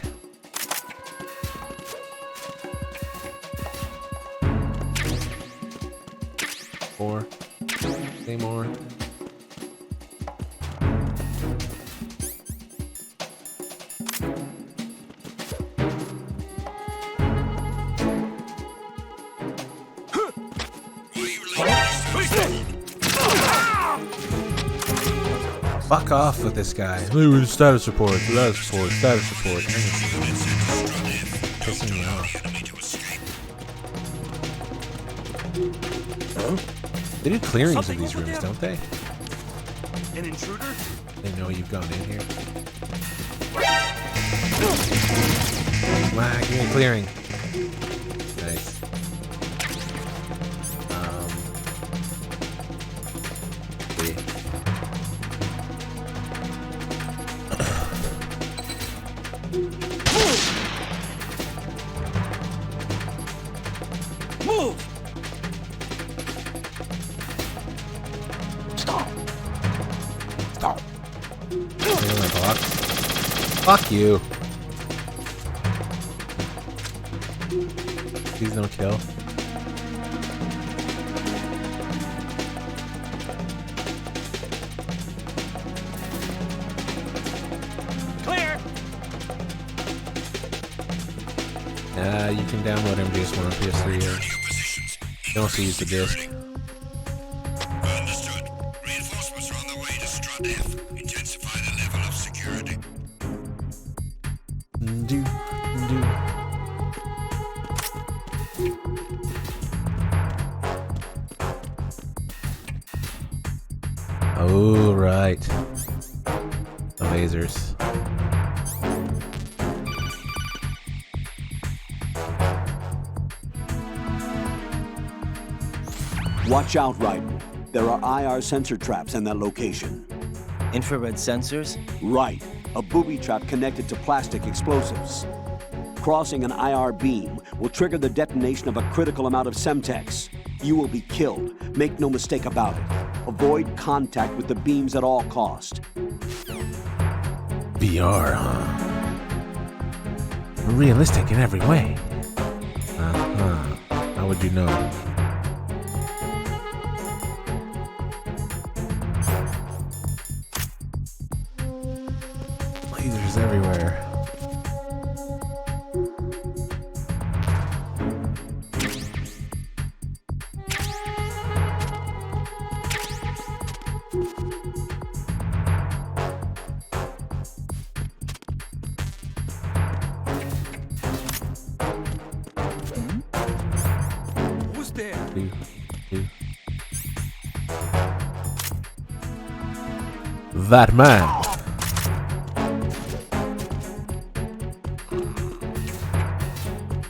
Four. Say more. Fuck off with this guy. Status report. Pissing me off. They do clearings of these rooms, don't they? An intruder? They know you've gone in here. Wow, give me a clearing. Nice. Yeah. Move! Stop. Fuck you. Please don't kill. Clear! You can download MGS 1 on PS3 here. You can also use the disc. Understood. Reinforcements are on the way to Strut F. Intensify the level of security. Oh, right. The lasers. Watch out, Raiden. There are IR sensor traps in that location. Infrared sensors? Right. A booby trap connected to plastic explosives. Crossing an IR beam will trigger the detonation of a critical amount of Semtex. You will be killed. Make no mistake about it. Avoid contact with the beams at all cost. VR, huh? Realistic in every way. How would you know? Lasers everywhere. Who's there? That man.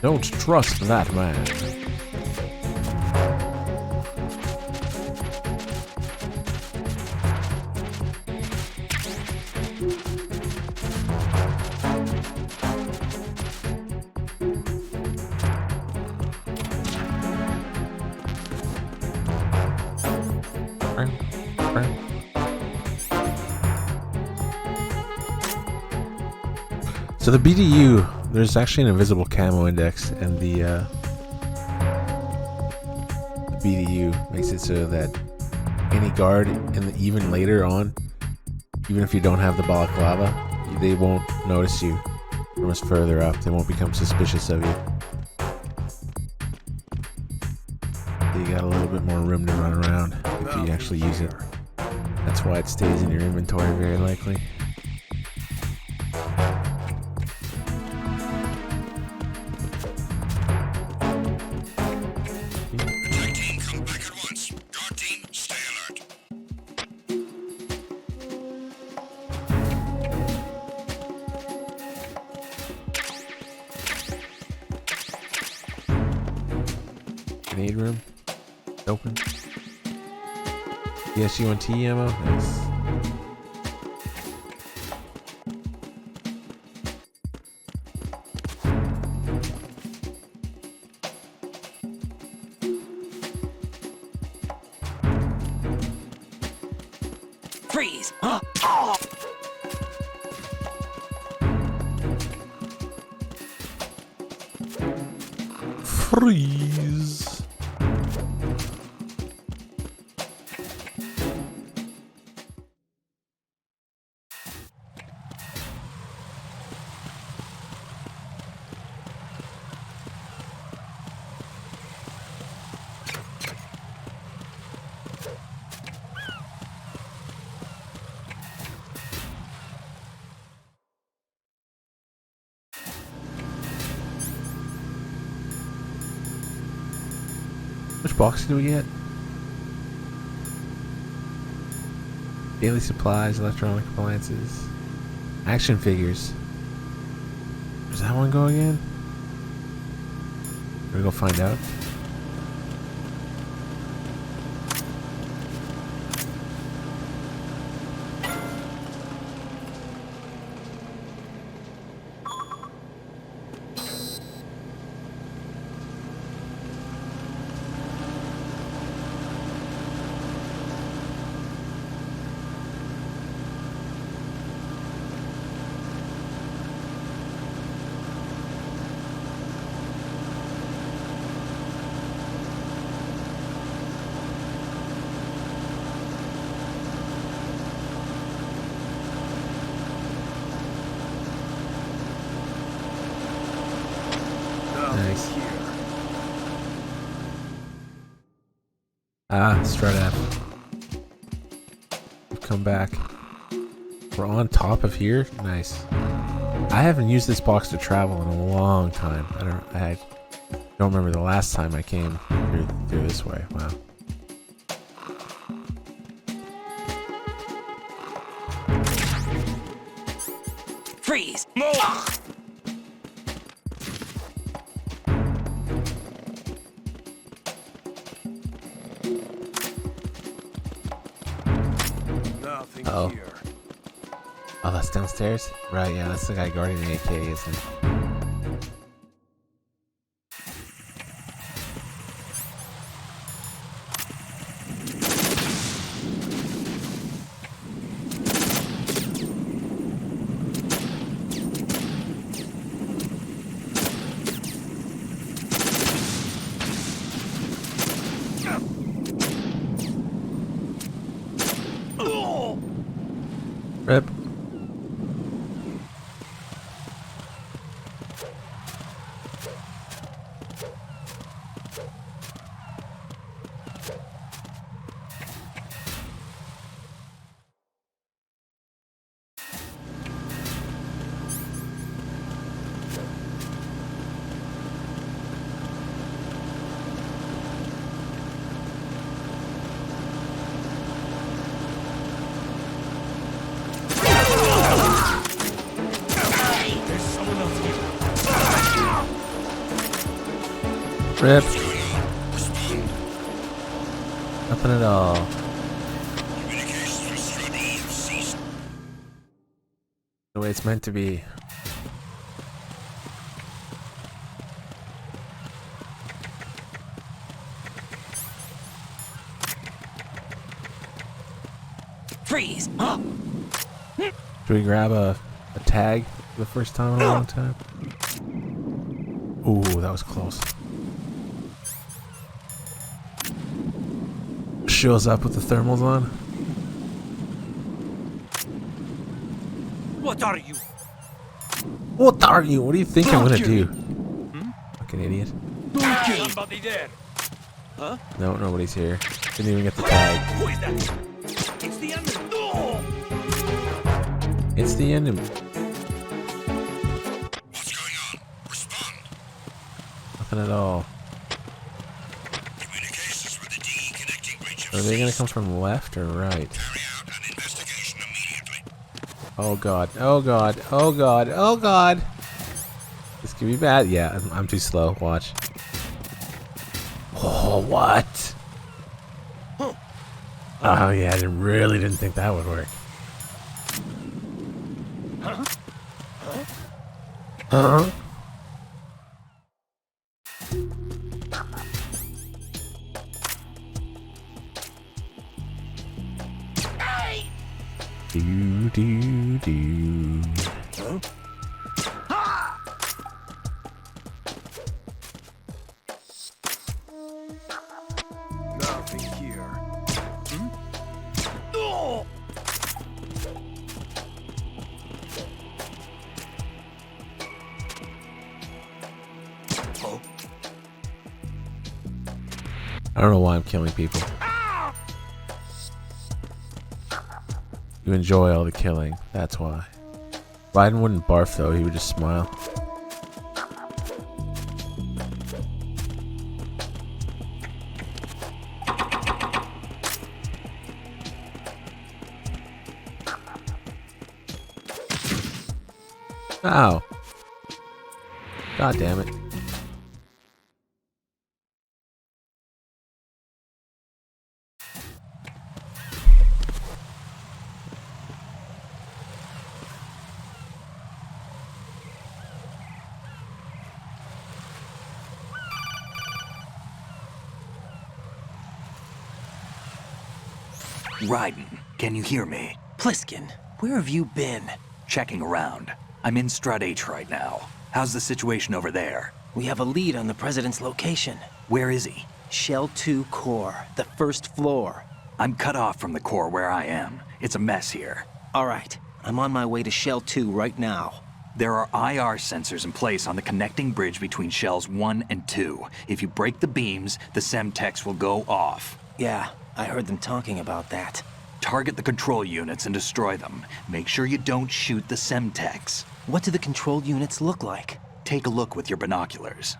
Don't trust that man. So the BDU, there's actually an invisible camo index, and the BDU makes it so that any guard even later on, even if you don't have the balaclava, they won't notice you from us further up. They won't become suspicious of you. You got a little bit more room to run around if you actually use it. That's why it stays in your inventory very likely. Attack team, come back at once. Guard team, stay alert. Grenade room. Open. Yes, UNT ammo. Nice. Freeze! Freeze. Which box do we get? Daily supplies, electronic appliances, action figures. Does that one go again? We're gonna go find out. Nice. Ah, Strut F. We've come back. We're on top of here. Nice. I haven't used this box to travel in a long time. I don't remember the last time I came through this way. Wow. Freeze! Move! Uh-oh. Oh, that's downstairs? Right, yeah, that's the guy guarding the AK, isn't it? Rip. Rip. Nothing at all. The way it's meant to be. Freeze! Should we grab a tag For the first time in a long time. Ooh, that was close. Shows up with the thermals on. What are you? What are you? What do you think I'm gonna do? Fucking idiot. Somebody there. Huh? No, nobody's here. Didn't even get the tag. Who is that? It's the enemy. No! It's the enemy. What's going on? Respond. Nothing at all. Communications with the DE connecting bridge. Are they gonna come from left or right? Carry out an investigation immediately. Oh god. Oh god. Oh god. Oh god. This could be bad. Yeah, I'm too slow. Watch. Oh, what? Oh yeah, I really didn't think that would work. Huh? Do. Huh? Nothing here. No! Oh. I don't know why I'm killing people. You enjoy all the killing, that's why. Raiden wouldn't barf though, he would just smile. Ow. God damn it. Raiden, can you hear me? Pliskin, where have you been? Checking around. I'm in Strut H right now. How's the situation over there? We have a lead on the president's location. Where is he? Shell 2 core, the first floor. I'm cut off from the core where I am. It's a mess here. All right, I'm on my way to Shell 2 right now. There are IR sensors in place on the connecting bridge between Shells 1 and 2. If you break the beams, the Semtex will go off. Yeah, I heard them talking about that. Target the control units and destroy them. Make sure you don't shoot the Semtex. What do the control units look like? Take a look with your binoculars.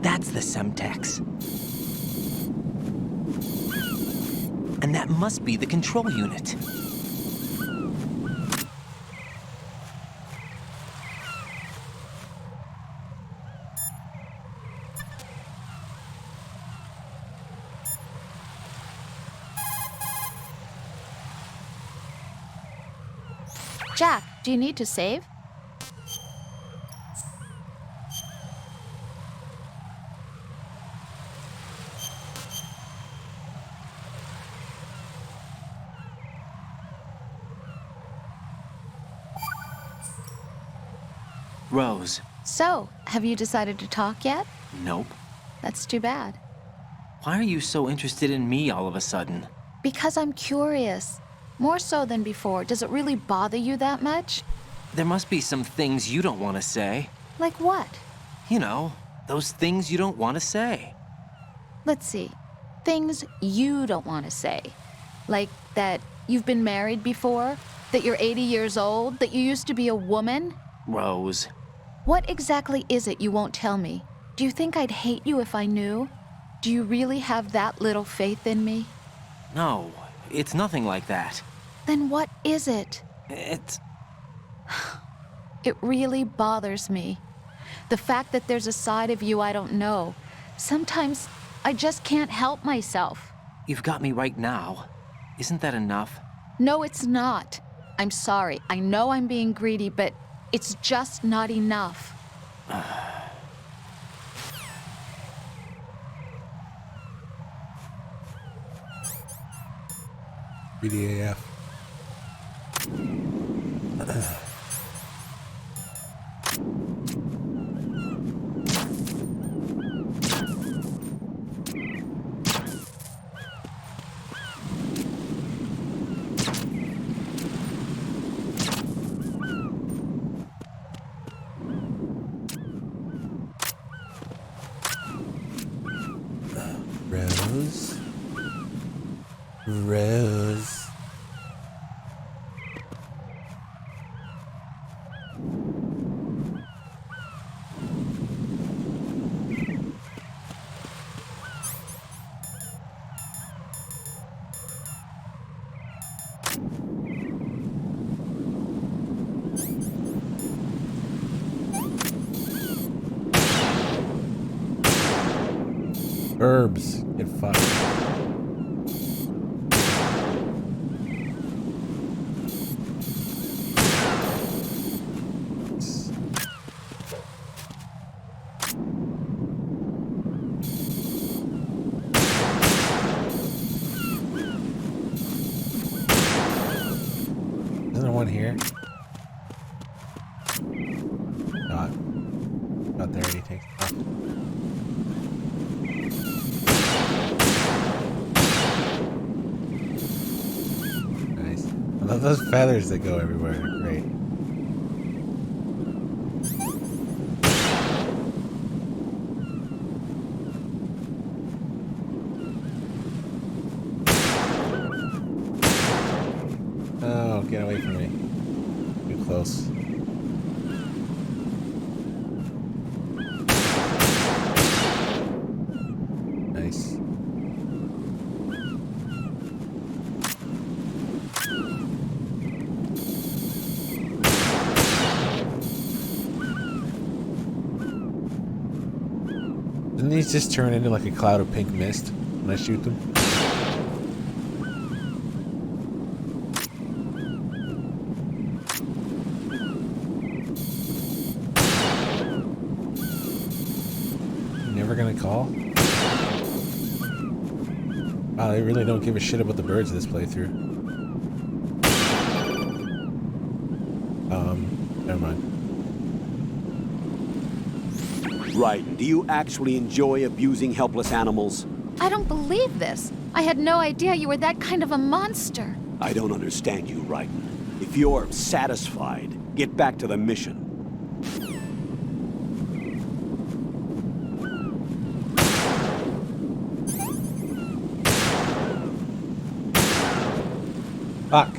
That's the Semtex. And that must be the control unit. Jack, do you need to save? Rose. So, have you decided to talk yet? Nope. That's too bad. Why are you so interested in me all of a sudden? Because I'm curious. More so than before. Does it really bother you that much? There must be some things you don't want to say. Like what? You know, those things you don't want to say. Let's see. Things you don't want to say. Like that you've been married before? That you're 80 years old? That you used to be a woman? Rose. What exactly is it you won't tell me? Do you think I'd hate you if I knew? Do you really have that little faith in me? No, it's nothing like that. Then what is it? It's... It really bothers me. The fact that there's a side of you I don't know. Sometimes I just can't help myself. You've got me right now. Isn't that enough? No, it's not. I'm sorry. I know I'm being greedy, but it's just not enough. BDAF. Rose. Rose. Herbs. Get fucked. Isn't there one here? Not there. He takes it off. Nice. I love those feathers that go everywhere. They're great. Oh, get away from me. Too close. Nice. Didn't these just turn into like a cloud of pink mist when I shoot them? Never gonna call? Wow, they really don't give a shit about the birds this playthrough. Never mind. Right. Do you actually enjoy abusing helpless animals? I don't believe this. I had no idea you were that kind of a monster. I don't understand you, Raiden. If you're satisfied, get back to the mission. Fuck.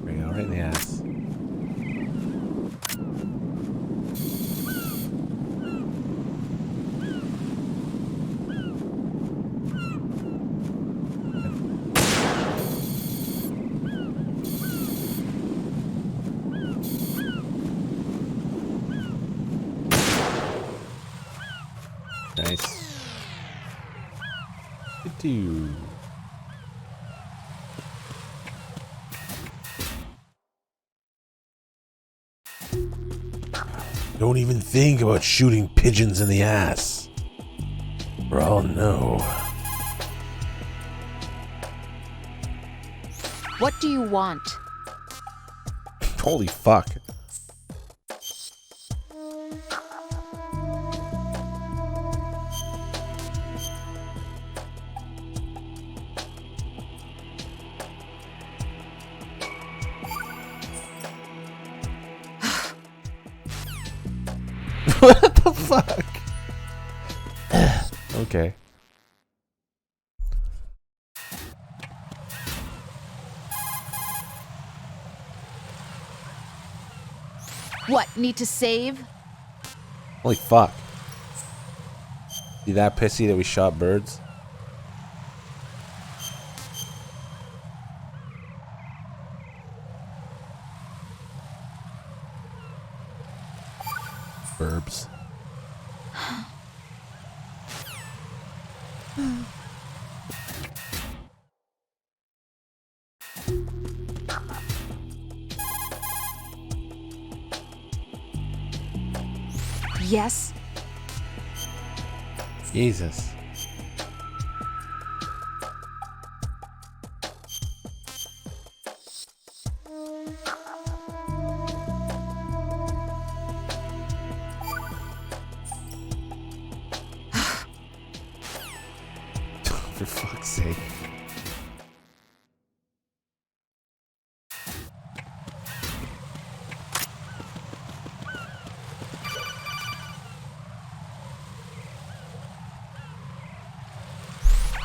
There you go, right in the ass. Nice. Do. Don't even think about shooting pigeons in the ass. For all no. What do you want? Holy fuck. What the fuck? Okay. What, need to save? Holy fuck. You that pissy that we shot birds? Burbs. Yes? Jesus. For fuck's sake.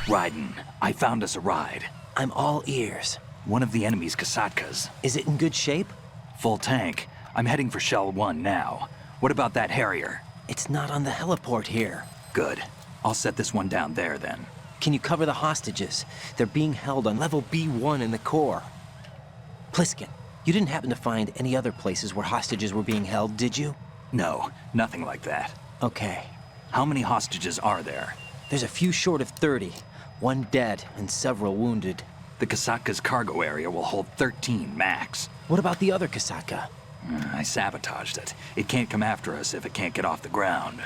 Raiden, I found us a ride. I'm all ears. One of the enemy's Kasatkas. Is it in good shape? Full tank. I'm heading for Shell 1 now. What about that Harrier? It's not on the heliport here. Good. I'll set this one down there then. Can you cover the hostages? They're being held on level B1 in the core. Pliskin, you didn't happen to find any other places where hostages were being held, did you? No, nothing like that. Okay. How many hostages are there? There's a few short of 30. One dead and several wounded. The Kasatka's cargo area will hold 13 max. What about the other Kasatka? I sabotaged it. It can't come after us if it can't get off the ground.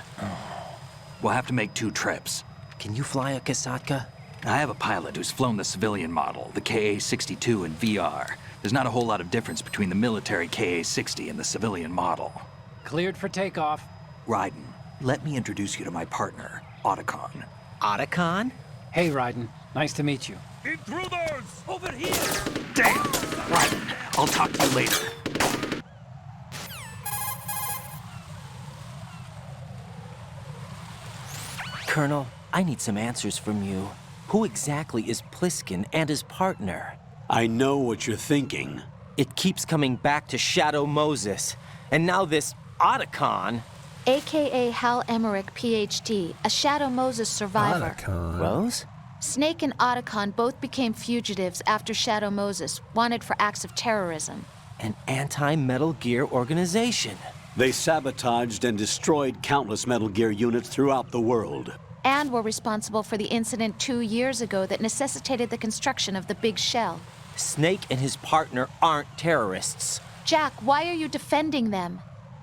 We'll have to make 2 trips. Can you fly a Kasatka? I have a pilot who's flown the civilian model, the KA-62 in VR. There's not a whole lot of difference between the military KA-60 and the civilian model. Cleared for takeoff. Raiden, let me introduce you to my partner, Otacon. Otacon? Hey, Raiden. Nice to meet you. Intruders! Over here! Damn! Raiden, I'll talk to you later. Colonel, I need some answers from you. Who exactly is Pliskin and his partner? I know what you're thinking. It keeps coming back to Shadow Moses. And now this Otacon. AKA Hal Emmerich, PhD, a Shadow Moses survivor. Otacon. Rose? Snake and Otacon both became fugitives after Shadow Moses, wanted for acts of terrorism. An anti-Metal Gear organization. They sabotaged and destroyed countless Metal Gear units throughout the world. And were responsible for the incident 2 years ago that necessitated the construction of the Big Shell. Snake and his partner aren't terrorists. Jack, why are you defending them?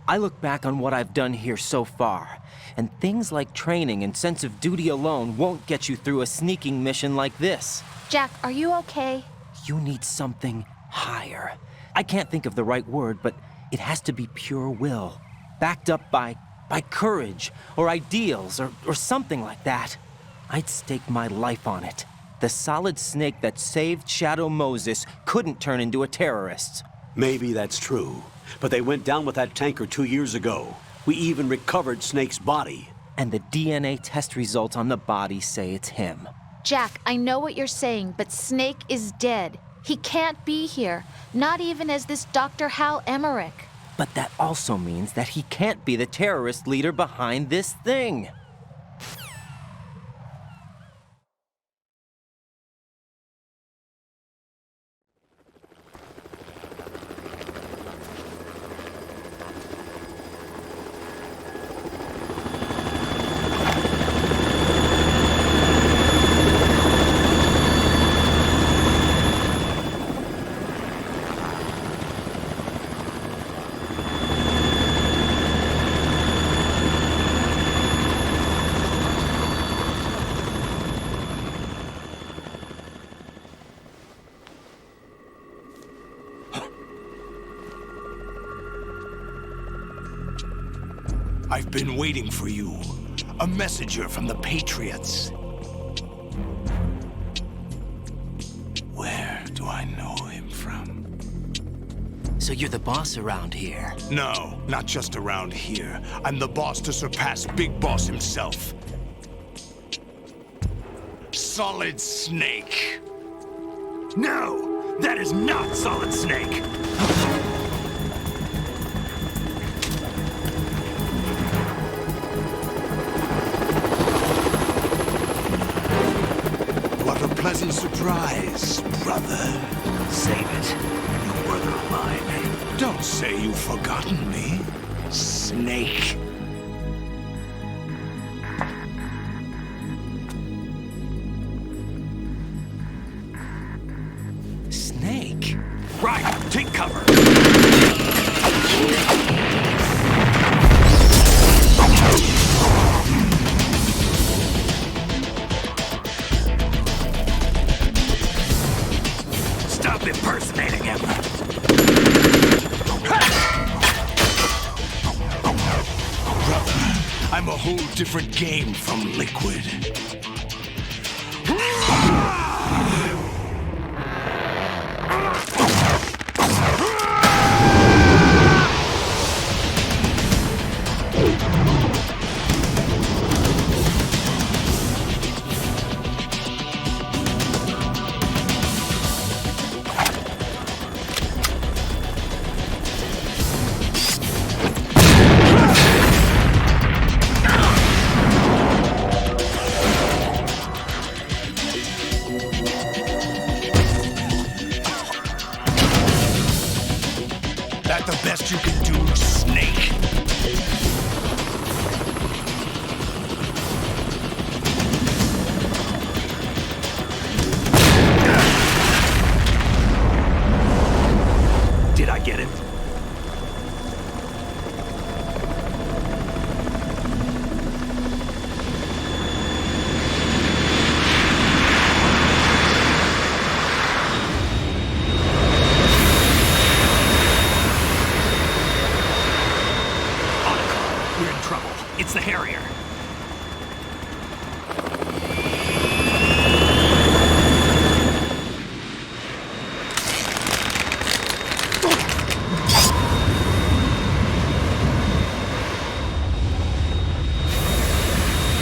I look back on what I've done here so far, and things like training and sense of duty alone won't get you through a sneaking mission like this. Jack, are you okay? You need something higher. I can't think of the right word, but it has to be pure will, backed up by courage or ideals or something like that. I'd stake my life on it. The solid Snake that saved Shadow Moses couldn't turn into a terrorist. Maybe that's true, but they went down with that tanker 2 years ago. We even recovered Snake's body. And the DNA test results on the body say it's him. Jack, I know what you're saying, but Snake is dead. He can't be here, not even as this Dr. Hal Emmerich. But that also means that he can't be the terrorist leader behind this thing. I've been waiting for you. A messenger from the Patriots. Where do I know him from? So you're the boss around here? No, not just around here. I'm the boss to surpass Big Boss himself. Solid Snake. No, that is not Solid Snake. What a pleasant surprise, brother. Save it. You brother of mine. Don't say you've forgotten me, Snake. Snake? Right, take cover. Stop impersonating him. Brother, I'm a whole different game from Liquid. best you can do, Snake. Did I get it? We're in trouble. It's the Harrier.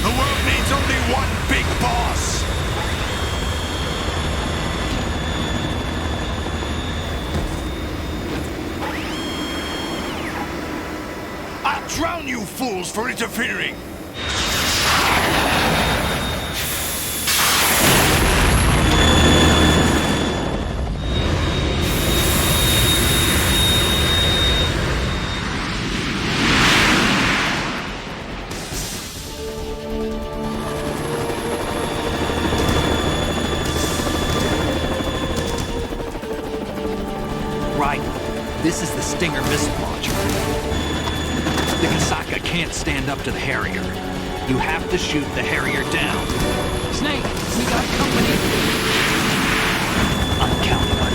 The world needs only one big boss. I'll drown you fools for interfering. Right. This is the Stinger missile launcher. The Kasaka can't stand up to the Harrier. You have to shoot the Harrier down. Snake, we got company. I'm counting on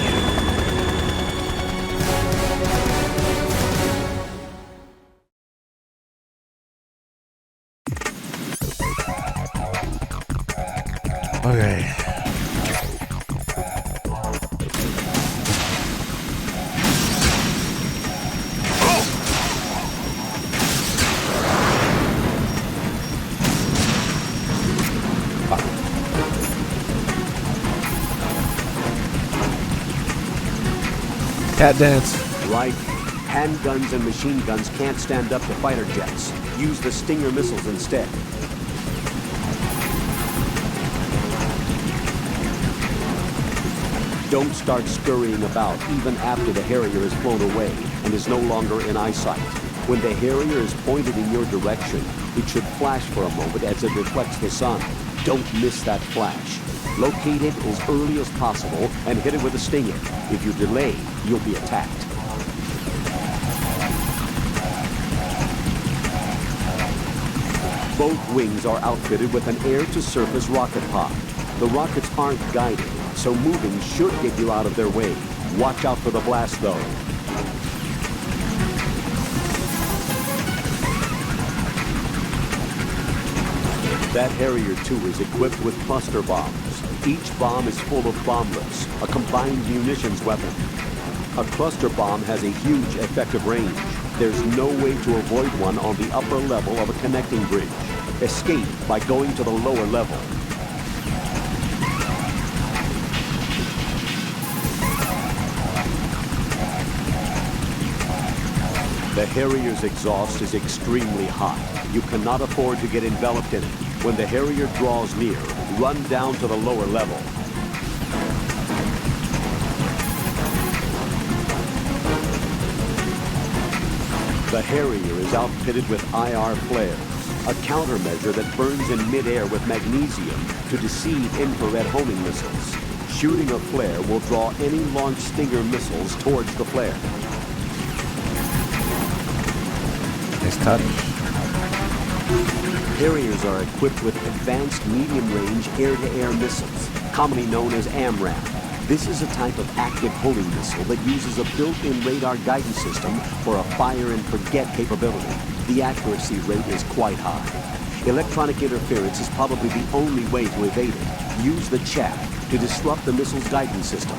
you. Okay. Cat dance. Right. Handguns and machine guns can't stand up to fighter jets. Use the Stinger missiles instead. Don't start scurrying about even after the Harrier is flown away and is no longer in eyesight. When the Harrier is pointed in your direction, it should flash for a moment as it reflects the sun. Don't miss that flash. Locate it as early as possible and hit it with a Stinger. If you delay, you'll be attacked. Both wings are outfitted with an air-to-surface rocket pod. The rockets aren't guided, so moving should get you out of their way. Watch out for the blast, though. That Harrier 2 is equipped with cluster bombs. Each bomb is full of bomblets, a combined munitions weapon. A cluster bomb has a huge effective range. There's no way to avoid one on the upper level of a connecting bridge. Escape by going to the lower level. The Harrier's exhaust is extremely hot. You cannot afford to get enveloped in it. When the Harrier draws near, run down to the lower level. The Harrier is outfitted with IR flares, a countermeasure that burns in midair with magnesium to deceive infrared homing missiles. Shooting a flare will draw any launched Stinger missiles towards the flare. Nice touch. Harriers are equipped with advanced medium-range air-to-air missiles, commonly known as AMRAAM. This is a type of active homing missile that uses a built-in radar guidance system for a fire-and-forget capability. The accuracy rate is quite high. Electronic interference is probably the only way to evade it. Use the chaff to disrupt the missile's guidance system.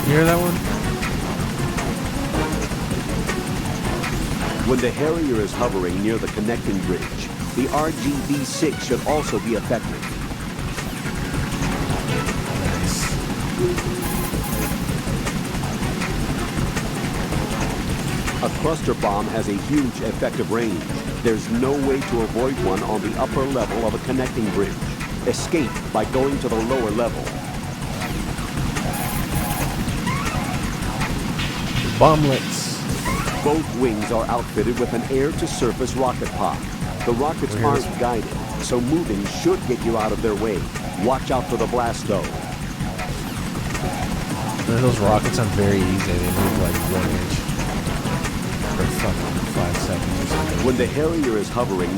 You hear that one? When the Harrier is hovering near the connecting bridge, the RGB-6 should also be effective. A cluster bomb has a huge effective range. There's no way to avoid one on the upper level of a connecting bridge. Escape by going to the lower level. bomblets. Both wings are outfitted with an air-to-surface rocket pod. The rockets aren't guided, so moving should get you out of their way. Watch out for the blast, though. Those rockets aren't very easy. They move like 1 inch for fucking 5 seconds or something. When the Harrier is hovering...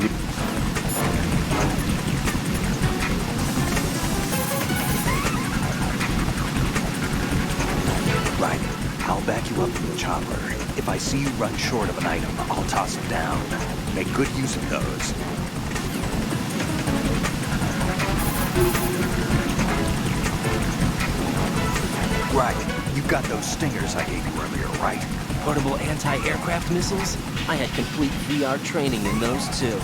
Right. I'll back you up from the chopper. If I see you run short of an item, I'll toss it down. Make good use of those. Right. You got those stingers I gave you earlier, right? Portable anti-aircraft missiles? I had complete VR training in those too.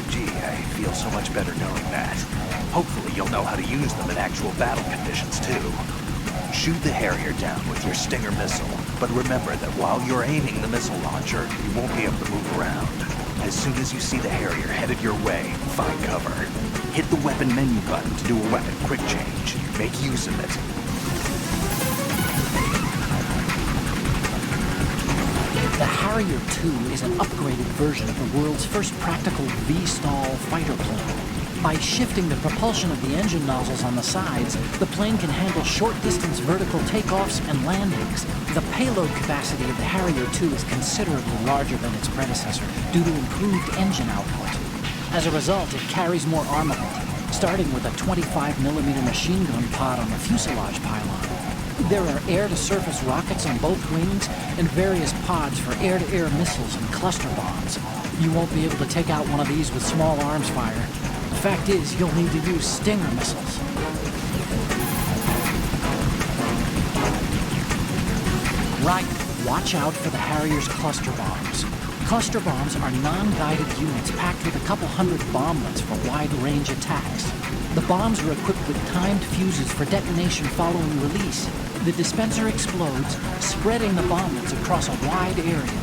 Gee, I feel so much better knowing that. Hopefully you'll know how to use them in actual battle conditions too. Shoot the Harrier down with your Stinger missile, but remember that while you're aiming the missile launcher, you won't be able to move around. As soon as you see the Harrier headed your way, find cover. Hit the weapon menu button to do a weapon quick change. Make use of it. The Harrier II is an upgraded version of the world's first practical V-stall fighter plane. By shifting the propulsion of the engine nozzles on the sides, the plane can handle short-distance vertical takeoffs and landings. The payload capacity of the Harrier II is considerably larger than its predecessor due to improved engine output. As a result, it carries more armament, starting with a 25mm machine gun pod on the fuselage pylon. There are air-to-surface rockets on both wings and various pods for air-to-air missiles and cluster bombs. You won't be able to take out one of these with small arms fire. The fact is, you'll need to use Stinger missiles. Right, watch out for the Harrier's cluster bombs. Cluster bombs are non-guided units packed with a couple hundred bomblets for wide-range attacks. The bombs are equipped with timed fuses for detonation following release. The dispenser explodes, spreading the bomblets across a wide area.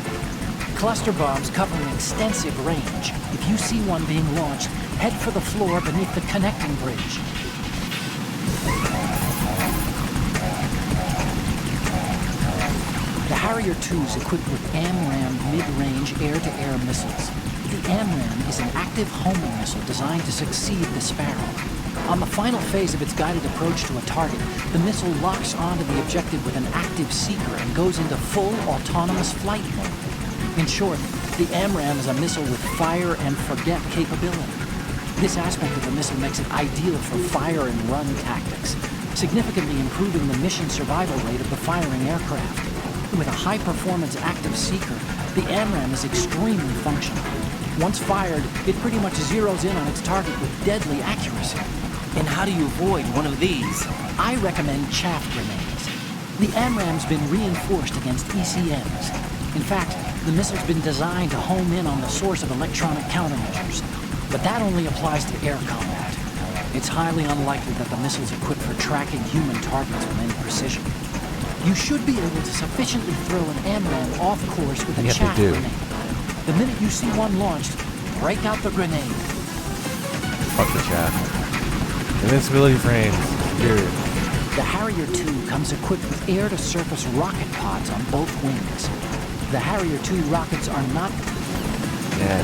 Cluster bombs cover an extensive range. If you see one being launched, head for the floor beneath the connecting bridge. The Harrier II is equipped with AMRAAM mid-range air-to-air missiles. The AMRAAM is an active homing missile designed to succeed the Sparrow. On the final phase of its guided approach to a target, the missile locks onto the objective with an active seeker and goes into full autonomous flight mode. In short, the AMRAAM is a missile with fire and forget capability. This aspect of the missile makes it ideal for fire and run tactics, significantly improving the mission survival rate of the firing aircraft. With a high-performance active seeker, the AMRAAM is extremely functional. Once fired, it pretty much zeroes in on its target with deadly accuracy. And how do you avoid one of these? I recommend chaff grenades. The AMRAAM's been reinforced against ECMs. In fact, the missile's been designed to home in on the source of electronic countermeasures. But that only applies to air combat. It's highly unlikely that the missile's equipped for tracking human targets with any precision. You should be able to sufficiently throw an AMRAAM off course with a chaff grenade. The minute you see one launched, break out the grenade. Fuck the chaff. Invincibility frames. Here. The Harrier II comes equipped with air-to-surface rocket pods on both wings. The Harrier II rockets are not... Yeah.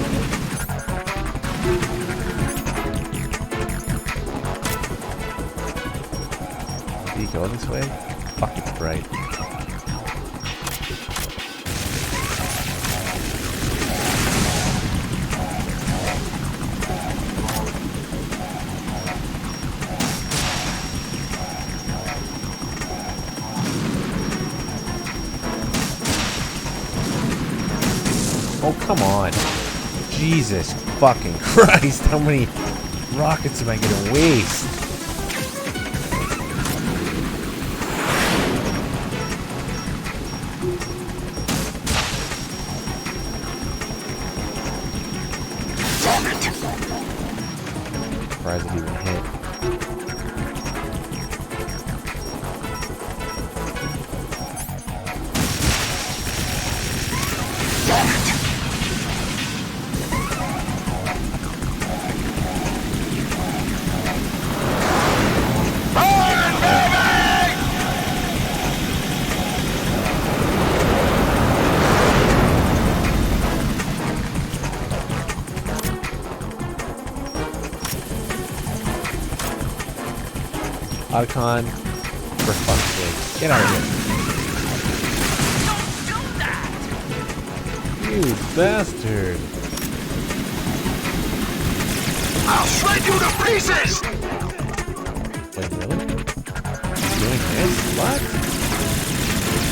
Did he go this way? Fucking right. Oh, come on. Jesus fucking Christ. How many rockets am I going to waste? Surprised it even hit. Otacon, for fuck's sake, get out of here. You bastard. I'll shred you to pieces! Wait, really? Doing this? What?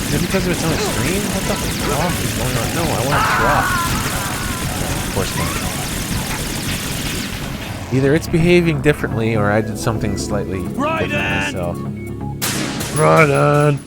Is it because it's on a screen? What the fuck is going on? No, I want to drop. Of course not. Either it's behaving differently or I did something slightly different myself. Right on.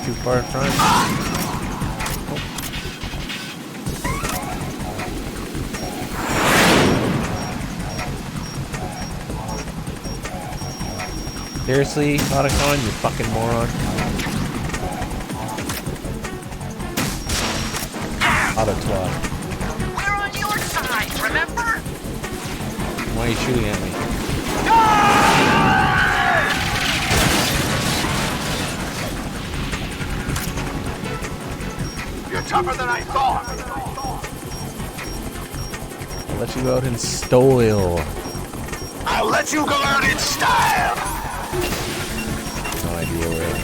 Too far in front. Seriously, Otacon, you fucking moron. Auto-twat. We're on your side, remember? Why are you shooting at me? You're tougher than I thought. I'll let you go out in style. I'll let you go out in style. No idea where I am.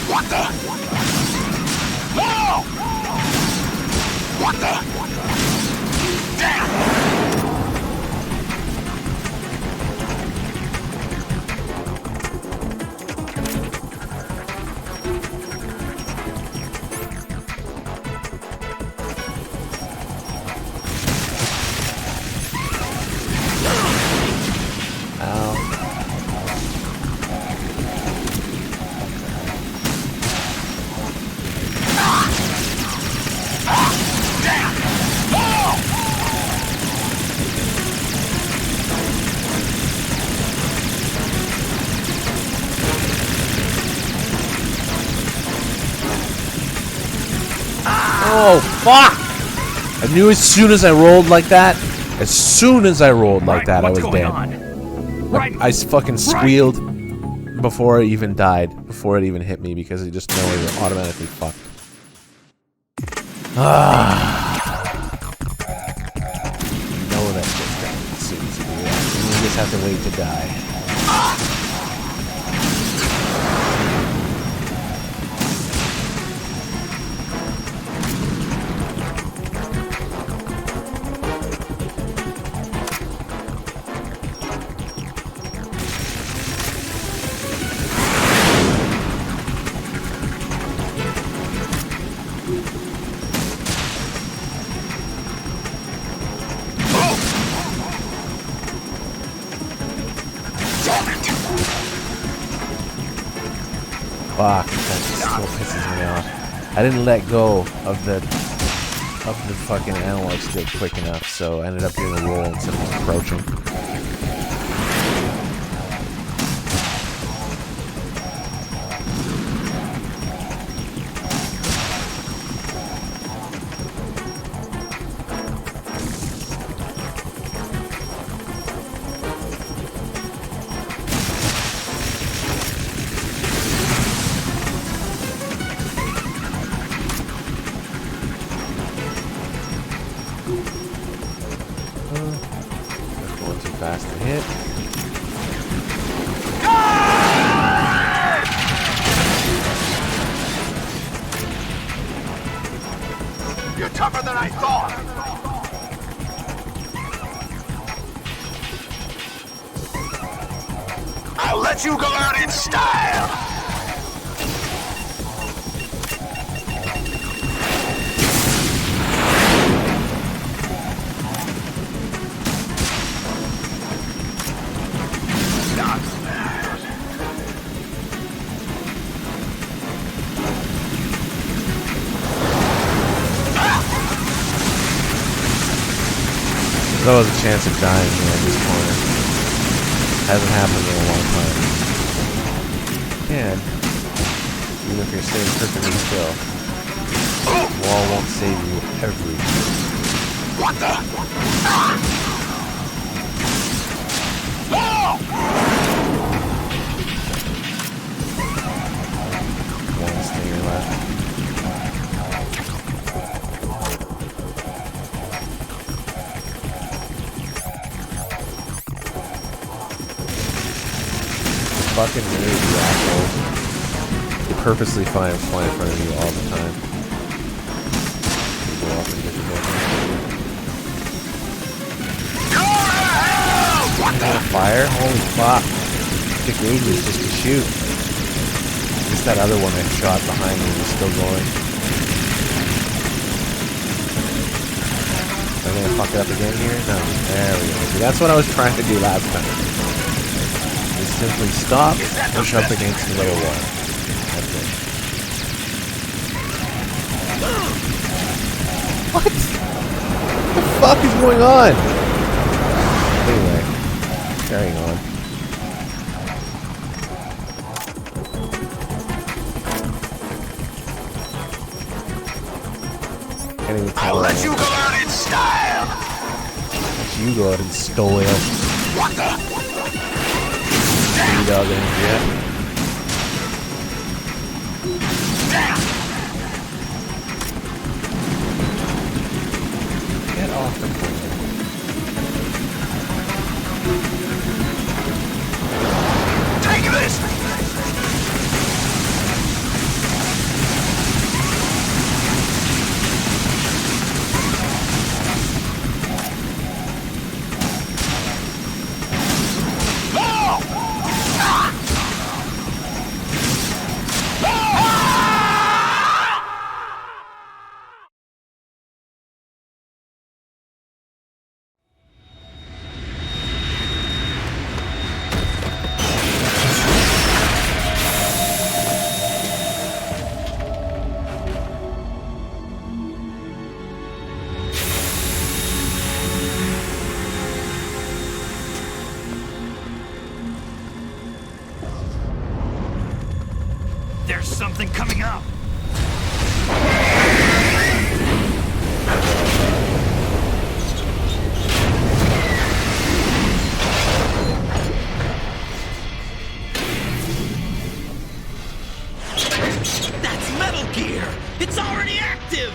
What the? No! What the? Damn! Oh, fuck! I knew as soon as I rolled like that, I was dead. I fucking squealed before I even died, before it even hit me, because I just know you're automatically fucked. You know that shit's done as soon as you do that. You just have to wait to die. Fuck, that still pisses me off. I didn't let go of the fucking analog stick quick enough, so I ended up doing a roll instead of approaching. Going too fast to hit. I thought. I'll let you go out in style. Not bad. There was a chance of dying here in this corner. Hasn't happened in a long time. And even if you're sitting perfectly still, the wall won't save you every time. What the? One stinger left. Fucking move, you asshole. You purposely fly in front of you all the time. You go off in difficulty. What the? Fire? Holy fuck. It took ages just to shoot. Just that other one I shot behind me was still going. Am I gonna fuck it up again here? No. There we go. See, that's what I was trying to do last time. Simply stop, push up against the little wall. That's it. What? What the fuck is going on? Anyway, carrying on. Can't even tell. I'll let you go out in style. Let you go out in style. What the? Dog in yet. Get off the floor. Take this! There's something coming up. That's Metal Gear! It's already active!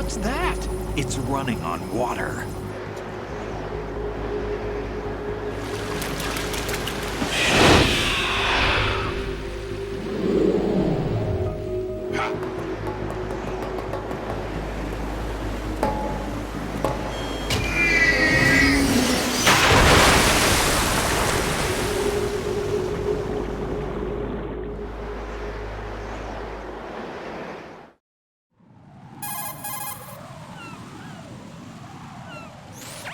What's that? It's running on water.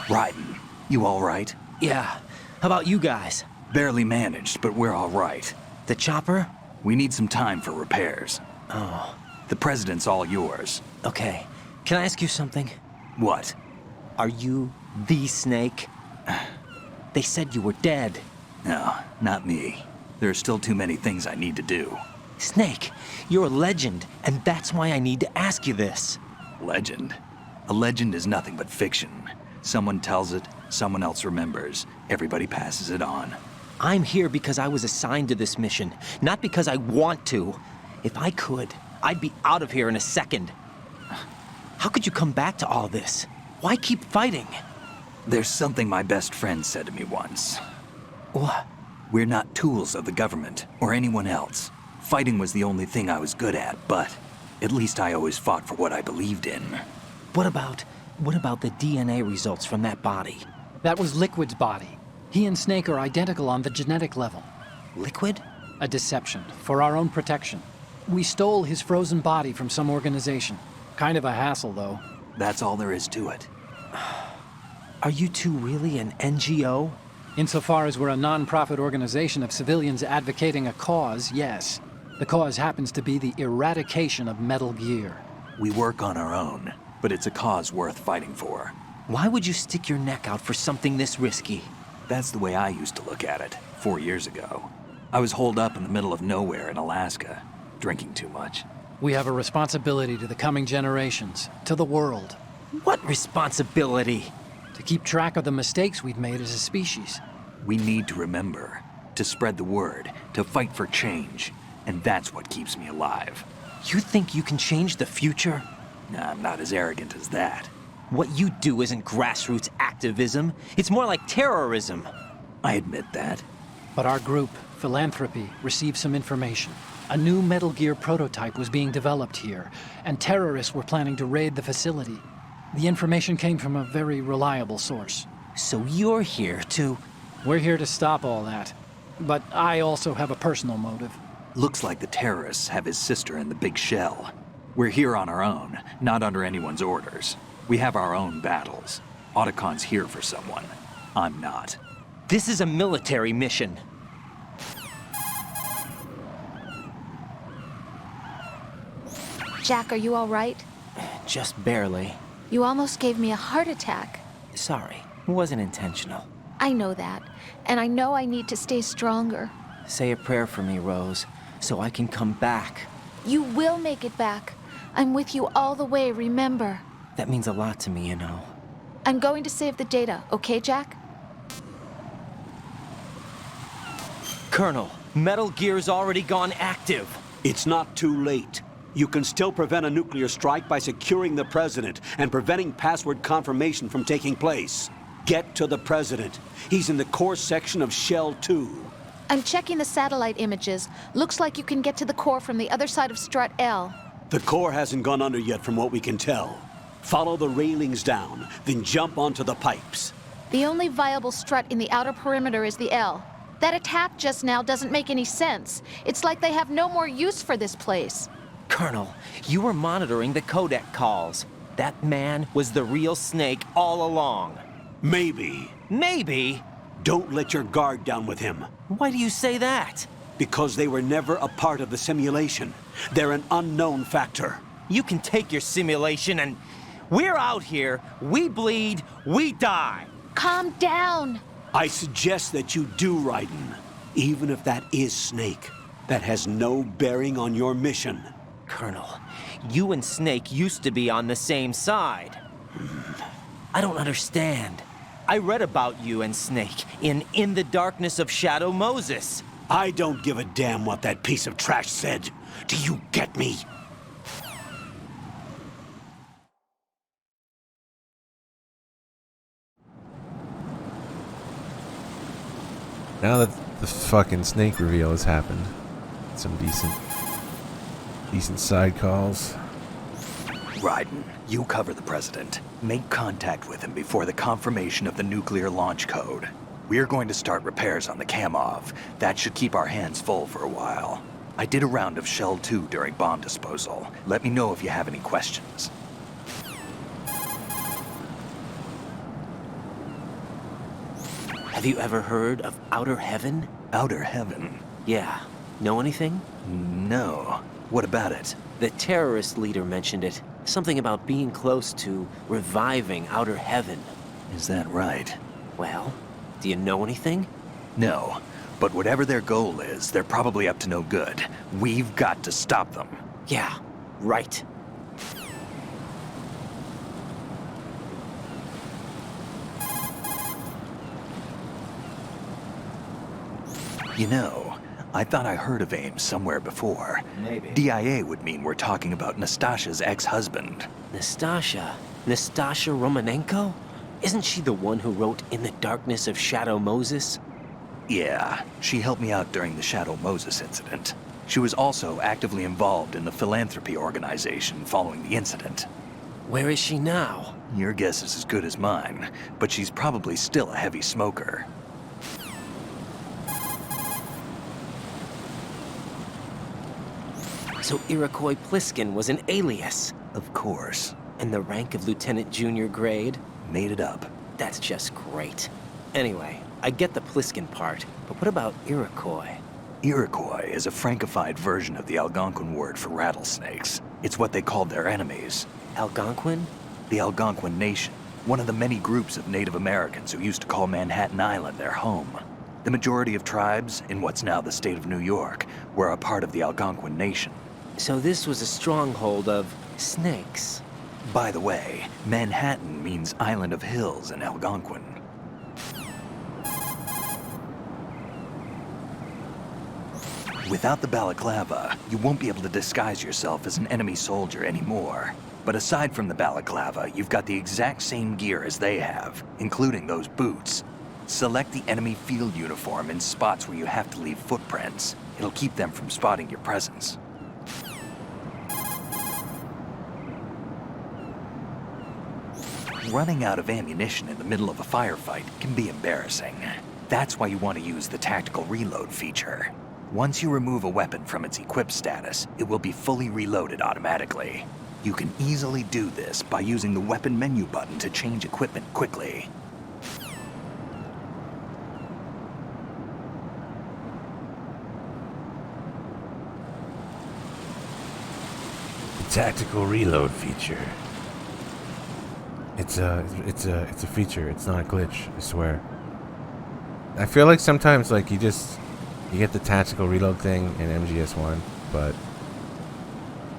Raiden, you all right? Yeah. How about you guys? Barely managed, but we're all right. The chopper? We need some time for repairs. Oh. The president's all yours. Okay. Can I ask you something? What? Are you the Snake? They said you were dead. No, not me. There are still too many things I need to do. Snake, you're a legend, and that's why I need to ask you this. Legend? A legend is nothing but fiction. Someone tells it, someone else remembers. Everybody passes it on. I'm here because I was assigned to this mission, not because I want to. If I could, I'd be out of here in a second. How could you come back to all this? Why keep fighting? There's something my best friend said to me once. What? We're not tools of the government or anyone else. Fighting was the only thing I was good at, but at least I always fought for what I believed in. What about the DNA results from that body? That was Liquid's body. He and Snake are identical on the genetic level. Liquid? A deception, for our own protection. We stole his frozen body from some organization. Kind of a hassle, though. That's all there is to it. Are you two really an NGO? Insofar as we're a non-profit organization of civilians advocating a cause, yes. The cause happens to be the eradication of Metal Gear. We work on our own, but it's a cause worth fighting for. Why would you stick your neck out for something this risky? That's the way I used to look at it, 4 years ago. I was holed up in the middle of nowhere in Alaska, drinking too much. We have a responsibility to the coming generations, to the world. What responsibility? To keep track of the mistakes we've made as a species. We need to remember, to spread the word, to fight for change, and that's what keeps me alive. You think you can change the future? I'm not as arrogant as that. What you do isn't grassroots activism. It's more like terrorism. I admit that. But our group, Philanthropy, received some information. A new Metal Gear prototype was being developed here, and terrorists were planning to raid the facility. The information came from a very reliable source. So you're here to... We're here to stop all that. But I also have a personal motive. Looks like the terrorists have his sister in the big shell. We're here on our own, not under anyone's orders. We have our own battles. Otacon's here for someone. I'm not. This is a military mission. Jack, are you all right? Just barely. You almost gave me a heart attack. Sorry, it wasn't intentional. I know that, and I know I need to stay stronger. Say a prayer for me, Rose, so I can come back. You will make it back. I'm with you all the way, remember? That means a lot to me, you know. I'm going to save the data, okay, Jack? Colonel, Metal Gear's already gone active. It's not too late. You can still prevent a nuclear strike by securing the president and preventing password confirmation from taking place. Get to the president. He's in the core section of Shell 2. I'm checking the satellite images. Looks like you can get to the core from the other side of Strut L. The core hasn't gone under yet from what we can tell. Follow the railings down, then jump onto the pipes. The only viable strut in the outer perimeter is the L. That attack just now doesn't make any sense. It's like they have no more use for this place. Colonel, you were monitoring the codec calls. That man was the real Snake all along. Maybe. Maybe? Don't let your guard down with him. Why do you say that? Because they were never a part of the simulation. They're an unknown factor. You can take your simulation and... We're out here, we bleed, we die. Calm down. I suggest that you do, Raiden. Even if that is Snake. That has no bearing on your mission. Colonel, you and Snake used to be on the same side. I don't understand. I read about you and Snake in the Darkness of Shadow Moses. I don't give a damn what that piece of trash said. Do you get me? Now that the fucking snake reveal has happened, some decent side calls. Raiden, you cover the president. Make contact with him before the confirmation of the nuclear launch code. We're going to start repairs on the Kamov. That should keep our hands full for a while. I did a round of Shell 2 during bomb disposal. Let me know if you have any questions. Have you ever heard of Outer Heaven? Outer Heaven? Yeah. Know anything? No. What about it? The terrorist leader mentioned it. Something about being close to reviving Outer Heaven. Is that right? Well, do you know anything? No. But whatever their goal is, they're probably up to no good. We've got to stop them. Yeah, right. You know, I thought I heard of AIM somewhere before. Maybe. DIA would mean we're talking about Nastasha's ex-husband. Nastasha? Nastasha Romanenko? Isn't she the one who wrote In the Darkness of Shadow Moses? Yeah, she helped me out during the Shadow Moses incident. She was also actively involved in the philanthropy organization following the incident. Where is she now? Your guess is as good as mine, but she's probably still a heavy smoker. So Iroquois Pliskin was an alias? Of course. And the rank of Lieutenant Junior grade? Made it up. That's just great. Anyway, I get the Pliskin part, but what about Iroquois? Iroquois is a Frankified version of the Algonquin word for rattlesnakes. It's what they called their enemies. Algonquin? The Algonquin Nation, one of the many groups of Native Americans who used to call Manhattan Island their home. The majority of tribes, in what's now the state of New York, were a part of the Algonquin Nation. So this was a stronghold of snakes. By the way, Manhattan means Island of Hills in Algonquin. Without the balaclava, you won't be able to disguise yourself as an enemy soldier anymore. But aside from the balaclava, you've got the exact same gear as they have, including those boots. Select the enemy field uniform in spots where you have to leave footprints. It'll keep them from spotting your presence. Running out of ammunition in the middle of a firefight can be embarrassing. That's why you want to use the tactical reload feature. Once you remove a weapon from its equipped status, it will be fully reloaded automatically. You can easily do this by using the weapon menu button to change equipment quickly. The tactical reload feature. It's a feature. It's not a glitch. I swear. I feel like sometimes like you get the tactical reload thing in MGS1, but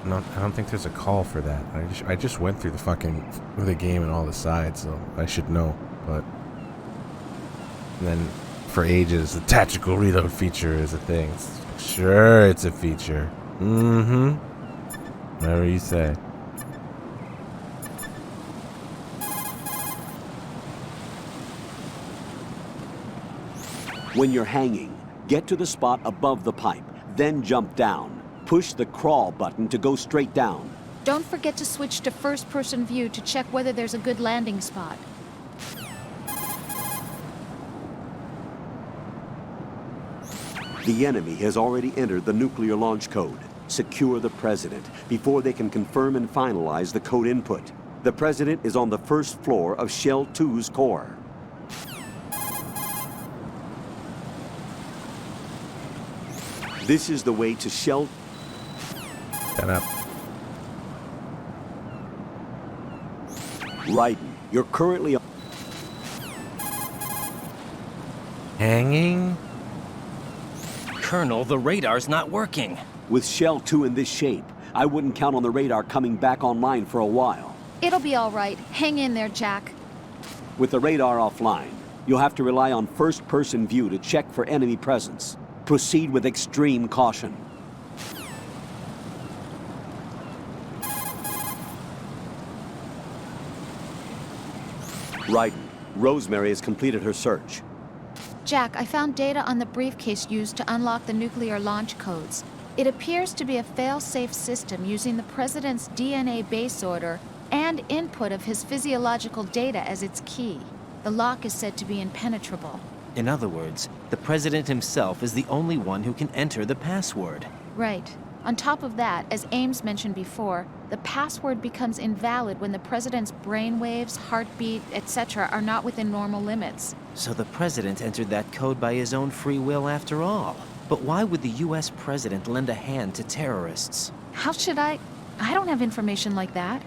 I don't think there's a call for that. I just went through the game and all the sides, so I should know. But and then for ages, the tactical reload feature is a thing. Sure, it's a feature. Mm-hmm. Whatever you say. When you're hanging, get to the spot above the pipe, then jump down. Push the crawl button to go straight down. Don't forget to switch to first-person view to check whether there's a good landing spot. The enemy has already entered the nuclear launch code. Secure the president before they can confirm and finalize the code input. The president is on the first floor of Shell 2's core. This is the way to Shell. Shut up. Raiden, you're currently hanging? Colonel, the radar's not working. With Shell 2 in this shape, I wouldn't count on the radar coming back online for a while. It'll be all right. Hang in there, Jack. With the radar offline, you'll have to rely on first-person view to check for enemy presence. Proceed with extreme caution. Raiden, Rosemary has completed her search. Jack, I found data on the briefcase used to unlock the nuclear launch codes. It appears to be a fail-safe system using the President's DNA base order and input of his physiological data as its key. The lock is said to be impenetrable. In other words, the President himself is the only one who can enter the password. Right. On top of that, as Ames mentioned before, the password becomes invalid when the President's brainwaves, heartbeat, etc. are not within normal limits. So the President entered that code by his own free will after all. But why would the US President lend a hand to terrorists? How should I don't have information like that.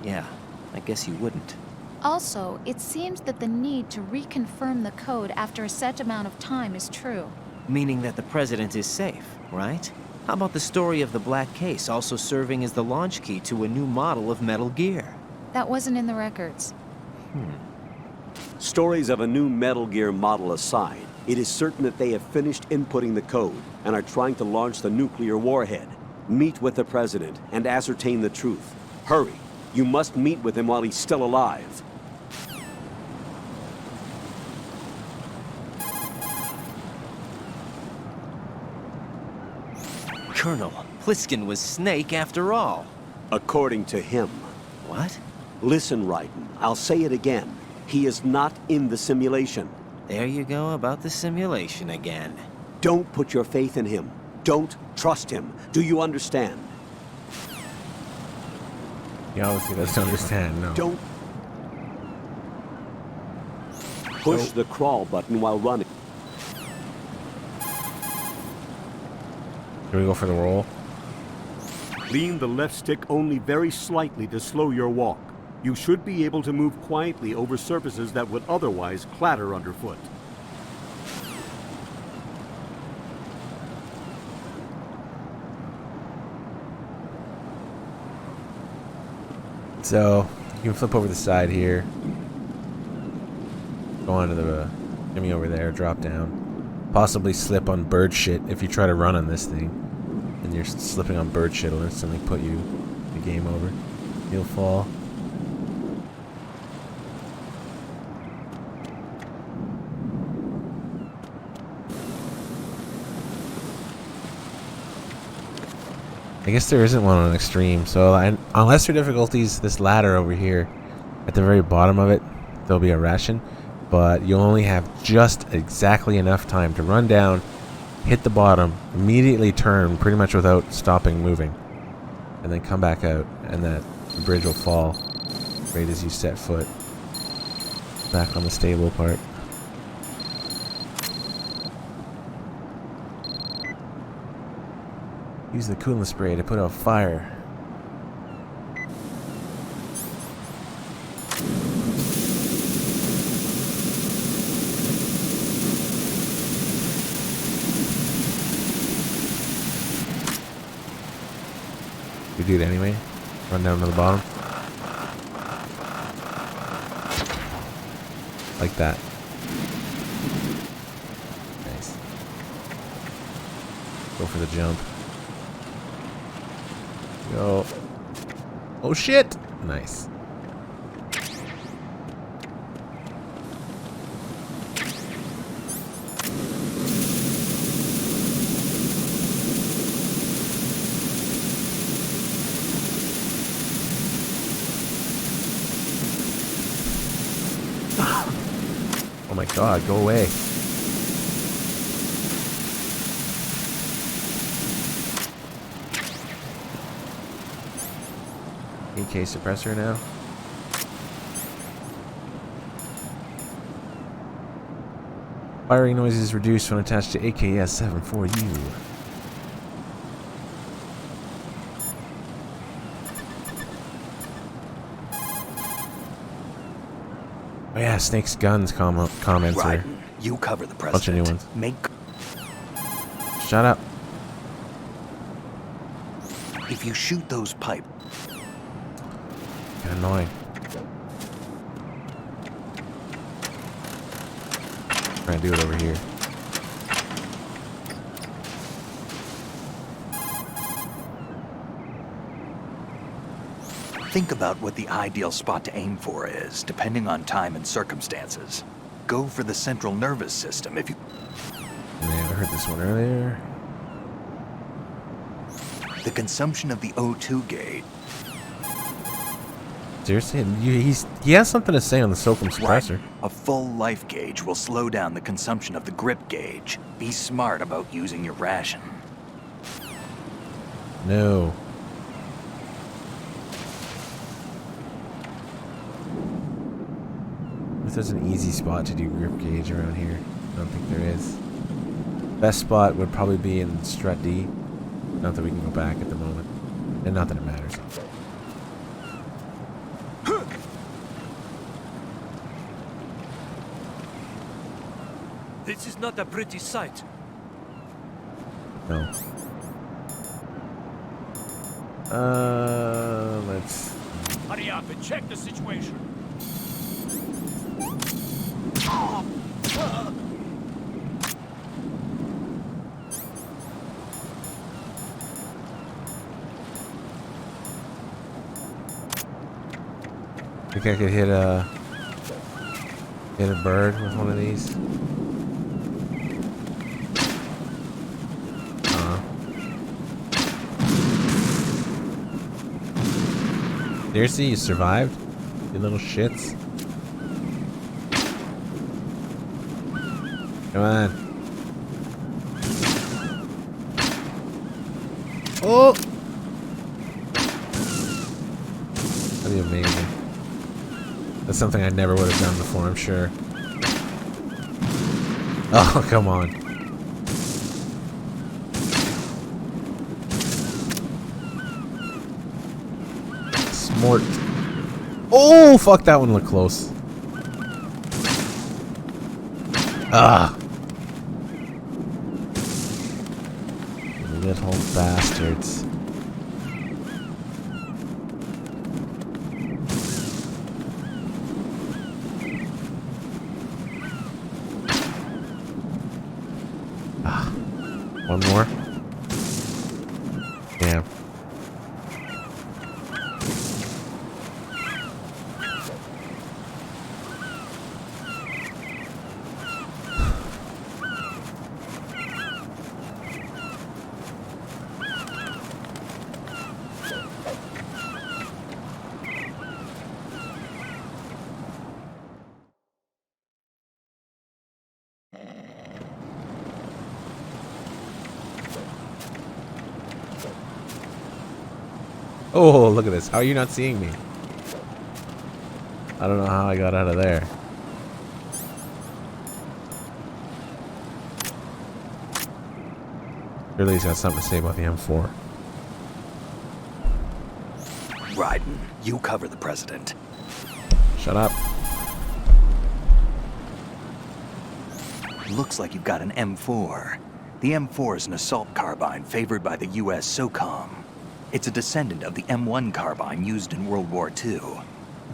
Yeah, I guess you wouldn't. Also, it seems that the need to reconfirm the code after a set amount of time is true. Meaning that the President is safe, right? How about the story of the black case also serving as the launch key to a new model of Metal Gear? That wasn't in the records. Stories of a new Metal Gear model aside, it is certain that they have finished inputting the code and are trying to launch the nuclear warhead. Meet with the President and ascertain the truth. Hurry. You must meet with him while he's still alive. Colonel, Pliskin was Snake after all. According to him. What? Listen, Raiden, I'll say it again. He is not in the simulation. There you go about the simulation again. Don't put your faith in him. Don't trust him. Do you understand? He obviously doesn't understand, no. Don't push the crawl button while running. Here we go for the roll. Lean the left stick only very slightly to slow your walk. You should be able to move quietly over surfaces that would otherwise clatter underfoot. So, you can flip over the side here. Go onto the shimmy over there, drop down. Possibly slip on bird shit if you try to run on this thing. And you're slipping on bird shit, it'll instantly put you the game over. You'll fall. I guess there isn't one on extreme, so on lesser difficulties, this ladder over here, at the very bottom of it, there'll be a ration, but you'll only have just exactly enough time to run down, hit the bottom, immediately turn pretty much without stopping moving, and then come back out, and the bridge will fall right as you set foot back on the stable part. Use the coolant spray to put out fire. We do it anyway. Run down to the bottom. Like that. Nice. Go for the jump. Go. Oh shit! Nice. Oh my god, go away. AK suppressor now. Firing noise is reduced when attached to AKS-74U. Oh yeah, Snake's guns comments Right. are You cover the bunch of new president. ones. Make. Shut up. If you shoot those pipe. Kinda annoying. Try and do it over here. Think about what the ideal spot to aim for is, depending on time and circumstances. go for the central nervous system if you... Man, I heard this one earlier. The consumption of the O2 gauge. Seriously? He has something to say on the SOCOM suppressor. Right. A full life gauge will slow down the consumption of the grip gauge. Be smart about using your ration. No. If there's an easy spot to do grip gauge around here, I don't think there is. Best spot would probably be in strut D. Not that we can go back at the moment. And not that it matters. This is not a pretty sight. No. Let's... Hurry up and check the situation. Think I could hit a bird with one of these? Seriously, you survived? You little shits. Come on. Oh! That'd be amazing. That's something I never would have done before, I'm sure. Oh, come on. Smart. Oh, fuck, that one looked close. Ah. Little bastards. Ah. One more. Damn. Oh, look at this. How are you not seeing me? I don't know how I got out of there. Surely he's got something to say about the M4. Raiden, you cover the president. Shut up. Looks like you've got an M4. The M4 is an assault carbine favored by the U.S. SOCOM. It's a descendant of the M1 carbine used in World War II.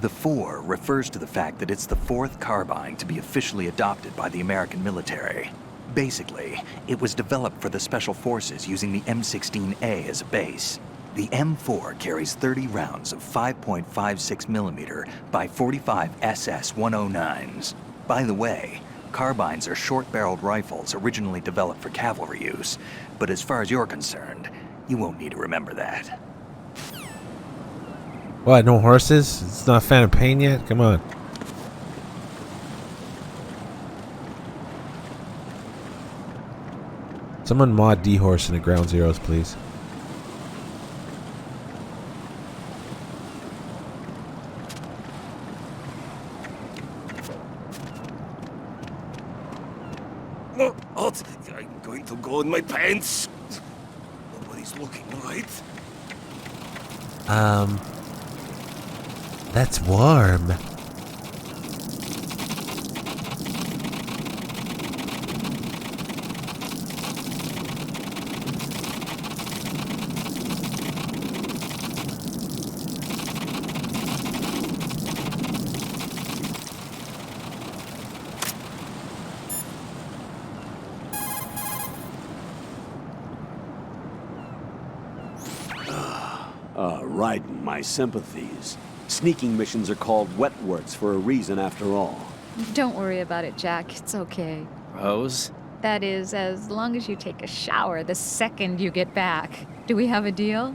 The 4 refers to the fact that it's the 4th carbine to be officially adopted by the American military. Basically, it was developed for the Special Forces using the M16A as a base. The M4 carries 30 rounds of 5.56mm by 45 SS-109s. By the way, carbines are short-barreled rifles originally developed for cavalry use, but as far as you're concerned, you won't need to remember that. What, no horses? It's not Phantom Pain yet? Come on. Someone mod D-Horse into Ground Zeroes, please. Oh, I'm going to go in my pants. Nobody's looking, right? That's warm. Raiden, my sympathies. Sneaking missions are called wet works for a reason after all. Don't worry about it, Jack. It's okay. Rose? That is, as long as you take a shower the second you get back. Do we have a deal?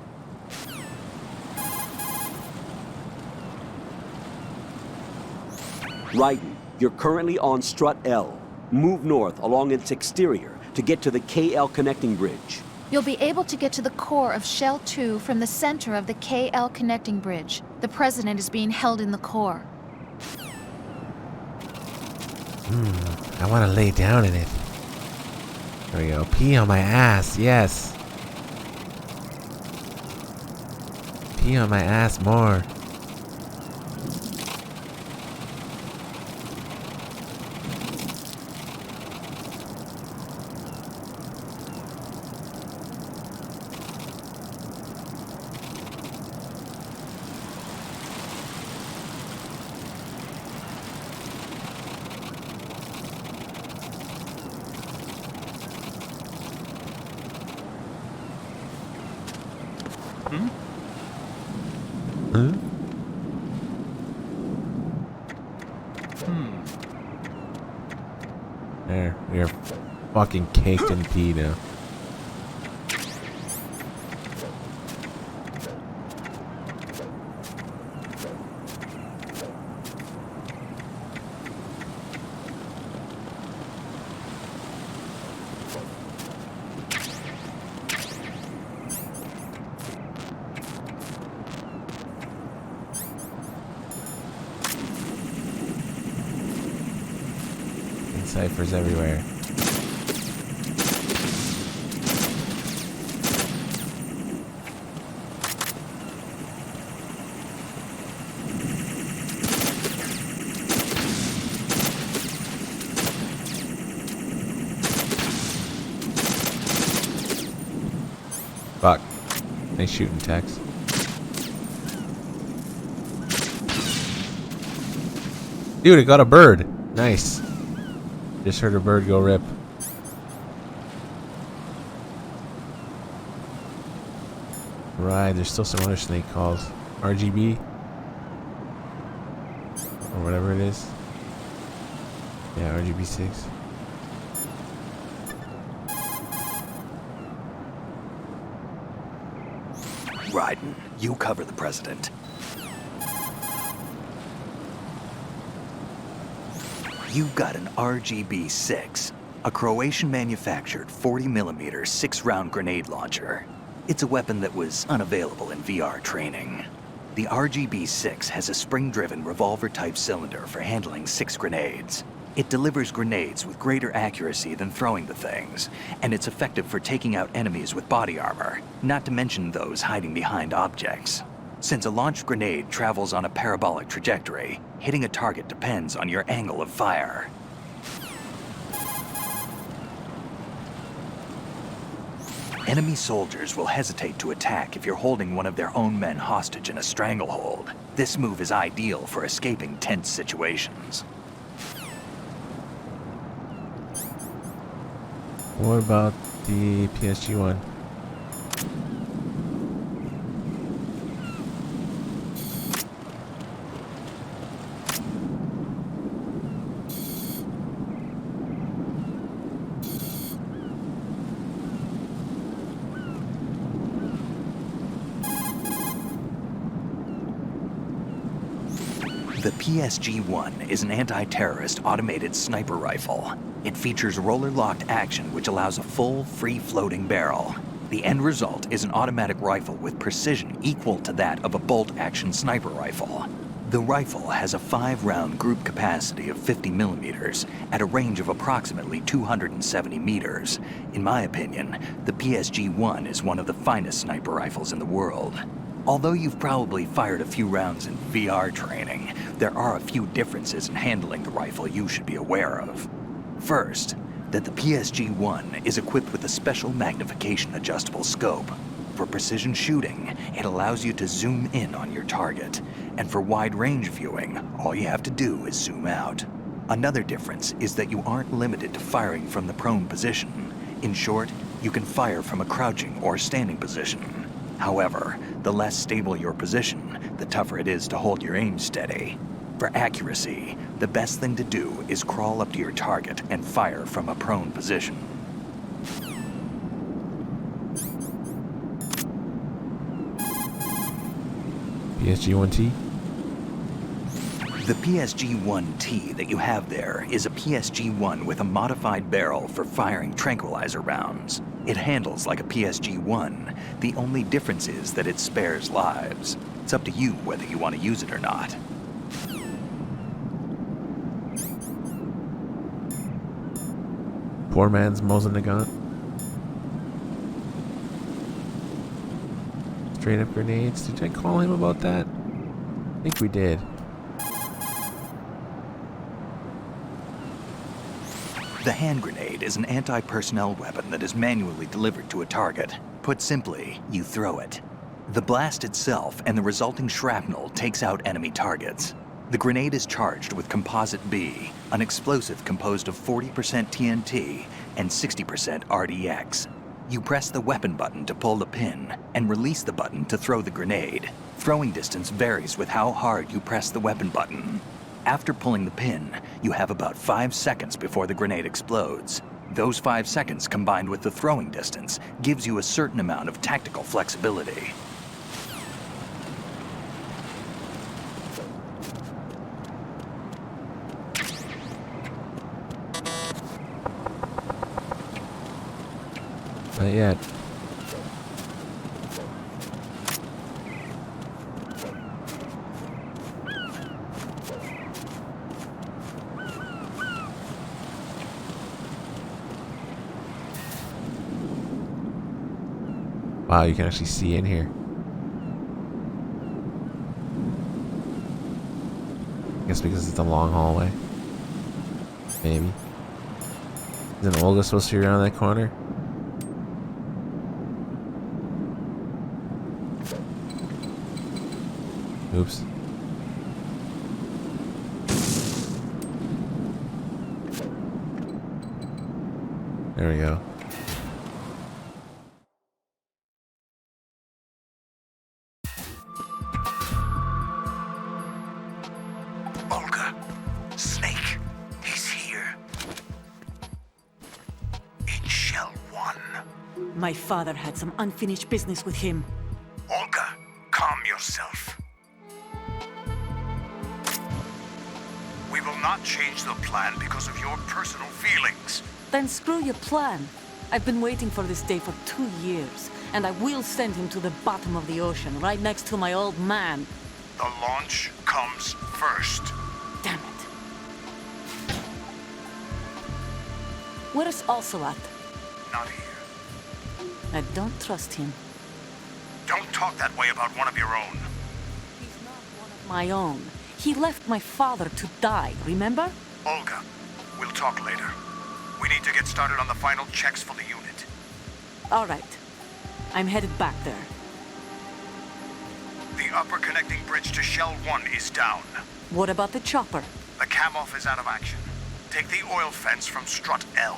Raiden, you're currently on Strut L. Move north along its exterior to get to the KL connecting bridge. You'll be able to get to the core of Shell 2 from the center of the KL connecting bridge. The president is being held in the core. I want to lay down in it. There we go. Pee on my ass. Yes. Pee on my ass more. There, we are fucking caked in pee now. Ciphers everywhere. Fuck. Nice shooting, Tex. Dude, it got a bird. Nice. Just heard a bird go rip. Right, there's still some other snake calls. RGB? Or whatever it is. Yeah, RGB 6. Raiden, you cover the president. You've got an RGB-6, a Croatian-manufactured 40mm 6-round grenade launcher. It's a weapon that was unavailable in VR training. The RGB-6 has a spring-driven revolver-type cylinder for handling 6 grenades. It delivers grenades with greater accuracy than throwing the things, and it's effective for taking out enemies with body armor, not to mention those hiding behind objects. Since a launched grenade travels on a parabolic trajectory, hitting a target depends on your angle of fire. Enemy soldiers will hesitate to attack if you're holding one of their own men hostage in a stranglehold. This move is ideal for escaping tense situations. What about the PSG one? The PSG-1 is an anti-terrorist automated sniper rifle. It features roller-locked action which allows a full, free-floating barrel. The end result is an automatic rifle with precision equal to that of a bolt-action sniper rifle. The rifle has a 5-round group capacity of 50mm at a range of approximately 270 meters. In my opinion, the PSG-1 is one of the finest sniper rifles in the world. Although you've probably fired a few rounds in VR training, there are a few differences in handling the rifle you should be aware of. First, that the PSG-1 is equipped with a special magnification adjustable scope. For precision shooting, it allows you to zoom in on your target, and for wide-range viewing, all you have to do is zoom out. Another difference is that you aren't limited to firing from the prone position. In short, you can fire from a crouching or standing position. However, the less stable your position, the tougher it is to hold your aim steady. For accuracy, the best thing to do is crawl up to your target and fire from a prone position. PSG-1T? The PSG-1T that you have there is a PSG-1 with a modified barrel for firing tranquilizer rounds. It handles like a PSG-1. The only difference is that it spares lives. It's up to you whether you want to use it or not. Poor man's Mosin Nagant. Straight up grenades. Did I call him about that? I think we did. The hand grenade is an anti-personnel weapon that is manually delivered to a target. Put simply, you throw it. The blast itself and the resulting shrapnel takes out enemy targets. The grenade is charged with Composite B, an explosive composed of 40% TNT and 60% RDX. You press the weapon button to pull the pin and release the button to throw the grenade. Throwing distance varies with how hard you press the weapon button. After pulling the pin, you have about 5 seconds before the grenade explodes. Those 5 seconds combined with the throwing distance gives you a certain amount of tactical flexibility. Not yet. Wow, you can actually see in here. I guess because it's a long hallway. Maybe. Isn't Olga supposed to be around that corner? Oops. There we go. Olga, Snake, he's here. In Shell 1. My father had some unfinished business with him. Olga, calm yourself. We will not change the plan because of your personal feelings. Then screw your plan. I've been waiting for this day for 2 years, and I will send him to the bottom of the ocean, right next to my old man. The launch comes first. Damn it. Where's Ocelot? Not here. I don't trust him. Don't talk that way about one of your own. My own. He left my father to die, remember? Olga, we'll talk later. We need to get started on the final checks for the unit. All right. I'm headed back there. The upper connecting bridge to Shell 1 is down. What about the chopper? The cam-off is out of action. Take the oil fence from strut L.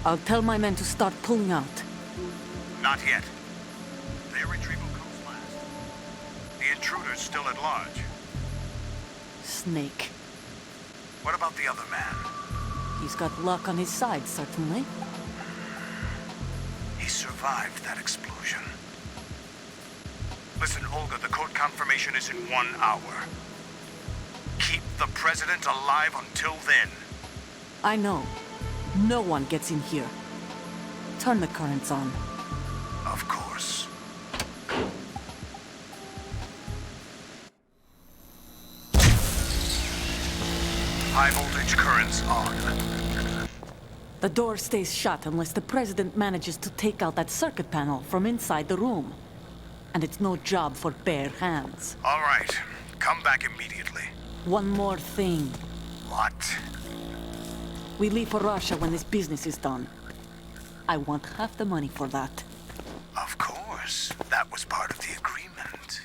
I'll tell my men to start pulling out. Not yet. Their retrieval comes last. The intruder's still at large. Snake. What about the other man? He's got luck on his side, certainly. He survived that explosion. Listen, Olga, the code confirmation is in 1 hour. Keep the president alive until then. I know. No one gets in here. Turn the currents on. Of course. High voltage currents on. The door stays shut unless the president manages to take out that circuit panel from inside the room. And it's no job for bare hands. All right. Come back immediately. One more thing. What? We leave for Russia when this business is done. I want half the money for that. Of course. That was part of the agreement.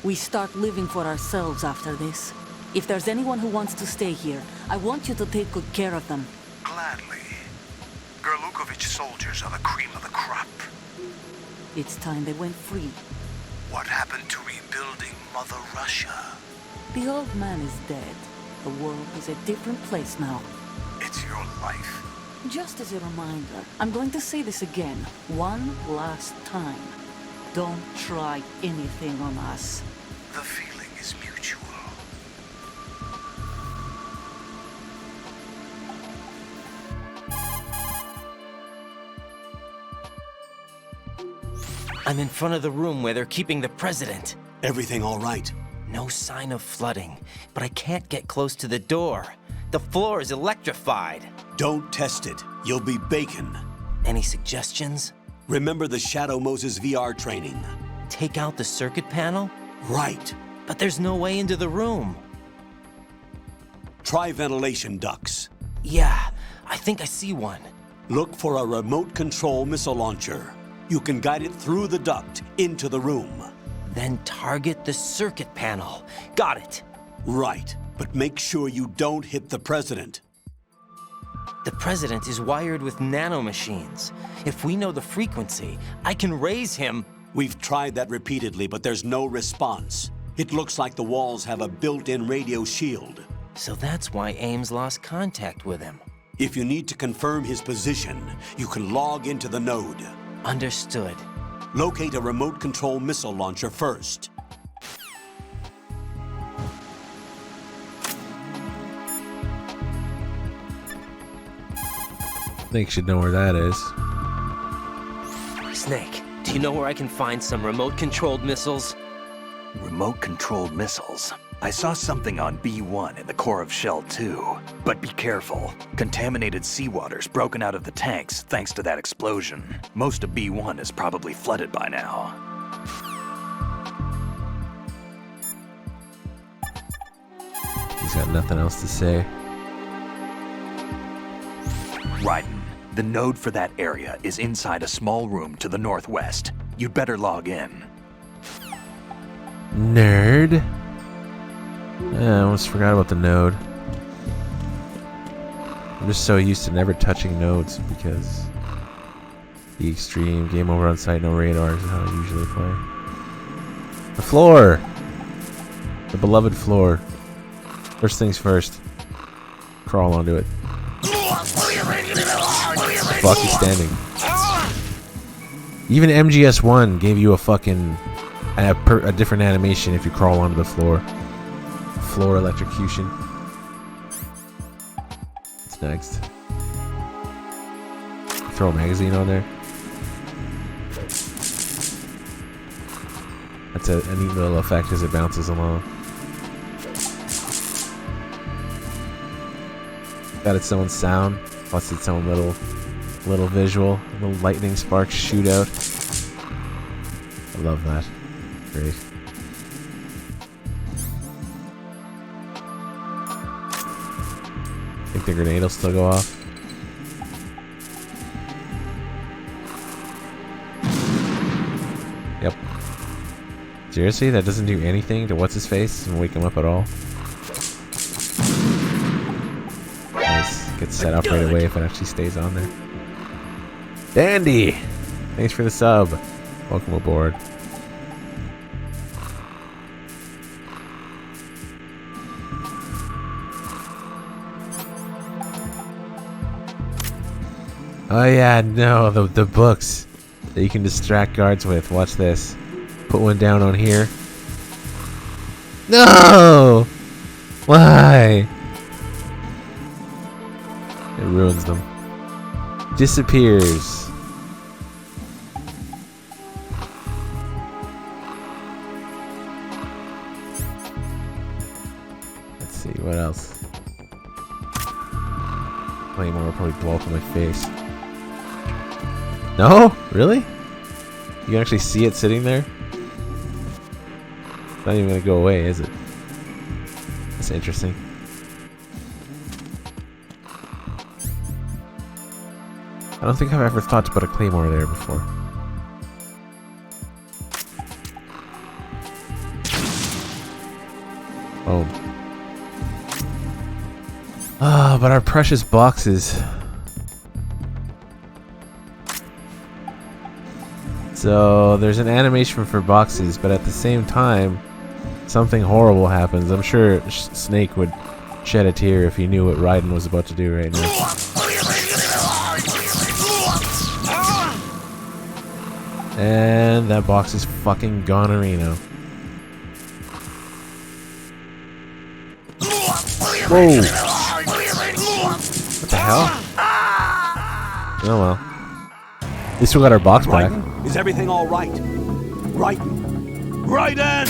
We start living for ourselves after this. If there's anyone who wants to stay here, I want you to take good care of them. Gladly. Gerlukovich soldiers are the cream of the crop. It's time they went free. What happened to rebuilding Mother Russia? The old man is dead. The world is a different place now. It's your life. Just as a reminder, I'm going to say this again, one last time. Don't try anything on us. The feeling is mutual. I'm in front of the room where they're keeping the president. Everything all right? No sign of flooding, but I can't get close to the door. The floor is electrified. Don't test it. You'll be bacon. Any suggestions? Remember the Shadow Moses VR training. Take out the circuit panel? Right. But there's no way into the room. Try ventilation ducts. Yeah, I think I see one. Look for a remote control missile launcher. You can guide it through the duct into the room. Then target the circuit panel. Got it. Right, but make sure you don't hit the president. The president is wired with nanomachines. If we know the frequency, I can raise him. We've tried that repeatedly, but there's no response. It looks like the walls have a built-in radio shield. So that's why Ames lost contact with him. If you need to confirm his position, you can log into the node. Understood. Locate a remote control missile launcher first. Snake should know where that is. Snake, do you know where I can find some remote-controlled missiles? Remote-controlled missiles? I saw something on B1 in the core of Shell 2. But be careful. Contaminated seawater's broken out of the tanks thanks to that explosion. Most of B1 is probably flooded by now. He's got nothing else to say. Raiden, the node for that area is inside a small room to the northwest. You'd better log in. Nerd. I almost forgot about the node. I'm just so used to never touching nodes because the extreme, game over on site, no radars is how I usually play. The floor! The beloved floor. First things first. Crawl onto it. Fuck, he's standing. Even MGS 1 gave you a fucking a different animation if you crawl onto the floor. Floor electrocution. What's next? Throw a magazine on there. That's a neat little effect as it bounces along. Got its own sound, plus its own little visual, little lightning sparks shoot out. I love that. Great. Think the grenade will still go off? Yep. Seriously? That doesn't do anything to what's-his-face and wake him up at all? Nice. Gets set up right away if it actually stays on there. Dandy! Thanks for the sub. Welcome aboard. Oh yeah, no, the books that you can distract guards with. Watch this. Put one down on here. No! Why? It ruins them. Disappears. Let's see, what else? Claymore will probably blow up in my face. No? Really? You can actually see it sitting there? It's not even gonna go away, is it? That's interesting. I don't think I've ever thought to put a claymore there before. Boom. Ah, but our precious boxes. So there's an animation for boxes, but at the same time, something horrible happens. I'm sure Snake would shed a tear if he knew what Raiden was about to do right now. And that box is fucking gonorrhino. Whoa! What the hell? Oh well. At least we got our box back. Raiden, is everything all right? Raiden! Raiden!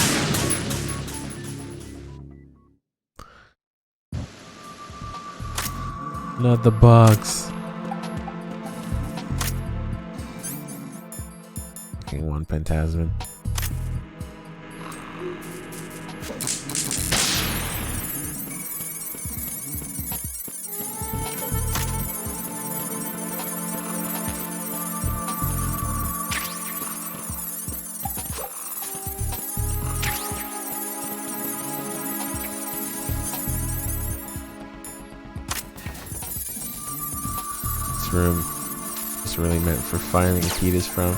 Not the box. Fucking one Pentasman. Room is really meant for firing Akitas from.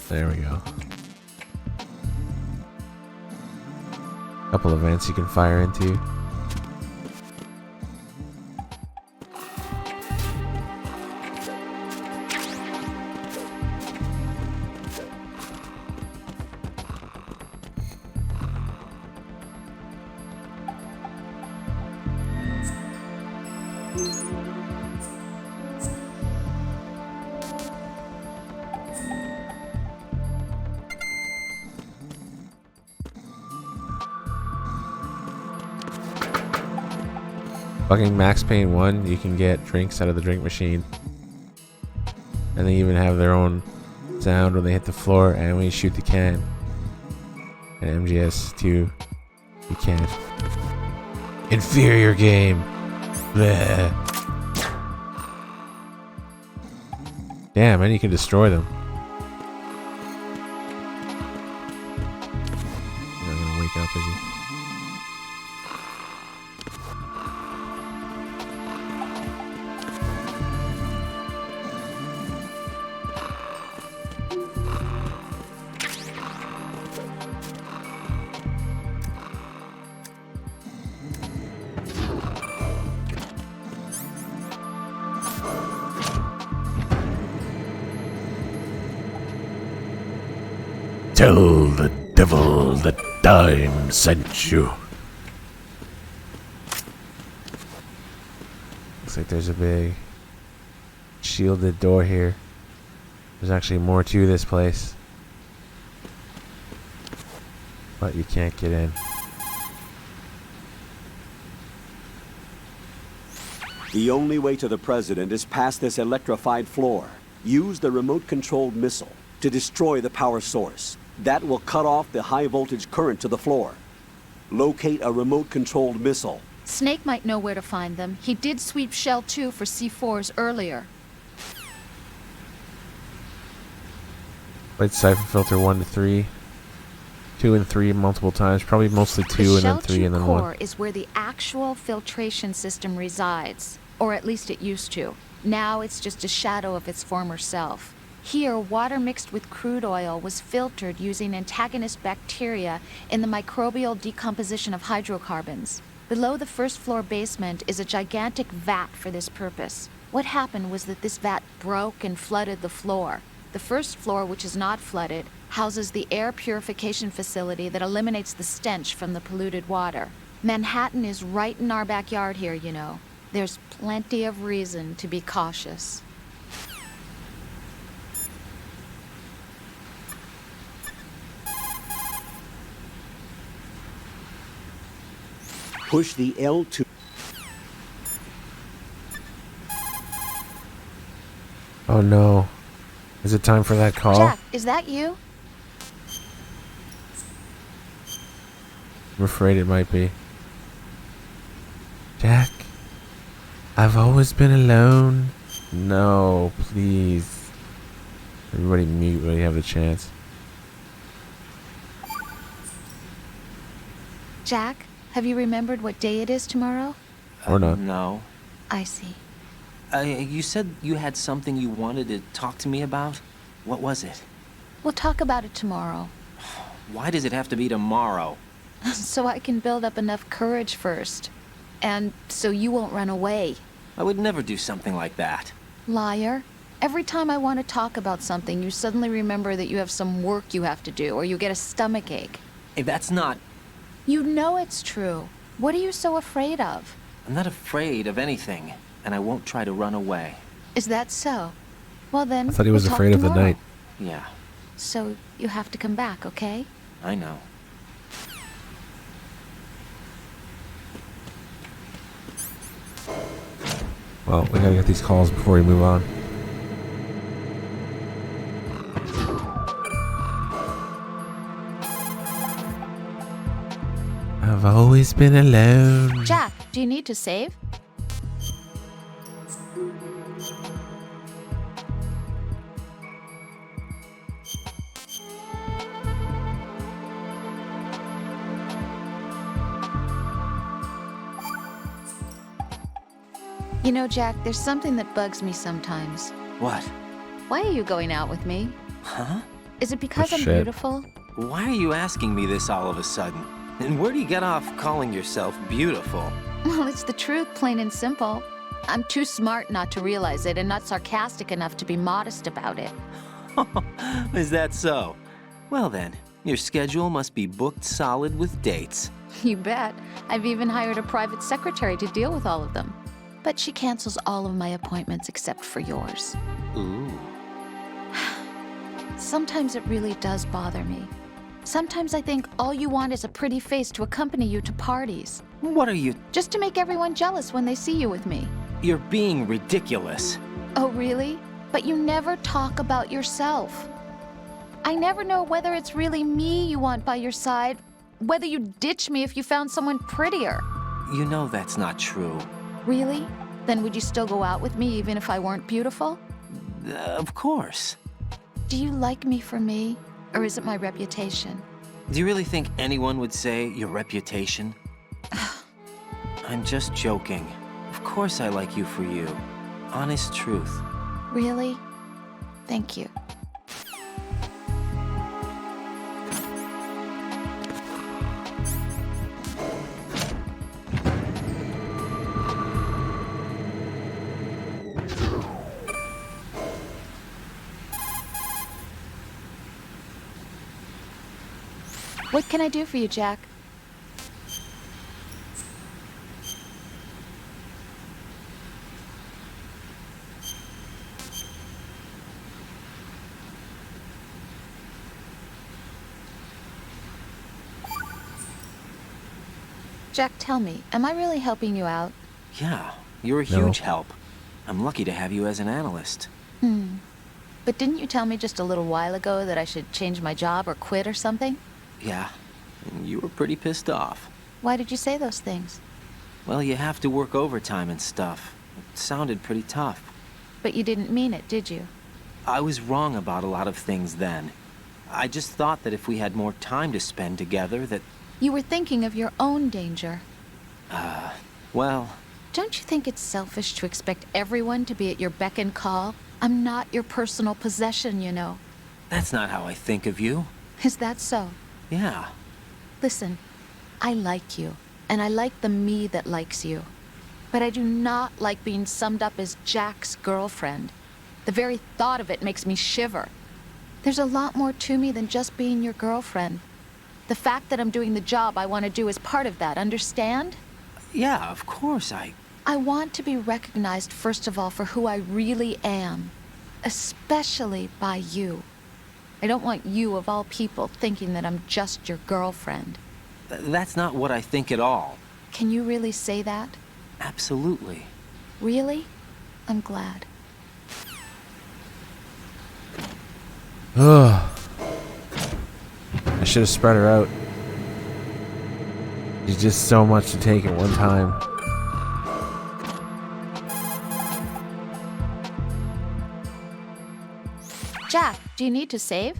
There we go. Couple of vents you can fire into. Fucking Max Payne 1, you can get drinks out of the drink machine. And they even have their own sound when they hit the floor and when you shoot the can. And MGS 2, you can't. Inferior game. Bleh. Damn, and you can destroy them. You're not gonna wake up, is he? Tell the devil that Dime sent you. Looks like there's a big shielded door here. There's actually more to this place. But you can't get in. The only way to the president is past this electrified floor. Use the remote-controlled missile to destroy the power source. That will cut off the high-voltage current to the floor. Locate a remote-controlled missile. Snake might know where to find them. He did sweep Shell 2 for C4s earlier. Played Cypher Filter 1 to 3. 2 and 3 multiple times. Probably mostly 2 and then 3 and then 1. The Shell 2 core is where the actual filtration system resides. Or at least it used to. Now it's just a shadow of its former self. Here, water mixed with crude oil was filtered using antagonist bacteria in the microbial decomposition of hydrocarbons. Below the first floor basement is a gigantic vat for this purpose. What happened was that this vat broke and flooded the floor. The first floor, which is not flooded, houses the air purification facility that eliminates the stench from the polluted water. Manhattan is right in our backyard here, you know. There's plenty of reason to be cautious. Push the L2. Oh no. Is it time for that call? Jack, is that you? I'm afraid it might be. Jack, I've always been alone. No, please. Everybody mute when you have the chance. Jack, Have you remembered what day it is tomorrow? Or not. No. I see. You said you had something you wanted to talk to me about? What was it? We'll talk about it tomorrow. Why does it have to be tomorrow? So I can build up enough courage first. And so you won't run away. I would never do something like that. Liar. Every time I want to talk about something, you suddenly remember that you have some work you have to do, or you get a stomach ache. Hey, that's not... You know it's true. What are you so afraid of? I'm not afraid of anything, and I won't try to run away. Is that so? Well then, I thought he was we'll afraid talk of the tomorrow. night. Yeah, So you have to come back, okay? I know. Well, we gotta get these calls before we move on. I've always been alone. Jack, do you need to save? You know, Jack, there's something that bugs me sometimes. What? Why are you going out with me? Huh? Is it because Oh, I'm shit. beautiful? Why are you asking me this all of a sudden? And where do you get off calling yourself beautiful? Well, it's the truth, plain and simple. I'm too smart not to realize it and not sarcastic enough to be modest about it. Is that so? Well then, your schedule must be booked solid with dates. You bet. I've even hired a private secretary to deal with all of them. But she cancels all of my appointments except for yours. Ooh. Sometimes it really does bother me. Sometimes I think all you want is a pretty face to accompany you to parties. What are you... Just to make everyone jealous when they see you with me. You're being ridiculous. Oh, really? But you never talk about yourself. I never know whether it's really me you want by your side, whether you'd ditch me if you found someone prettier. You know that's not true. Really? Then would you still go out with me even if I weren't beautiful? Of course. Do you like me for me, or is it my reputation? Do you really think anyone would say your reputation? I'm just joking. Of course I like you for you. Honest truth. Really? Thank you. What can I do for you, Jack? Jack, tell me, am I really helping you out? Yeah, you're a huge help. I'm lucky to have you as an analyst. But didn't you tell me just a little while ago that I should change my job or quit or something? Yeah, and you were pretty pissed off. Why did you say those things? Well, you have to work overtime and stuff. It sounded pretty tough. But you didn't mean it, did you? I was wrong about a lot of things then. I just thought that if we had more time to spend together, that... You were thinking of your own danger. Well... Don't you think it's selfish to expect everyone to be at your beck and call? I'm not your personal possession, you know. That's not how I think of you. Is that so? Yeah. Listen, I like you, and I like the me that likes you. But I do not like being summed up as Jack's girlfriend. The very thought of it makes me shiver. There's a lot more to me than just being your girlfriend. The fact that I'm doing the job I want to do is part of that, understand? Yeah, of course, I want to be recognized, first of all, for who I really am. Especially by you. I don't want you, of all people, thinking that I'm just your girlfriend. That's not what I think at all. Can you really say that? Absolutely. Really? I'm glad. Ugh. I should have spread her out. There's just so much to take at one time. Jack, do you need to save?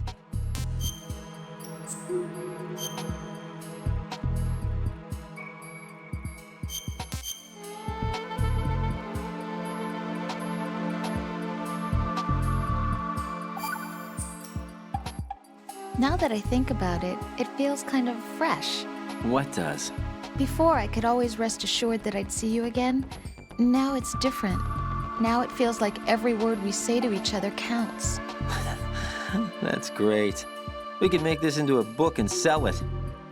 Now that I think about it, it feels kind of fresh. What does? Before, I could always rest assured that I'd see you again. Now it's different. Now it feels like every word we say to each other counts. That's great. We could make this into a book and sell it.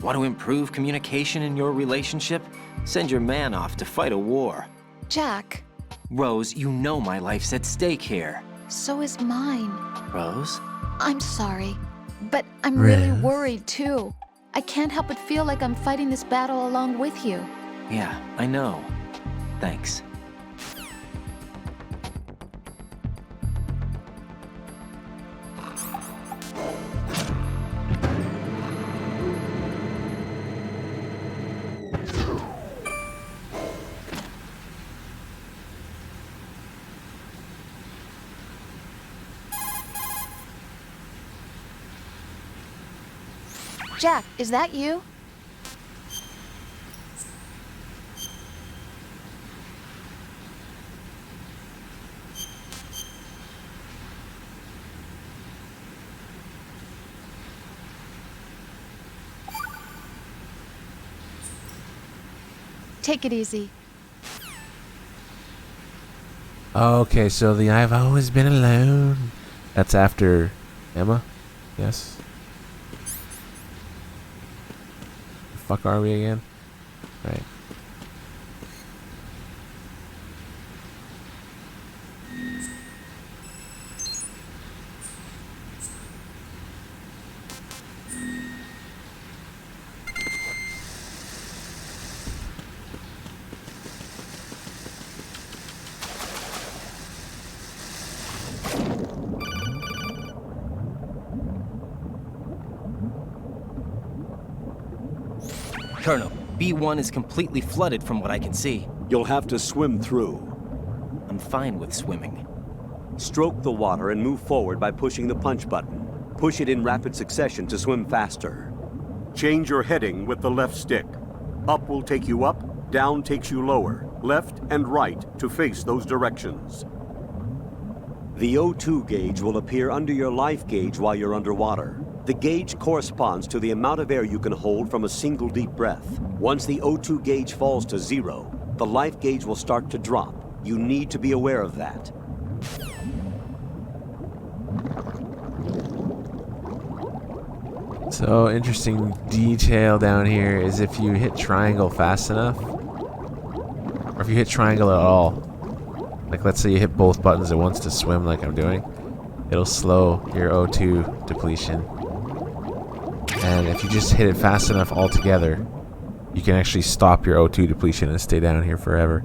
Want to improve communication in your relationship? Send your man off to fight a war. Jack. Rose, you know my life's at stake here. So is mine. Rose? I'm sorry, but I'm really Rose. worried too. I can't help but feel like I'm fighting this battle along with you. Yeah, I know. Thanks. Jack, is that you? Take it easy. Okay, so the I've always been alone. That's after Emma? Yes. The fuck are we again? Right. Colonel, B1 is completely flooded from what I can see. You'll have to swim through. I'm fine with swimming. Stroke the water and move forward by pushing the punch button. Push it in rapid succession to swim faster. Change your heading with the left stick. Up will take you up, down takes you lower, left and right to face those directions. The O2 gauge will appear under your life gauge while you're underwater. The gauge corresponds to the amount of air you can hold from a single deep breath. Once the O2 gauge falls to 0, the life gauge will start to drop. You need to be aware of that. So, interesting detail down here is if you hit triangle fast enough, or if you hit triangle at all, like let's say you hit both buttons at once to swim like I'm doing, it'll slow your O2 depletion. And if you just hit it fast enough altogether, you can actually stop your O2 depletion and stay down here forever.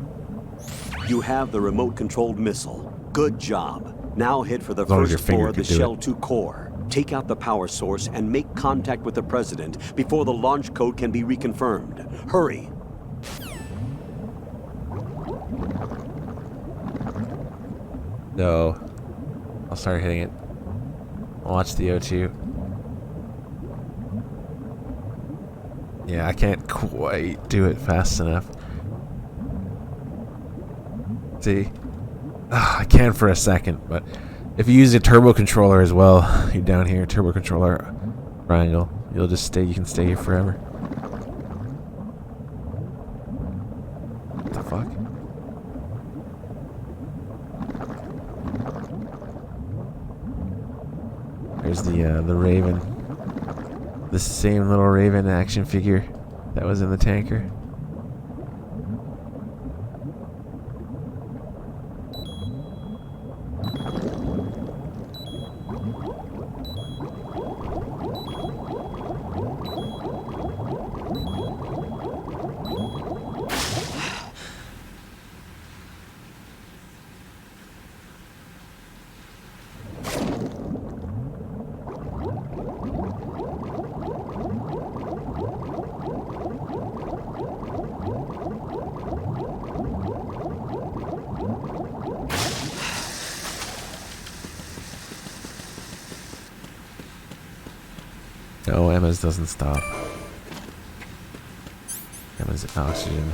You have the remote-controlled missile. Good job. Now head for the As long as your first finger floor of the can do Shell it. 2 core. Take out the power source and make contact with the President before the launch code can be reconfirmed. Hurry. So, I'll start hitting it. Watch the O2. Yeah, I can't quite do it fast enough. See? I can for a second, but if you use a turbo controller as well, you're down here, turbo controller triangle, you'll just stay, you can stay here forever. What the fuck? There's the Raven. The same little Raven action figure that was in the tanker. Oh, Emma's doesn't stop. Emma's oxygen.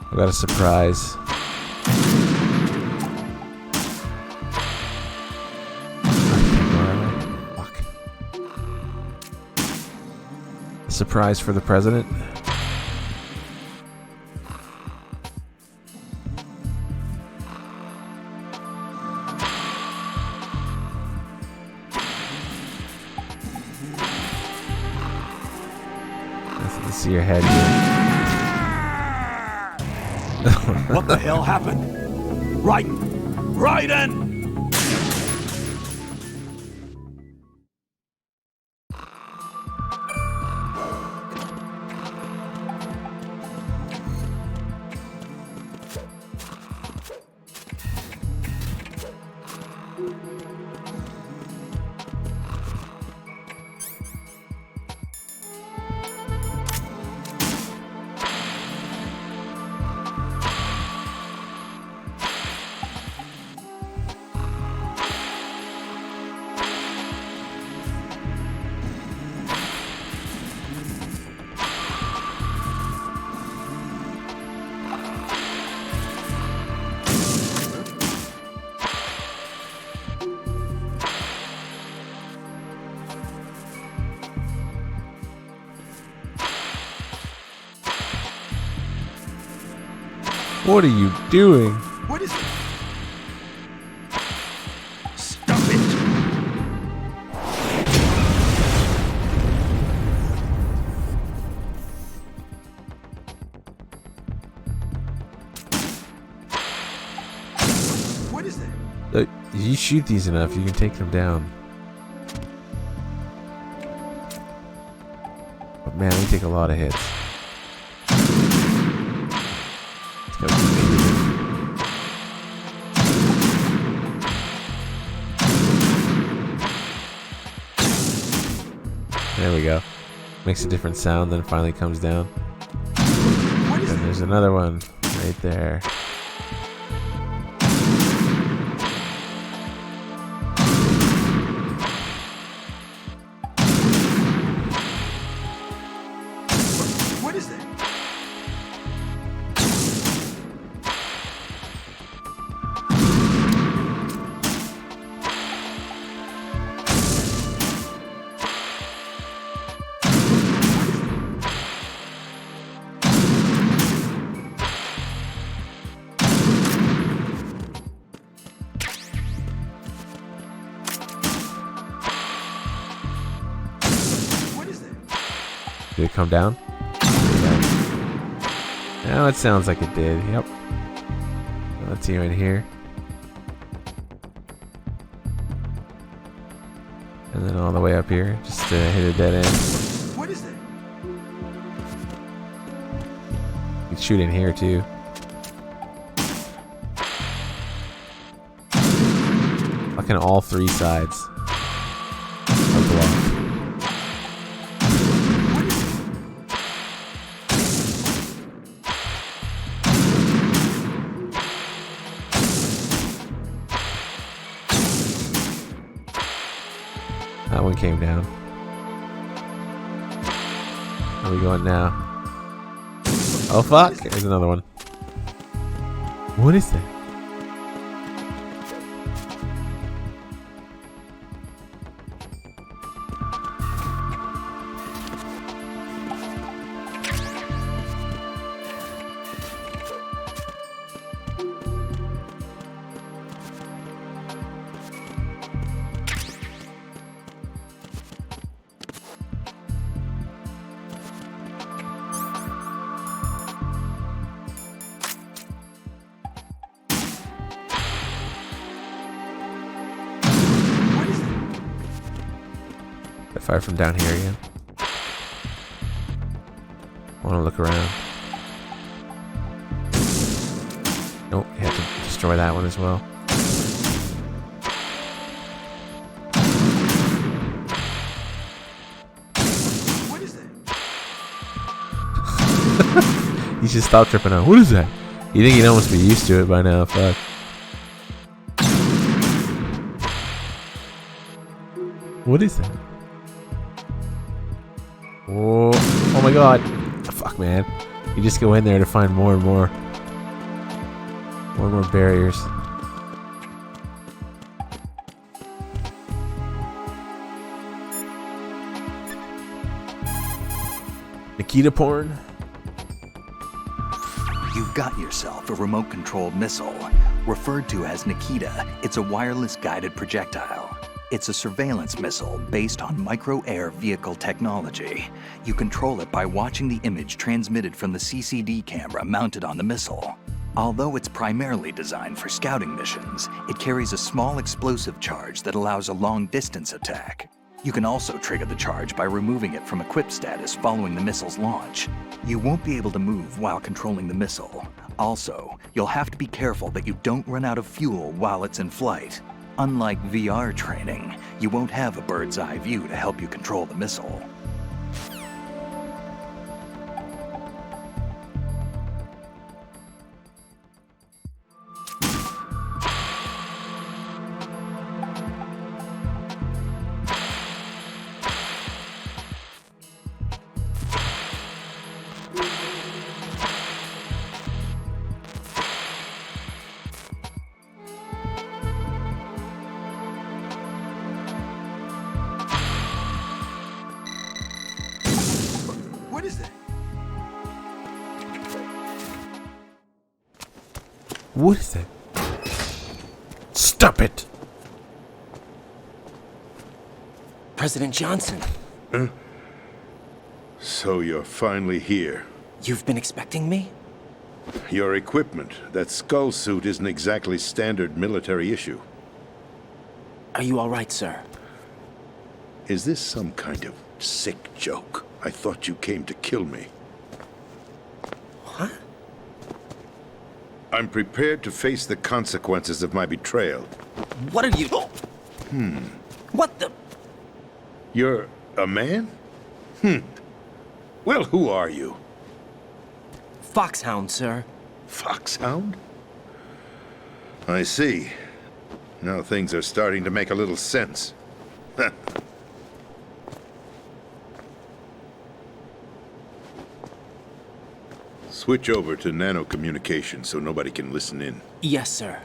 I got a surprise. Fuck. A surprise for the president. Let's see your head here. What the hell happened? Raiden! Raiden! What are you doing? What is it? Stop it! What is that? You shoot these enough, you can take them down. But man, they take a lot of hits. There we go. Makes a different sound, then finally comes down. And there's another one right there. What is that? Did it come down? Now it sounds like it did. Yep. Let's see right here. And then all the way up here, just to hit a dead end. What is that? You can shoot in here too. Fucking all three sides are blocked. That one came down. Where are we going now? Oh fuck! There's another one. What is that? Fire from down here again. I want to look around. Nope, you have to destroy that one as well. What is that? You should stop tripping out. What is that? You think you'd almost be used to it by now. Fuck. What is that? Oh my god. Fuck, man. You just go in there to find more and more barriers. Nikita porn? You've got yourself a remote-controlled missile. Referred to as Nikita, it's a wireless guided projectile. It's a surveillance missile based on micro-air vehicle technology. You control it by watching the image transmitted from the CCD camera mounted on the missile. Although it's primarily designed for scouting missions, it carries a small explosive charge that allows a long-distance attack. You can also trigger the charge by removing it from equipped status following the missile's launch. You won't be able to move while controlling the missile. Also, you'll have to be careful that you don't run out of fuel while it's in flight. Unlike VR training, you won't have a bird's eye view to help you control the missile. What is that? What is that? Stop it! President Johnson. Huh? So you're finally here. You've been expecting me? Your equipment, that skull suit, isn't exactly standard military issue. Are you all right, sir? Is this some kind of sick joke? I thought you came to kill me. What? I'm prepared to face the consequences of my betrayal. What are you... What the... You're a man? Well, who are you? Foxhound, sir. Foxhound? I see. Now things are starting to make a little sense. Switch over to nano-communication so nobody can listen in. Yes, sir.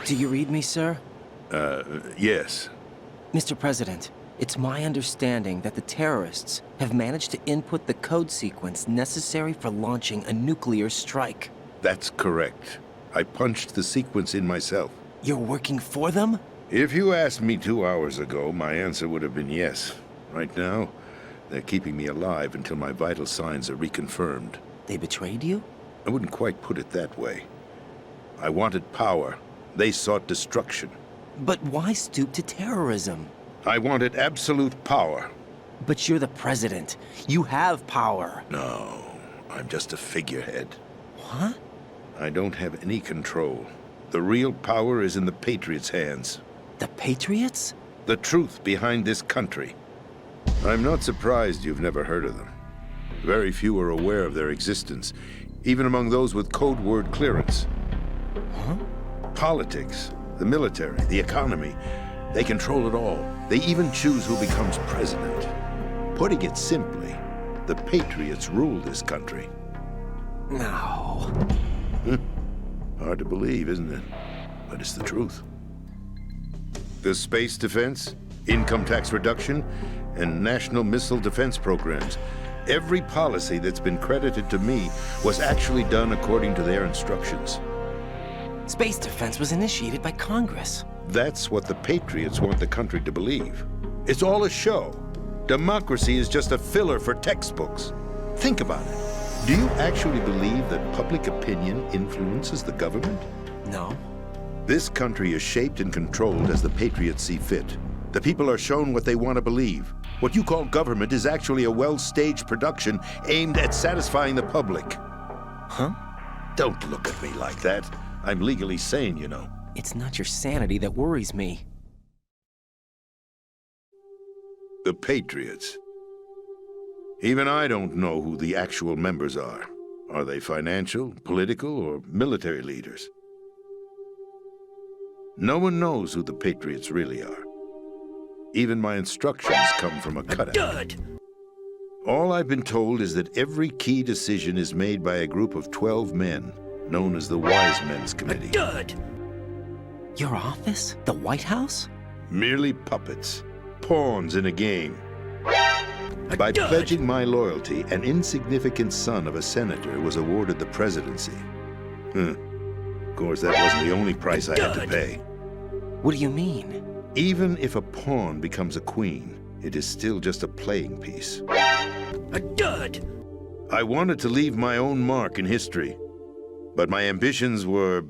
Do you read me, sir? Yes. Mr. President, it's my understanding that the terrorists have managed to input the code sequence necessary for launching a nuclear strike. That's correct. I punched the sequence in myself. You're working for them? If you asked me 2 hours ago, my answer would have been yes. Right now, they're keeping me alive until my vital signs are reconfirmed. They betrayed you? I wouldn't quite put it that way. I wanted power. They sought destruction. But why stoop to terrorism? I wanted absolute power. But you're the president. You have power. No, I'm just a figurehead. What? I don't have any control. The real power is in the Patriots' hands. The Patriots? The truth behind this country. I'm not surprised you've never heard of them. Very few are aware of their existence, even among those with code word clearance. Huh? Politics, the military, the economy, they control it all. They even choose who becomes president. Putting it simply, the Patriots rule this country. No. Hard to believe, isn't it? But it's the truth. The space defense, income tax reduction, and national missile defense programs. Every policy that's been credited to me was actually done according to their instructions. Space defense was initiated by Congress. That's what the Patriots want the country to believe. It's all a show. Democracy is just a filler for textbooks. Think about it. Do you actually believe that public opinion influences the government? No. This country is shaped and controlled as the Patriots see fit. The people are shown what they want to believe. What you call government is actually a well-staged production aimed at satisfying the public. Huh? Don't look at me like that. I'm legally sane, you know. It's not your sanity that worries me. The Patriots. Even I don't know who the actual members are. Are they financial, political, or military leaders? No one knows who the Patriots really are. Even my instructions come from a cutout. Dud! All I've been told is that every key decision is made by a group of 12 men, known as the Wise Men's Committee. Dud! Your office? The White House? Merely puppets, pawns in a game. By pledging my loyalty, an insignificant son of a senator was awarded the presidency. Of course, that wasn't the only price I had to pay. What do you mean? Even if a pawn becomes a queen, it is still just a playing piece. A dud! I wanted to leave my own mark in history, but my ambitions were...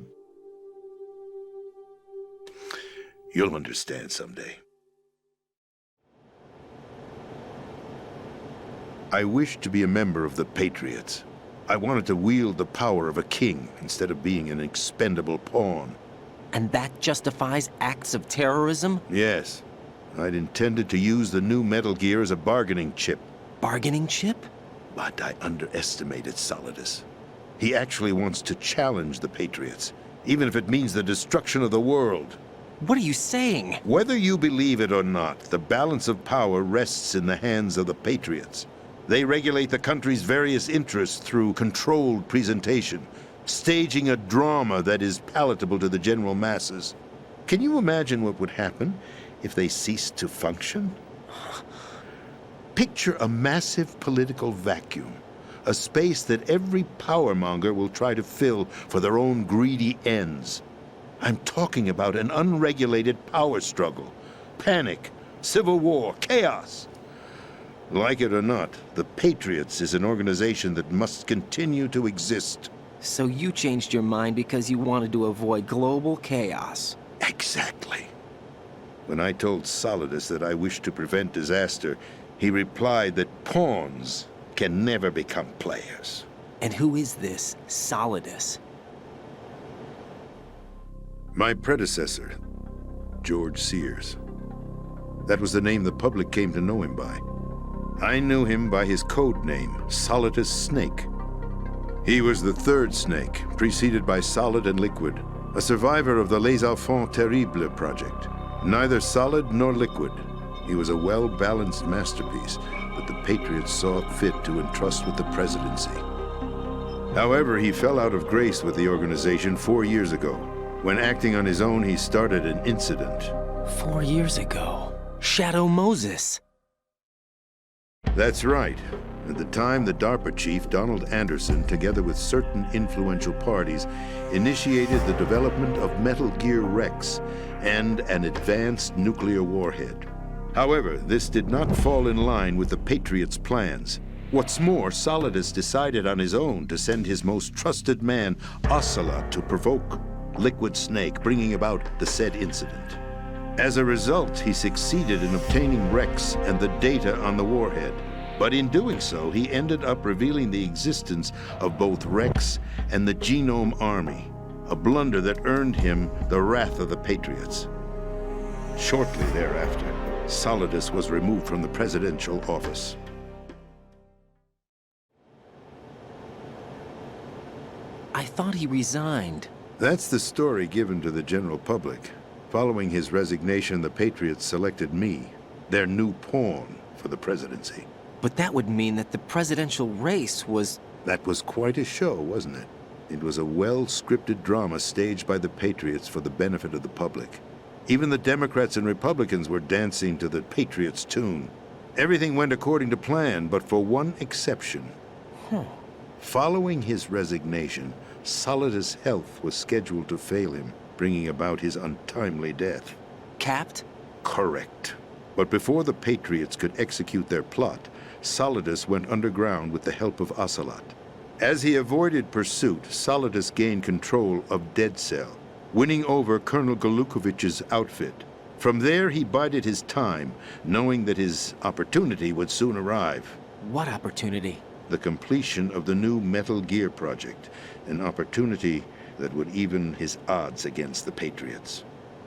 You'll understand someday. I wished to be a member of the Patriots. I wanted to wield the power of a king instead of being an expendable pawn. And that justifies acts of terrorism? Yes. I'd intended to use the new Metal Gear as a bargaining chip. Bargaining chip? But I underestimated Solidus. He actually wants to challenge the Patriots, even if it means the destruction of the world. What are you saying? Whether you believe it or not, the balance of power rests in the hands of the Patriots. They regulate the country's various interests through controlled presentation, staging a drama that is palatable to the general masses. Can you imagine what would happen if they ceased to function? Picture a massive political vacuum, a space that every powermonger will try to fill for their own greedy ends. I'm talking about an unregulated power struggle, panic, civil war, chaos. Like it or not, the Patriots is an organization that must continue to exist. So you changed your mind because you wanted to avoid global chaos. Exactly. When I told Solidus that I wished to prevent disaster, he replied that pawns can never become players. And who is this Solidus? My predecessor, George Sears. That was the name the public came to know him by. I knew him by his code name, Solidus Snake. He was the third snake, preceded by Solid and Liquid, a survivor of the Les Enfants Terribles project. Neither solid nor liquid, he was a well-balanced masterpiece that the Patriots saw fit to entrust with the presidency. However, he fell out of grace with the organization 4 years ago. When acting on his own, he started an incident. 4 years ago? Shadow Moses. That's right. At the time, the DARPA chief, Donald Anderson, together with certain influential parties, initiated the development of Metal Gear Rex and an advanced nuclear warhead. However, this did not fall in line with the Patriots' plans. What's more, Solidus decided on his own to send his most trusted man, Ocelot, to provoke Liquid Snake, bringing about the said incident. As a result, he succeeded in obtaining Rex and the data on the warhead. But in doing so, he ended up revealing the existence of both Rex and the Genome Army, a blunder that earned him the wrath of the Patriots. Shortly thereafter, Solidus was removed from the presidential office. I thought he resigned. That's the story given to the general public. Following his resignation, the Patriots selected me, their new pawn, for the presidency. But that would mean that the presidential race was... That was quite a show, wasn't it? It was a well-scripted drama staged by the Patriots for the benefit of the public. Even the Democrats and Republicans were dancing to the Patriots' tune. Everything went according to plan, but for one exception. Following his resignation, Solidus' health was scheduled to fail him, bringing about his untimely death. Capped? Correct. But before the Patriots could execute their plot, Solidus went underground with the help of Ocelot. As he avoided pursuit, Solidus gained control of Dead Cell, winning over Colonel Golukovich's outfit. From there, he bided his time, knowing that his opportunity would soon arrive. What opportunity? The completion of the new Metal Gear project, an opportunity that would even his odds against the Patriots.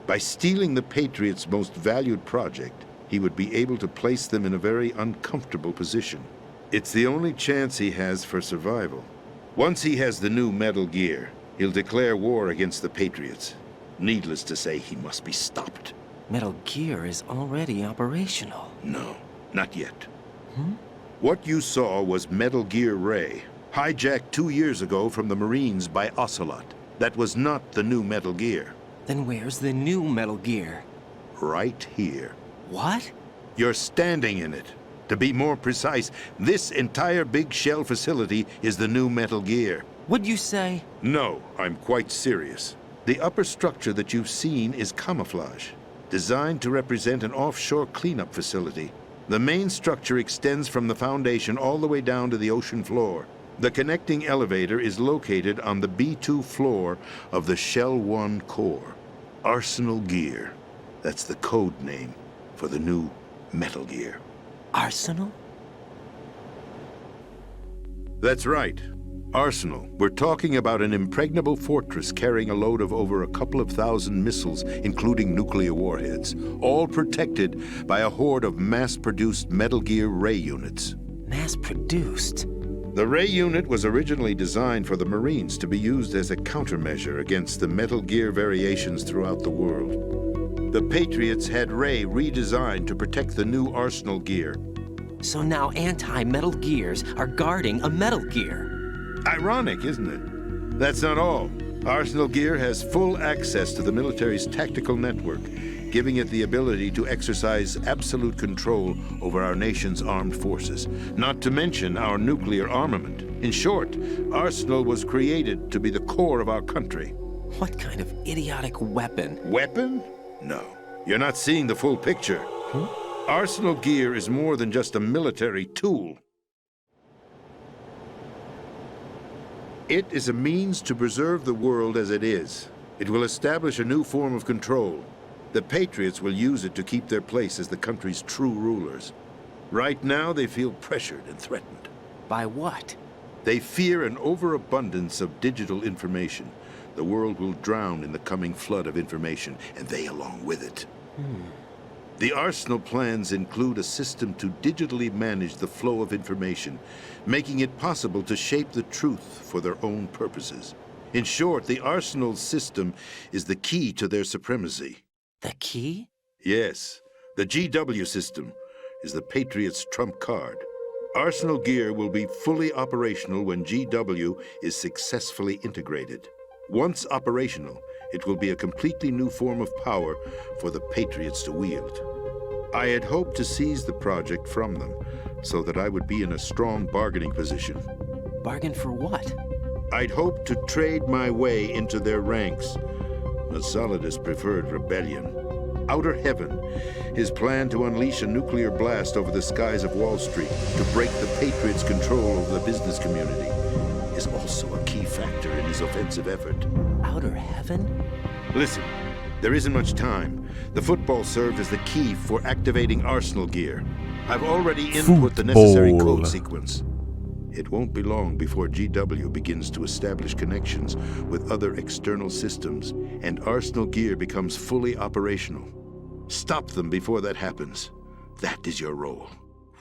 By stealing the Patriots' most valued project, he would be able to place them in a very uncomfortable position. It's the only chance he has for survival. Once he has the new Metal Gear, he'll declare war against the Patriots. Needless to say, he must be stopped. Metal Gear is already operational. No, not yet. What you saw was Metal Gear Ray, hijacked 2 years ago from the Marines by Ocelot. That was not the new Metal Gear. Then where's the new Metal Gear? Right here. What? You're standing in it. To be more precise, this entire big shell facility is the new Metal Gear. What'd you say? No, I'm quite serious. The upper structure that you've seen is camouflage, designed to represent an offshore cleanup facility. The main structure extends from the foundation all the way down to the ocean floor. The connecting elevator is located on the B2 floor of the Shell 1 core. Arsenal Gear. That's the code name for the new Metal Gear. Arsenal? That's right. Arsenal. We're talking about an impregnable fortress carrying a load of over a couple of thousand missiles, including nuclear warheads, all protected by a horde of mass-produced Metal Gear Ray units. Mass-produced? The Ray unit was originally designed for the Marines to be used as a countermeasure against the Metal Gear variations throughout the world. The Patriots had Ray redesigned to protect the new Arsenal Gear. So now anti-Metal Gears are guarding a Metal Gear. Ironic, isn't it? That's not all. Arsenal Gear has full access to the military's tactical network, giving it the ability to exercise absolute control over our nation's armed forces, not to mention our nuclear armament. In short, Arsenal was created to be the core of our country. What kind of idiotic weapon? Weapon? No. You're not seeing the full picture. Arsenal Gear is more than just a military tool. It is a means to preserve the world as it is. It will establish a new form of control. The Patriots will use it to keep their place as the country's true rulers. Right now, they feel pressured and threatened. By what? They fear an overabundance of digital information. The world will drown in the coming flood of information, and they along with it. The Arsenal plans include a system to digitally manage the flow of information, making it possible to shape the truth for their own purposes. In short, the Arsenal system is the key to their supremacy. The key? Yes. The GW system is the Patriots' trump card. Arsenal Gear will be fully operational when GW is successfully integrated. Once operational, it will be a completely new form of power for the Patriots to wield. I had hoped to seize the project from them so that I would be in a strong bargaining position. Bargain for what? I'd hoped to trade my way into their ranks. The Solidus preferred rebellion. Outer Heaven, his plan to unleash a nuclear blast over the skies of Wall Street to break the Patriots' control over the business community, is also a key factor in his offensive effort. Outer Heaven? Listen, there isn't much time. The football served as the key for activating Arsenal Gear. I've already input the necessary code sequence. It won't be long before GW begins to establish connections with other external systems, and Arsenal Gear becomes fully operational. Stop them before that happens. That is your role.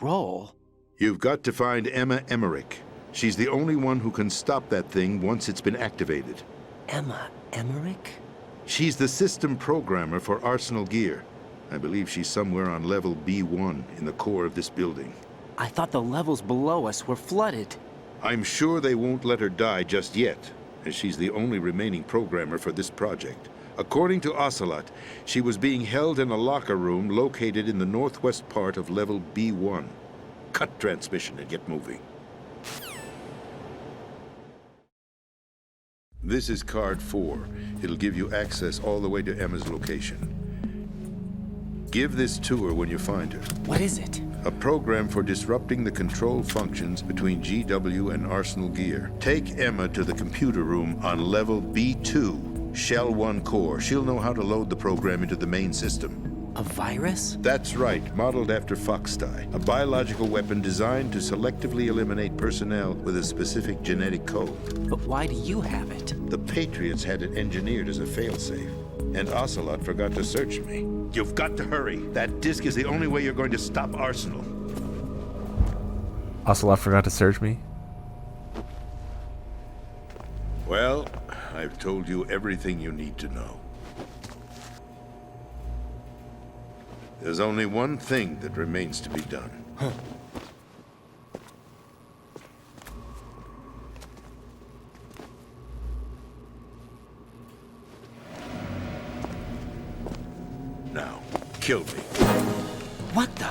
Role? You've got to find Emma Emmerich. She's the only one who can stop that thing once it's been activated. Emma Emmerich? She's the system programmer for Arsenal Gear. I believe she's somewhere on level B1 in the core of this building. I thought the levels below us were flooded. I'm sure they won't let her die just yet, as she's the only remaining programmer for this project. According to Ocelot, she was being held in a locker room located in the northwest part of level B1. Cut transmission and get moving. This is card 4. It'll give you access all the way to Emma's location. Give this to her when you find her. What is it? A program for disrupting the control functions between GW and Arsenal Gear. Take Emma to the computer room on level B2, Shell 1 core. She'll know how to load the program into the main system. A virus? That's right, modeled after Foxdie, a biological weapon designed to selectively eliminate personnel with a specific genetic code. But why do you have it? The Patriots had it engineered as a failsafe, and Ocelot forgot to search me. You've got to hurry. That disk is the only way you're going to stop Arsenal. Ocelot forgot to search me. Well, I've told you everything you need to know. There's only one thing that remains to be done. Now, kill me. What the?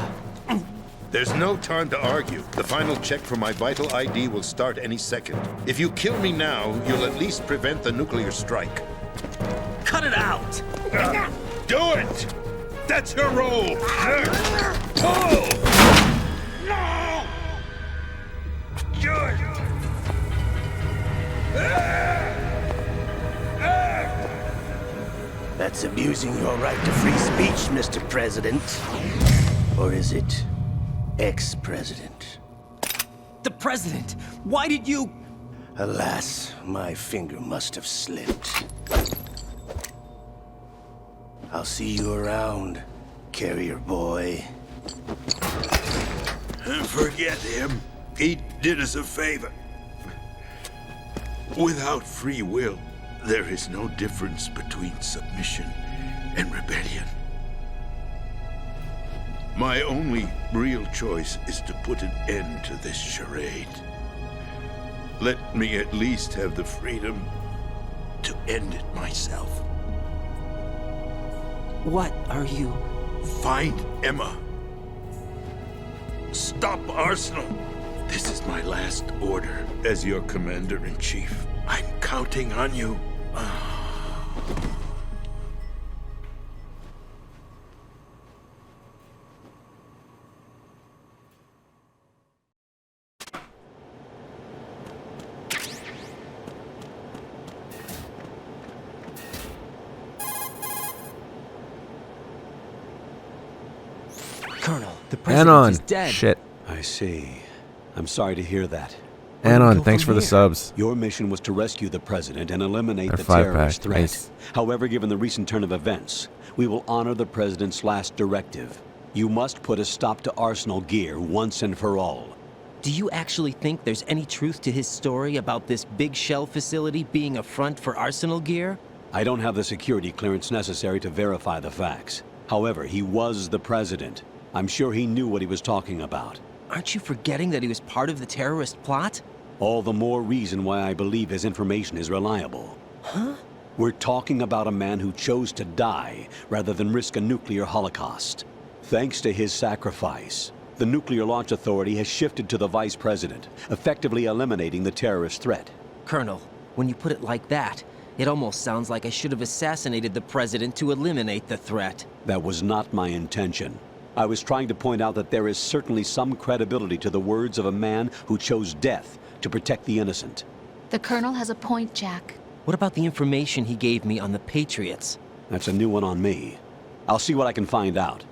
There's no time to argue. The final check for my vital ID will start any second. If you kill me now, you'll at least prevent the nuclear strike. Cut it out! Do it! That's your role! Pull! No! Good! That's abusing your right to free speech, Mr. President. Or is it ex-president? The president! Why did you... Alas, my finger must have slipped. I'll see you around, carrier boy. Forget him. He did us a favor. Without free will, there is no difference between submission and rebellion. My only real choice is to put an end to this charade. Let me at least have the freedom to end it myself. What are you... Find Emma. Stop Arsenal. This is my last order as your commander-in-chief. I'm counting on you. Colonel, the president is dead. Shit. I see. I'm sorry to hear that. Anon, thanks for the subs. Your mission was to rescue the president and eliminate Our the 5-pack, terrorist threat. nice. However, given the recent turn of events, we will honor the president's last directive. You must put a stop to Arsenal gear once and for all. Do you actually think there's any truth to his story about this big shell facility being a front for Arsenal gear? I don't have the security clearance necessary to verify the facts. However, he was the president. I'm sure he knew what he was talking about. Aren't you forgetting that he was part of the terrorist plot? All the more reason why I believe his information is reliable. Huh? We're talking about a man who chose to die rather than risk a nuclear holocaust. Thanks to his sacrifice, the Nuclear Launch Authority has shifted to the vice president, effectively eliminating the terrorist threat. Colonel, when you put it like that, it almost sounds like I should have assassinated the president to eliminate the threat. That was not my intention. I was trying to point out that there is certainly some credibility to the words of a man who chose death to protect the innocent. The Colonel has a point, Jack. What about the information he gave me on the Patriots? That's a new one on me. I'll see what I can find out.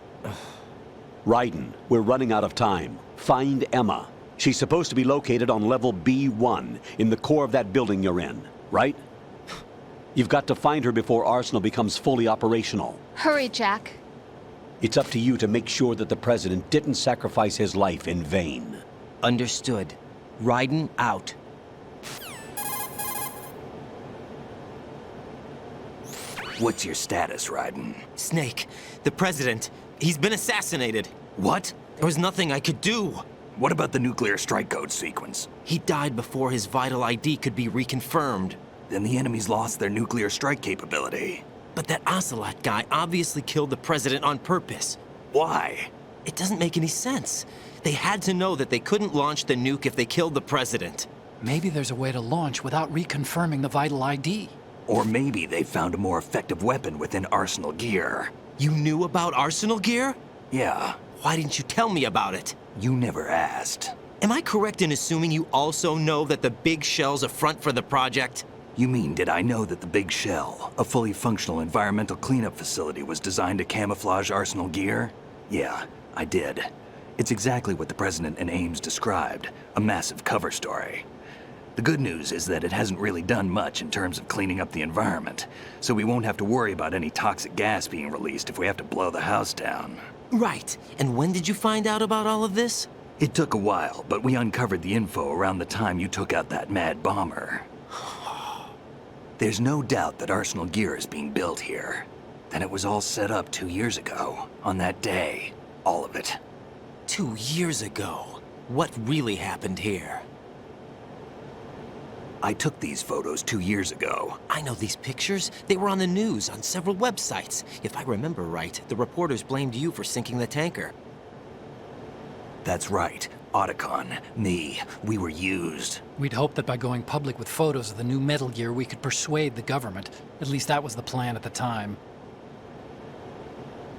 Raiden, we're running out of time. Find Emma. She's supposed to be located on level B1, in the core of that building you're in, right? You've got to find her before Arsenal becomes fully operational. Hurry, Jack. It's up to you to make sure that the president didn't sacrifice his life in vain. Understood. Raiden out. What's your status, Raiden? Snake, the president, he's been assassinated. What? There was nothing I could do. What about the nuclear strike code sequence? He died before his vital ID could be reconfirmed. Then the enemy's lost their nuclear strike capability. But that Ocelot guy obviously killed the president on purpose. Why? It doesn't make any sense. They had to know that they couldn't launch the nuke if they killed the president. Maybe there's a way to launch without reconfirming the vital ID. Or maybe they found a more effective weapon within Arsenal gear. You knew about Arsenal gear? Yeah. Why didn't you tell me about it? You never asked. Am I correct in assuming you also know that the big shell's a front for the project? You mean, did I know that the Big Shell, a fully functional environmental cleanup facility, was designed to camouflage Arsenal gear? Yeah, I did. It's exactly what the President and Ames described, a massive cover story. The good news is that it hasn't really done much in terms of cleaning up the environment, so we won't have to worry about any toxic gas being released if we have to blow the house down. Right. And when did you find out about all of this? It took a while, but we uncovered the info around the time you took out that mad bomber. There's no doubt that Arsenal gear is being built here. And it was all set up 2 years ago, on that day. All of it. 2 years ago? What really happened here? I took these photos 2 years ago. I know these pictures. They were on the news, on several websites. If I remember right, the reporters blamed you for sinking the tanker. That's right. Otacon, me, we were used. We'd hoped that by going public with photos of the new Metal Gear, we could persuade the government. At least that was the plan at the time.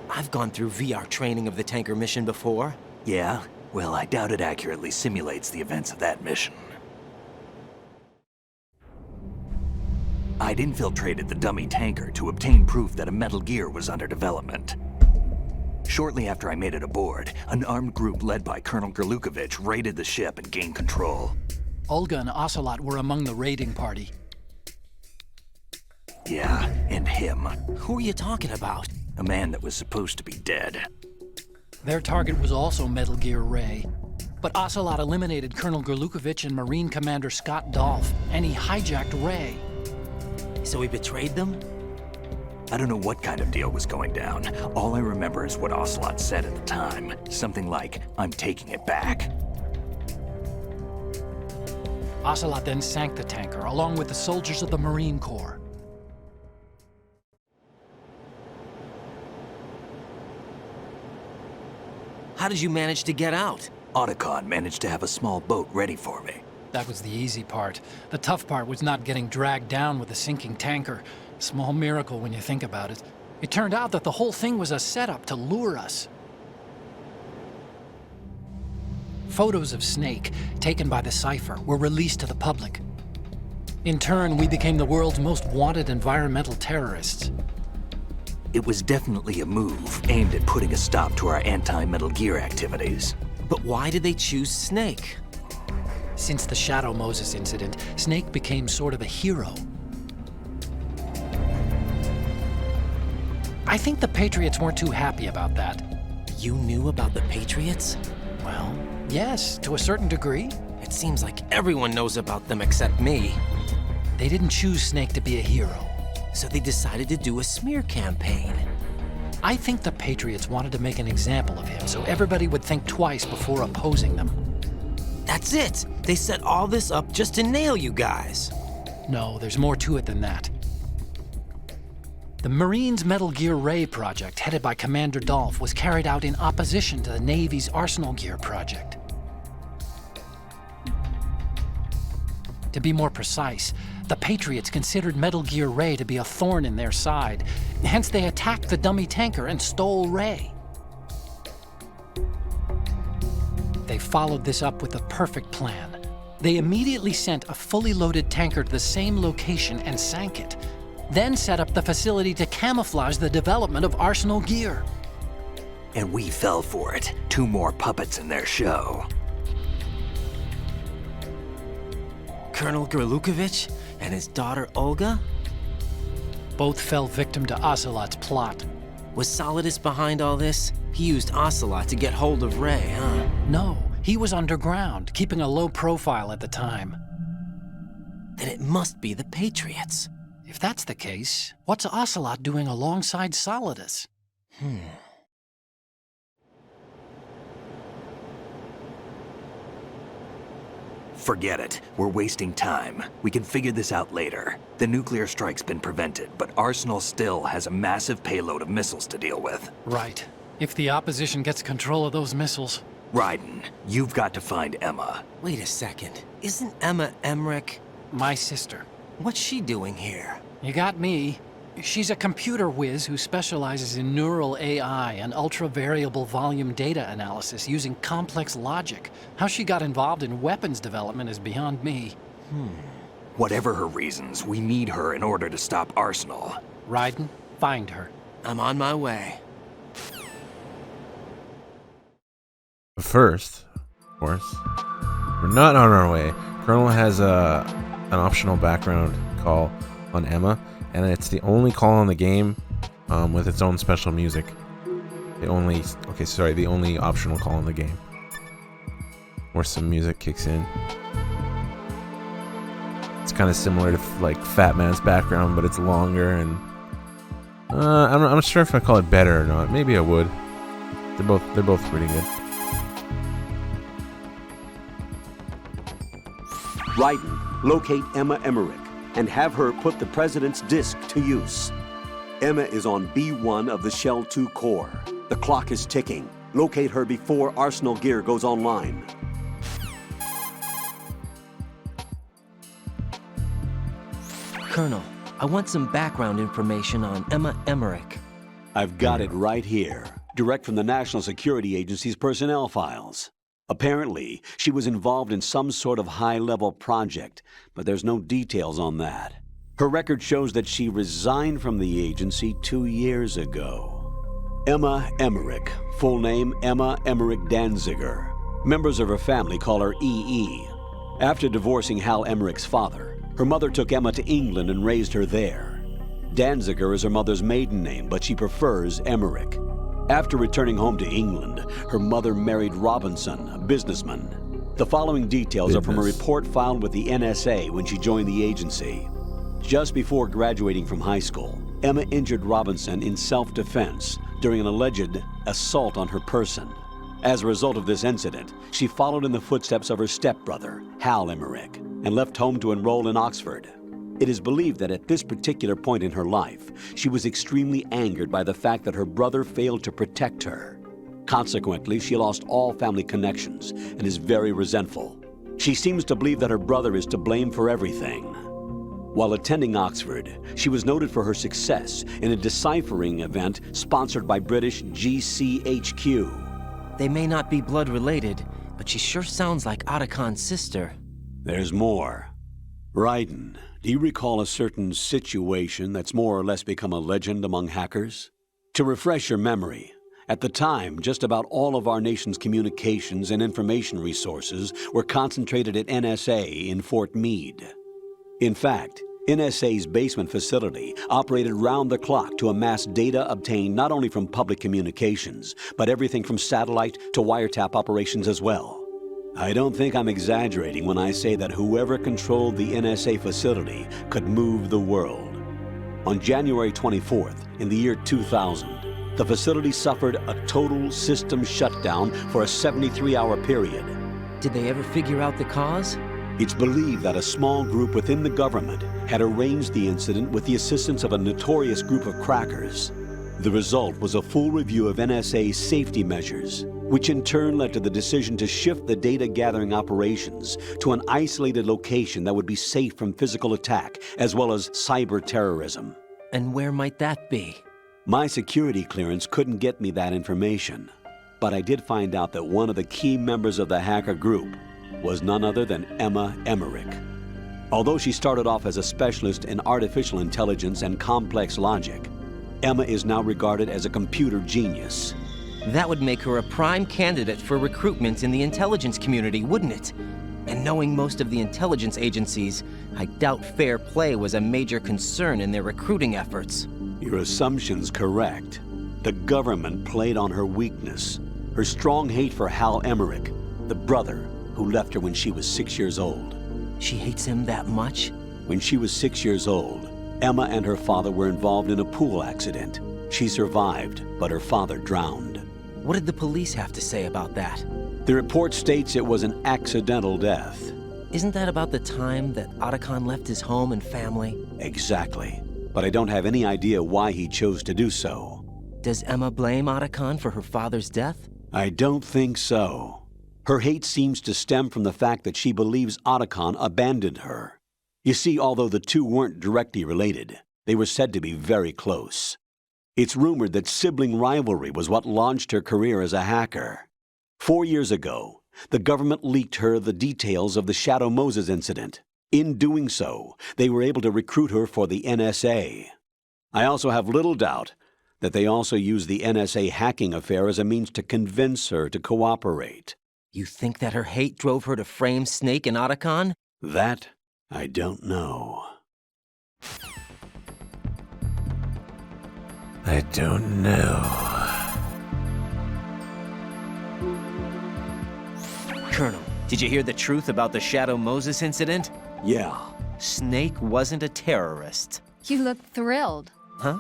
I've gone through VR training of the tanker mission before. Yeah? Well, I doubt it accurately simulates the events of that mission. I'd infiltrated the dummy tanker to obtain proof that a Metal Gear was under development. Shortly after I made it aboard, an armed group led by Colonel Gerlukovich raided the ship and gained control. Olga and Ocelot were among the raiding party. Yeah, and him. Who are you talking about? A man that was supposed to be dead. Their target was also Metal Gear Ray. But Ocelot eliminated Colonel Gerlukovich and Marine Commander Scott Dolph, and he hijacked Ray. So he betrayed them? I don't know what kind of deal was going down. All I remember is what Ocelot said at the time. Something like, "I'm taking it back." Ocelot then sank the tanker, along with the soldiers of the Marine Corps. How did you manage to get out? Otacon managed to have a small boat ready for me. That was the easy part. The tough part was not getting dragged down with the sinking tanker. Small miracle when you think about it. It turned out that the whole thing was a setup to lure us. Photos of Snake, taken by the Cypher, were released to the public. In turn, we became the world's most wanted environmental terrorists. It was definitely a move aimed at putting a stop to our anti-Metal Gear activities. But why did they choose Snake? Since the Shadow Moses incident, Snake became sort of a hero. I think the Patriots weren't too happy about that. You knew about the Patriots? Well, yes, to a certain degree. It seems like everyone knows about them except me. They didn't choose Snake to be a hero. So they decided to do a smear campaign. I think the Patriots wanted to make an example of him so everybody would think twice before opposing them. That's it! They set all this up just to nail you guys. No, there's more to it than that. The Marines' Metal Gear Ray project, headed by Commander Dolph, was carried out in opposition to the Navy's Arsenal Gear project. To be more precise, the Patriots considered Metal Gear Ray to be a thorn in their side. Hence, they attacked the dummy tanker and stole Ray. They followed this up with a perfect plan. They immediately sent a fully loaded tanker to the same location and sank it, then set up the facility to camouflage the development of Arsenal Gear. And we fell for it. 2 more puppets in their show. Colonel Gerlukovich and his daughter Olga? Both fell victim to Ocelot's plot. Was Solidus behind all this? He used Ocelot to get hold of Ray, huh? No, he was underground, keeping a low profile at the time. Then it must be the Patriots. If that's the case, what's Ocelot doing alongside Solidus? Forget it. We're wasting time. We can figure this out later. The nuclear strike's been prevented, but Arsenal still has a massive payload of missiles to deal with. Right. If the opposition gets control of those missiles... Raiden, you've got to find Emma. Wait a second. Isn't Emma Emmerich... my sister? What's she doing here? You got me. She's a computer whiz who specializes in neural AI and ultra-variable volume data analysis using complex logic. How she got involved in weapons development is beyond me. Whatever her reasons, we need her in order to stop Arsenal. Raiden, find her. I'm on my way. But first, of course, we're not on our way. Colonel has an optional background call on Emma, and it's the only call in the game with its own special music. The only optional call in the game where some music kicks in. It's kind of similar to like Fat Man's background, but it's longer, and I'm not sure if I call it better or not. Maybe I would. They're both pretty good. Raiden, locate Emma Emmerich and have her put the President's disc to use. Emma is on B1 of the Shell 2 core. The clock is ticking. Locate her before Arsenal gear goes online. Colonel, I want some background information on Emma Emmerich. I've got it right here, direct from the National Security Agency's personnel files. Apparently, she was involved in some sort of high-level project, but there's no details on that. Her record shows that she resigned from the agency 2 years ago. Emma Emmerich, full name Emma Emmerich Danziger. Members of her family call her EE. After divorcing Hal Emmerich's father, her mother took Emma to England and raised her there. Danziger is her mother's maiden name, but she prefers Emmerich. After returning home to England, her mother married Robinson, a businessman. The following details are from a report filed with the NSA when she joined the agency. Just before graduating from high school, Emma injured Robinson in self-defense during an alleged assault on her person. As a result of this incident, she followed in the footsteps of her stepbrother, Hal Emmerich, and left home to enroll in Oxford. It is believed that at this particular point in her life, she was extremely angered by the fact that her brother failed to protect her. Consequently, she lost all family connections and is very resentful. She seems to believe that her brother is to blame for everything. While attending Oxford, she was noted for her success in a deciphering event sponsored by British GCHQ. They may not be blood related, but she sure sounds like Otachan's sister. There's more. Raiden, do you recall a certain situation that's more or less become a legend among hackers? To refresh your memory, at the time, just about all of our nation's communications and information resources were concentrated at NSA in Fort Meade. In fact, NSA's basement facility operated round the clock to amass data obtained not only from public communications, but everything from satellite to wiretap operations as well. I don't think I'm exaggerating when I say that whoever controlled the NSA facility could move the world. On January 24th, in the year 2000, the facility suffered a total system shutdown for a 73-hour period. Did they ever figure out the cause? It's believed that a small group within the government had arranged the incident with the assistance of a notorious group of crackers. The result was a full review of NSA's safety measures, which in turn led to the decision to shift the data-gathering operations to an isolated location that would be safe from physical attack as well as cyber terrorism. And where might that be? My security clearance couldn't get me that information, but I did find out that one of the key members of the hacker group was none other than Emma Emmerich. Although she started off as a specialist in artificial intelligence and complex logic, Emma is now regarded as a computer genius. That would make her a prime candidate for recruitment in the intelligence community, wouldn't it? And knowing most of the intelligence agencies, I doubt fair play was a major concern in their recruiting efforts. Your assumption's correct. The government played on her weakness, her strong hate for Hal Emmerich, the brother who left her when she was 6 years old. She hates him that much? When she was 6 years old, Emma and her father were involved in a pool accident. She survived, but her father drowned. What did the police have to say about that? The report states it was an accidental death. Isn't that about the time that Otachan left his home and family? Exactly. But I don't have any idea why he chose to do so. Does Emma blame Otachan for her father's death? I don't think so. Her hate seems to stem from the fact that she believes Otachan abandoned her. You see, although the two weren't directly related, they were said to be very close. It's rumored that sibling rivalry was what launched her career as a hacker. 4 years ago, the government leaked her the details of the Shadow Moses incident. In doing so, they were able to recruit her for the NSA. I also have little doubt that they also used the NSA hacking affair as a means to convince her to cooperate. You think that her hate drove her to frame Snake and Otachan? That I don't know. I don't know. Colonel, did you hear the truth about the Shadow Moses incident? Yeah. Snake wasn't a terrorist. You look thrilled. Huh?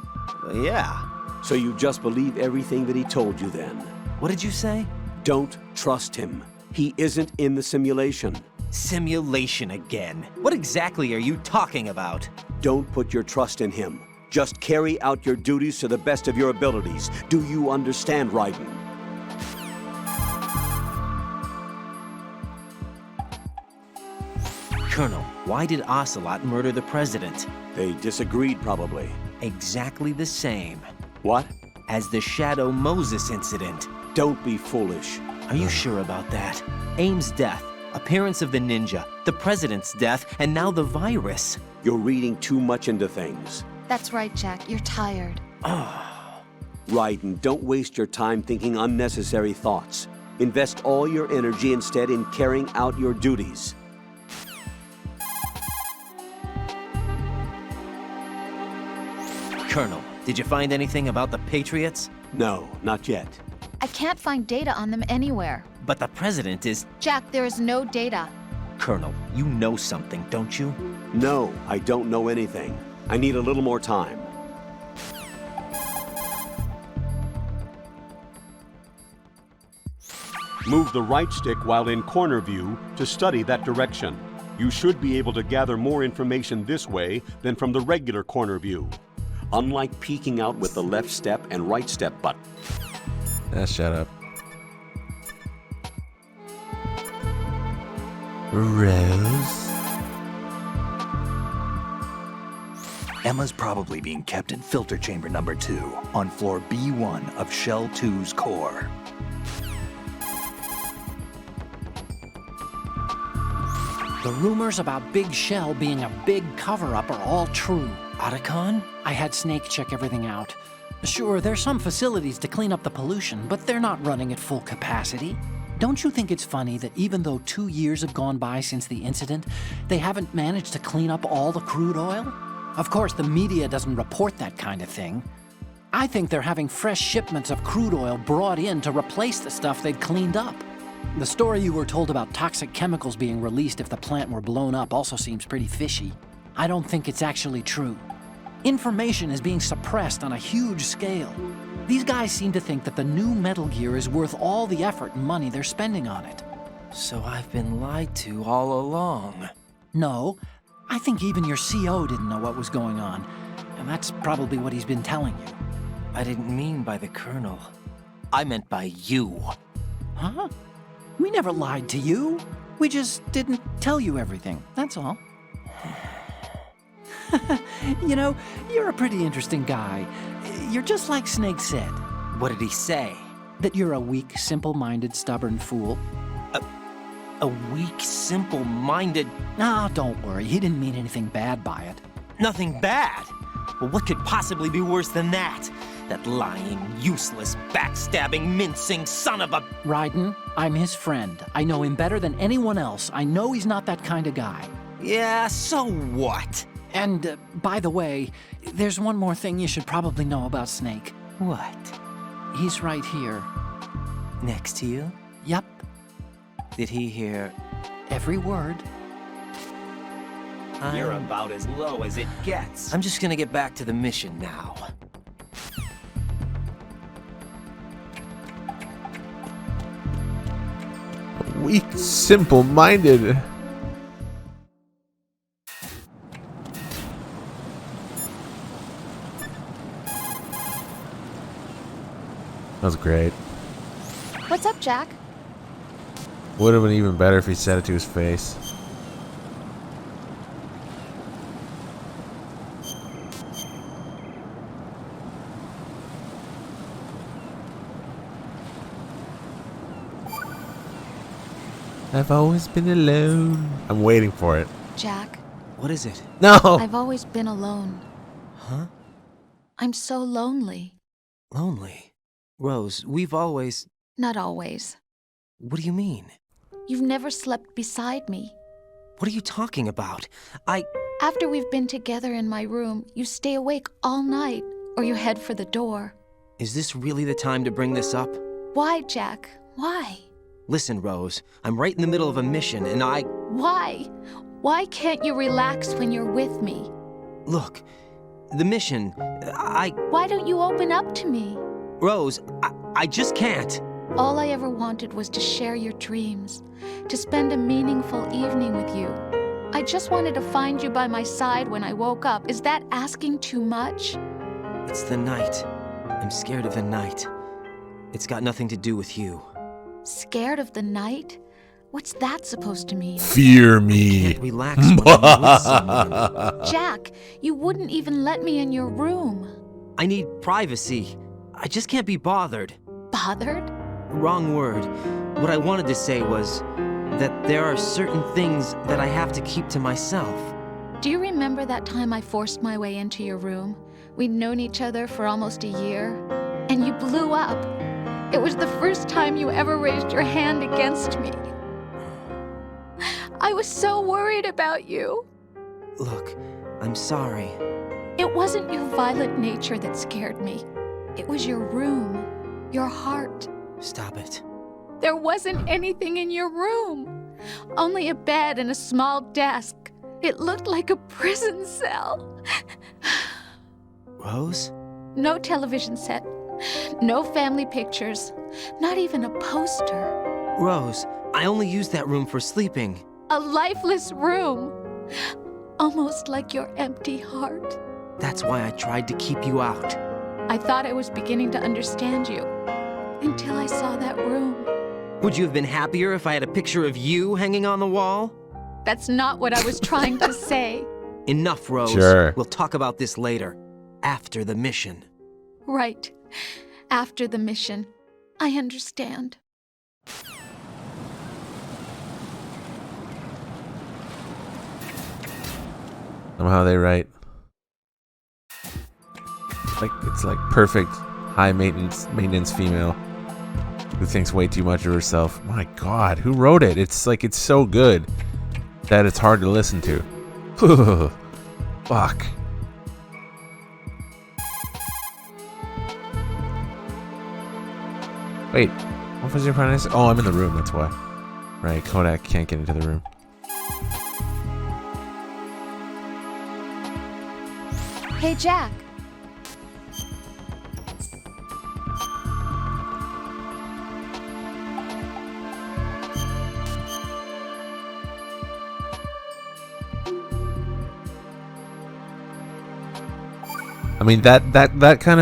Yeah. So you just believe everything that he told you then? What did you say? Don't trust him. He isn't in the simulation. Simulation again. What exactly are you talking about? Don't put your trust in him. Just carry out your duties to the best of your abilities. Do you understand, Raiden? Colonel, why did Ocelot murder the president? They disagreed, probably. Exactly the same. What? As the Shadow Moses incident. Don't be foolish. Are you sure about that? Aim's death, appearance of the ninja, the president's death, and now the virus. You're reading too much into things. That's right, Jack. You're tired. Raiden, don't waste your time thinking unnecessary thoughts. Invest all your energy instead in carrying out your duties. Colonel, did you find anything about the Patriots? No, not yet. I can't find data on them anywhere. But the president is... Jack, there is no data. Colonel, you know something, don't you? No, I don't know anything. I need a little more time. Move the right stick while in corner view to study that direction. You should be able to gather more information this way than from the regular corner view. Unlike peeking out with the left step and right step button. Shut up. Rose? Emma's probably being kept in filter chamber number 2 on floor B1 of Shell 2's core. The rumors about Big Shell being a big cover-up are all true. Otacon? I had Snake check everything out. Sure, there's some facilities to clean up the pollution, but they're not running at full capacity. Don't you think it's funny that even though 2 years have gone by since the incident, they haven't managed to clean up all the crude oil? Of course, the media doesn't report that kind of thing. I think they're having fresh shipments of crude oil brought in to replace the stuff they'd cleaned up. The story you were told about toxic chemicals being released if the plant were blown up also seems pretty fishy. I don't think it's actually true. Information is being suppressed on a huge scale. These guys seem to think that the new Metal Gear is worth all the effort and money they're spending on it. So I've been lied to all along. No, I think even your CO didn't know what was going on, and that's probably what he's been telling you. I didn't mean by the Colonel. I meant by you. Huh? We never lied to you. We just didn't tell you everything, that's all. You know, you're a pretty interesting guy. You're just like Snake said. What did he say? That you're a weak, simple-minded, stubborn fool. A weak, simple-minded... Ah, don't worry. He didn't mean anything bad by it. Nothing bad? Well, what could possibly be worse than that? That lying, useless, backstabbing, mincing son of a... Raiden, I'm his friend. I know him better than anyone else. I know he's not that kind of guy. Yeah, so what? And, by the way, there's one more thing you should probably know about Snake. What? He's right here. Next to you? Yep. Did he hear... every word? You're about as low as it gets. I'm just gonna get back to the mission now. Weak, simple-minded. That was great. What's up, Jack? Would have been even better if he said it to his face. I've always been alone. I'm waiting for it. Jack. What is it? No! I've always been alone. Huh? I'm so lonely. Lonely? Rose, we've always... Not always. What do you mean? You've never slept beside me. What are you talking about? After we've been together in my room, you stay awake all night, or you head for the door. Is this really the time to bring this up? Why, Jack? Why? Listen, Rose, I'm right in the middle of a mission, and Why? Why can't you relax when you're with me? Look, the mission, Why don't you open up to me? Rose, I just can't. All I ever wanted was to share your dreams, to spend a meaningful evening with you. I just wanted to find you by my side when I woke up. Is that asking too much? It's the night. I'm scared of the night. It's got nothing to do with you. Scared of the night? What's that supposed to mean? Fear me. I can't relax when I'm with someone. Jack, you wouldn't even let me in your room. I need privacy. I just can't be bothered. Bothered? Wrong word. What I wanted to say was that there are certain things that I have to keep to myself. Do you remember that time I forced my way into your room? We'd known each other for almost a year, and you blew up. It was the first time you ever raised your hand against me. I was so worried about you. Look, I'm sorry. It wasn't your violent nature that scared me. It was your room, your heart. Stop it. There wasn't anything in your room. Only a bed and a small desk. It looked like a prison cell. Rose? No television set. No family pictures. Not even a poster. Rose, I only use that room for sleeping. A lifeless room. Almost like your empty heart. That's why I tried to keep you out. I thought I was beginning to understand you. Until I saw that room. Would you have been happier if I had a picture of you hanging on the wall? That's not what I was trying to say. Enough, Rose. Sure. We'll talk about this later. After the mission. Right. After the mission. I understand. Somehow they write. It's like perfect high maintenance female who thinks way too much of herself. My God, who wrote it? It's like it's so good that it's hard to listen to. Fuck. Wait, what was your pronunciation? Oh, I'm in the room, that's why. Right, Kodak can't get into the room. Hey, Jack. I mean that kind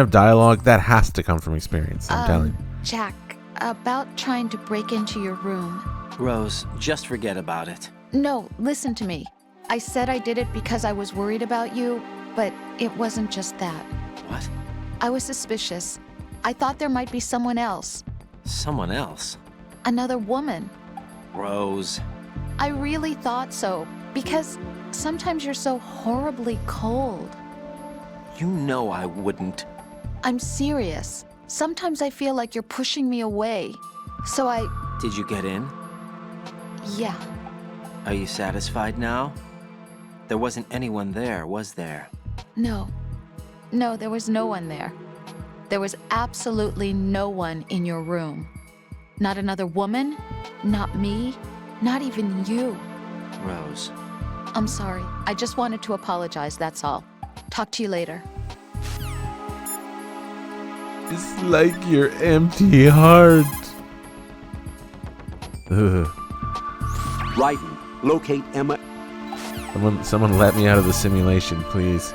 of dialogue that has to come from experience. I'm telling you. Jack, about trying to break into your room. Rose, just forget about it. No, listen to me. I said I did it because I was worried about you, but it wasn't just that. What? I was suspicious. I thought there might be someone else. Someone else? Another woman. Rose. I really thought so, because sometimes you're so horribly cold. You know I wouldn't. I'm serious. Sometimes I feel like you're pushing me away. So Did you get in? Yeah. Are you satisfied now? There wasn't anyone there, was there? No. No, there was no one there. There was absolutely no one in your room. Not another woman, not me, not even you. Rose. I'm sorry. I just wanted to apologize, that's all. Talk to you later. It's like your empty heart. Ugh. Raiden, locate Emma. Someone let me out of the simulation, please.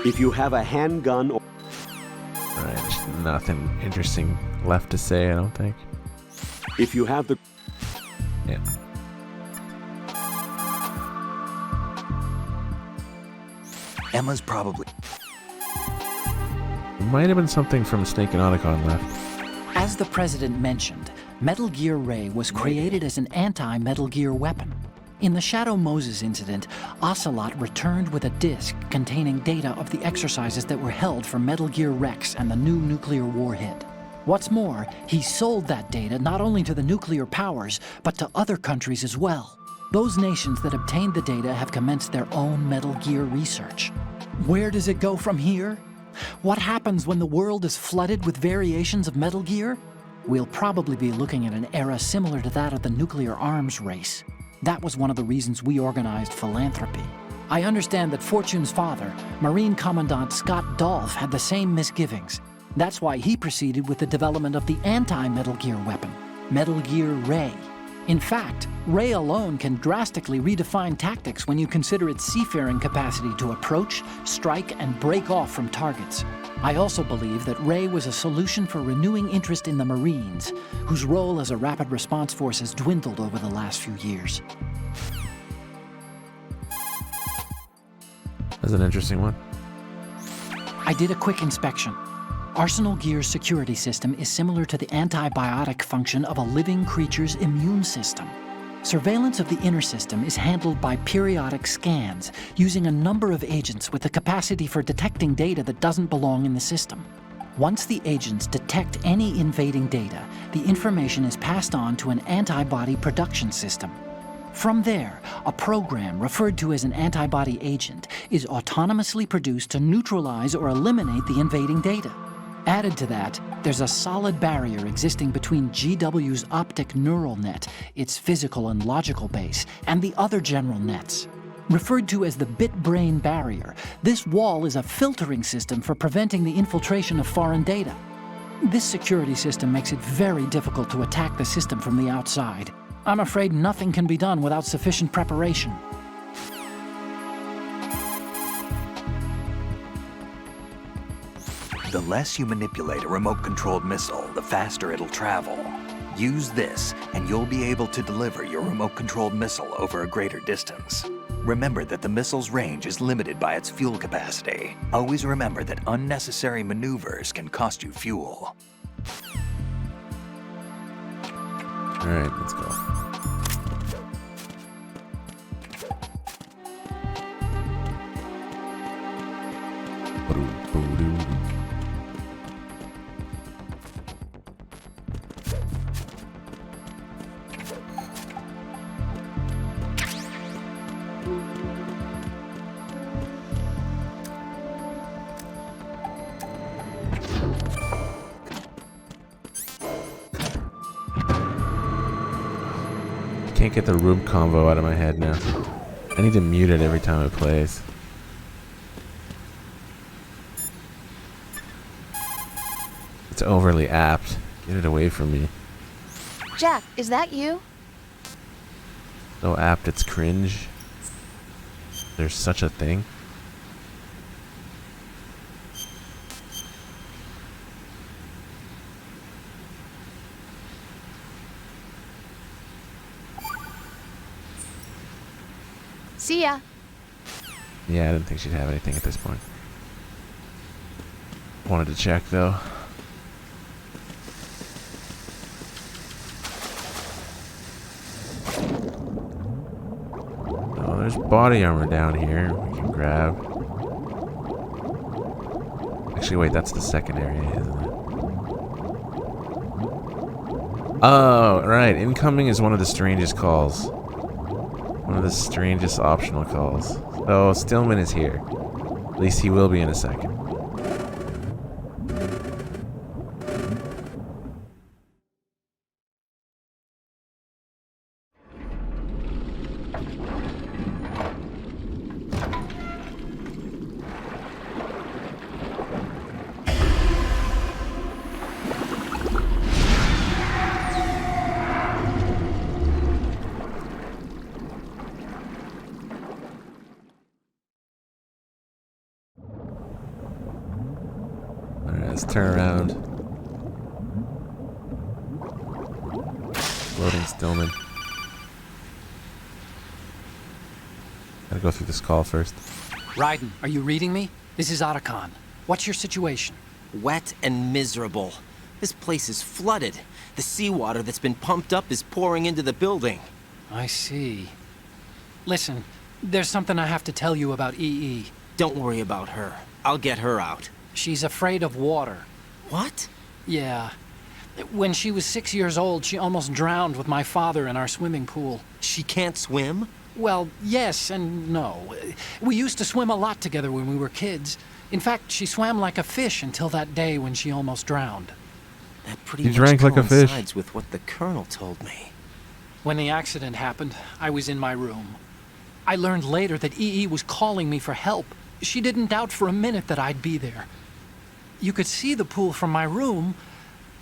If you have a handgun or... Alright, there's nothing interesting left to say, I don't think. If you have the... Yeah. Emma's probably... There might have been something from Snake and Otacon left. As the president mentioned, Metal Gear Ray was created as an anti-Metal Gear weapon. In the Shadow Moses incident, Ocelot returned with a disk containing data of the exercises that were held for Metal Gear Rex and the new nuclear warhead. What's more, he sold that data not only to the nuclear powers, but to other countries as well. Those nations that obtained the data have commenced their own Metal Gear research. Where does it go from here? What happens when the world is flooded with variations of Metal Gear? We'll probably be looking at an era similar to that of the nuclear arms race. That was one of the reasons we organized philanthropy. I understand that Fortune's father, Marine Commandant Scott Dolph, had the same misgivings. That's why he proceeded with the development of the anti-Metal Gear weapon, Metal Gear Ray. In fact, Ray alone can drastically redefine tactics when you consider its seafaring capacity to approach, strike, and break off from targets. I also believe that Ray was a solution for renewing interest in the Marines, whose role as a rapid response force has dwindled over the last few years. That's an interesting one. I did a quick inspection. Arsenal Gear's security system is similar to the antibiotic function of a living creature's immune system. Surveillance of the inner system is handled by periodic scans, using a number of agents with the capacity for detecting data that doesn't belong in the system. Once the agents detect any invading data, the information is passed on to an antibody production system. From there, a program referred to as an antibody agent is autonomously produced to neutralize or eliminate the invading data. Added to that, there's a solid barrier existing between GW's optic neural net, its physical and logical base, and the other general nets. Referred to as the bit-brain barrier, this wall is a filtering system for preventing the infiltration of foreign data. This security system makes it very difficult to attack the system from the outside. I'm afraid nothing can be done without sufficient preparation. The less you manipulate a remote-controlled missile, the faster it'll travel. Use this, and you'll be able to deliver your remote-controlled missile over a greater distance. Remember that the missile's range is limited by its fuel capacity. Always remember that unnecessary maneuvers can cost you fuel. All right, let's go. Can't get the room convo out of my head now. I need to mute it every time it plays. It's overly apt. Get it away from me. Jack, is that you? So apt it's cringe. There's such a thing. See ya. Yeah, I didn't think she'd have anything at this point. Wanted to check though. Oh, there's body armor down here we can grab. Actually, wait, that's the second area, isn't it? Oh, right. Incoming is one of the strangest calls. One of the strangest optional calls. So Stillman is here. At least he will be in a second. Let's turn around. Loading Stillman. Gotta go through this call first. Raiden, are you reading me? This is Otacon. What's your situation? Wet and miserable. This place is flooded. The seawater that's been pumped up is pouring into the building. I see. Listen, there's something I have to tell you about EE. Don't worry about her. I'll get her out. She's afraid of water. What? Yeah. When she was 6 years old, she almost drowned with my father in our swimming pool. She can't swim? Well, yes and no. We used to swim a lot together when we were kids. In fact, she swam like a fish until that day when she almost drowned. That pretty You much drank like a fish? coincides with what the Colonel told me. When the accident happened, I was in my room. I learned later that EE was calling me for help. She didn't doubt for a minute that I'd be there. You could see the pool from my room,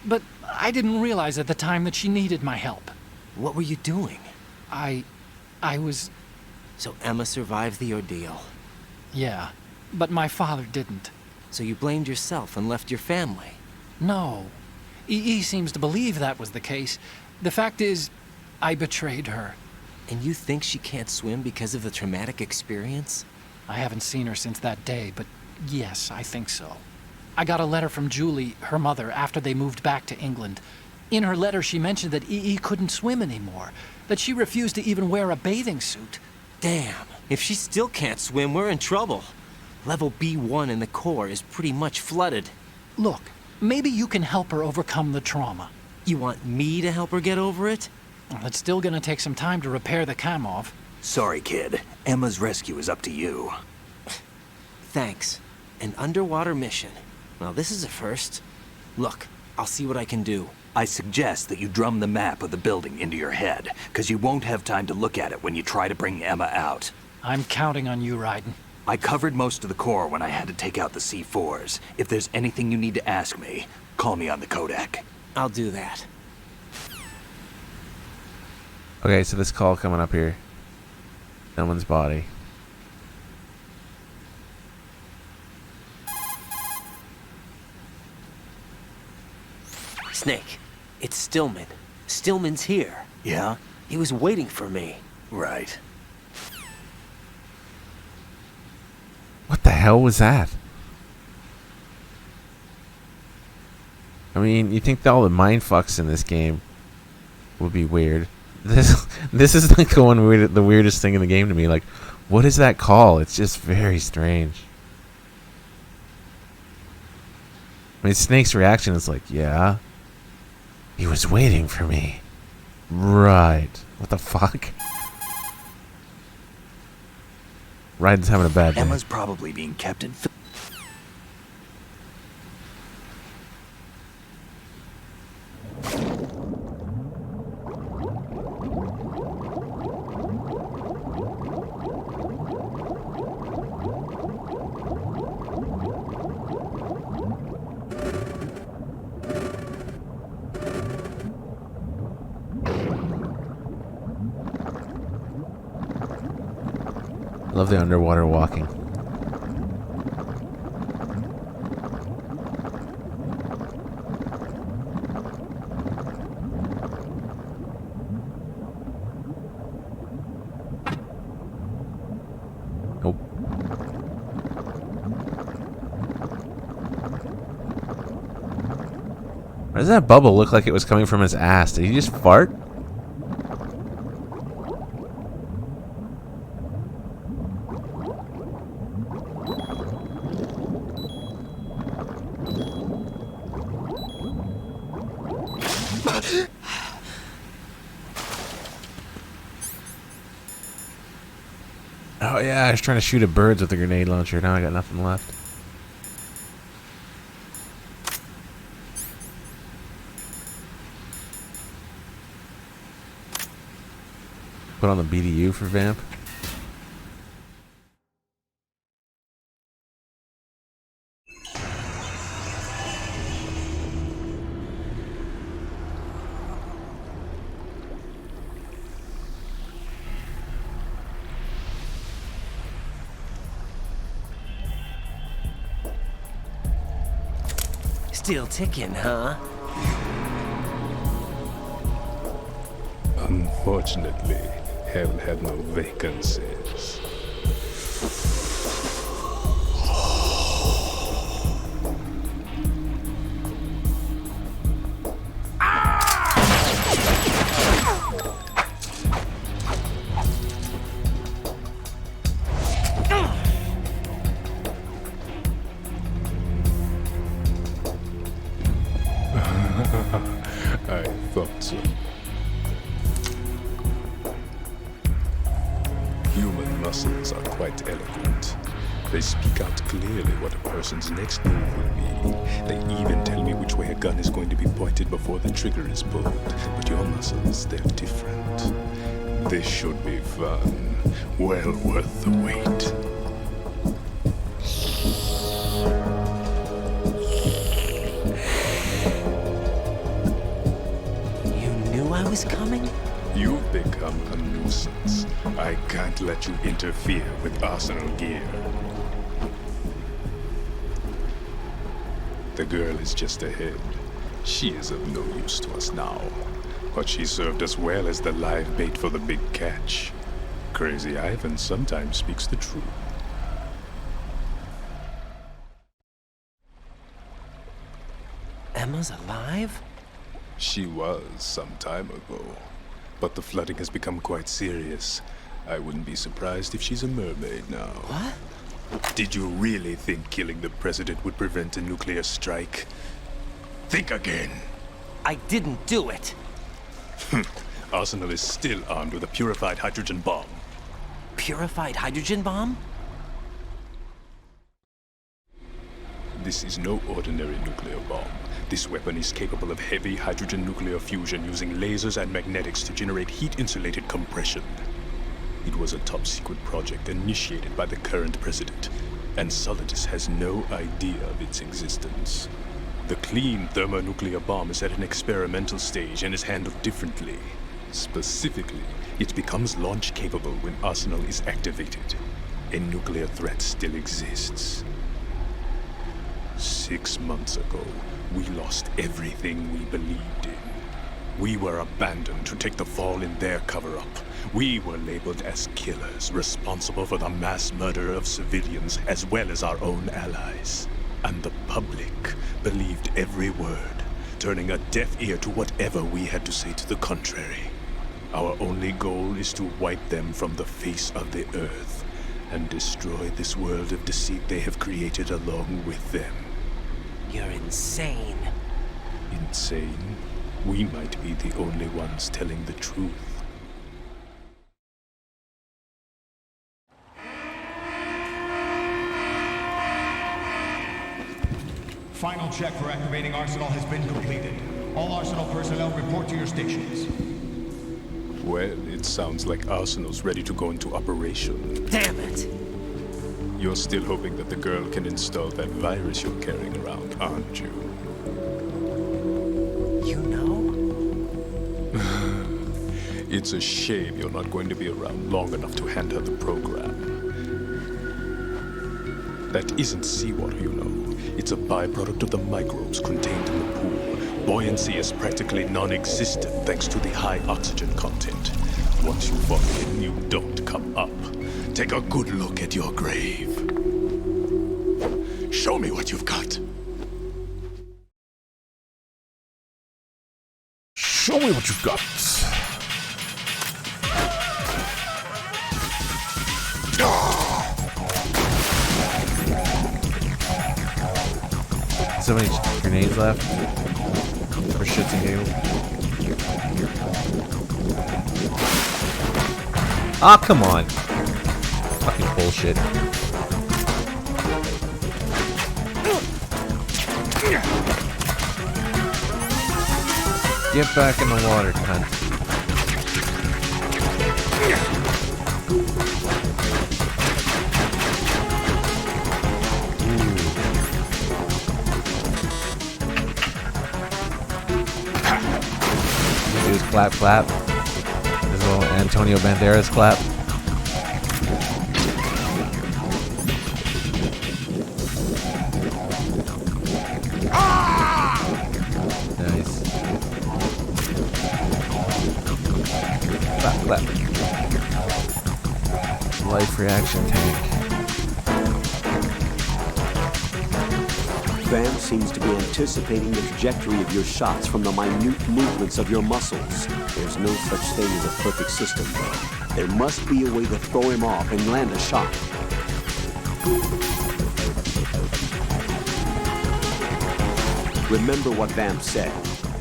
but I didn't realize at the time that she needed my help. What were you doing? I was... So Emma survived the ordeal? Yeah, but my father didn't. So you blamed yourself and left your family? No. EE seems to believe that was the case. The fact is, I betrayed her. And you think she can't swim because of the traumatic experience? I haven't seen her since that day, but yes, I think so. I got a letter from Julie, her mother, after they moved back to England. In her letter, she mentioned that EE couldn't swim anymore, that she refused to even wear a bathing suit. Damn, if she still can't swim, we're in trouble. Level B1 in the core is pretty much flooded. Look, maybe you can help her overcome the trauma. You want me to help her get over it? Well, it's still gonna take some time to repair the Kamov. Sorry, kid. Emma's rescue is up to you. Thanks. An underwater mission. Well, this is a first. Look, I'll see what I can do. I suggest that you drum the map of the building into your head, because you won't have time to look at it when you try to bring Emma out. I'm counting on you, Raiden. I covered most of the core when I had to take out the C4s. If there's anything you need to ask me, call me on the codec. I'll do that. Okay, so this call coming up here. Someone's body. Snake, it's Stillman. Stillman's here. Yeah? He was waiting for me. Right. What the hell was that? I mean, you think that all the mindfucks in this game would be weird. This is like the weirdest thing in the game to me. Like, what is that call? It's just very strange. I mean, Snake's reaction is like, yeah. He was waiting for me. Right. What the fuck? Raiden's having a bad day. Emma's probably being kept in... I love the underwater walking. Nope. Why does that bubble look like it was coming from his ass? Did he just fart? Oh yeah, I was trying to shoot at birds with a grenade launcher. Now I got nothing left. Put on the BDU for Vamp. Still ticking, huh? Unfortunately, haven't had no vacancies. Thought so. Human muscles are quite eloquent. They speak out clearly what a person's next move will be. They even tell me which way a gun is going to be pointed before the trigger is pulled. But your muscles, they're different. This should be fun. Well worth the wait. You knew I was coming? You've become a nuisance. I can't let you interfere with Arsenal gear. The girl is just ahead. She is of no use to us now. But she served us well as the live bait for the big catch. Crazy Ivan sometimes speaks the truth. Emma's alive? She was some time ago. But the flooding has become quite serious. I wouldn't be surprised if she's a mermaid now. What? Did you really think killing the president would prevent a nuclear strike? Think again. I didn't do it. Arsenal is still armed with a purified hydrogen bomb. Purified hydrogen bomb? This is no ordinary nuclear bomb. This weapon is capable of heavy hydrogen nuclear fusion using lasers and magnetics to generate heat-insulated compression. It was a top-secret project initiated by the current president, and Solidus has no idea of its existence. The clean thermonuclear bomb is at an experimental stage and is handled differently. Specifically, it becomes launch-capable when Arsenal is activated. A nuclear threat still exists. 6 months ago, we lost everything we believed in. We were abandoned to take the fall in their cover-up. We were labeled as killers, responsible for the mass murder of civilians as well as our own allies. And the public believed every word, turning a deaf ear to whatever we had to say to the contrary. Our only goal is to wipe them from the face of the earth and destroy this world of deceit they have created along with them. You're insane. Insane? We might be the only ones telling the truth. Final check for activating Arsenal has been completed. All Arsenal personnel report to your stations. Well, it sounds like Arsenal's ready to go into operation. Damn it! You're still hoping that the girl can install that virus you're carrying around, aren't you? You know? It's a shame you're not going to be around long enough to hand her the program. That isn't seawater, you know. It's a byproduct of the microbes contained in the pool. Buoyancy is practically non-existent thanks to the high oxygen content. Once you fall in, you don't come up. Take a good look at your grave. Show me what you've got. Show me what you've got. So many grenades left for shits and giggles. Ah, come on. Fucking bullshit. Get back in the water, cunt. Clap, clap. This little Antonio Banderas clap. Nice. Clap, clap. Life reaction tank. Vamp seems to be anticipating the trajectory of your shots from the minute movements of your muscles. There's no such thing as a perfect system, though. There must be a way to throw him off and land a shot. Remember what Vamp said.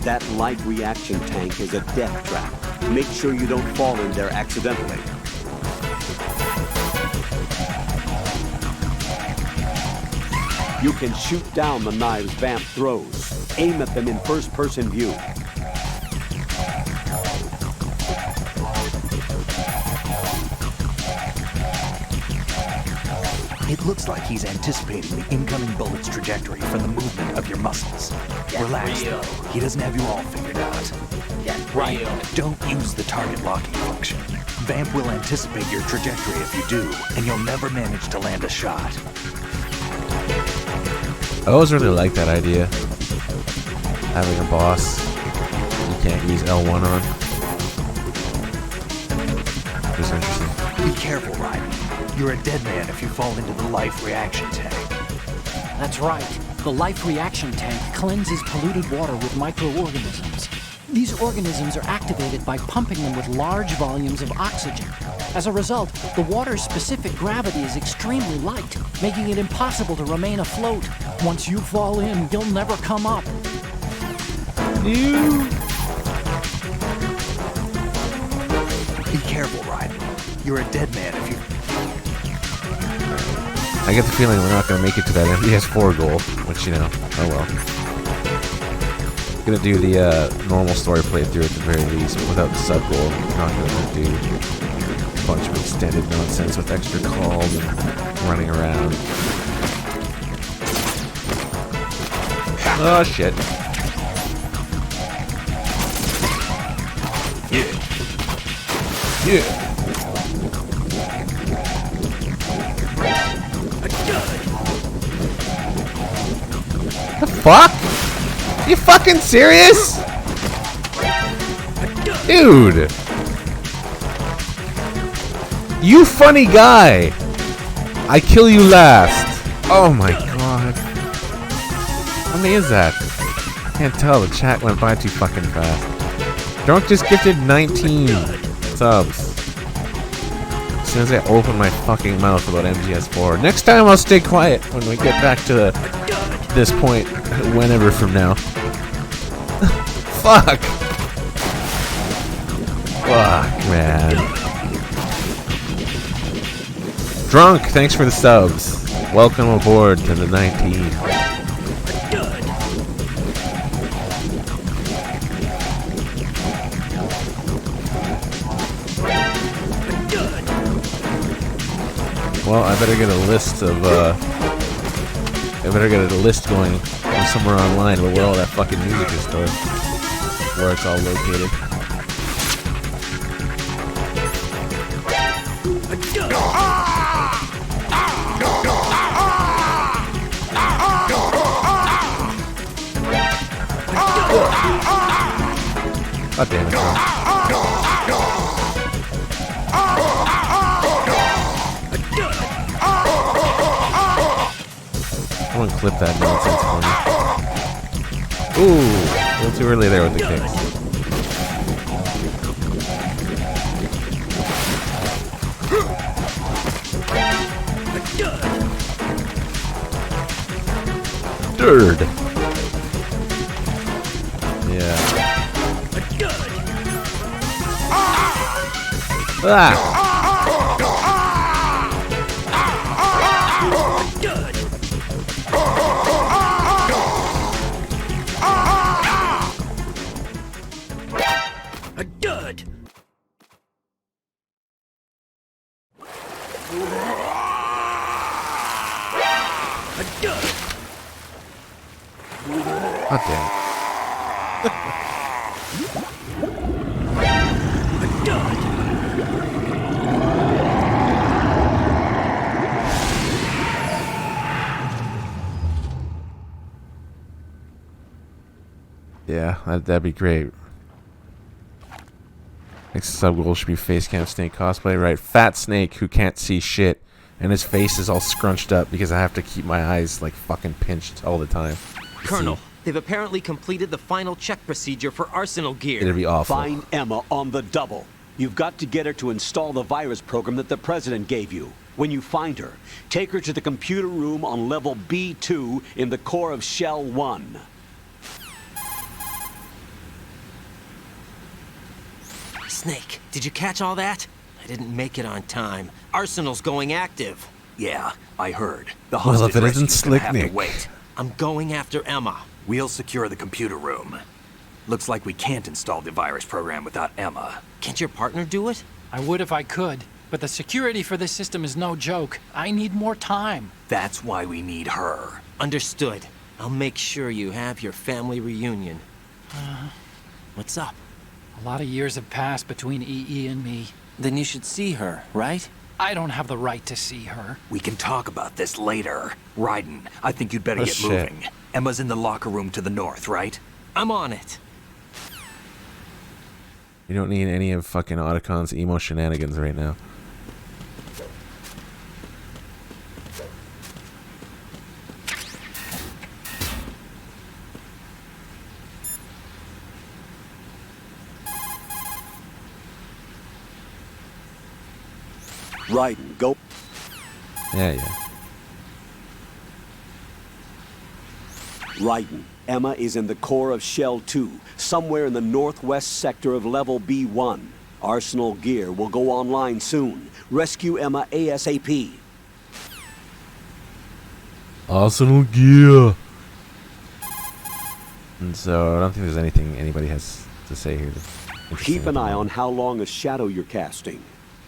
That life reaction tank is a death trap. Make sure you don't fall in there accidentally. You can shoot down the knives Vamp throws. Aim at them in first-person view. It looks like he's anticipating the incoming bullet's trajectory from the movement of your muscles. Relax, though. He doesn't have you all figured out. Right. Don't use the target locking function. Vamp will anticipate your trajectory if you do, and you'll never manage to land a shot. I always really like that idea. Having a boss you can't use L1 on. It's interesting. Be careful, Raiden. You're a dead man if you fall into the life reaction tank. That's right. The life reaction tank cleanses polluted water with microorganisms. These organisms are activated by pumping them with large volumes of oxygen. As a result, the water's specific gravity is extremely light, making it impossible to remain afloat. Once you fall in, you'll never come up. Be careful, Raiden. You're a dead man if you... I get the feeling we're not going to make it to that MGS4 goal, which, you know, oh well. Gonna do the normal story playthrough at the very least, but without the sub goal. We're not gonna do a bunch of extended nonsense with extra calls and running around. Oh shit. Yeah. The fuck? You fucking serious? Dude! You funny guy! I kill you last! Oh my god. How many is that? Can't tell, the chat went by too fucking fast. Drunk just gifted 19 subs. As soon as I open my fucking mouth about MGS4. Next time I'll stay quiet when we get back to this point, whenever from now. Fuck! Fuck, man. Drunk, thanks for the subs. Welcome aboard to the 19. Well, I better get a list of, I better get a list going from somewhere online where all that fucking music is stored. Where it's all located. God damn it, bro. Someone clip that nonsense for me. Ooh, a little too early there with the kicks. Third. Yeah. Ah. God damn it. Yeah, that'd be great. Next sub goal should be Facecam Snake cosplay, right? Fat Snake who can't see shit, and his face is all scrunched up because I have to keep my eyes like fucking pinched all the time. Colonel, they've apparently completed the final check procedure for arsenal gear. It'd be awful. Find Emma on the double. You've got to get her to install the virus program that the President gave you. When you find her, take her to the computer room on level B2 in the core of Shell 1. Snake, did you catch all that? I didn't make it on time. Arsenal's going active. Yeah, I heard. The Well, hostage if it isn't rescue's gonna have to Slicknick. wait. I'm going after Emma. We'll secure the computer room. Looks like we can't install the virus program without Emma. Can't your partner do it? I would if I could, but the security for this system is no joke. I need more time. That's why we need her. Understood. I'll make sure you have your family reunion. What's up? A lot of years have passed between EE and me. Then you should see her, right? I don't have the right to see her. We can talk about this later. Raiden, I think you'd better Oh, get shit. moving. Emma's in the locker room to the north, right? I'm on it. You don't need any of fucking Otacon's emo shenanigans right now. Raiden, go. Yeah. Raiden, Emma is in the core of Shell 2, somewhere in the northwest sector of Level B1. Arsenal gear will go online soon. Rescue Emma ASAP. Arsenal gear. And so I don't think there's anything anybody has to say here. Keep an eye on how long a shadow you're casting.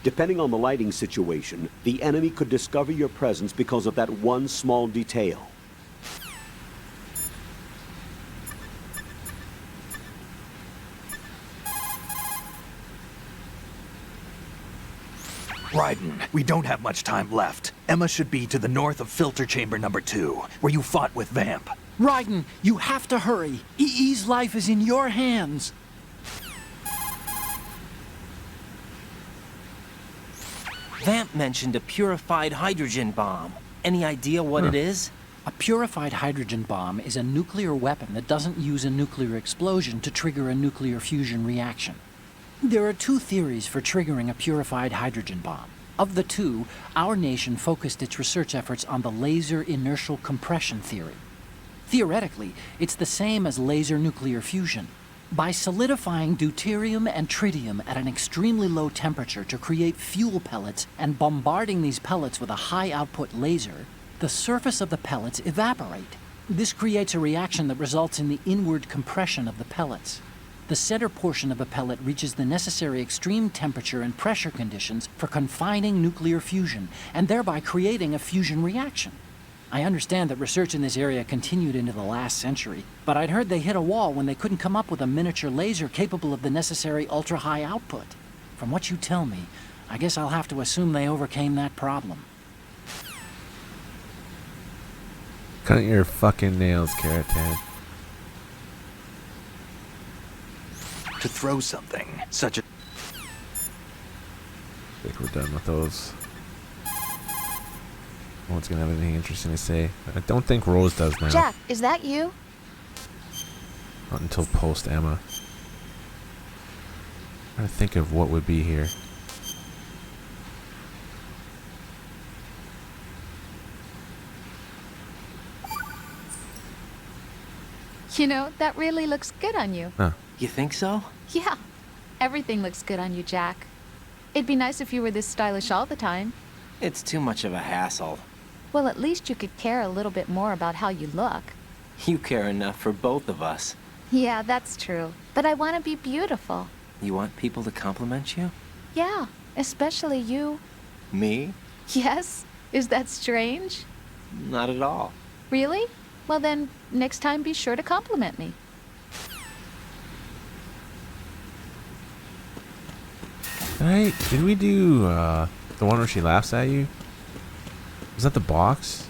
Depending on the lighting situation, the enemy could discover your presence because of that one small detail. Raiden, we don't have much time left. Emma should be to the north of filter chamber number 2, where you fought with Vamp. Raiden, you have to hurry. EE's life is in your hands. Vamp mentioned a purified hydrogen bomb. Any idea what it is? A purified hydrogen bomb is a nuclear weapon that doesn't use a nuclear explosion to trigger a nuclear fusion reaction. There are two theories for triggering a purified hydrogen bomb. Of the two, our nation focused its research efforts on the laser inertial compression theory. Theoretically, it's the same as laser nuclear fusion. By solidifying deuterium and tritium at an extremely low temperature to create fuel pellets and bombarding these pellets with a high output laser, the surface of the pellets evaporate. This creates a reaction that results in the inward compression of the pellets. The center portion of a pellet reaches the necessary extreme temperature and pressure conditions for confining nuclear fusion, and thereby creating a fusion reaction. I understand that research in this area continued into the last century, but I'd heard they hit a wall when they couldn't come up with a miniature laser capable of the necessary ultra-high output. From what you tell me, I guess I'll have to assume they overcame that problem. Cut your fucking nails, Carrot Tan. To throw something, such a... I think we're done with those. No one's gonna have anything interesting to say. I don't think Rose does now. Jack, is that you? Not until post Emma. I'm trying to think of what would be here. You know, that really looks good on you. Huh. You think so? Yeah, everything looks good on you, Jack. It'd be nice if you were this stylish all the time. It's too much of a hassle. Well, at least you could care a little bit more about how you look. You care enough for both of us. Yeah, that's true. But I want to be beautiful. You want people to compliment you? Yeah, especially you. Me? Yes? Is that strange? Not at all. Really? Well then, next time be sure to compliment me. Right? Did we do the one where she laughs at you? Was that the box?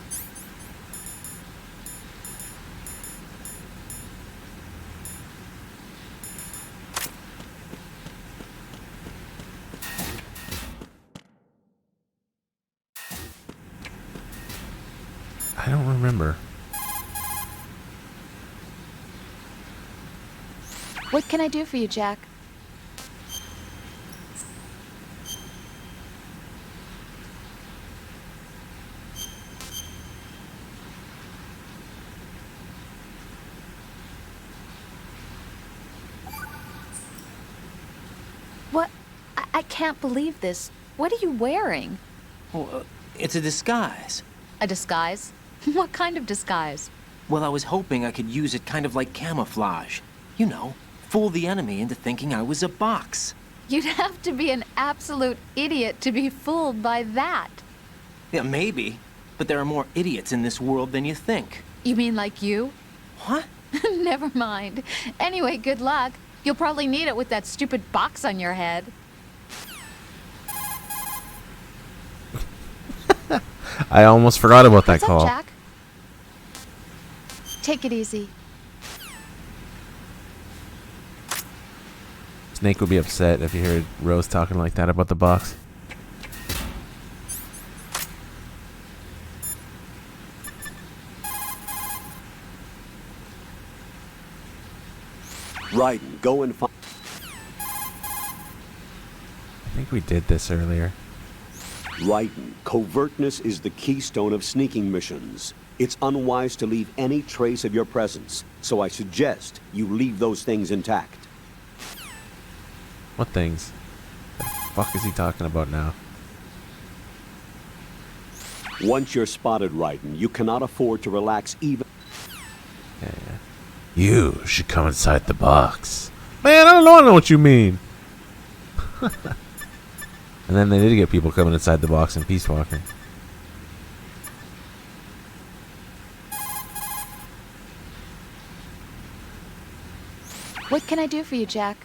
I don't remember. What can I do for you, Jack? What? I can't believe this. What are you wearing? Oh, it's a disguise. A disguise? What kind of disguise? Well, I was hoping I could use it kind of like camouflage. You know, fool the enemy into thinking I was a box. You'd have to be an absolute idiot to be fooled by that. Yeah, maybe. But there are more idiots in this world than you think. You mean like you? What? Never mind. Anyway, good luck. You'll probably need it with that stupid box on your head. I almost forgot about that What's call. up, Jack? Take it easy. Snake would be upset if he heard Rose talking like that about the box. Raiden, go and find... I think we did this earlier. Raiden, covertness is the keystone of sneaking missions. It's unwise to leave any trace of your presence, so I suggest you leave those things intact. What things? What the fuck is he talking about now? Once you're spotted, Raiden, you cannot afford to relax even... Yeah. You should come inside the box. Man, I don't know what you mean. And then they did get people coming inside the box in Peace Walker. What can I do for you, Jack?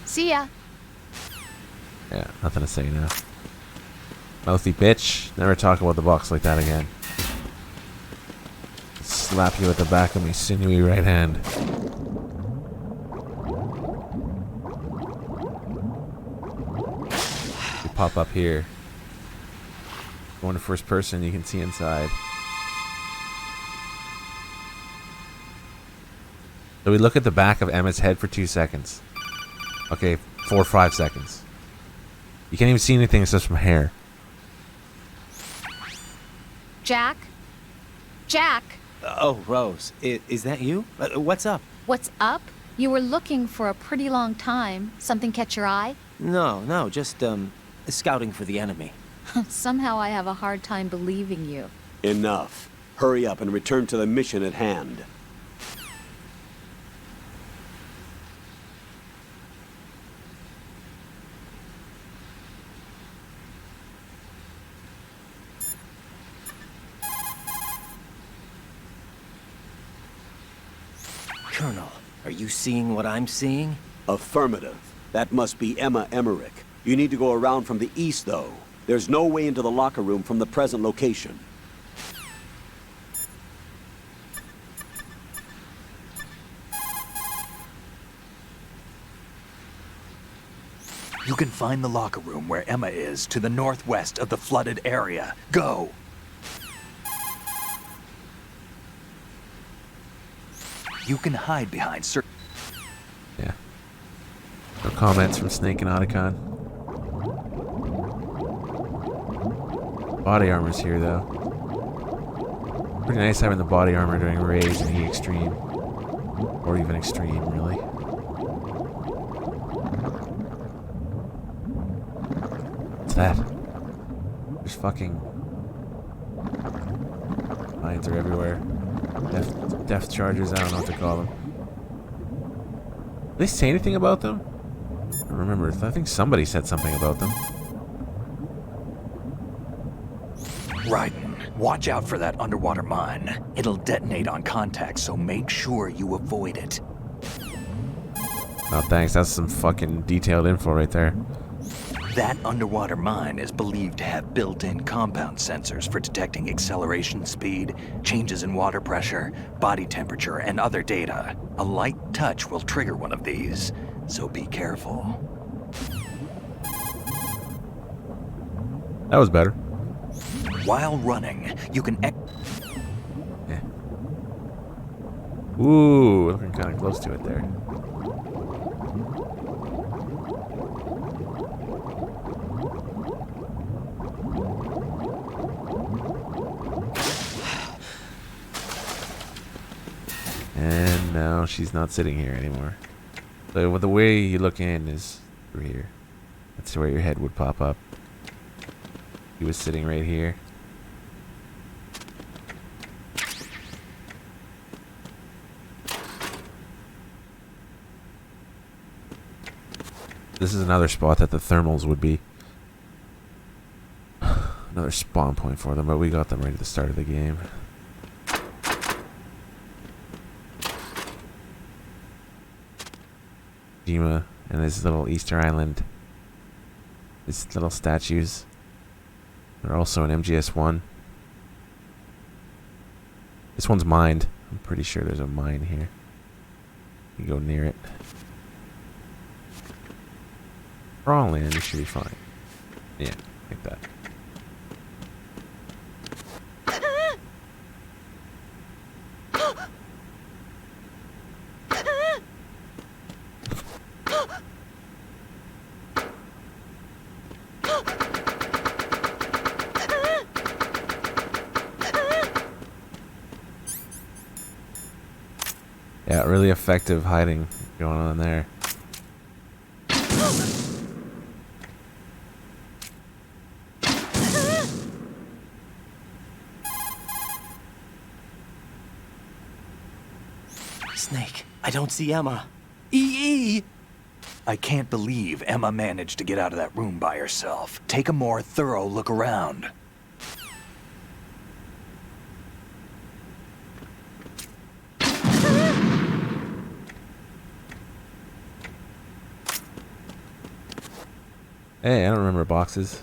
See ya. Yeah, nothing to say now. Mouthy bitch. Never talk about the box like that again. Slap you at the back of my sinewy right hand. You pop up here. Going to first person, you can see inside. So we look at the back of Emma's head for 2 seconds. Okay, 4 or 5 seconds. You can't even see anything except from hair. Jack? Jack? Oh, Rose, is that you? What's up? What's up? You were looking for a pretty long time. Something catch your eye? No, just, scouting for the enemy. Somehow I have a hard time believing you. Enough. Hurry up and return to the mission at hand. Colonel, are you seeing what I'm seeing? Affirmative. That must be Emma Emmerich. You need to go around from the east, though. There's no way into the locker room from the present location. You can find the locker room where Emma is to the northwest of the flooded area. Go! You can hide behind certain... Yeah. No comments from Snake and Otacon. Body armor's here, though. Pretty nice having the body armor during raids and heat extreme. Or even extreme, really. What's that? There's fucking... mines are everywhere. Death chargers, I don't know what to call them. Did they say anything about them? I don't remember. I think somebody said something about them. Raiden, watch out for that underwater mine. It'll detonate on contact, so make sure you avoid it. Oh, thanks. That's some fucking detailed info right there. That underwater mine is believed to have built-in compound sensors for detecting acceleration speed, changes in water pressure, body temperature, and other data. A light touch will trigger one of these, so be careful. That was better. While running, you can... Yeah. Ooh, looking kind of close to it there. No, she's not sitting here anymore. So the way you look in is through here. That's where your head would pop up. He was sitting right here. This is another spot that the thermals would be. Another spawn point for them, but we got them right at the start of the game. Jima and his little Easter Island. His little statues. They're also in MGS1. This one's mined. I'm pretty sure there's a mine here. You go near it. Raw land, you should be fine. Yeah, like that. Yeah, really effective hiding going on there. Snake, I don't see Emma. EE! I can't believe Emma managed to get out of that room by herself. Take a more thorough look around. Hey, I don't remember boxes.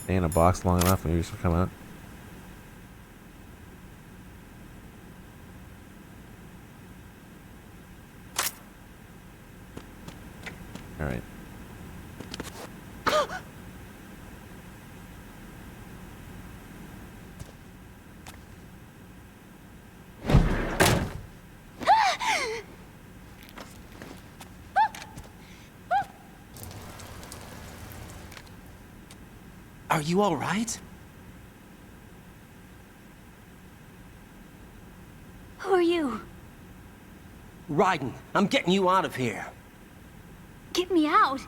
Stay in a box long enough, maybe she'll come out. Alright. Are you all right? Who are you? Raiden, I'm getting you out of here. Get me out.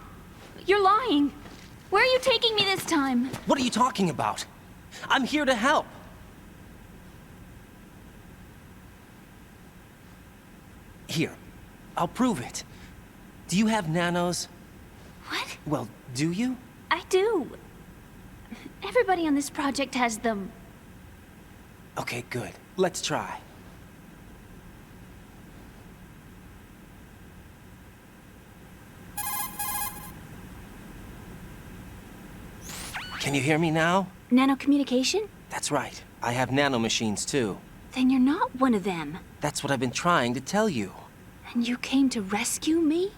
You're lying. Where are you taking me this time? What are you talking about? I'm here to help. Here, I'll prove it. Do you have nanos? What? Well, do you? I do. Everybody on this project has them. Okay, good. Let's try. Can you hear me now? Nanocommunication? That's right. I have nanomachines too. Then you're not one of them. That's what I've been trying to tell you. And you came to rescue me?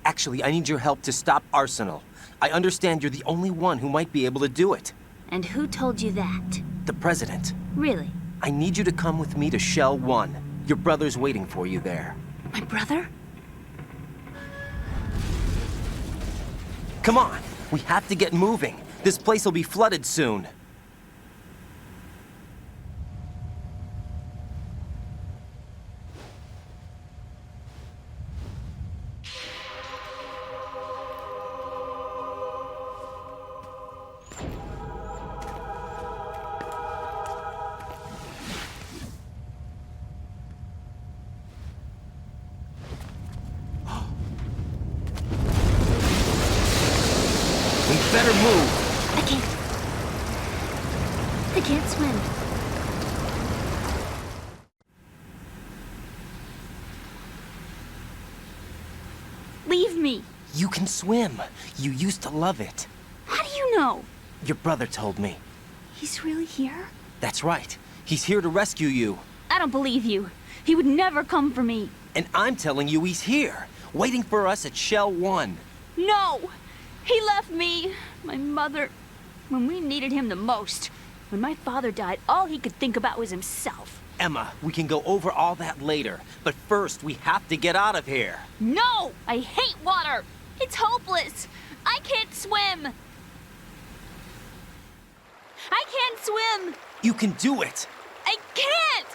Actually, I need your help to stop Arsenal. I understand you're the only one who might be able to do it. And who told you that? The President. Really? I need you to come with me to Shell 1. Your brother's waiting for you there. My brother? Come on! We have to get moving. This place will be flooded soon. Better move. I can't swim. Leave me. You can swim. You used to love it. How do you know? Your brother told me. He's really here? That's right. He's here to rescue you. I don't believe you. He would never come for me. And I'm telling you he's here, waiting for us at Shell 1. No! He left me, my mother, when we needed him the most. When my father died, all he could think about was himself. Emma, we can go over all that later, but first we have to get out of here. No! I hate water! It's hopeless! I can't swim! I can't swim! You can do it! I can't!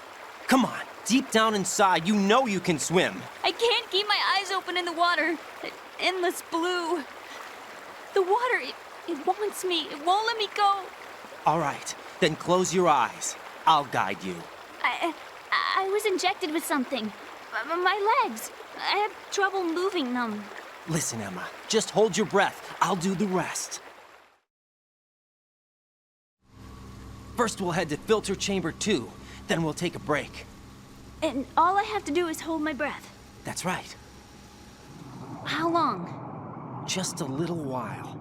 Come on, Deep down inside, you know you can swim. I can't keep my eyes open in the water. That endless blue. The water, it wants me. It won't let me go. All right, then close your eyes. I'll guide you. I was injected with something. My legs. I have trouble moving them. Listen, Emma, just hold your breath. I'll do the rest. First, we'll head to filter chamber 2. Then we'll take a break. And all I have to do is hold my breath. That's right. How long? Just a little while.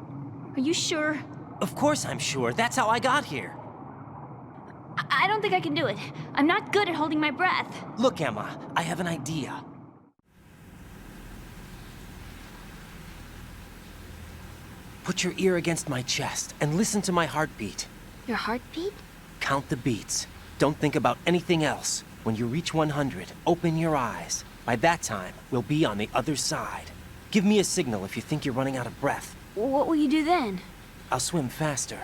Are you sure? Of course I'm sure. That's how I got here. I don't think I can do it. I'm not good at holding my breath. Look, Emma, I have an idea. Put your ear against my chest and listen to my heartbeat. Your heartbeat? Count the beats. Don't think about anything else. When you reach 100, open your eyes. By that time, we'll be on the other side. Give me a signal if you think you're running out of breath. What will you do then? I'll swim faster.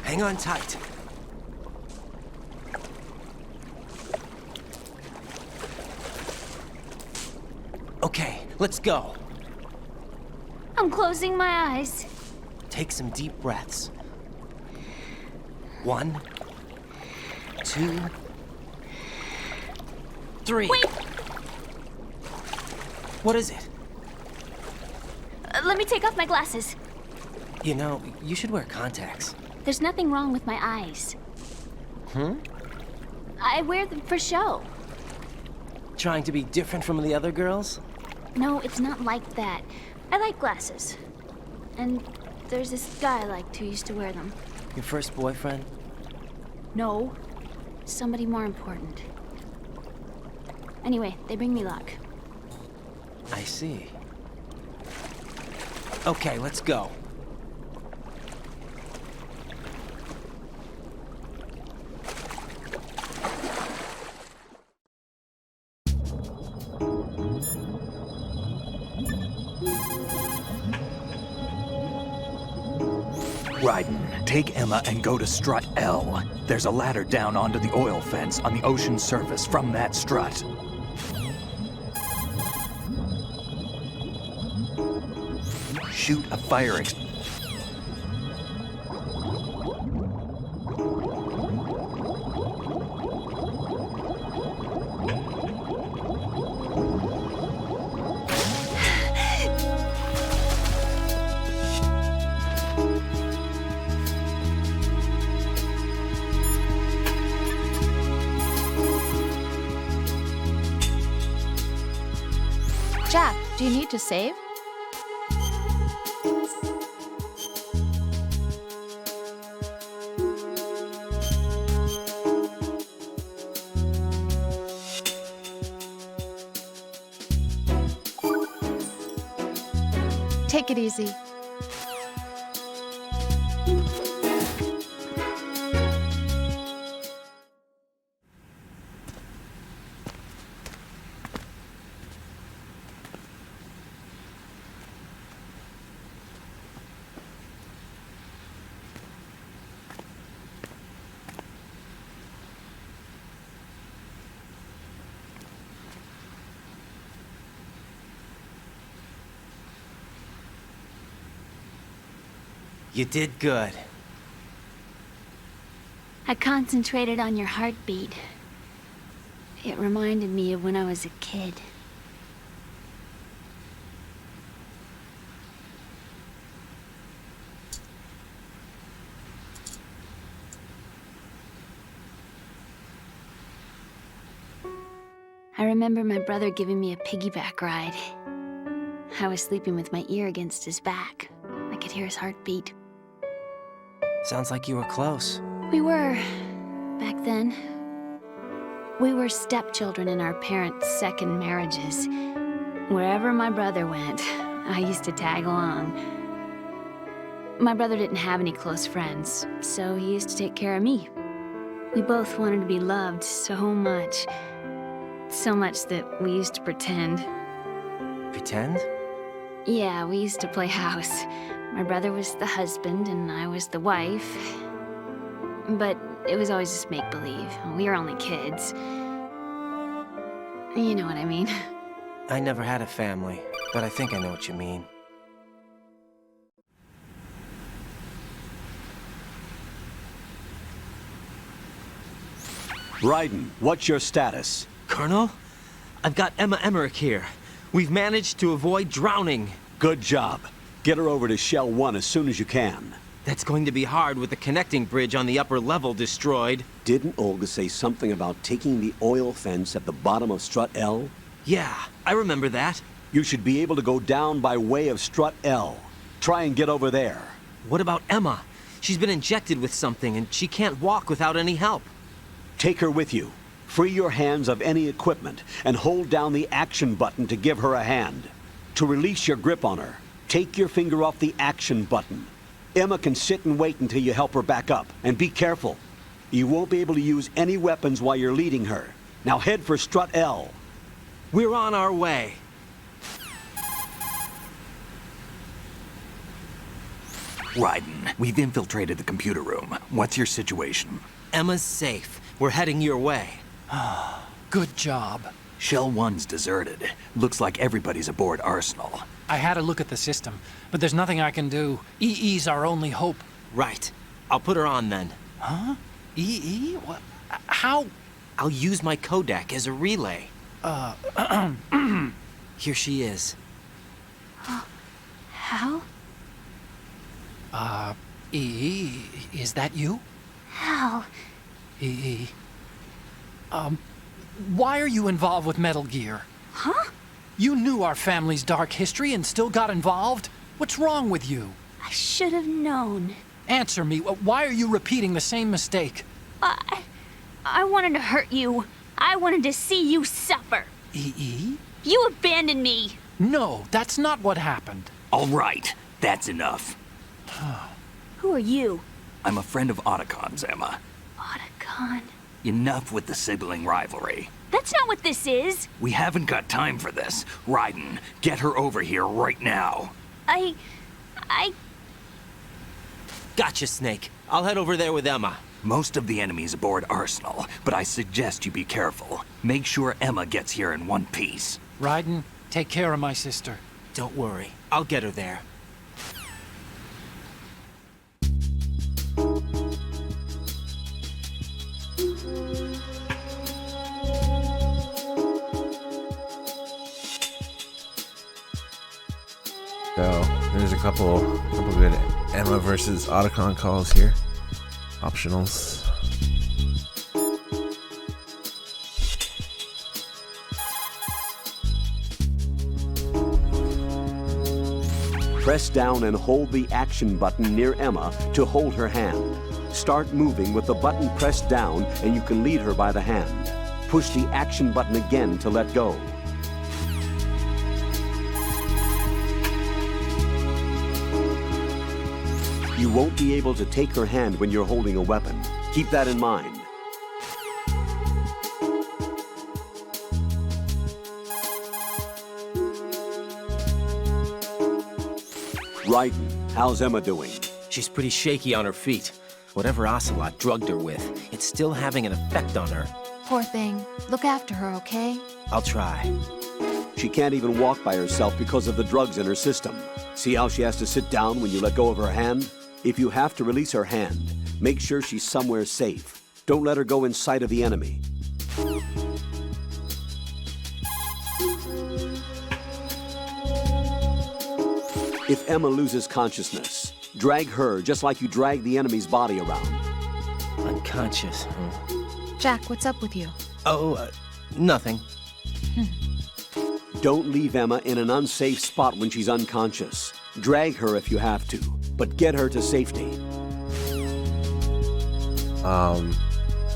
Hang on tight. Okay, let's go. I'm closing my eyes. Take some deep breaths. 1, 2, 3. Wait! What is it? Let me take off my glasses. You know, you should wear contacts. There's nothing wrong with my eyes. I wear them for show. Trying to be different from the other girls? No, it's not like that. I like glasses. And there's this guy I liked who used to wear them. Your first boyfriend? No. Somebody more important. Anyway, they bring me luck. I see. Okay, let's go. Raiden, take Emma and go to strut L. There's a ladder down onto the oil fence on the ocean surface from that strut. Shoot a fire extinguisher. Jack, do you need to save? Take it easy. You did good. I concentrated on your heartbeat. It reminded me of when I was a kid. I remember my brother giving me a piggyback ride. I was sleeping with my ear against his back. I could hear his heartbeat. Sounds like you were close. We were, back then. We were stepchildren in our parents' second marriages. Wherever my brother went, I used to tag along. My brother didn't have any close friends, so he used to take care of me. We both wanted to be loved so much. So much that we used to pretend. Pretend? Yeah, we used to play house. My brother was the husband and I was the wife. But it was always just make-believe. We were only kids. You know what I mean. I never had a family, but I think I know what you mean. Raiden, what's your status? Colonel, I've got Emma Emmerich here. We've managed to avoid drowning. Good job. Get her over to Shell 1 as soon as you can. That's going to be hard with the connecting bridge on the upper level destroyed. Didn't Olga say something about taking the oil fence at the bottom of Strut L? Yeah, I remember that. You should be able to go down by way of Strut L. Try and get over there. What about Emma? She's been injected with something and she can't walk without any help. Take her with you. Free your hands of any equipment and hold down the action button to give her a hand. To release your grip on her, take your finger off the action button. Emma can sit and wait until you help her back up. And be careful. You won't be able to use any weapons while you're leading her. Now head for Strut L. We're on our way. Raiden, we've infiltrated the computer room. What's your situation? Emma's safe. We're heading your way. Good job. Shell 1's deserted. Looks like everybody's aboard Arsenal. I had a look at the system, but there's nothing I can do. EE's our only hope. Right. I'll put her on then. Huh? EE? What? How? I'll use my Kodak as a relay. Here she is. How? EE, is that you? How? EE. Why are you involved with Metal Gear? Huh? You knew our family's dark history and still got involved? What's wrong with you? I should have known. Answer me. Why are you repeating the same mistake? I wanted to hurt you. I wanted to see you suffer. EE? You abandoned me. No, that's not what happened. All right, that's enough. Who are you? I'm a friend of Otacon's, Emma. Otacon? Enough with the sibling rivalry. That's not what this is. We haven't got time for this. Raiden, get her over here right now. I... Gotcha, Snake. I'll head over there with Emma. Most of the enemy's aboard Arsenal, but I suggest you be careful. Make sure Emma gets here in one piece. Raiden, take care of my sister. Don't worry. I'll get her there. So there's a couple good Emma versus Otacon calls here. Optionals. Press down and hold the action button near Emma to hold her hand. Start moving with the button pressed down and you can lead her by the hand. Push the action button again to let go. You won't be able to take her hand when you're holding a weapon. Keep that in mind. Raiden, how's Emma doing? She's pretty shaky on her feet. Whatever Ocelot drugged her with, it's still having an effect on her. Poor thing. Look after her, okay? I'll try. She can't even walk by herself because of the drugs in her system. See how she has to sit down when you let go of her hand? If you have to release her hand, make sure she's somewhere safe. Don't let her go in sight of the enemy. If Emma loses consciousness, drag her just like you drag the enemy's body around. Unconscious, Jack, what's up with you? Oh, nothing. Don't leave Emma in an unsafe spot when she's unconscious. Drag her if you have to, but get her to safety.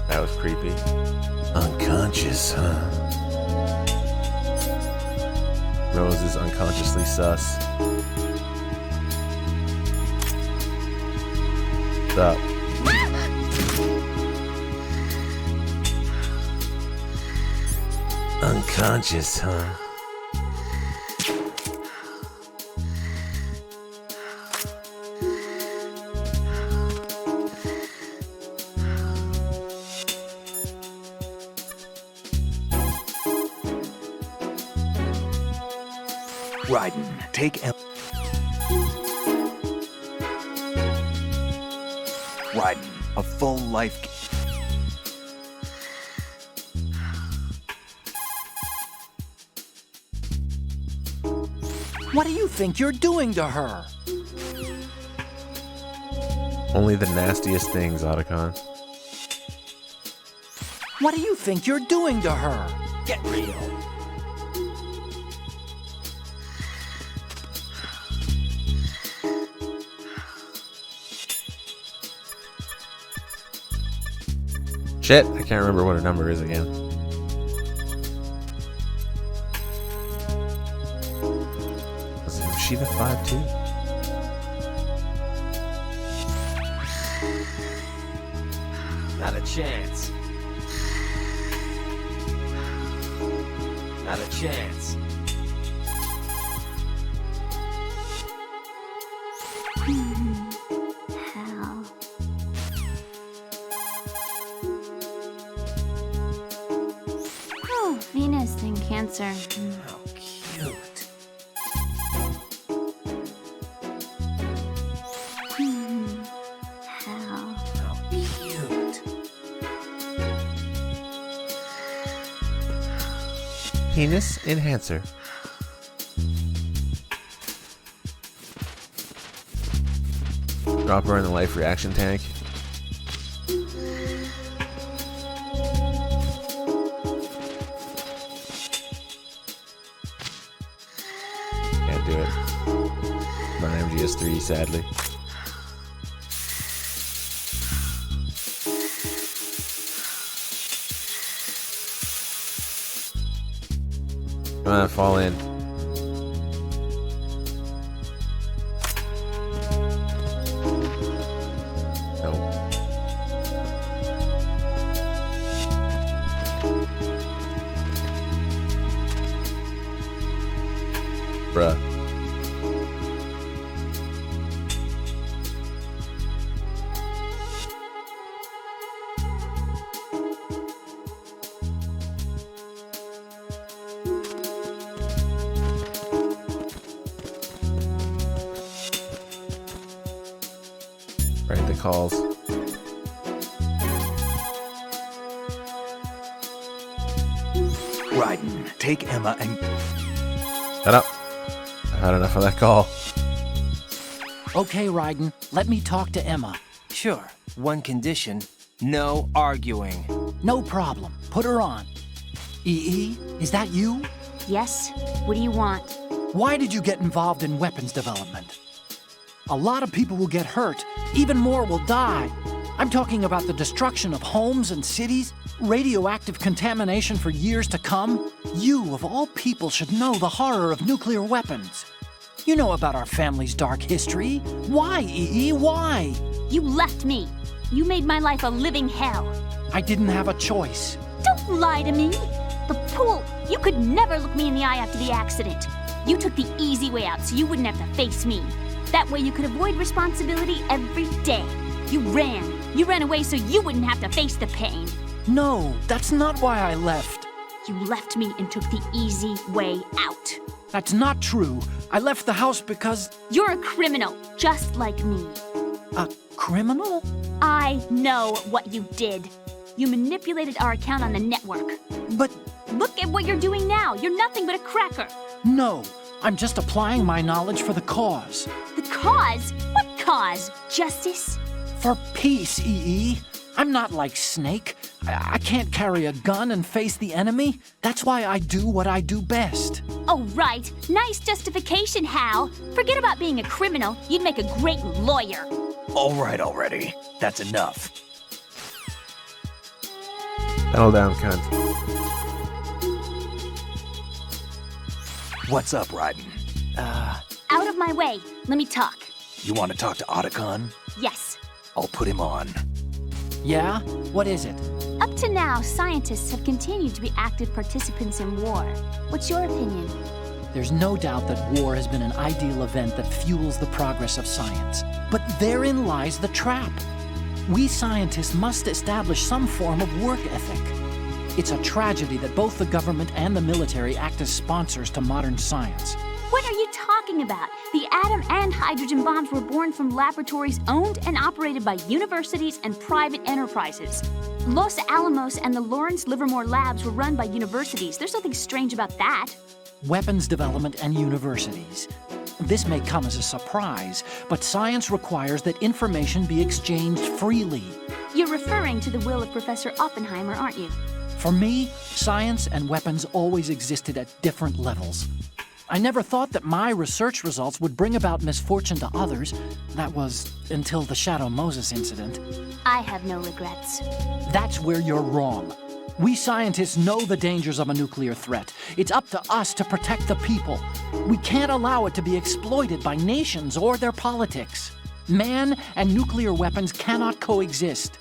That was creepy. Unconscious, huh? Rose is unconsciously sus. What's up? Unconscious, huh? Raiden, take Raiden, a full life. What do you think you're doing to her? Only the nastiest things, Otacon. What do you think you're doing to her? Get real. Shit, I can't remember what her number is again. Was she the 5-2? Not a chance. Not a chance. Hell. Oh, Venus and Cancer. How cute. Hell. How cute. Penis enhancer. Drop her in the life reaction tank. Can't do it. Not MGS 3, sadly. Come on, fall in. Nope. Bruh. Right, the calls. Raiden, take Emma and... Shut up. I've had enough of that call. Okay, Raiden, let me talk to Emma. Sure. One condition. No arguing. No problem. Put her on. EE, is that you? Yes? What do you want? Why did you get involved in weapons development? A lot of people will get hurt. Even more will die. I'm talking about the destruction of homes and cities, radioactive contamination for years to come. You, of all people, should know the horror of nuclear weapons. You know about our family's dark history. Why, EE? Why? You left me. You made my life a living hell. I didn't have a choice. Don't lie to me. The pool. You could never look me in the eye after the accident. You took the easy way out so you wouldn't have to face me. That way you could avoid responsibility every day. You ran. You ran away so you wouldn't have to face the pain. No, that's not why I left. You left me and took the easy way out. That's not true. I left the house because... You're a criminal, just like me. A criminal? I know what you did. You manipulated our account on the network. But... Look at what you're doing now. You're nothing but a cracker. No, I'm just applying my knowledge for the cause. The cause? What cause? Justice? For peace, EE. I'm not like Snake. I can't carry a gun and face the enemy. That's why I do what I do best. Oh, right. Nice justification, Hal. Forget about being a criminal. You'd make a great lawyer. All right already. That's enough. Settle down, cunt. What's up, Raiden? Out of my way. Let me talk. You want to talk to Otacon? Yes. I'll put him on. Yeah? What is it? Up to now, scientists have continued to be active participants in war. What's your opinion? There's no doubt that war has been an ideal event that fuels the progress of science. But therein lies the trap. We scientists must establish some form of work ethic. It's a tragedy that both the government and the military act as sponsors to modern science. What are you talking about? The atom and hydrogen bombs were born from laboratories owned and operated by universities and private enterprises. Los Alamos and the Lawrence Livermore labs were run by universities. There's nothing strange about that. Weapons development and universities. This may come as a surprise, but science requires that information be exchanged freely. You're referring to the will of Professor Oppenheimer, aren't you? For me, science and weapons always existed at different levels. I never thought that my research results would bring about misfortune to others. That was until the Shadow Moses incident. I have no regrets. That's where you're wrong. We scientists know the dangers of a nuclear threat. It's up to us to protect the people. We can't allow it to be exploited by nations or their politics. Man and nuclear weapons cannot coexist.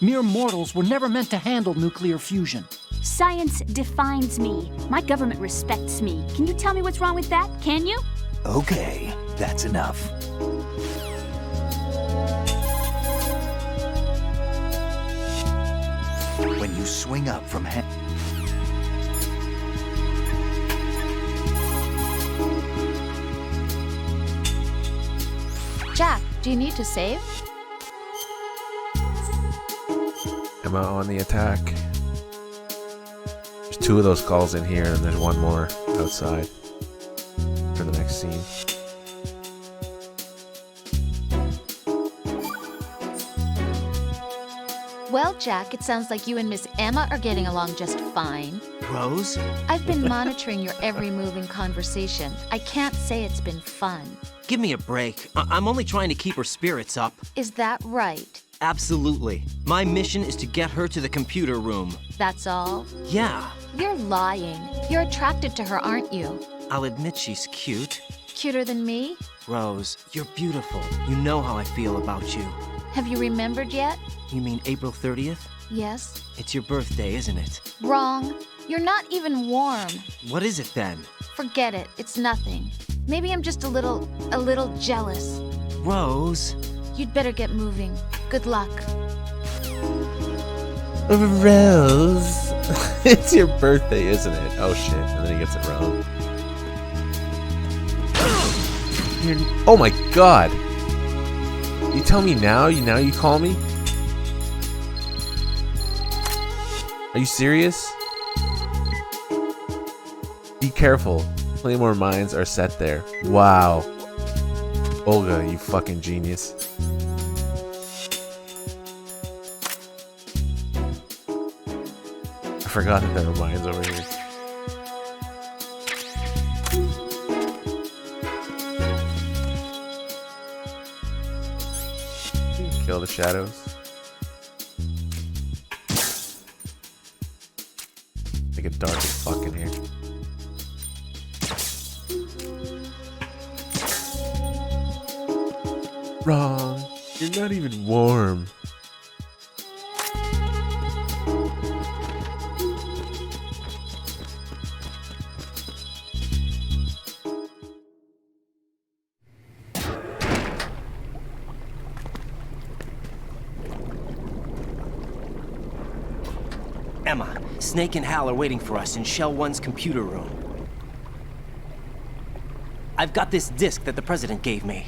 Mere mortals were never meant to handle nuclear fusion. Science defines me. My government respects me. Can you tell me what's wrong with that? Can you? Okay, that's enough. When you swing up from Jack, do you need to save? Emma on the attack. There's 2 of those calls in here, and there's 1 more outside for the next scene. Well, Jack, it sounds like you and Miss Emma are getting along just fine. Rose? I've been monitoring your every move and conversation. I can't say it's been fun. Give me a break. I'm only trying to keep her spirits up. Is that right? Absolutely. My mission is to get her to the computer room. That's all? Yeah. You're lying. You're attracted to her, aren't you? I'll admit she's cute. Cuter than me? Rose, you're beautiful. You know how I feel about you. Have you remembered yet? You mean April 30th? Yes. It's your birthday, isn't it? Wrong. You're not even warm. What is it then? Forget it. It's nothing. Maybe I'm just a little jealous. Rose. You'd better get moving. Good luck. Rose. It's your birthday, isn't it? Oh shit. And then he gets it wrong. Oh my god. You tell me now? You call me? Are you serious? Be careful. Plenty more mines are set there. Wow. Olga, you fucking genius. I forgot that there were mines over here. Kill the shadows. Make it dark as fuck in here. Wrong. You're not even warm. Emma, Snake and Hal are waiting for us in Shell 1's computer room. I've got this disk that the President gave me.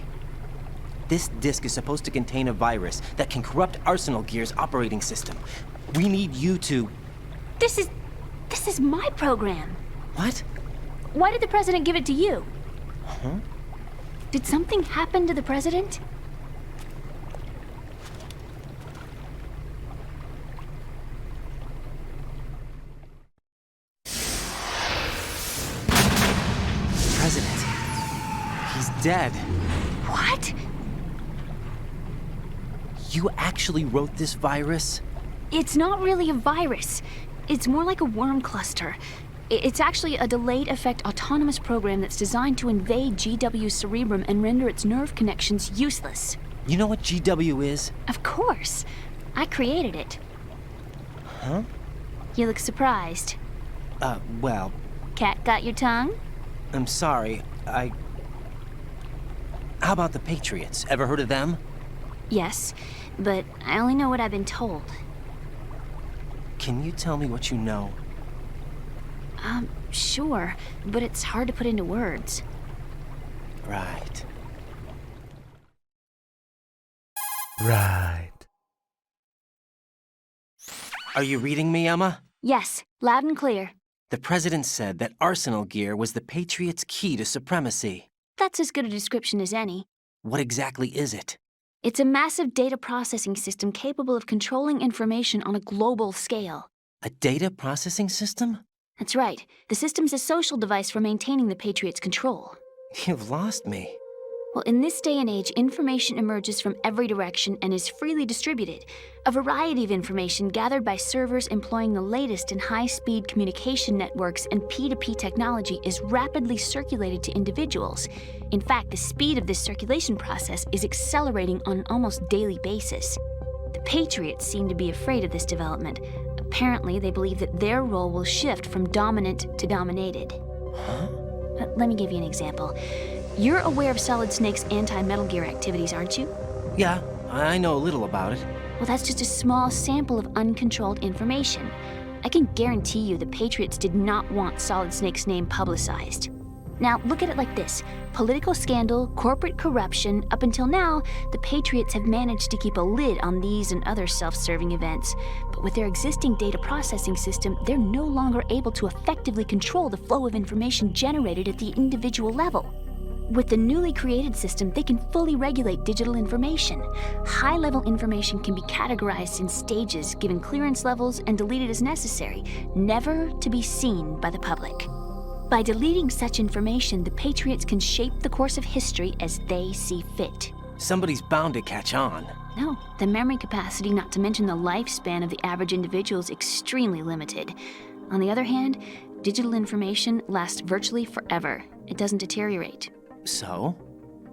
This disk is supposed to contain a virus that can corrupt Arsenal Gear's operating system. We need you to... This is my program. What? Why did the President give it to you? Huh? Did something happen to the President? President. He's dead. What? You actually wrote this virus? It's not really a virus. It's more like a worm cluster. It's actually a delayed effect autonomous program that's designed to invade GW's cerebrum and render its nerve connections useless. You know what GW is? Of course. I created it. Huh? You look surprised. Well... Cat got your tongue? I'm sorry, How about the Patriots? Ever heard of them? Yes, but I only know what I've been told. Can you tell me what you know? Sure, but it's hard to put into words. Right. Right. Are you reading me, Emma? Yes, loud and clear. The president said that arsenal gear was the Patriots' key to supremacy. That's as good a description as any. What exactly is it? It's a massive data processing system capable of controlling information on a global scale. A data processing system? That's right. The system's a social device for maintaining the Patriots' control. You've lost me. Well, in this day and age, information emerges from every direction and is freely distributed. A variety of information gathered by servers employing the latest in high-speed communication networks and P2P technology is rapidly circulated to individuals. In fact, the speed of this circulation process is accelerating on an almost daily basis. The Patriots seem to be afraid of this development. Apparently, they believe that their role will shift from dominant to dominated. Huh? Let me give you an example. You're aware of Solid Snake's anti-Metal Gear activities, aren't you? Yeah, I know a little about it. Well, that's just a small sample of uncontrolled information. I can guarantee you the Patriots did not want Solid Snake's name publicized. Now, look at it like this. Political scandal, corporate corruption, up until now, the Patriots have managed to keep a lid on these and other self-serving events. But with their existing data processing system, they're no longer able to effectively control the flow of information generated at the individual level. With the newly created system, they can fully regulate digital information. High-level information can be categorized in stages, given clearance levels, and deleted as necessary, never to be seen by the public. By deleting such information, the Patriots can shape the course of history as they see fit. Somebody's bound to catch on. No, the memory capacity, not to mention the lifespan of the average individual, is extremely limited. On the other hand, digital information lasts virtually forever. It doesn't deteriorate. So?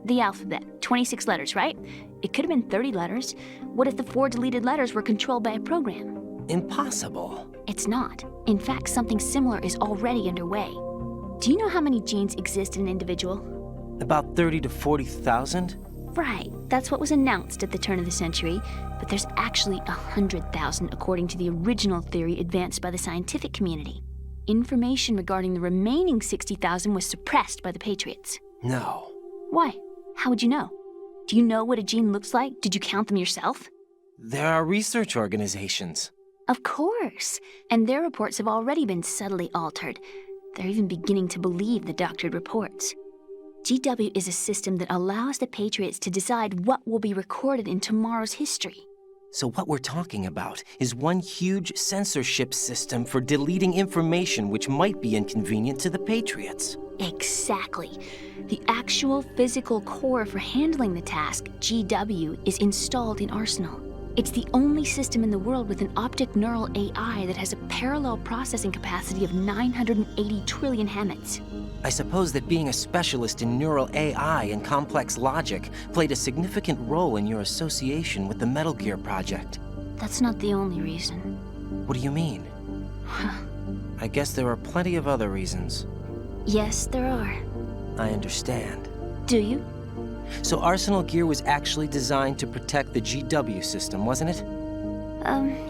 The alphabet, 26 letters, right? It could have been 30 letters. What if the 4 deleted letters were controlled by a program? Impossible. It's not. In fact, something similar is already underway. Do you know how many genes exist in an individual? About 30 to 40,000? Right. That's what was announced at the turn of the century. But there's actually 100,000 according to the original theory advanced by the scientific community. Information regarding the remaining 60,000 was suppressed by the Patriots. No. Why? How would you know? Do you know what a gene looks like? Did you count them yourself? There are research organizations. Of course. And their reports have already been subtly altered. They're even beginning to believe the doctored reports. GW is a system that allows the Patriots to decide what will be recorded in tomorrow's history. So what we're talking about is one huge censorship system for deleting information which might be inconvenient to the Patriots. Exactly. The actual physical core for handling the task, GW, is installed in Arsenal. It's the only system in the world with an optic neural AI that has a parallel processing capacity of 980 trillion Hammets. I suppose that being a specialist in neural AI and complex logic played a significant role in your association with the Metal Gear project. That's not the only reason. What do you mean? I guess there are plenty of other reasons. Yes, there are. I understand. Do you? So Arsenal Gear was actually designed to protect the GW system, wasn't it?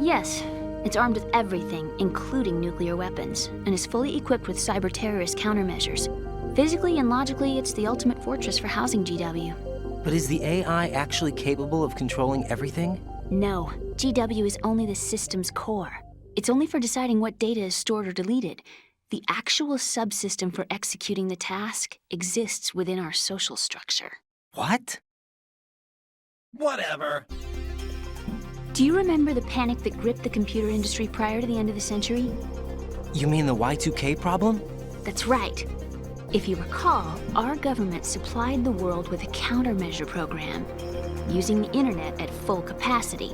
Yes. It's armed with everything, including nuclear weapons, and is fully equipped with cyber-terrorist countermeasures. Physically and logically, it's the ultimate fortress for housing GW. But is the AI actually capable of controlling everything? No. GW is only the system's core. It's only for deciding what data is stored or deleted. The actual subsystem for executing the task exists within our social structure. What? Whatever. Do you remember the panic that gripped the computer industry prior to the end of the century? You mean the Y2K problem? That's right. If you recall, our government supplied the world with a countermeasure program, using the internet at full capacity.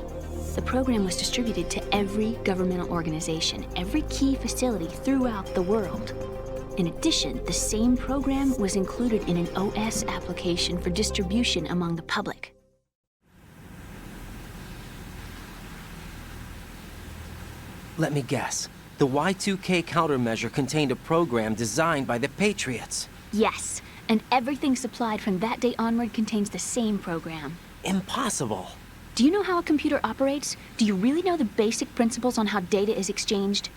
The program was distributed to every governmental organization, every key facility throughout the world. In addition, the same program was included in an OS application for distribution among the public. Let me guess. The Y2K countermeasure contained a program designed by the Patriots. Yes, and everything supplied from that day onward contains the same program. Impossible. Do you know how a computer operates? Do you really know the basic principles on how data is exchanged?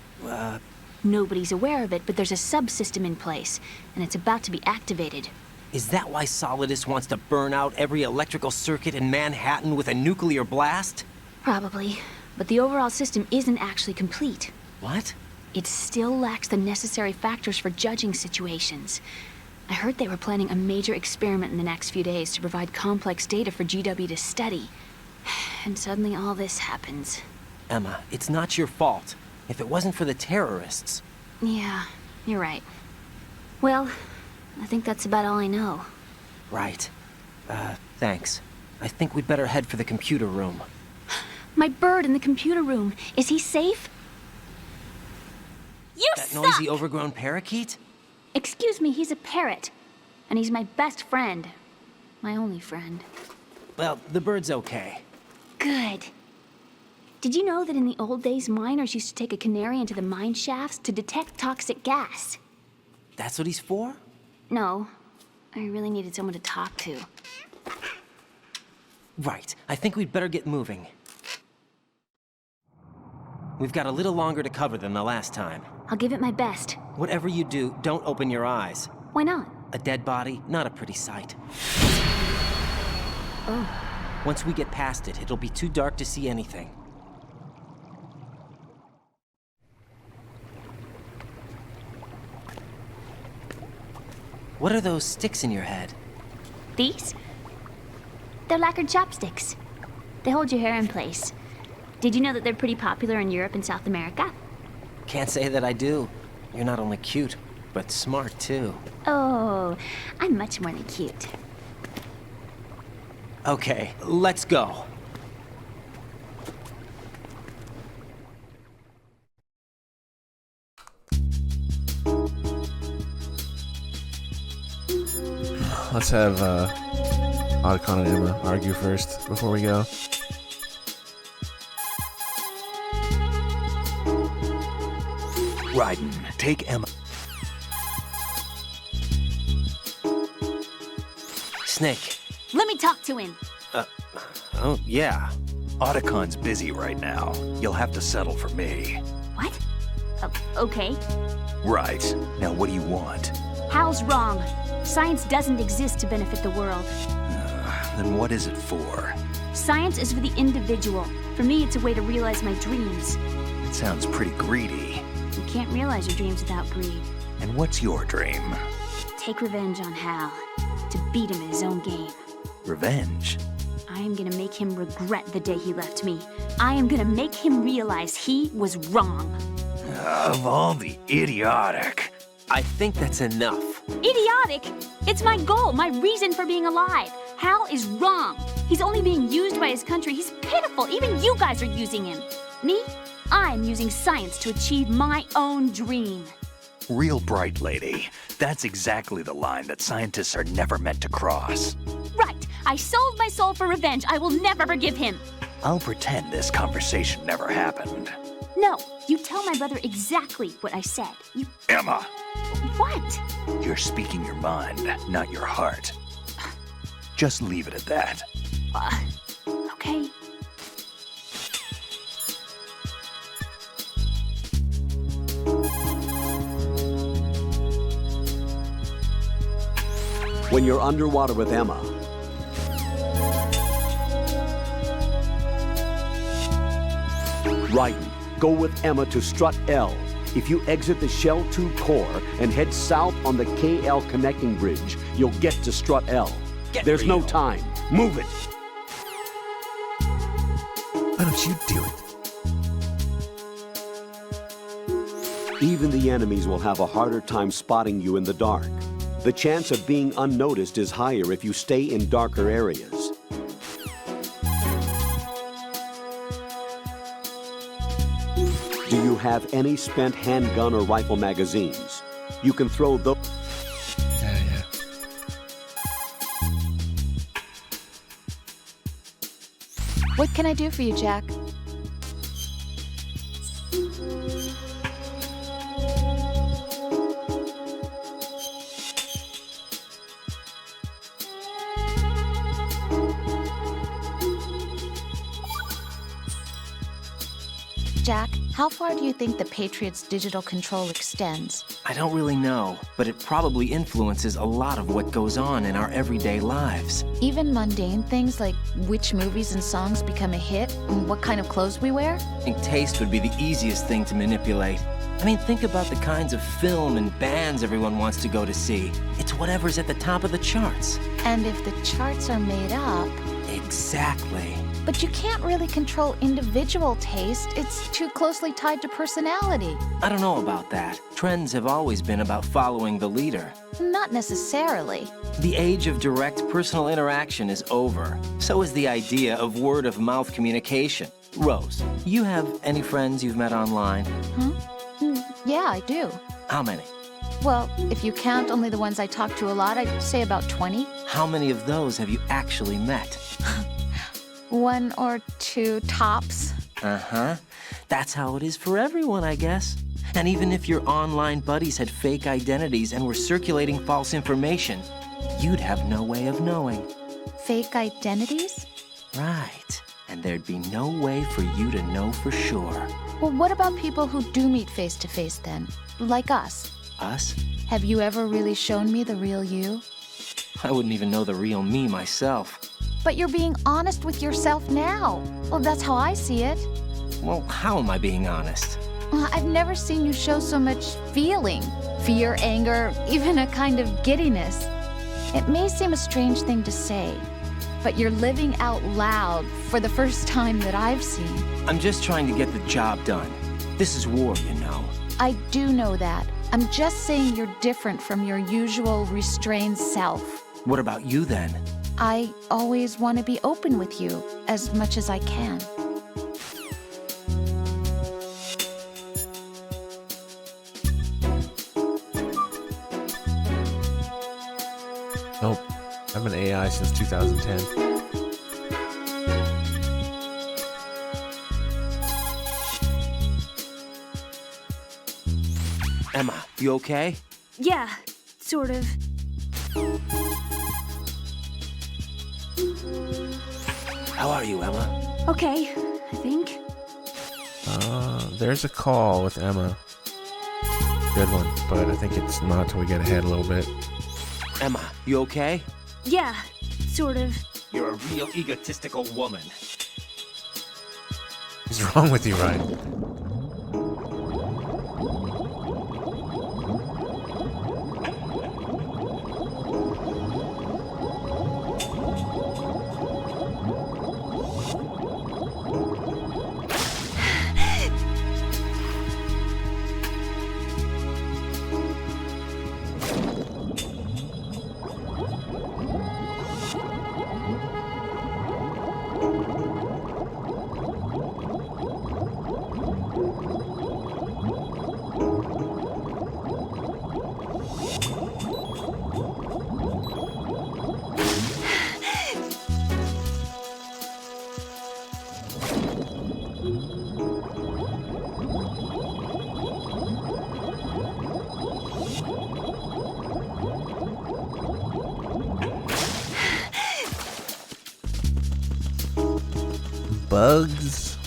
Nobody's aware of it, but there's a subsystem in place, and it's about to be activated. Is that why Solidus wants to burn out every electrical circuit in Manhattan with a nuclear blast? Probably. But the overall system isn't actually complete. What? It still lacks the necessary factors for judging situations. I heard they were planning a major experiment in the next few days to provide complex data for GW to study. And suddenly all this happens. Emma, it's not your fault. If it wasn't for the terrorists... Yeah, you're right. Well, I think that's about all I know. Right. Thanks. I think we'd better head for the computer room. My bird in the computer room. Is he safe? You That noisy, overgrown parakeet? Excuse me, he's a parrot. And he's my best friend. My only friend. Well, the bird's okay. Good. Did you know that in the old days, miners used to take a canary into the mine shafts to detect toxic gas? That's what he's for? No. I really needed someone to talk to. Right. I think we'd better get moving. We've got a little longer to cover than the last time. I'll give it my best. Whatever you do, don't open your eyes. Why not? A dead body, not a pretty sight. Oh. Once we get past it, it'll be too dark to see anything. What are those sticks in your head? These? They're lacquered chopsticks. They hold your hair in place. Did you know that they're pretty popular in Europe and South America? Can't say that I do. You're not only cute, but smart too. Oh, I'm much more than cute. Okay, let's go. Let's have Otacon and Emma argue first before we go. Raiden, take Emma. Snake. Let me talk to him. Oh, yeah. Otacon's busy right now. You'll have to settle for me. What? Okay. Right. Now what do you want? Hal's wrong. Science doesn't exist to benefit the world. Then what is it for? Science is for the individual. For me, it's a way to realize my dreams. It sounds pretty greedy. You can't realize your dreams without greed. And what's your dream? Take revenge on Hal. To beat him in his own game. Revenge? I am gonna make him regret the day he left me. I am gonna make him realize he was wrong. Of all the idiotic. I think that's enough. Idiotic? It's my goal, my reason for being alive. Hal is wrong. He's only being used by his country. He's pitiful. Even you guys are using him. Me? I'm using science to achieve my own dream. Real bright, lady. That's exactly the line that scientists are never meant to cross. Right. I sold my soul for revenge. I will never forgive him. I'll pretend this conversation never happened. No, you tell my brother exactly what I said. You... Emma! What? You're speaking your mind, not your heart. Just leave it at that. Okay. When you're underwater with Emma, Raiden, go with Emma to Strut L. If you exit the Shell 2 core and head south on the KL connecting bridge, you'll get to Strut L. There's no time. Move it. Why don't you do it? Even the enemies will have a harder time spotting you in the dark. The chance of being unnoticed is higher if you stay in darker areas. Do you have any spent handgun or rifle magazines? You can throw those. Yeah. What can I do for you, Jack? Jack, how far do you think the Patriots' digital control extends? I don't really know, but it probably influences a lot of what goes on in our everyday lives. Even mundane things like which movies and songs become a hit, and what kind of clothes we wear? I think taste would be the easiest thing to manipulate. I mean, think about the kinds of film and bands everyone wants to go to see. It's whatever's at the top of the charts. And if the charts are made up... Exactly. But you can't really control individual taste. It's too closely tied to personality. I don't know about that. Trends have always been about following the leader. Not necessarily. The age of direct personal interaction is over. So is the idea of word-of-mouth communication. Rose, you have any friends you've met online? Yeah, I do. How many? Well, if you count only the ones I talk to a lot, I'd say about 20. How many of those have you actually met? 1 or 2 tops. Uh-huh. That's how it is for everyone, I guess. And even if your online buddies had fake identities and were circulating false information, you'd have no way of knowing. Fake identities? Right. And there'd be no way for you to know for sure. Well, what about people who do meet face-to-face then? Like us. Us? Have you ever really shown me the real you? I wouldn't even know the real me myself. But you're being honest with yourself now. Well, that's how I see it. Well, how am I being honest? I've never seen you show so much feeling. Fear, anger, even a kind of giddiness. It may seem a strange thing to say, but you're living out loud for the first time that I've seen. I'm just trying to get the job done. This is war, you know. I do know that. I'm just saying you're different from your usual restrained self. What about you then? I always want to be open with you as much as I can. Nope. I've been AI since 2010. Emma, you okay? Yeah, sort of. How are you, Emma? Okay, I think. There's a call with Emma. Good one, but I think it's not till we get ahead a little bit. Emma, you okay? Yeah, sort of. You're a real egotistical woman. What's wrong with you, Ryan? Bugs.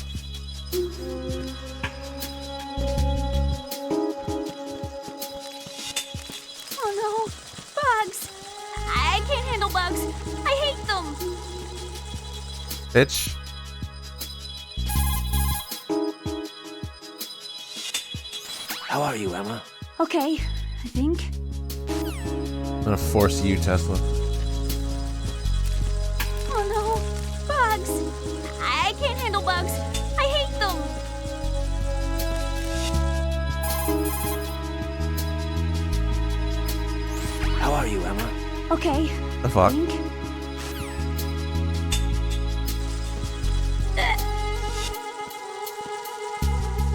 Oh no, bugs! I can't handle bugs. I hate them. Bitch. How are you, Emma? Okay, I think. I'm gonna force you, Tesla. Oh no, bugs! I can't handle bugs. I hate them. How are you, Emma? Okay. The fuck? I think.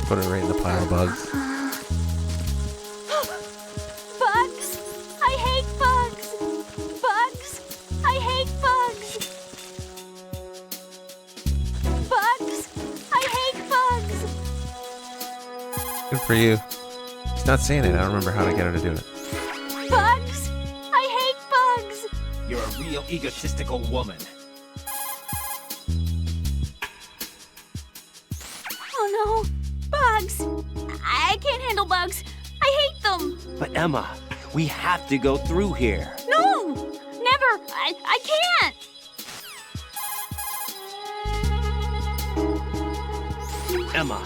Put it right in the pile of bugs. Bugs! I hate bugs! Bugs! I hate bugs! Bugs! I hate bugs! Good for you. She's not saying it. I don't remember how to get her to do it. Bugs! I hate bugs! You're a real egotistical woman. Oh no, bugs! I can't handle bugs. I hate them. But Emma, we have to go through here. No! Never! I can't! Emma.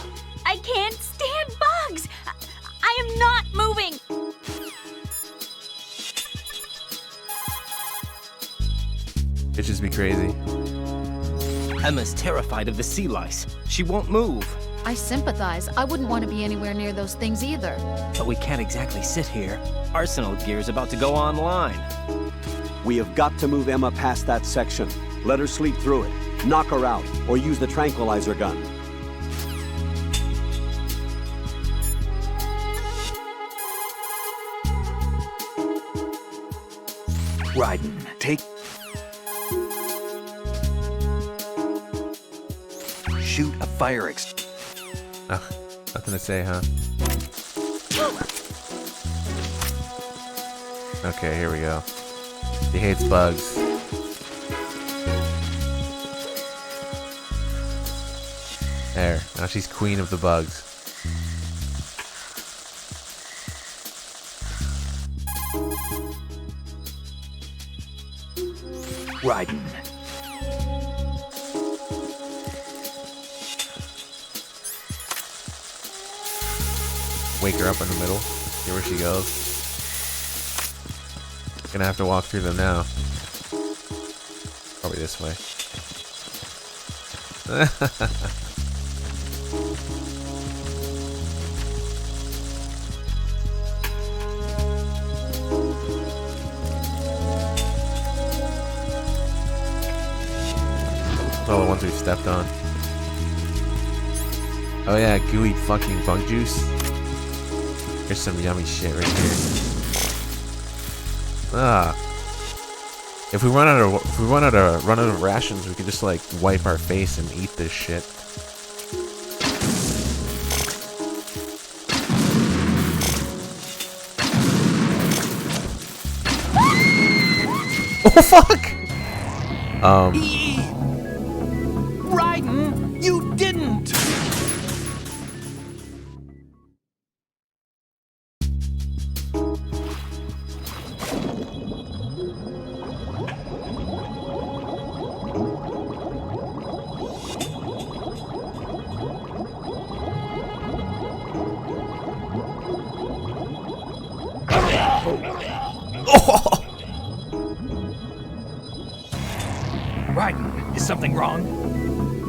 I can't stand bugs! I am not moving! Bitches be crazy. Emma's terrified of the sea lice. She won't move. I sympathize. I wouldn't want to be anywhere near those things either. But we can't exactly sit here. Arsenal gear's about to go online. We have got to move Emma past that section. Let her sleep through it. Knock her out, or use the tranquilizer gun. Raiden, take... Shoot a fire Ugh, nothing to say, huh? Okay, here we go. She hates bugs. There, now she's queen of the bugs. Raiden. Wake her up in the middle. See where she goes. Gonna have to walk through them now. Probably this way. Oh, the ones we stepped on. Oh yeah, gooey fucking bug juice. Here's some yummy shit right here. Ah. If we run out of rations, we can just like wipe our face and eat this shit. Oh fuck! Raiden, you didn't! Raiden, is something wrong?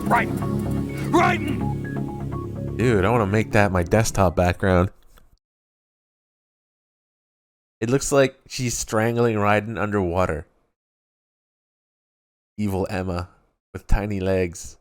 Raiden! Raiden! Dude, I want to make that my desktop background. It looks like she's strangling Raiden underwater. Evil Emma with tiny legs.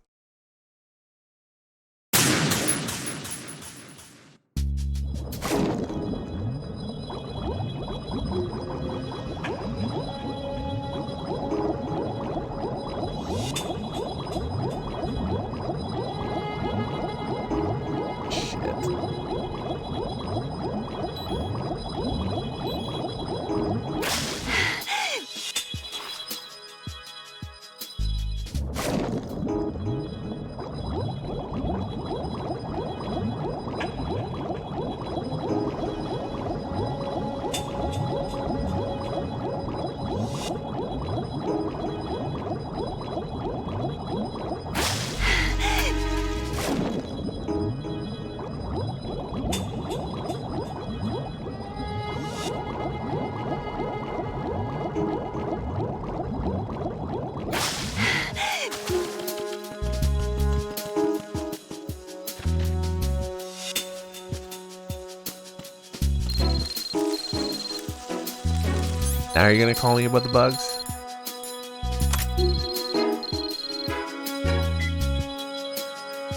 Now are you gonna call me about the bugs?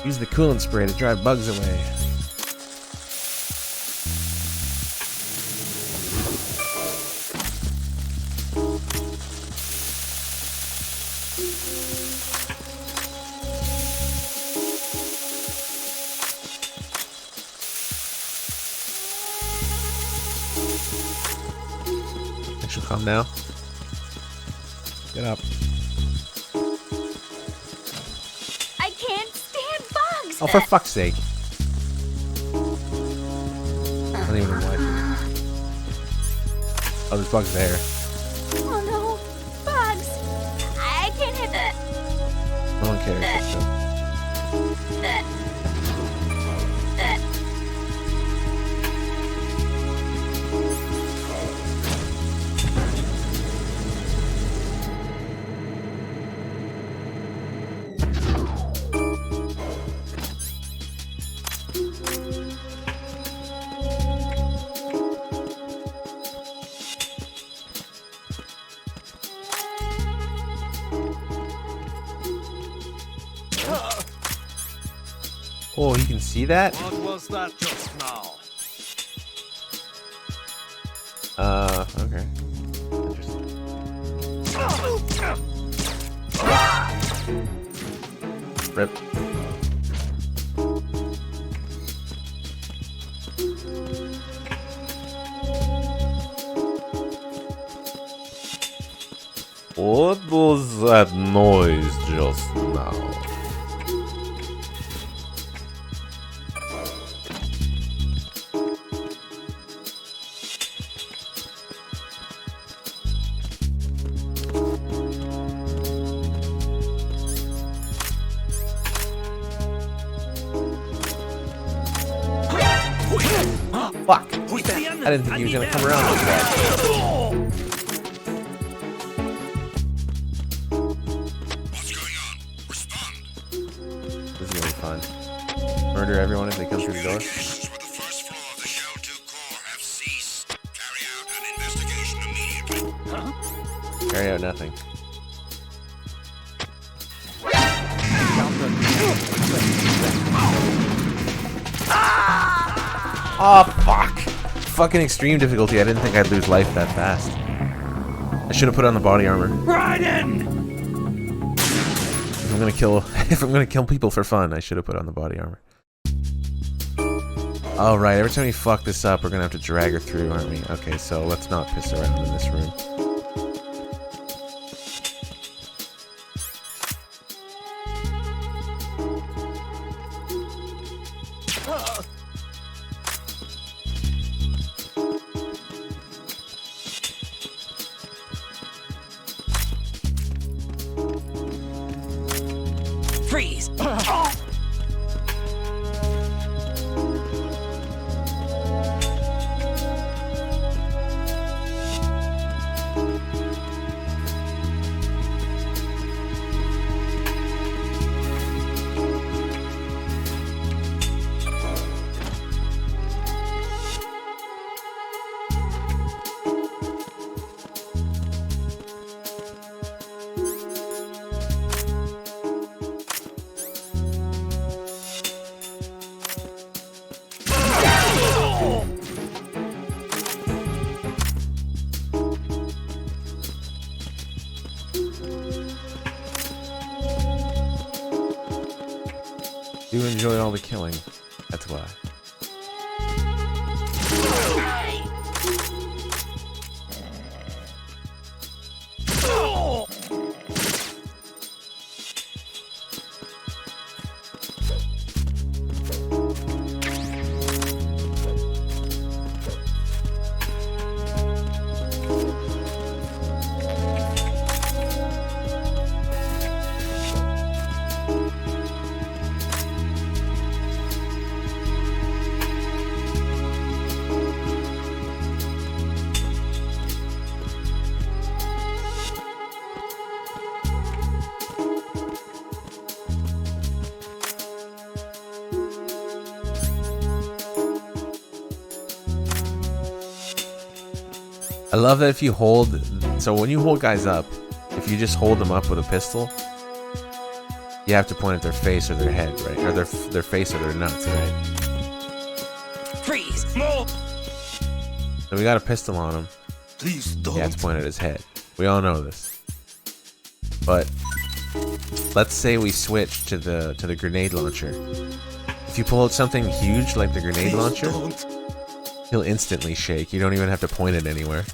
Use the coolant spray to drive bugs away. She'll come now. Get up. I can't stand bugs! Oh, for fuck's sake. don't even know why. Oh, there's bugs there. Oh no, bugs! I can't hit that. No one cares. Oh, you can see that? What was that just now? Okay. Interesting. Rip. What was that noise just now? Fuck! I didn't think he was gonna come around like that. What's going on? Respond. This is gonna be fun. Murder everyone if they come through the door. Communications with the first floor of the Shell 2 core have ceased. Carry out an investigation immediately. Huh? Carry out nothing. Oh, fuck. Fucking extreme difficulty. I didn't think I'd lose life that fast. I should have put on the body armor. Raiden! If I'm gonna kill people for fun, I should have put on the body armor. Oh, right. Every time we fuck this up, we're gonna have to drag her through, aren't we? Okay, so let's not piss around in this room. Freeze! You enjoy all the killing. That's why. I love that if you hold, so when you hold guys up, if you just hold them up with a pistol, you have to point at their face or their head, right? Or their face or their nuts, right? Freeze! So we got a pistol on him. Please don't. You have to point at his head. We all know this. But let's say we switch to the grenade launcher. If you pull out something huge like the grenade launcher, he'll instantly shake. You don't even have to point it anywhere.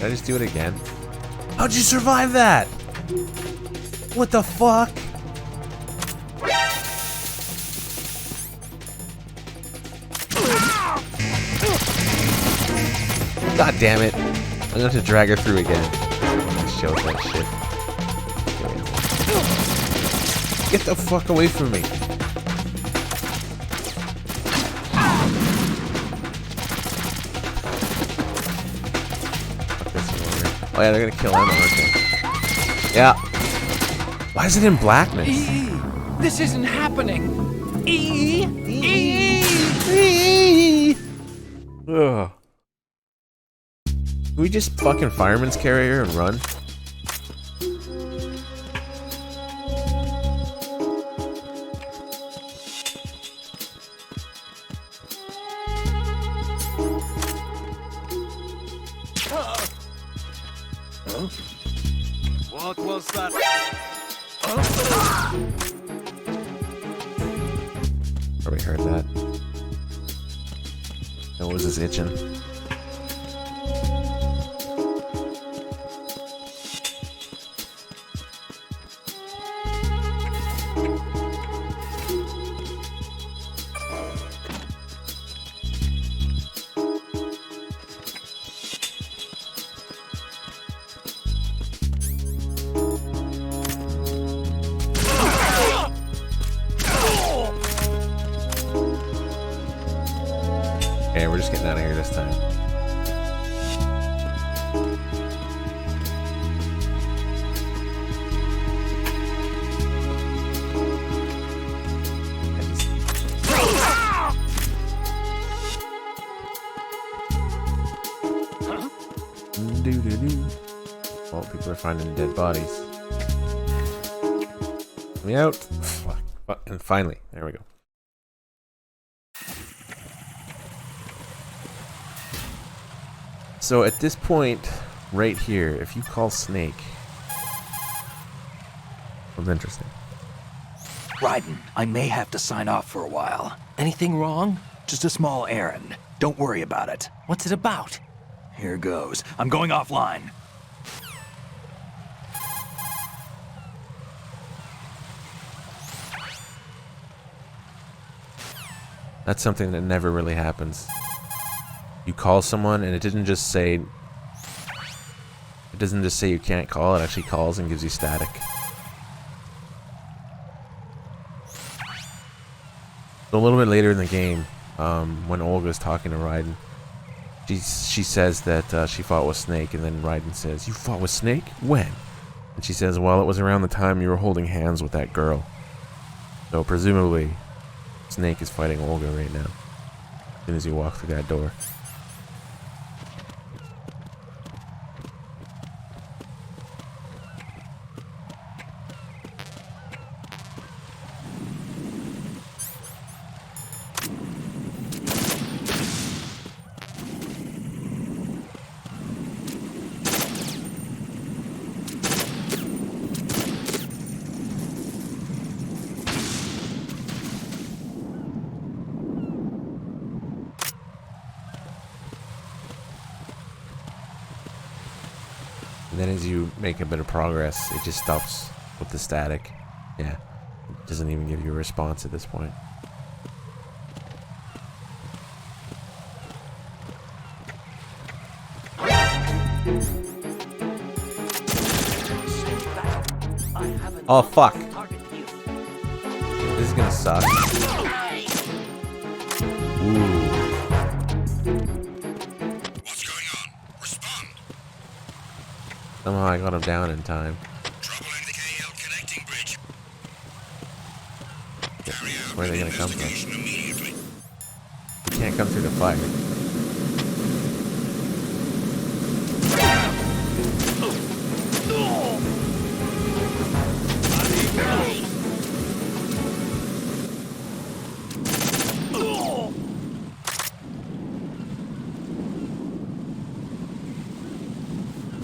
Did I just do it again? How'd you survive that? What the fuck? God damn it. I'm gonna have to drag her through again. Show that shit. Get the fuck away from me. Oh yeah, they're gonna kill him, aren't they? Yeah. Why is it in blackness? This isn't happening. Ugh. Can we just fucking fireman's carry her and run? What was that? Probably heard that. That was his itching. Okay, we're just getting out of here this time. Oh, people are finding dead bodies. Let me out. Fuck. And finally, there we go. So at this point, right here, if you call Snake, was interesting. Raiden, I may have to sign off for a while. Anything wrong? Just a small errand. Don't worry about it. What's it about? Here goes. I'm going offline. That's something that never really happens. You call someone and it doesn't just say you can't call, it actually calls and gives you static. So a little bit later in the game, when Olga's talking to Raiden, she says that she fought with Snake, and then Raiden says, "You fought with Snake? When?" And she says, "Well, it was around the time you were holding hands with that girl." So presumably, Snake is fighting Olga right now, as soon as you walk through that door. And then as you make a bit of progress, it just stops with the static. Yeah, it doesn't even give you a response at this point. Oh fuck. This is gonna suck. Ooh. Somehow I got him down in time. Where are they gonna come from? You can't come through the fire.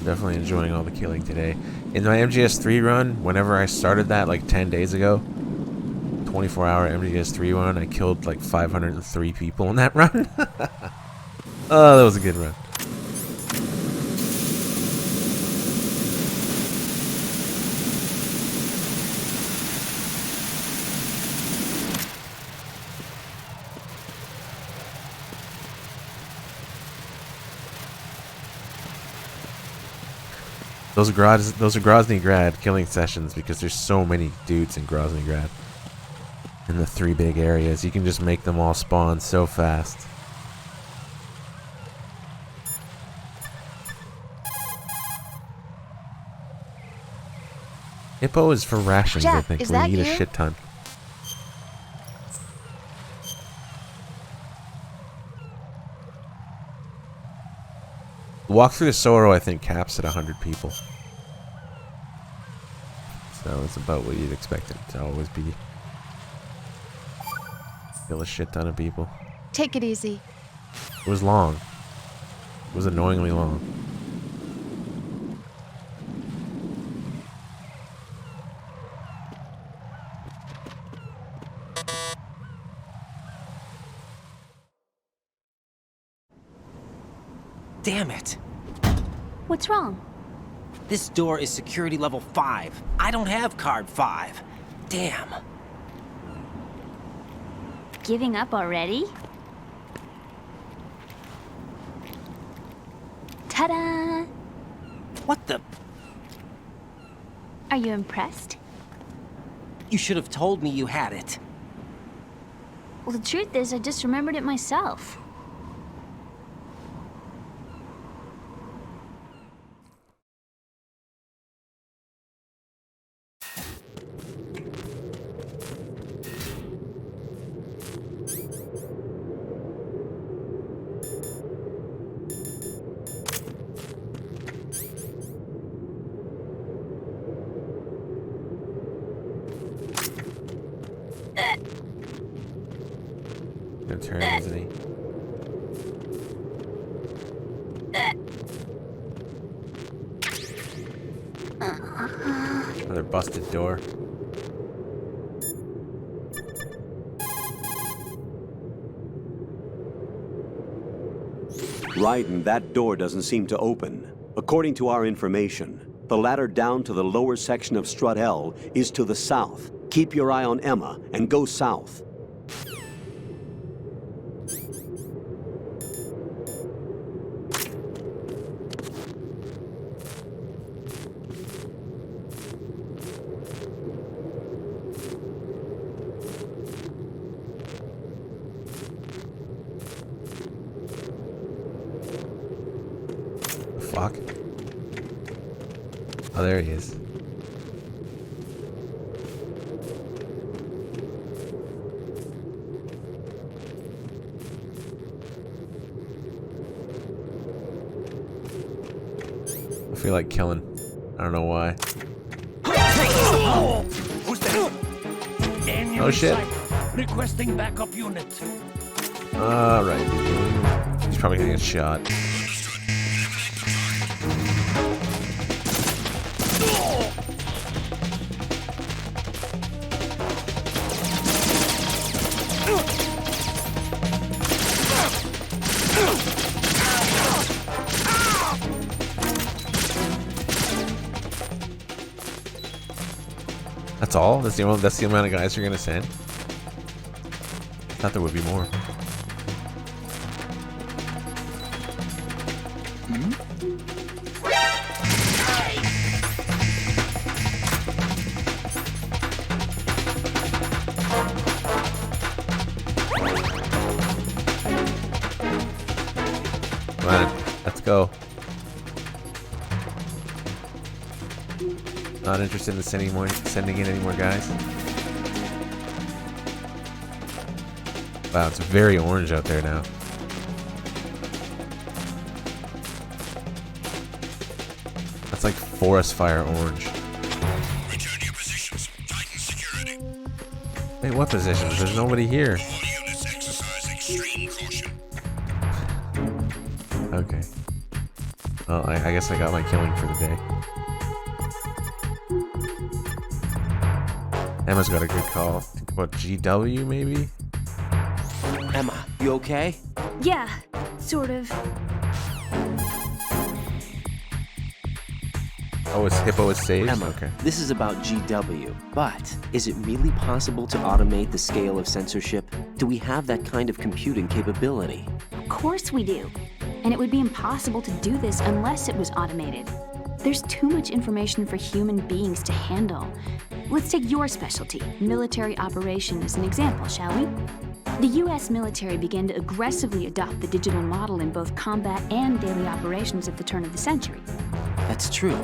Definitely enjoying all the killing today. In my MGS 3 run, whenever I started that like 10 days ago, 24-hour MGS 3 run, I killed like 503 people in that run. Oh, that was a good run. Those are Grozny Grad killing sessions because there's so many dudes in Grozny Grad. In the 3 big areas, you can just make them all spawn so fast. Hippo is for rations, I Jack, think. is We that need a you? shit ton. The walk through the Soro, I think, caps at 100 people. So it's about what you'd expect it to always be. Kill a shit ton of people. Take it easy. It was long. It was annoyingly long. Damn it. What's wrong? This door is security level 5. I don't have card 5. Damn. Giving up already? Ta-da! What the? Are you impressed? You should have told me you had it. Well, the truth is, I just remembered it myself. Gonna turn, isn't he? Another busted door. Raiden, that door doesn't seem to open. According to our information, the ladder down to the lower section of Strut L is to the south. Keep your eye on Emma and go south. Fuck. Oh, there he is. I feel like killing. I don't know why. Who's there? Oh shit. Requesting backup unit. Alright. He's probably gonna get shot. That's all? That's the amount of guys you're gonna send? I thought there would be more. Come on, let's go. Not interested in sending in any more guys. Wow, it's very orange out there now. That's like forest fire orange. Return to your positions. Tighten security. Hey, what positions? There's nobody here. All units exercise extreme caution. Okay. Well, I guess I got my killing for the day. Emma's got a good call. Think about GW, maybe? Emma, you okay? Yeah, sort of. Oh, it's Hippo is saved? Emma, Okay. this is about GW, but is it really possible to automate the scale of censorship? Do we have that kind of computing capability? Of course we do. And it would be impossible to do this unless it was automated. There's too much information for human beings to handle. Let's take your specialty, military operation, as an example, shall we? The U.S. military began to aggressively adopt the digital model in both combat and daily operations at the turn of the century. That's true.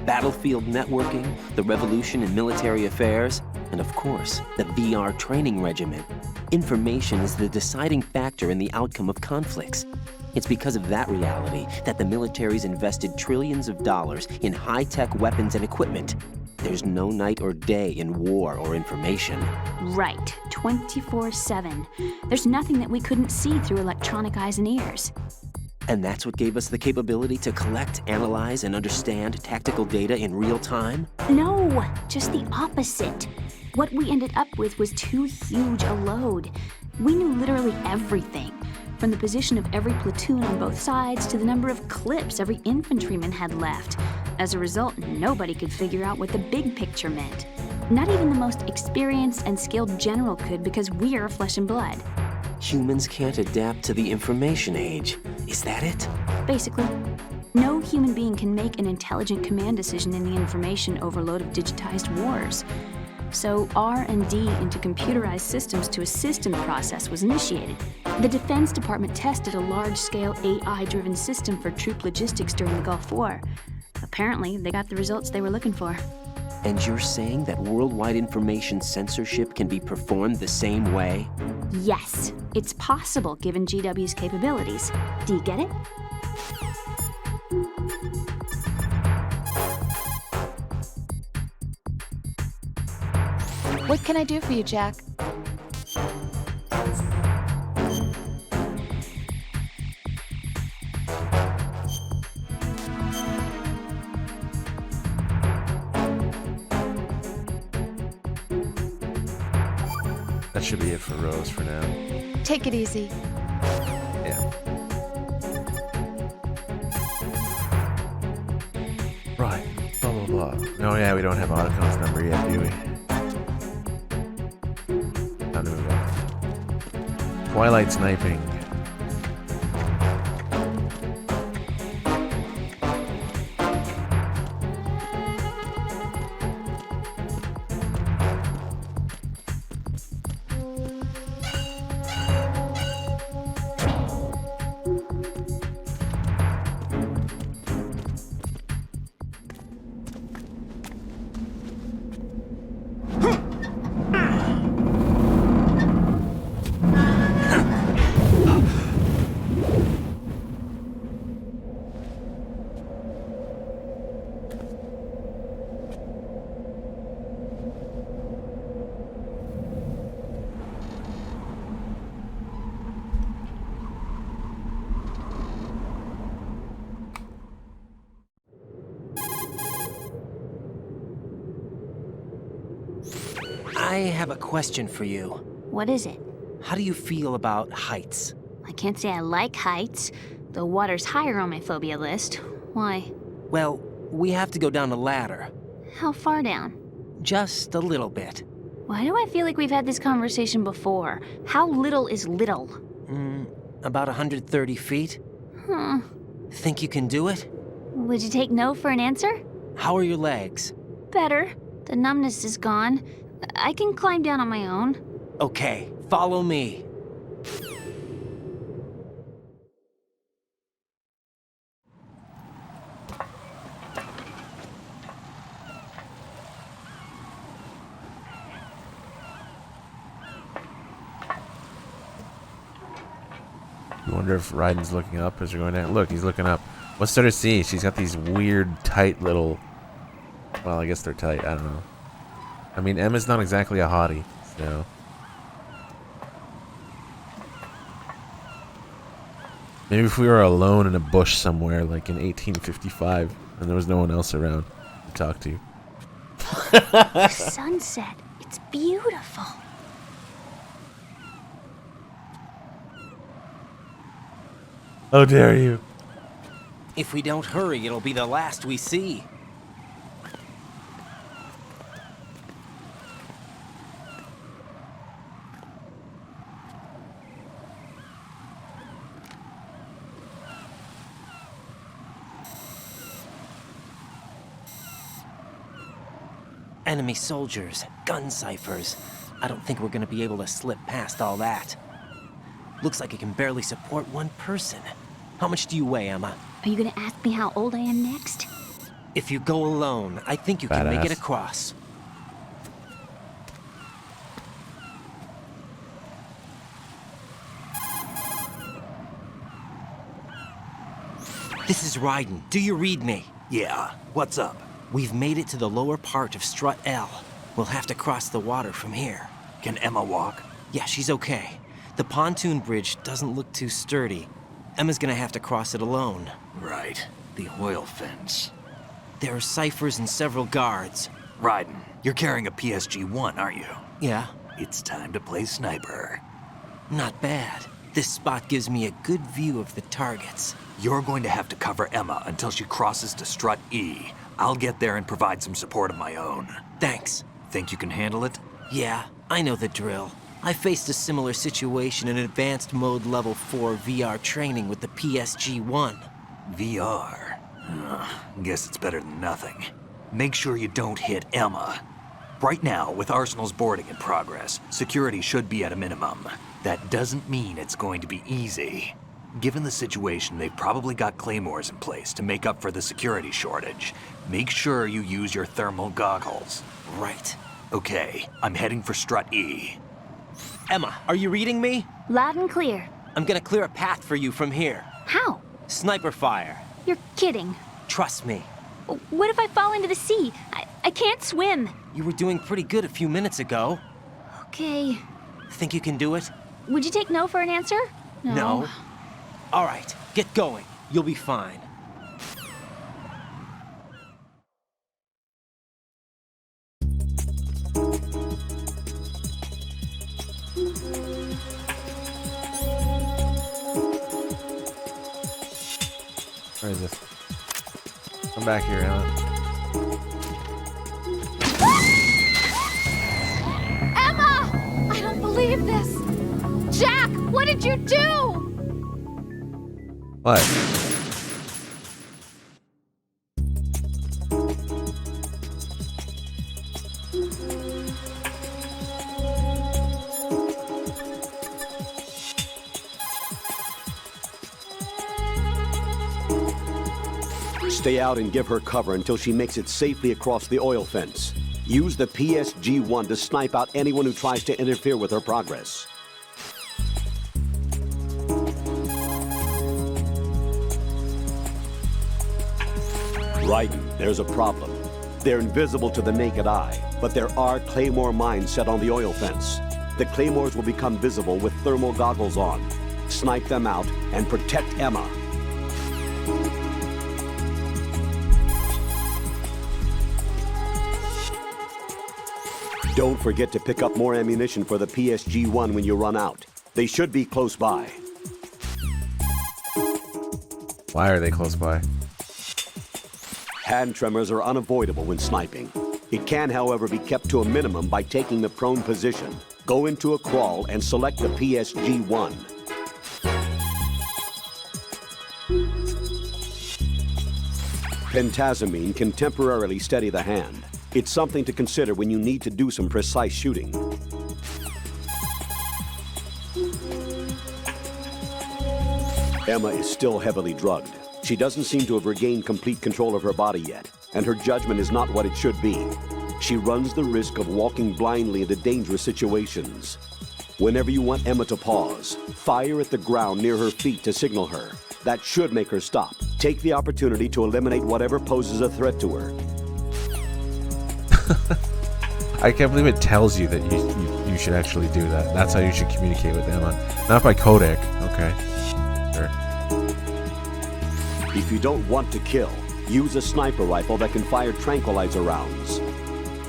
Battlefield networking, the revolution in military affairs, and of course, the VR training regimen. Information is the deciding factor in the outcome of conflicts. It's because of that reality that the military's invested trillions of dollars in high-tech weapons and equipment. There's no night or day in war or information. Right, 24/7. There's nothing that we couldn't see through electronic eyes and ears. And that's what gave us the capability to collect, analyze, and understand tactical data in real time? No, just the opposite. What we ended up with was too huge a load. We knew literally everything, from the position of every platoon on both sides to the number of clips every infantryman had left. As a result, nobody could figure out what the big picture meant. Not even the most experienced and skilled general could, because we're flesh and blood. Humans can't adapt to the information age. Is that it? Basically. No human being can make an intelligent command decision in the information overload of digitized wars. So R&D into computerized systems to assist in the process was initiated. The Defense Department tested a large-scale AI-driven system for troop logistics during the Gulf War. Apparently, they got the results they were looking for. And you're saying that worldwide information censorship can be performed the same way? Yes, it's possible given GW's capabilities. Do you get it? What can I do for you, Jack? That should be it for Rose for now. Take it easy. Yeah. Right. Blah, blah, blah. Oh, yeah, we don't have Otacon's number yet, do we? Time to move on. Twilight sniping. I have a question for you. What is it? How do you feel about heights? I can't say I like heights. The water's higher on my phobia list. Why? Well, we have to go down a ladder. How far down? Just a little bit. Why do I feel like we've had this conversation before? How little is little? About 130 feet. Think you can do it? Would you take no for an answer? How are your legs? Better. The numbness is gone. I can climb down on my own. Okay, follow me. You wonder if Raiden's looking up as we're going down. Look, he's looking up. What's there to see? She's got these weird, tight little... Well, I guess they're tight. I don't know. I mean, Emma's not exactly a hottie, so... Maybe if we were alone in a bush somewhere, like in 1855, and there was no one else around to talk to. Sunset. It's beautiful. How dare you? If we don't hurry, it'll be the last we see. Enemy soldiers, gun ciphers. I don't think we're gonna be able to slip past all that. Looks like it can barely support one person. How much do you weigh, Emma? Are you gonna ask me how old I am next? If you go alone, I think you can make it across. This is Raiden. Do you read me? Yeah, what's up? We've made it to the lower part of Strut L. We'll have to cross the water from here. Can Emma walk? Yeah, she's okay. The pontoon bridge doesn't look too sturdy. Emma's gonna have to cross it alone. Right. The oil fence. There are ciphers and several guards. Raiden, you're carrying a PSG-1, aren't you? Yeah. It's time to play sniper. Not bad. This spot gives me a good view of the targets. You're going to have to cover Emma until she crosses to Strut E. I'll get there and provide some support of my own. Thanks. Think you can handle it? Yeah, I know the drill. I faced a similar situation in Advanced Mode Level 4 VR training with the PSG-1. VR? Guess it's better than nothing. Make sure you don't hit Emma. Right now, with Arsenal's boarding in progress, security should be at a minimum. That doesn't mean it's going to be easy. Given the situation, they've probably got claymores in place to make up for the security shortage. Make sure you use your thermal goggles. Right. Okay, I'm heading for Strut E. Emma, are you reading me? Loud and clear. I'm gonna clear a path for you from here. How? Sniper fire. You're kidding. Trust me. What if I fall into the sea? I can't swim. You were doing pretty good a few minutes ago. Okay. Think you can do it? Would you take no for an answer? No. All right, get going. You'll be fine. Where is this? Come back here, Emma. Emma! I don't believe this! Jack, what did you do? What? Stay out and give her cover until she makes it safely across the oil fence. Use the PSG-1 to snipe out anyone who tries to interfere with her progress. Raiden, there's a problem. They're invisible to the naked eye, but there are claymore mines set on the oil fence. The claymores will become visible with thermal goggles on. Snipe them out and protect Emma. Don't forget to pick up more ammunition for the PSG-1 when you run out. They should be close by. Why are they close by? Hand tremors are unavoidable when sniping. It can, however, be kept to a minimum by taking the prone position. Go into a crawl and select the PSG-1. Pentazamine can temporarily steady the hand. It's something to consider when you need to do some precise shooting. Emma is still heavily drugged. She doesn't seem to have regained complete control of her body yet, and her judgment is not what it should be. She runs the risk of walking blindly into dangerous situations. Whenever you want Emma to pause, fire at the ground near her feet to signal her. That should make her stop. Take the opportunity to eliminate whatever poses a threat to her. I can't believe it tells you that you should actually do that. That's how you should communicate with Emma. Not by codec. Okay. Sure. If you don't want to kill, use a sniper rifle that can fire tranquilizer rounds.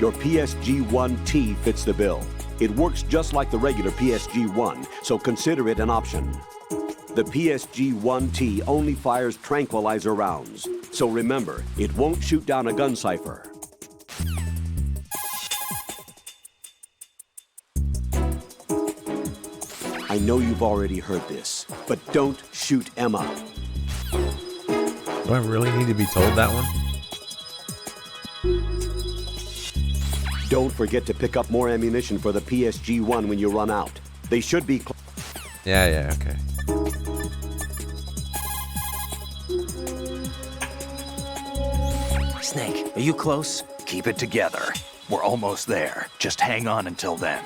Your PSG-1T fits the bill. It works just like the regular PSG-1, so consider it an option. The PSG-1T only fires tranquilizer rounds, so remember, it won't shoot down a gun cipher. I know you've already heard this, but don't shoot Emma. Do I really need to be told that one? Don't forget to pick up more ammunition for the PSG-1 when you run out. They should be... Yeah, okay. Snake, are you close? Keep it together. We're almost there. Just hang on until then.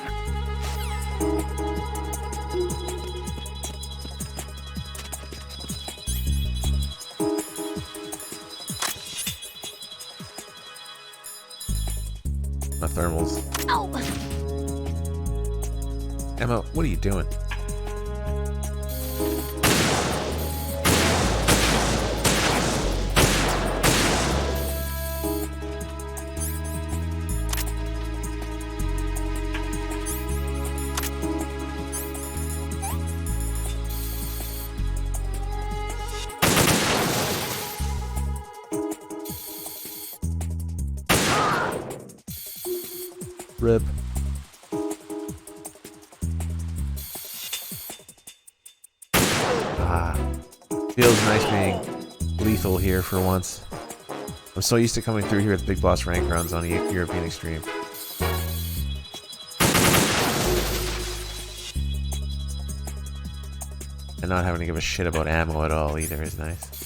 My thermals. Ow! Emma, what are you doing? Rip. Feels nice being lethal here for once. I'm so used to coming through here with Big Boss rank runs on European Extreme. And not having to give a shit about ammo at all either is nice.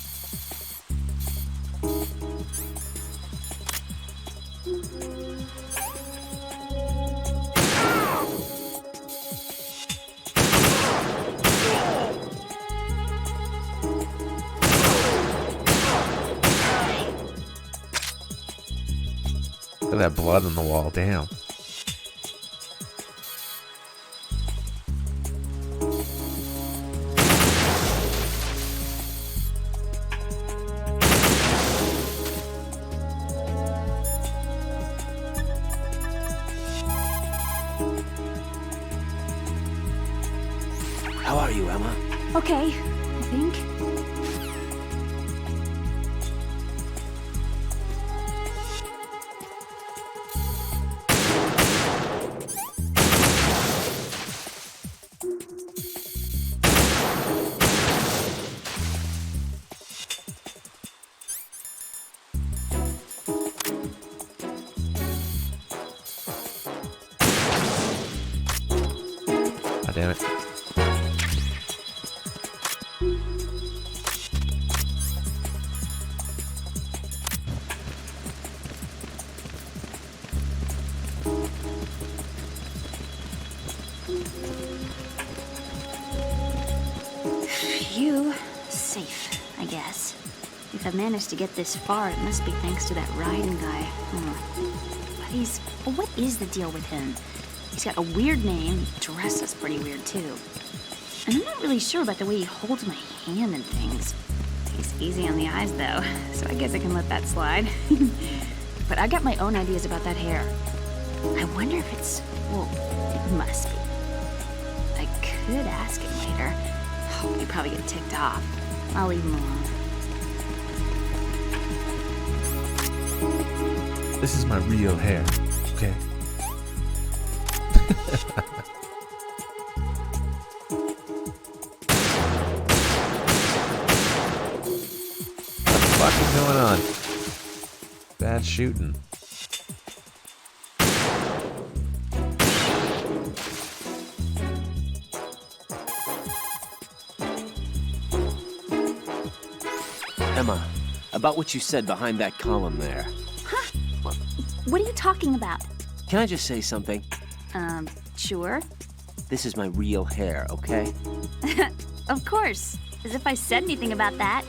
Look at that blood on the wall, damn. How are you, Emma? Okay, I think. God damn it. Phew. Safe, I guess. If I've managed to get this far, it must be thanks to that Raiden guy. But what is the deal with him? He's got a weird name, he dresses pretty weird too. And I'm not really sure about the way he holds my hand and things. He's easy on the eyes though, so I guess I can let that slide. But I got my own ideas about that hair. I wonder if it's... well, it must be. I could ask him later. Oh, he'd probably get ticked off. I'll leave him alone. This is my real hair, okay? What the fuck is going on? Bad shooting. Emma, about what you said behind that column there. Huh? What are you talking about? Can I just say something? Sure. This is my real hair, okay? Of course. As if I said anything about that.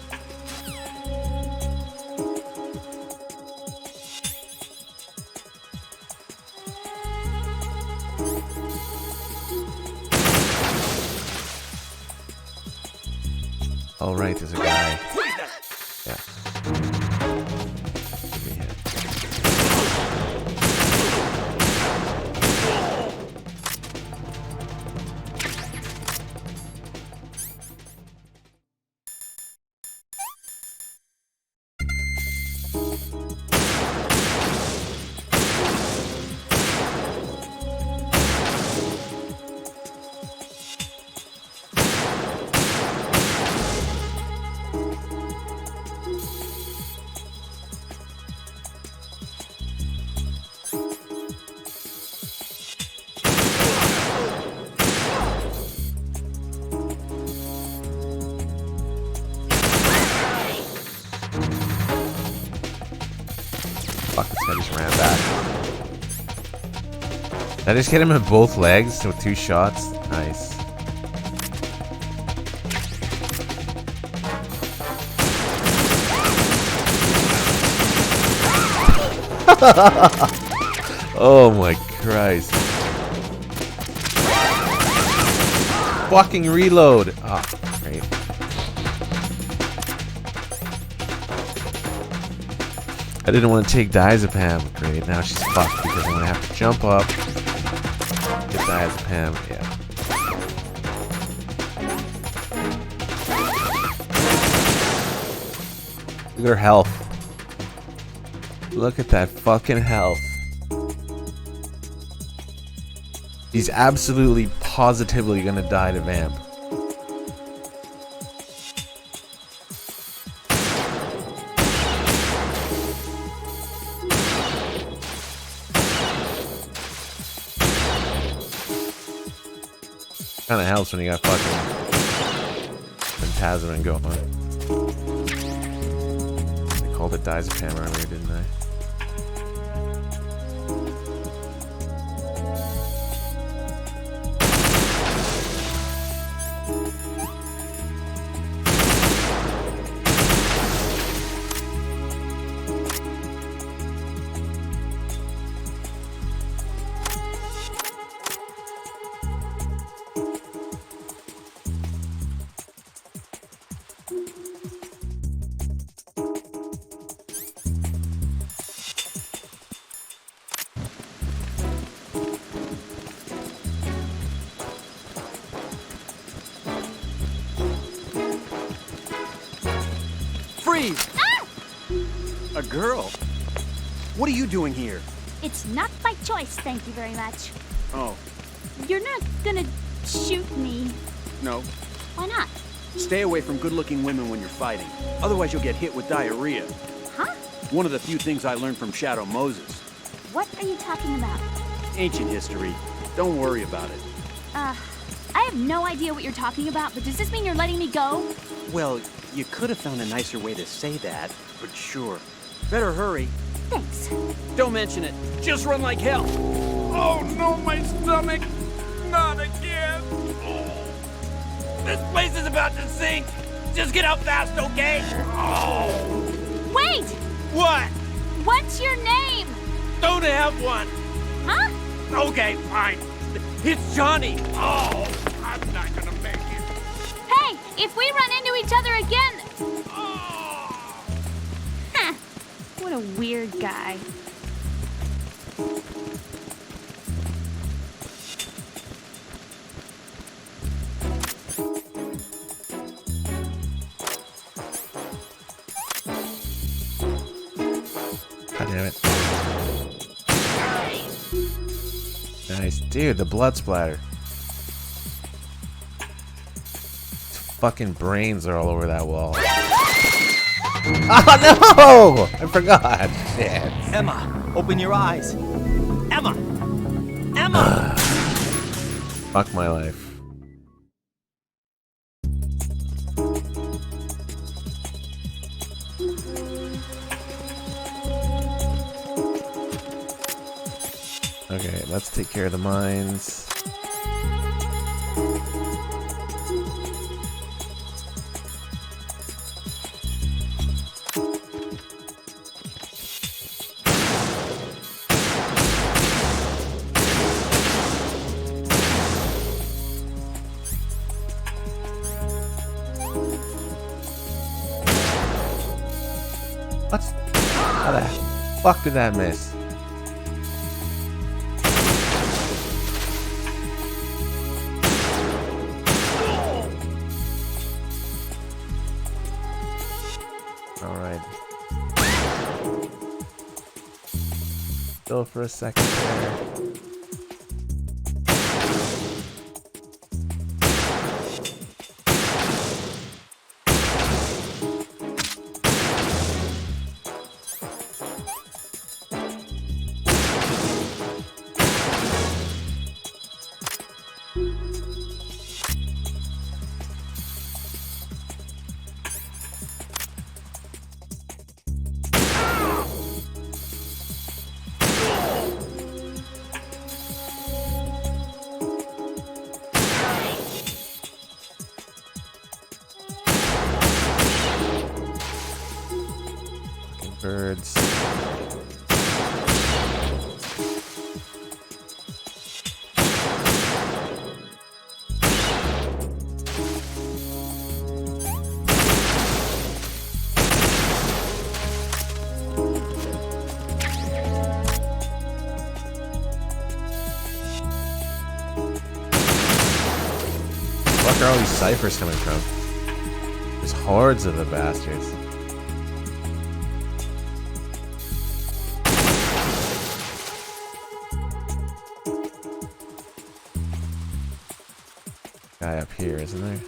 Oh, right, there's a guy. Yeah. Fuck, this guy just ran back. Did I just hit him in both legs with 2 shots? Nice. Oh my Christ. Fucking reload. Ah, great. I didn't want to take diazepam. Great, now she's fucked because I'm gonna have to jump up, get diazepam. Yeah. Look at her health. Look at that fucking health. He's absolutely, positively gonna die to Vamp. Kinda helps when you got fucking Phantasm and going. I called it diazepam earlier, didn't I? Freeze! Ah! A girl? What are you doing here? It's not by choice, thank you very much. Oh, You're not gonna shoot me. no. Why not? Stay away from good-looking women when you're fighting. Otherwise you'll get hit with diarrhea. Huh? One of the few things I learned from Shadow Moses. What are you talking about? Ancient history. Don't worry about it. I have no idea what you're talking about, but does this mean you're letting me go? Well, you could have found a nicer way to say that, but sure. Better hurry. Thanks. Don't mention it. Just run like hell. Oh no, my stomach! Not again! This place is about to sink. Just get out fast, okay? Oh. Wait! What? What's your name? Don't have one. Huh? Okay, fine. It's Johnny. Oh, I'm not gonna make it. Hey, if we run into each other again... Huh. What a weird guy. God damn it. Nice. Dude, the blood splatter. Fucking brains are all over that wall. Oh no! I forgot. Shit. Emma, open your eyes. Emma! Emma! Fuck my life. Okay, let's take care of the mines. What? How the fuck did that miss? Alright. Still for a second there. Birds. Where are all these ciphers coming from? There's hordes of the bastards. Guy up here, isn't there?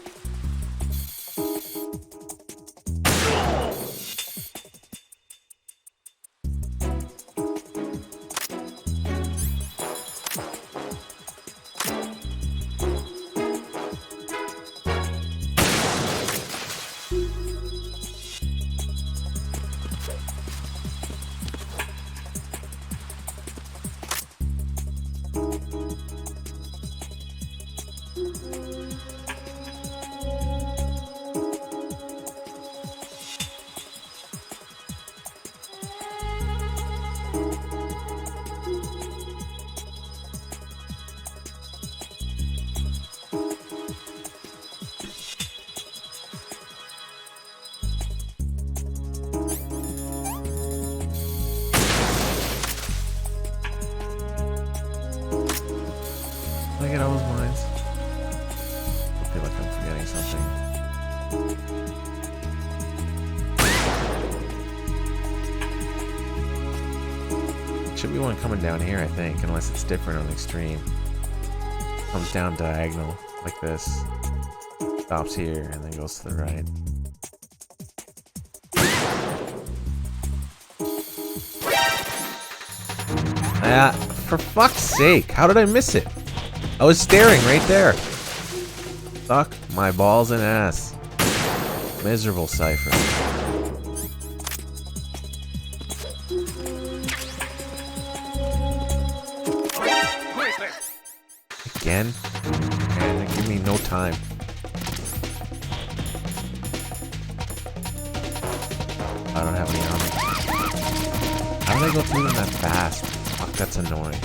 I get all those mines? I feel like I'm forgetting something. Should be one coming down here, I think, unless it's different on the extreme. Comes down diagonal, like this. Stops here, and then goes to the right. Ah, for fuck's sake, how did I miss it? I was staring right there. Fuck my balls and ass. Miserable cipher. Again? Man, give me no time. I don't have any on me. How did I go through them that fast? Fuck, that's annoying.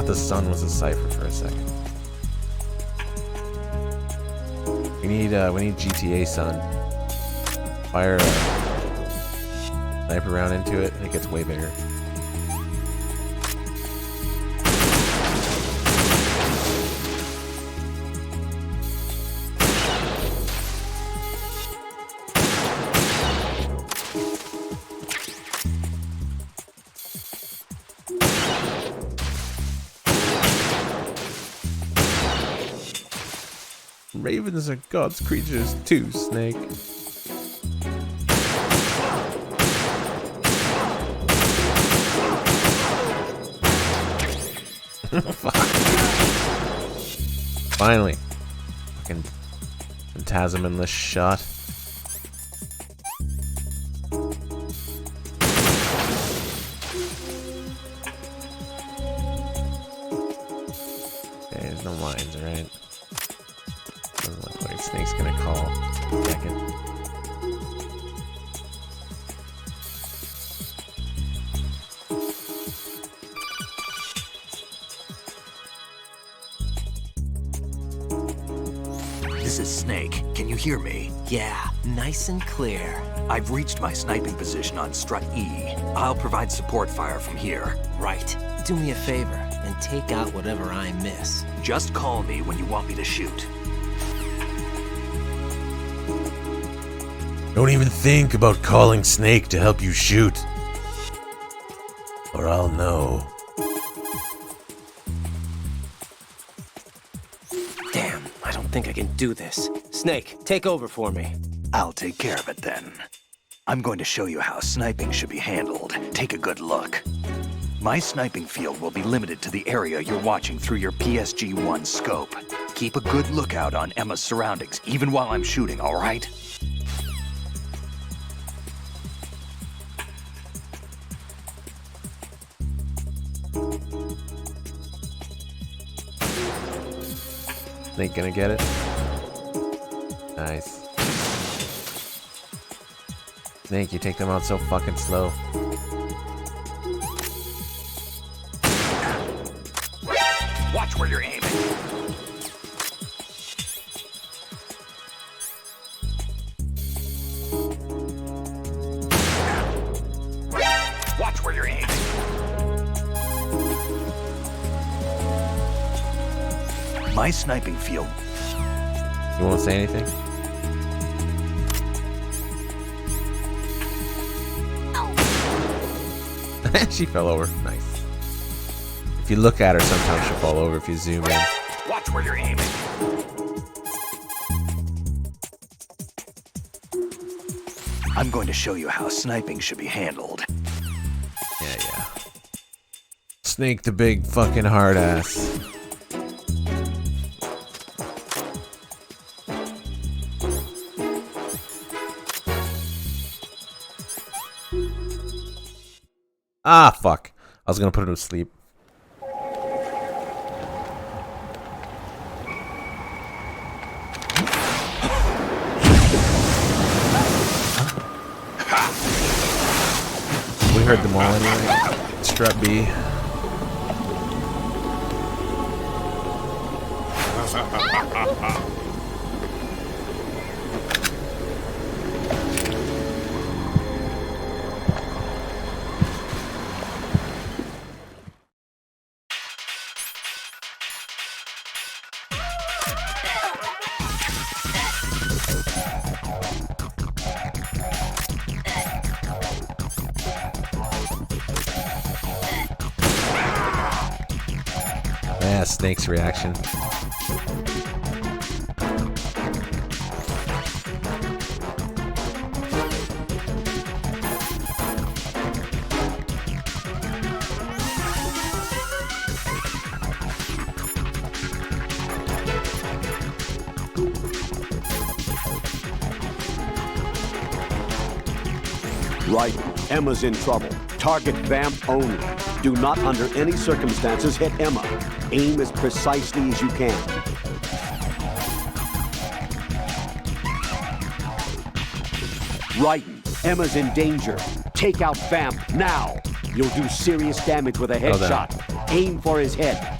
The sun was a cipher for a second. We need GTA sun. Fire a sniper round into it, and it gets way bigger. Ravens are God's creatures too, Snake. Fuck. Finally. Fucking phantasm-less shot. Okay, there's no mines, right? Doesn't look like Snake's gonna call. Second. This is Snake. Can you hear me? Yeah, nice and clear. I've reached my sniping position on Strut E. I'll provide support fire from here. Right. Do me a favor and take out whatever I miss. Just call me when you want me to shoot. Don't even think about calling Snake to help you shoot. Or I'll know. Damn, I don't think I can do this. Snake, take over for me. I'll take care of it then. I'm going to show you how sniping should be handled. Take a good look. My sniping field will be limited to the area you're watching through your PSG-1 scope. Keep a good lookout on Emma's surroundings, even while I'm shooting, all right? Snake gonna get it? Nice. Snake, you take them out so fucking slow. Watch where you're aiming. Watch where you're aiming. My sniping field. You won't say anything? She fell over. Nice. If you look at her, sometimes she'll fall over if you zoom in. Watch where you're aiming. I'm going to show you how sniping should be handled. Yeah. Snake the big fucking hard ass. Ah, fuck. I was gonna put him to sleep. We heard them all anyway. Strut B. Yeah, Snake's reaction. Right, Emma's in trouble. Target Vamp only. Do not under any circumstances hit Emma. Aim as precisely as you can. Raiden, Emma's in danger. Take out Vamp now. You'll do serious damage with a headshot. Aim for his head.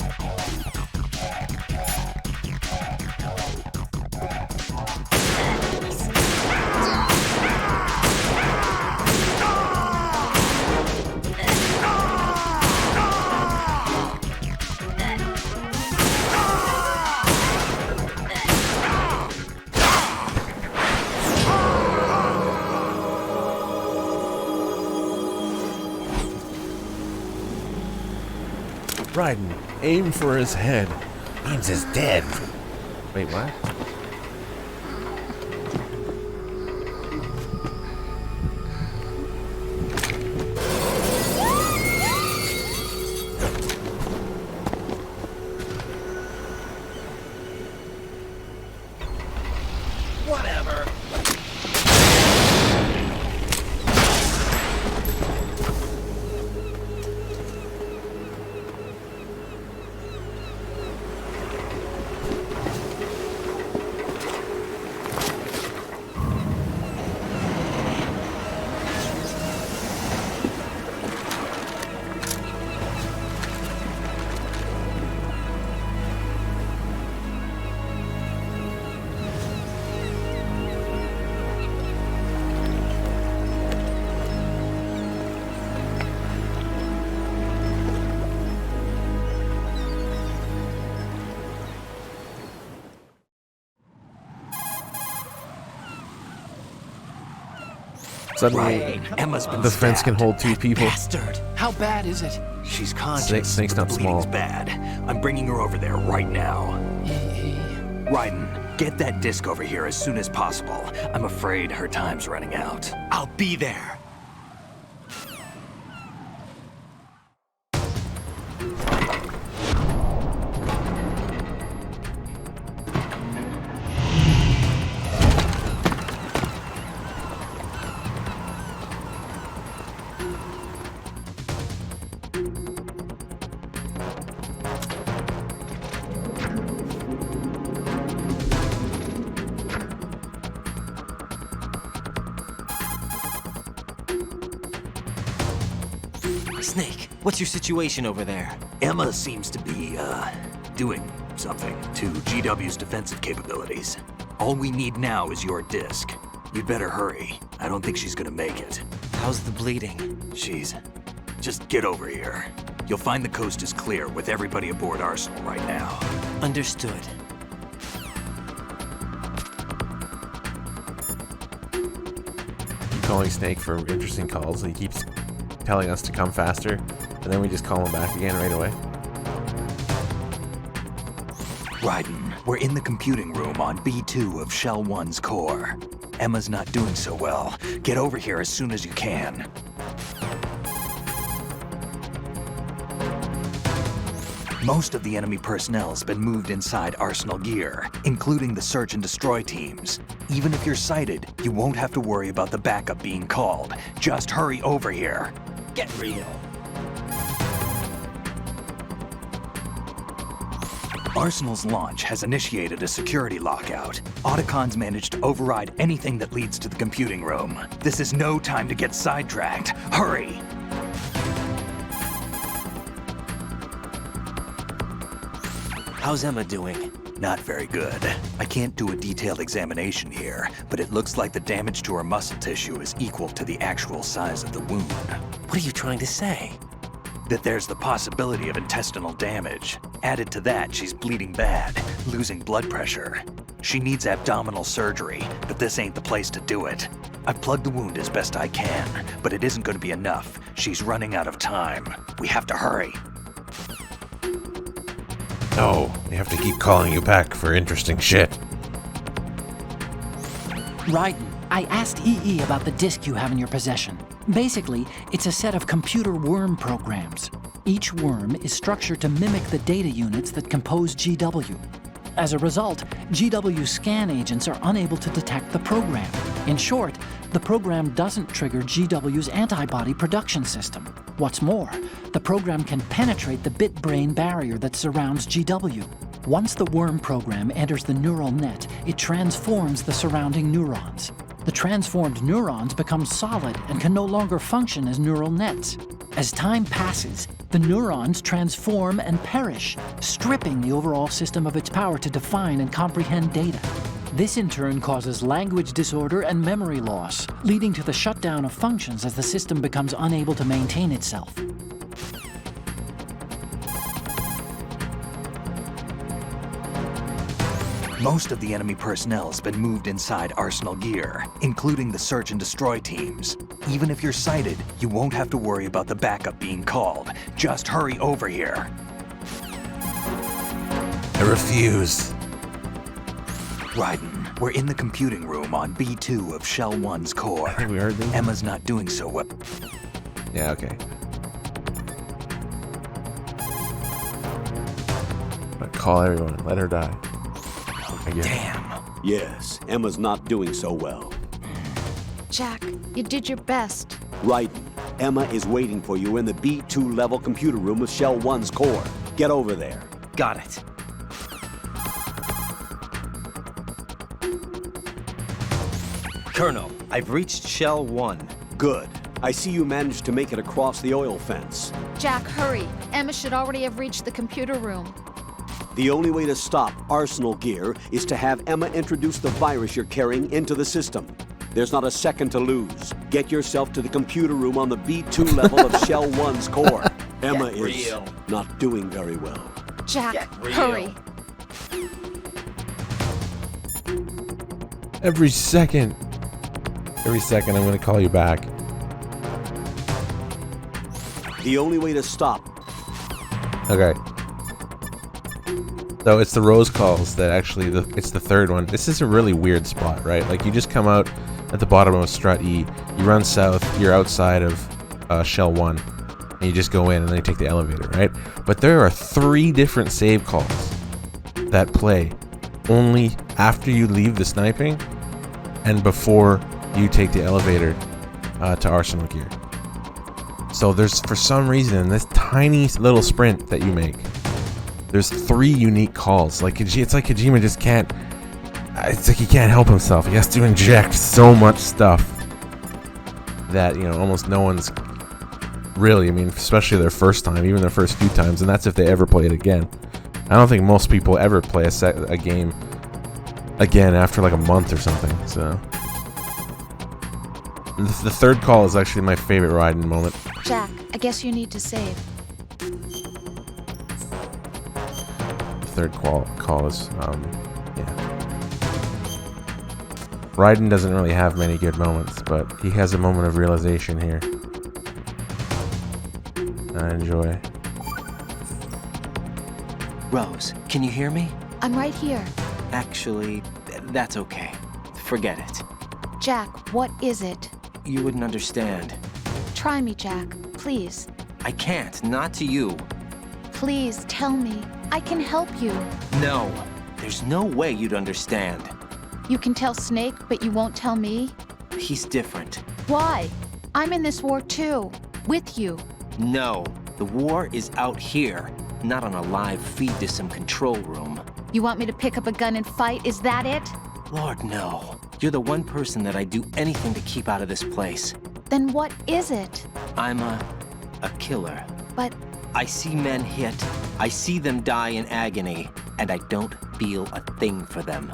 Raiden, aim for his head. Means he's dead. Wait, what? Whatever. Suddenly, Emma's been the fence can stabbed. hold two people. Bastard! How bad is it? She's conscious. Snake's not but the bleeding's small. bad. I'm bringing her over there right now. Raiden, get that disc over here as soon as possible. I'm afraid her time's running out. I'll be there. Snake, what's your situation over there? Emma seems to be, doing something to GW's defensive capabilities. All we need now is your disc. You'd better hurry. I don't think she's gonna make it. How's the bleeding? Just get over here. You'll find the coast is clear with everybody aboard Arsenal right now. Understood. Keep calling Snake for interesting calls. He keeps telling us to come faster, and then we just call him back again right away. Raiden, we're in the computing room on B2 of Shell 1's core. Emma's not doing so well. Get over here as soon as you can. Most of the enemy personnel has been moved inside Arsenal gear, including the search and destroy teams. Even if you're sighted, you won't have to worry about the backup being called. Just hurry over here. Get real. Arsenal's launch has initiated a security lockout. Otacons managed to override anything that leads to the computing room. This is no time to get sidetracked. Hurry! How's Emma doing? Not very good. I can't do a detailed examination here, but it looks like the damage to her muscle tissue is equal to the actual size of the wound. What are you trying to say? That there's the possibility of intestinal damage. Added to that, she's bleeding bad, losing blood pressure. She needs abdominal surgery, but this ain't the place to do it. I've plugged the wound as best I can, but it isn't going to be enough. She's running out of time. We have to hurry. No, we have to keep calling you back for interesting shit. Raiden, I asked EE about the disk you have in your possession. Basically, it's a set of computer worm programs. Each worm is structured to mimic the data units that compose GW. As a result, GW scan agents are unable to detect the program. In short, the program doesn't trigger GW's antibody production system. What's more, the program can penetrate the bit-brain barrier that surrounds GW. Once the worm program enters the neural net, it transforms the surrounding neurons. The transformed neurons become solid and can no longer function as neural nets. As time passes, the neurons transform and perish, stripping the overall system of its power to define and comprehend data. This in turn causes language disorder and memory loss, leading to the shutdown of functions as the system becomes unable to maintain itself. Most of the enemy personnel has been moved inside Arsenal gear, including the search and destroy teams. Even if you're sighted, you won't have to worry about the backup being called. Just hurry over here. I refuse. Raiden, we're in the computing room on B2 of Shell 1's core. I think we heard this. Emma's not doing so well. Yeah, okay. But call everyone, let her die. Damn. Yes, Emma's not doing so well. Jack, you did your best. Raiden, Emma is waiting for you in the B2 level computer room of Shell 1's core. Get over there. Got it. Colonel, I've reached Shell 1. Good. I see you managed to make it across the oil fence. Jack, hurry. Emma should already have reached the computer room. The only way to stop Arsenal gear is to have Emma introduce the virus you're carrying into the system. There's not a second to lose. Get yourself to the computer room on the B2 level of Shell 1's core. Emma is not doing very well. Jack, hurry. Every second I'm gonna call you back. The only way to stop. Okay. So it's the rose calls that actually, it's the third one. This is a really weird spot, right? Like you just come out at the bottom of Strut E, you run south, you're outside of Shell 1, and you just go in and then you take the elevator, right? But there are 3 different save calls that play only after you leave the sniping and before you take the elevator to Arsenal Gear. So there's, for some reason, in this tiny little sprint that you make, there's 3 unique calls. Like it's like Kojima just can't. It's like he can't help himself. He has to inject so much stuff that, you know, almost no one's really. I mean, especially their first time, even their first few times, and that's if they ever play it again. I don't think most people ever play a game again after like a month or something. So the third call is actually my favorite Raiden moment. Jack, I guess you need to save. Third call is, yeah. Raiden doesn't really have many good moments, but he has a moment of realization here. I enjoy. Rose, can you hear me? I'm right here. Actually, that's okay. Forget it. Jack, what is it? You wouldn't understand. Try me, Jack. Please. I can't, not to you. Please, tell me. I can help you. No, there's no way you'd understand. You can tell Snake, but you won't tell me? He's different. Why? I'm in this war too. With you. No, the war is out here, not on a live feed to some control room. You want me to pick up a gun and fight? Is that it? Lord, no. You're the one person that I'd do anything to keep out of this place. Then what is it? I'm a killer. But I see men hit, I see them die in agony, and I don't feel a thing for them.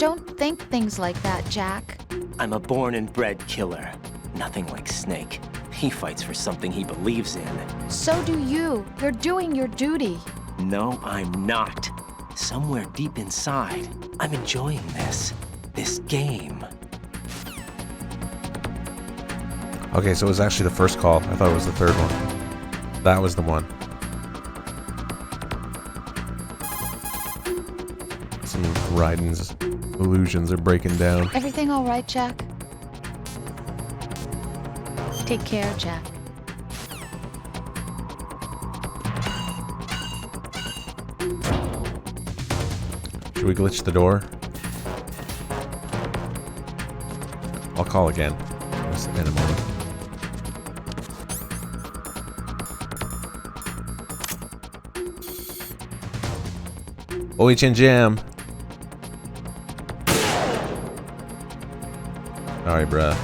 don't think things like that, Jack. I'm a born and bred killer. Nothing like Snake. He fights for something he believes in. So do you. You're doing your duty. No, I'm not. Somewhere deep inside, I'm enjoying this game. Okay, so it was actually the first call. I thought it was the third one. That was the one. Some Raiden's illusions are breaking down. Everything all right, Jack? Take care, Jack. Should we glitch the door? I'll call again. Just in a moment. Oi, Chin Jam. Alright, bruh.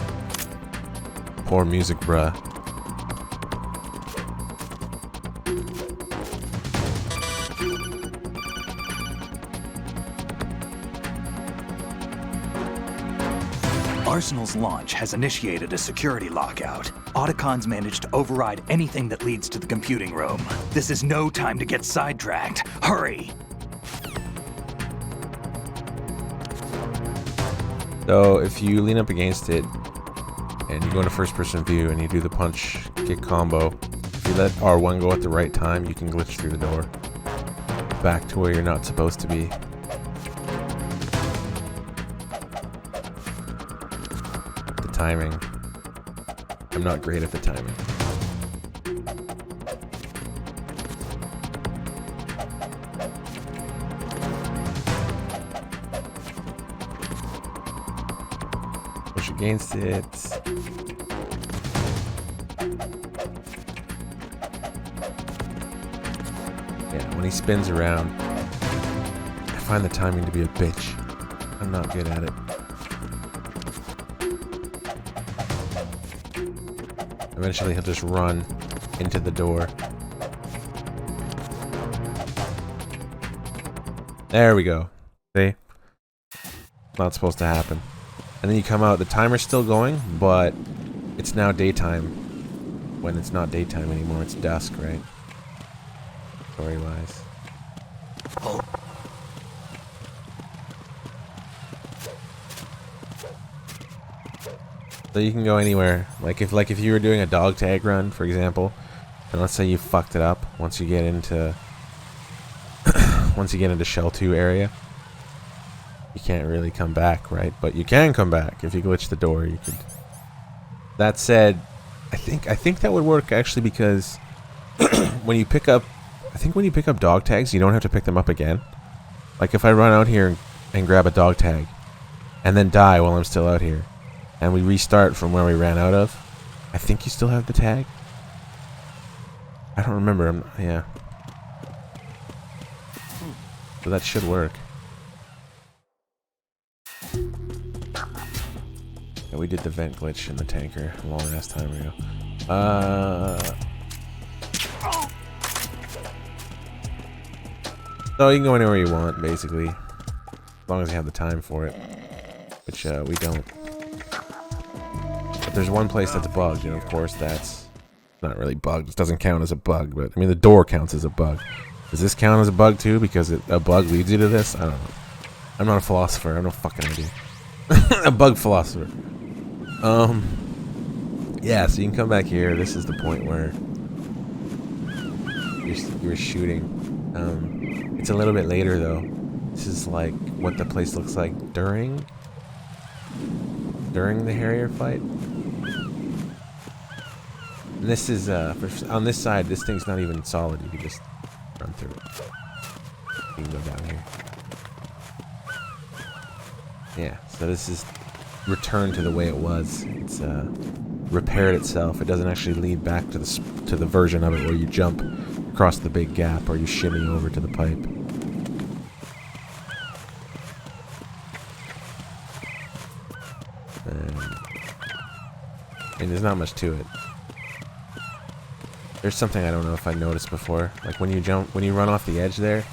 Poor music, bruh. Arsenal's launch has initiated a security lockout. Autocon's managed to override anything that leads to the computing room. This is no time to get sidetracked. Hurry! So if you lean up against it and you go into first person view and you do the punch kick combo, if you let R1 go at the right time, you can glitch through the door back to where you're not supposed to be. The timing. I'm not great at the timing. Push against it. Yeah, when he spins around, I find the timing to be a bitch. I'm not good at it. Eventually he'll just run into the door. There we go. See? Not supposed to happen. And then you come out, the timer's still going, but it's now daytime. When it's not daytime anymore, it's dusk, right? Story-wise. So you can go anywhere. Like if you were doing a dog tag run, for example, and let's say you fucked it up once you get into once you get into Shell 2 area, you can't really come back, right? But you can come back if you glitch the door. You could. That said, I think that would work actually, because when you pick up, I think when you pick up dog tags, you don't have to pick them up again. Like if I run out here and grab a dog tag, and then die while I'm still out here, and we restart from where we ran out of, I think you still have the tag. I don't remember. Yeah. So that should work. Yeah, we did the vent glitch in the tanker a long ass time ago. So you can go anywhere you want, basically, as long as you have the time for it, which we don't. But there's one place that's bugged, and of course that's not really bugged. It doesn't count as a bug, but I mean the door counts as a bug. Does this count as a bug too? Because a bug leads you to this? I don't know. I'm not a philosopher. I have no fucking idea. A bug philosopher. Yeah, so you can come back here. This is the point where you're shooting. It's a little bit later though. This is like what the place looks like during the Harrier fight. And this is on this side. This thing's not even solid. You can just run through it. You can go down here. Yeah. So this is returned to the way it was. It's repaired itself. It doesn't actually lead back to the version of it where you jump across the big gap or you shimmy over to the pipe. And there's not much to it. There's something I don't know if I noticed before. Like when you run off the edge there,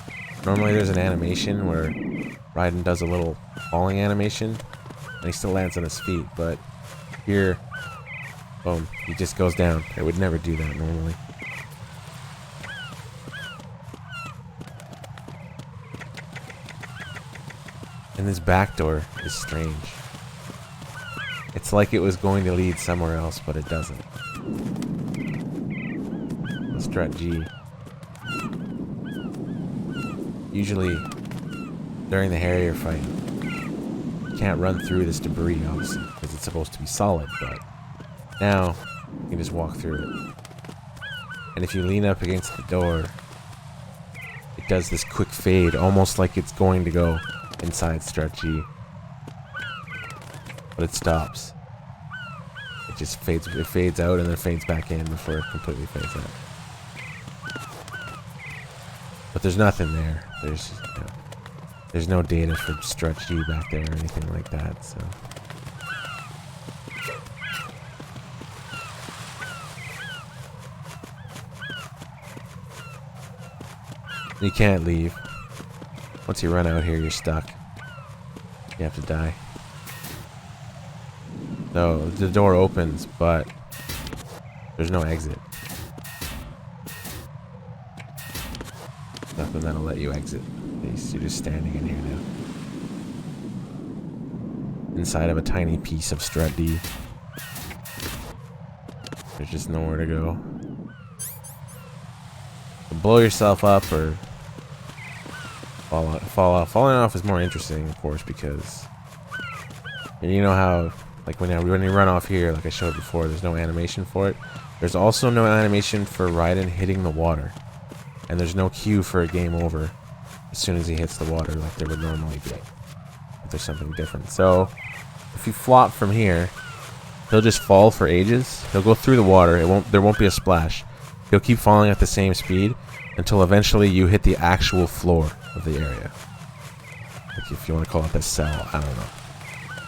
normally there's an animation where Raiden does a little falling animation, and he still lands on his feet, but here, boom, he just goes down. It would never do that normally. And this back door is strange. It's like it was going to lead somewhere else, but it doesn't. Strat G. Usually, during the Harrier fight, you can't run through this debris, obviously, because it's supposed to be solid, but now, you can just walk through it. And if you lean up against the door, it does this quick fade, almost like it's going to go inside Strat G. But it stops. It just fades. It fades out and then fades back in before it completely fades out. But there's nothing there. There's no data for Stretch G back there or anything like that. So you can't leave. Once you run out here, you're stuck. You have to die. So the door opens, but there's no exit. Nothing that'll let you exit. You're just standing in here now. Inside of a tiny piece of Strat D. There's just nowhere to go. So blow yourself up or fall off. Falling off is more interesting, of course, because you know how, like when you run off here, like I showed before, there's no animation for it. There's also no animation for Raiden hitting the water. And there's no cue for a game over as soon as he hits the water like there would normally be. If there's something different. So, if you flop from here, he'll just fall for ages. He'll go through the water. There won't be a splash. He'll keep falling at the same speed until eventually you hit the actual floor of the area. Like if you want to call it the cell, I don't know.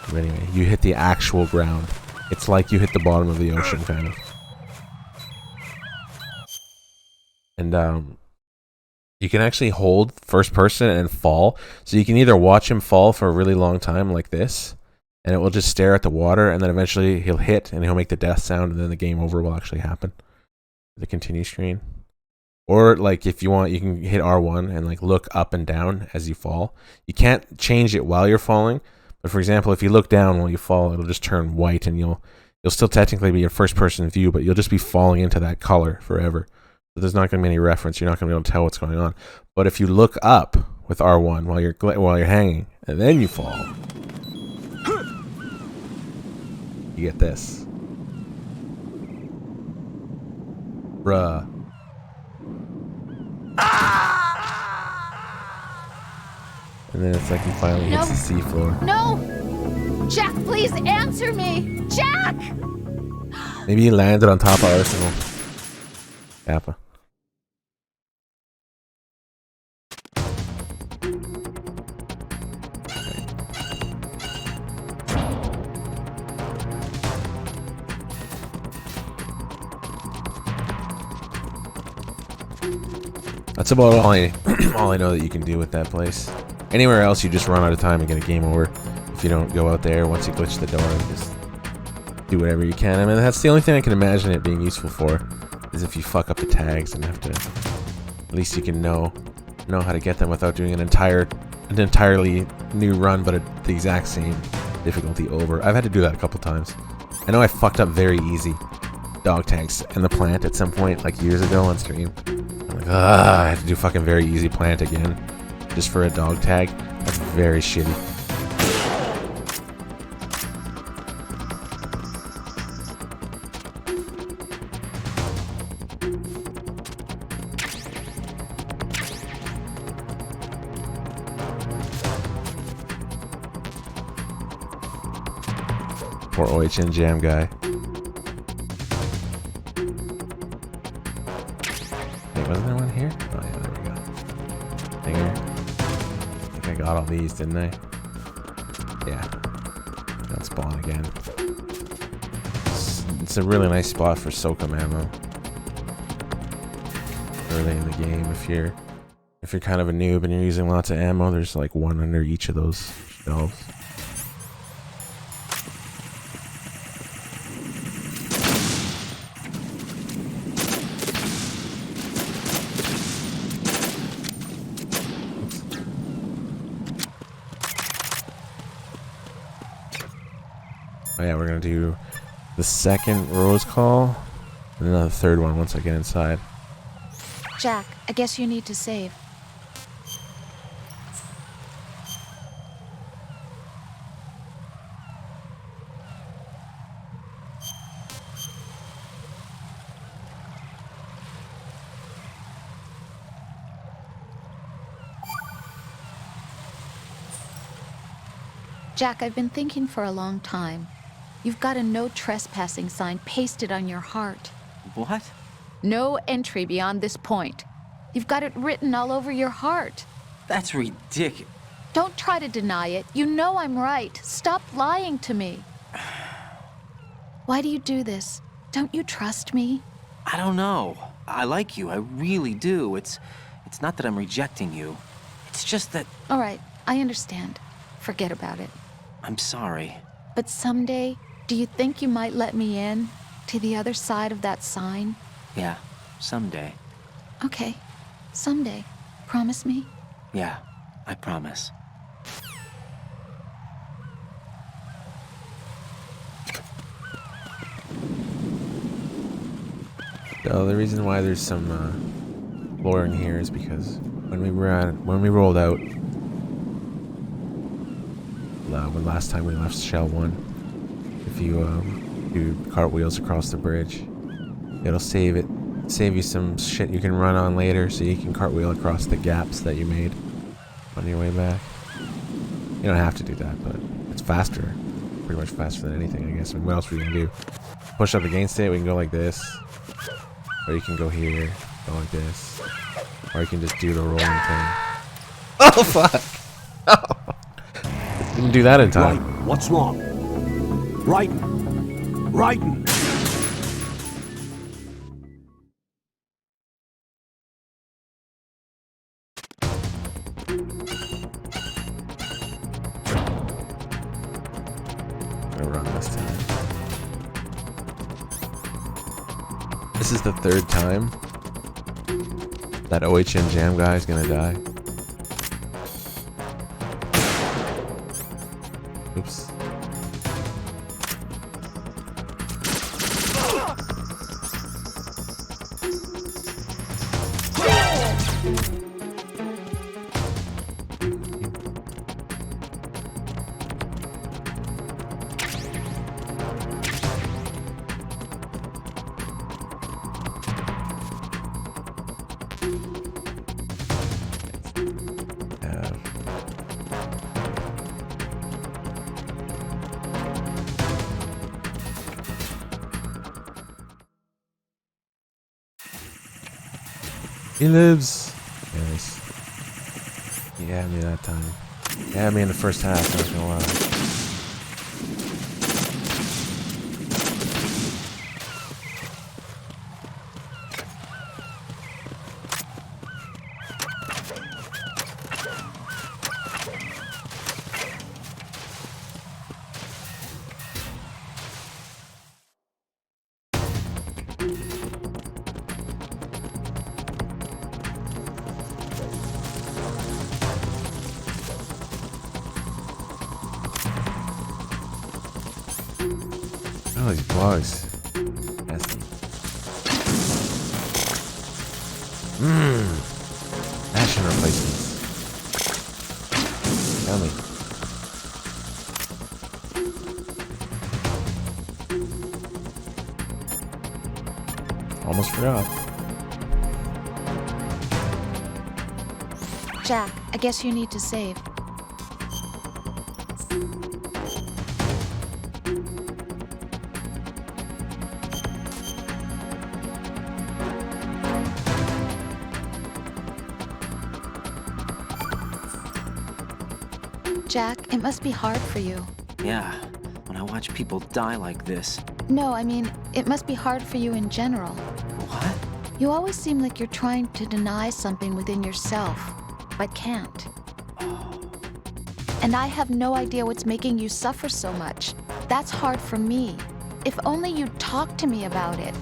But anyway, you hit the actual ground. It's like you hit the bottom of the ocean, kind of. And you can actually hold first person and fall. So you can either watch him fall for a really long time like this, and it will just stare at the water, and then eventually he'll hit and he'll make the death sound, and then the game over will actually happen. The continue screen. Or like if you want, you can hit R1 and like look up and down as you fall. You can't change it while you're falling, but for example, if you look down while you fall, it'll just turn white, and you'll still technically be your first person view, but you'll just be falling into that color forever. So there's not going to be any reference. You're not going to be able to tell what's going on. But if you look up with R1 while you're hanging, and then you fall, you get this. Bruh. And then it's like he finally hits the seafloor. No! Jack, please answer me! Jack! Maybe he landed on top of Arsenal. Kappa. That's about all I know that you can do with that place. Anywhere else, you just run out of time and get a game over. If you don't go out there, once you glitch the door, you just do whatever you can. I mean, that's the only thing I can imagine it being useful for, is if you fuck up the tags and have to. At least you can know how to get them without doing an entirely new run, but at the exact same difficulty over. I've had to do that a couple times. I know I fucked up very easy dog tags in the plant at some point, like years ago on stream. I'm like, I had to do fucking very easy plant again, just for a dog tag. That's very shitty. Poor OHN Jam guy. Wait, wasn't there one here? Oh yeah, there we go. Dinger. I think I got all these, didn't I? Yeah. Don't spawn again. It's a really nice spot for SOCOM ammo. Early in the game, if you're kind of a noob and you're using lots of ammo, there's like one under each of those shelves. Oh yeah, we're gonna do the second rose call and then the third one once I get inside. Jack, I guess you need to save. Jack, I've been thinking for a long time. You've got a no trespassing sign pasted on your heart. What? No entry beyond this point. You've got it written all over your heart. That's ridiculous. Don't try to deny it. You know I'm right. Stop lying to me. Why do you do this? Don't you trust me? I don't know. I like you. I really do. It's not that I'm rejecting you. It's just that... All right, I understand. Forget about it. I'm sorry. But someday, do you think you might let me in? To the other side of that sign? Yeah, someday. Okay, someday. Promise me? Yeah, I promise. So the reason why there's some lore in here is because when we rolled out, when last time we left Shell 1, if you do cartwheels across the bridge, it'll save you some shit you can run on later, so you can cartwheel across the gaps that you made on your way back. You don't have to do that, but it's faster, pretty much faster than anything, I guess. I mean, what else are we gonna do? Push up against it. We can go like this, or you can go here, go like this, or you can just do the rolling thing. Oh fuck! Oh. Didn't do that in time. Right. What's wrong? Raiden! Raiden! I'm gonna run this time. This is the third time that OHN Jam guy is gonna die. Oops. He lives. Yes. He had me that time. He had me in the first half, not gonna lie. Oh, these bugs. Nasty. Action replacements. Yummy. Almost forgot. Jack, I guess you need to save. Jack, it must be hard for you. Yeah, when I watch people die like this. No, I mean, it must be hard for you in general. What? You always seem like you're trying to deny something within yourself, but can't. And I have no idea what's making you suffer so much. That's hard for me. If only you'd talk to me about it.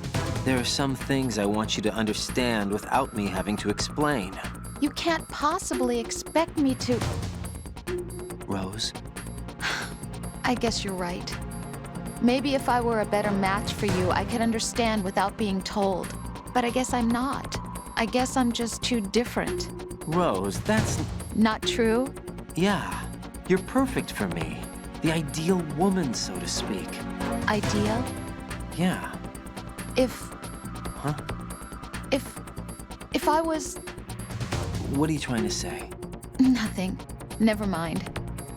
There are some things I want you to understand without me having to explain. You can't possibly expect me to... Rose? I guess you're right. Maybe if I were a better match for you, I could understand without being told. But I guess I'm not. I guess I'm just too different. Rose, that's... Not true? Yeah, you're perfect for me. The ideal woman, so to speak. Ideal? Yeah. If... Huh? If I was... What are you trying to say? Nothing. Never mind.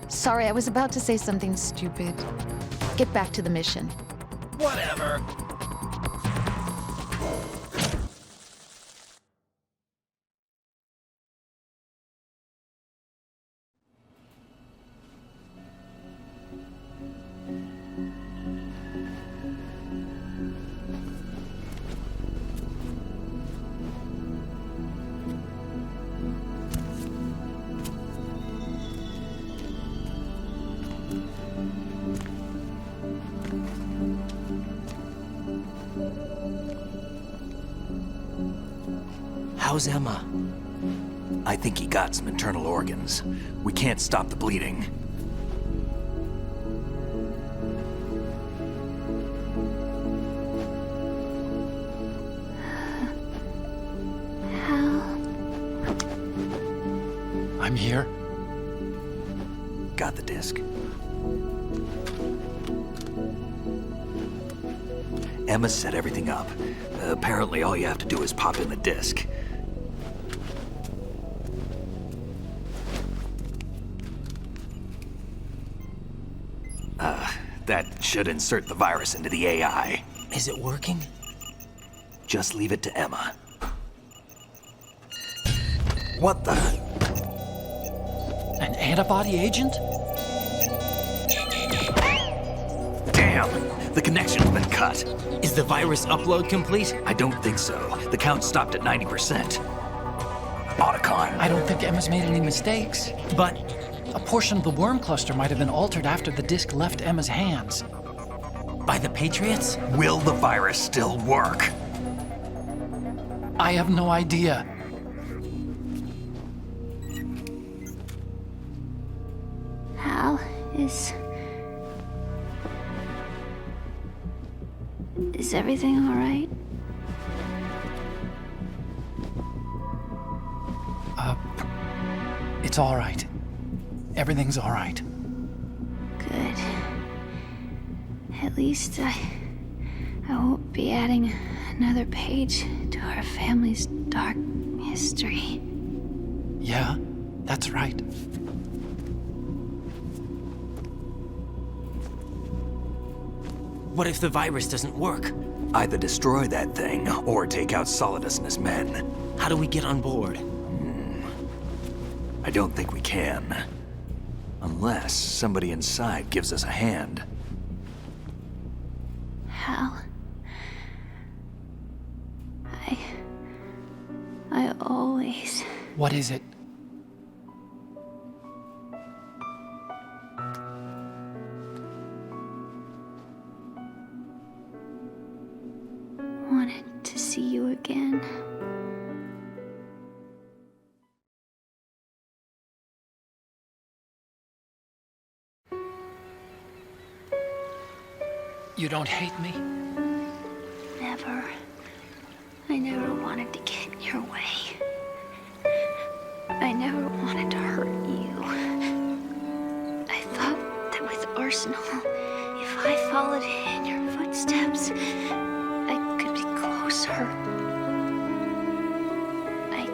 Sorry, I was about to say something stupid. Get back to the mission. Whatever. How's Emma? I think he got some internal organs. We can't stop the bleeding. I'm here. Got the disc. Emma set everything up. Apparently all you have to do is pop in the disc. That should insert the virus into the AI. Is it working? Just leave it to Emma. What the? An antibody agent? Damn! The connection's been cut. Is the virus upload complete? I don't think so. The count stopped at 90%. Otacon. I don't think Emma's made any mistakes. But... a portion of the worm cluster might have been altered after the disc left Emma's hands. By the Patriots? Will the virus still work? I have no idea. Hal, Is everything all right? It's all right. Everything's all right. Good. At least I won't be adding another page to our family's dark history. Yeah, that's right. What if the virus doesn't work? Either destroy that thing, or take out Solidus and his men. How do we get on board? I don't think we can. Unless somebody inside gives us a hand. Hal. I always... What is it? wanted to see you again. You don't hate me? Never. I never wanted to get in your way. I never wanted to hurt you. I thought that with Arsenal, if I followed in your footsteps, I could be closer. I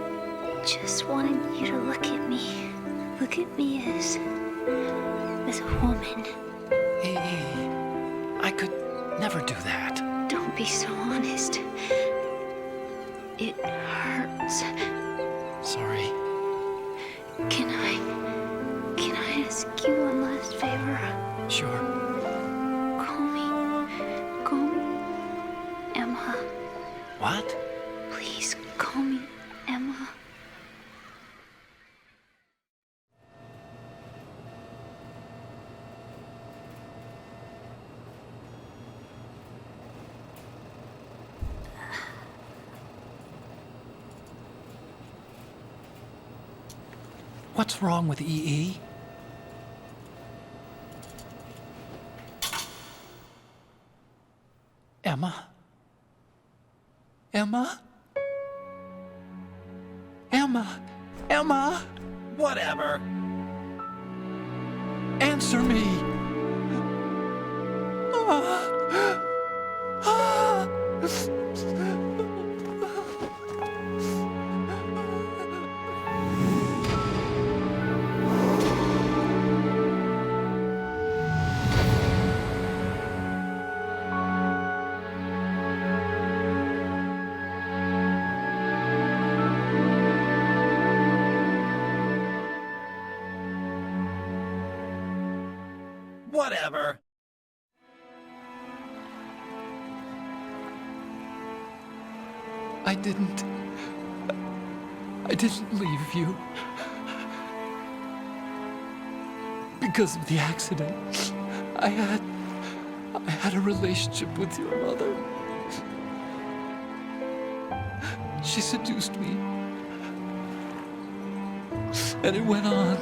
just wanted you to look at me. Look at me as a woman. I could never do that. Don't be so honest. It hurts. Sorry. Can I ask you one last favor? Sure. Call me Emma. What? Please call me Emma. What's wrong with EE? Emma? Emma? Emma? Emma? Whatever. Answer me! Whatever. I didn't leave you. Because of the accident, I had a relationship with your mother. She seduced me. And it went on.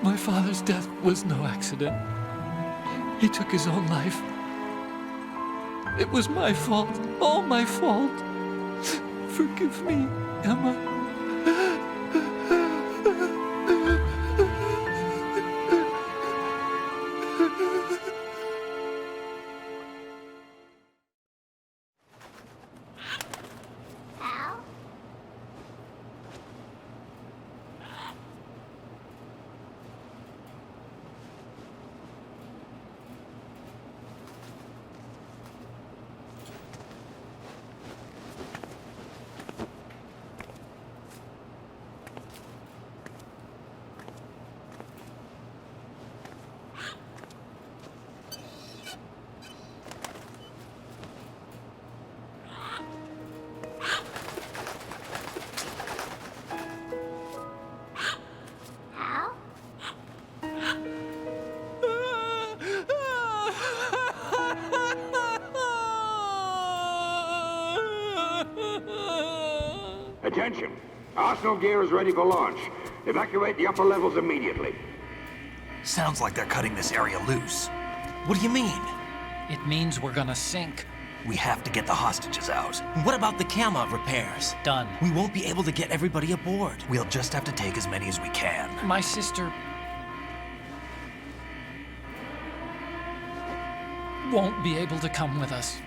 My father's death was no accident. He took his own life. It was my fault, all my fault. Forgive me, Emma. Attention! Arsenal gear is ready for launch. Evacuate the upper levels immediately. Sounds like they're cutting this area loose. What do you mean? It means we're gonna sink. We have to get the hostages out. What about the camera repairs? Done. We won't be able to get everybody aboard. We'll just have to take as many as we can. My sister won't be able to come with us.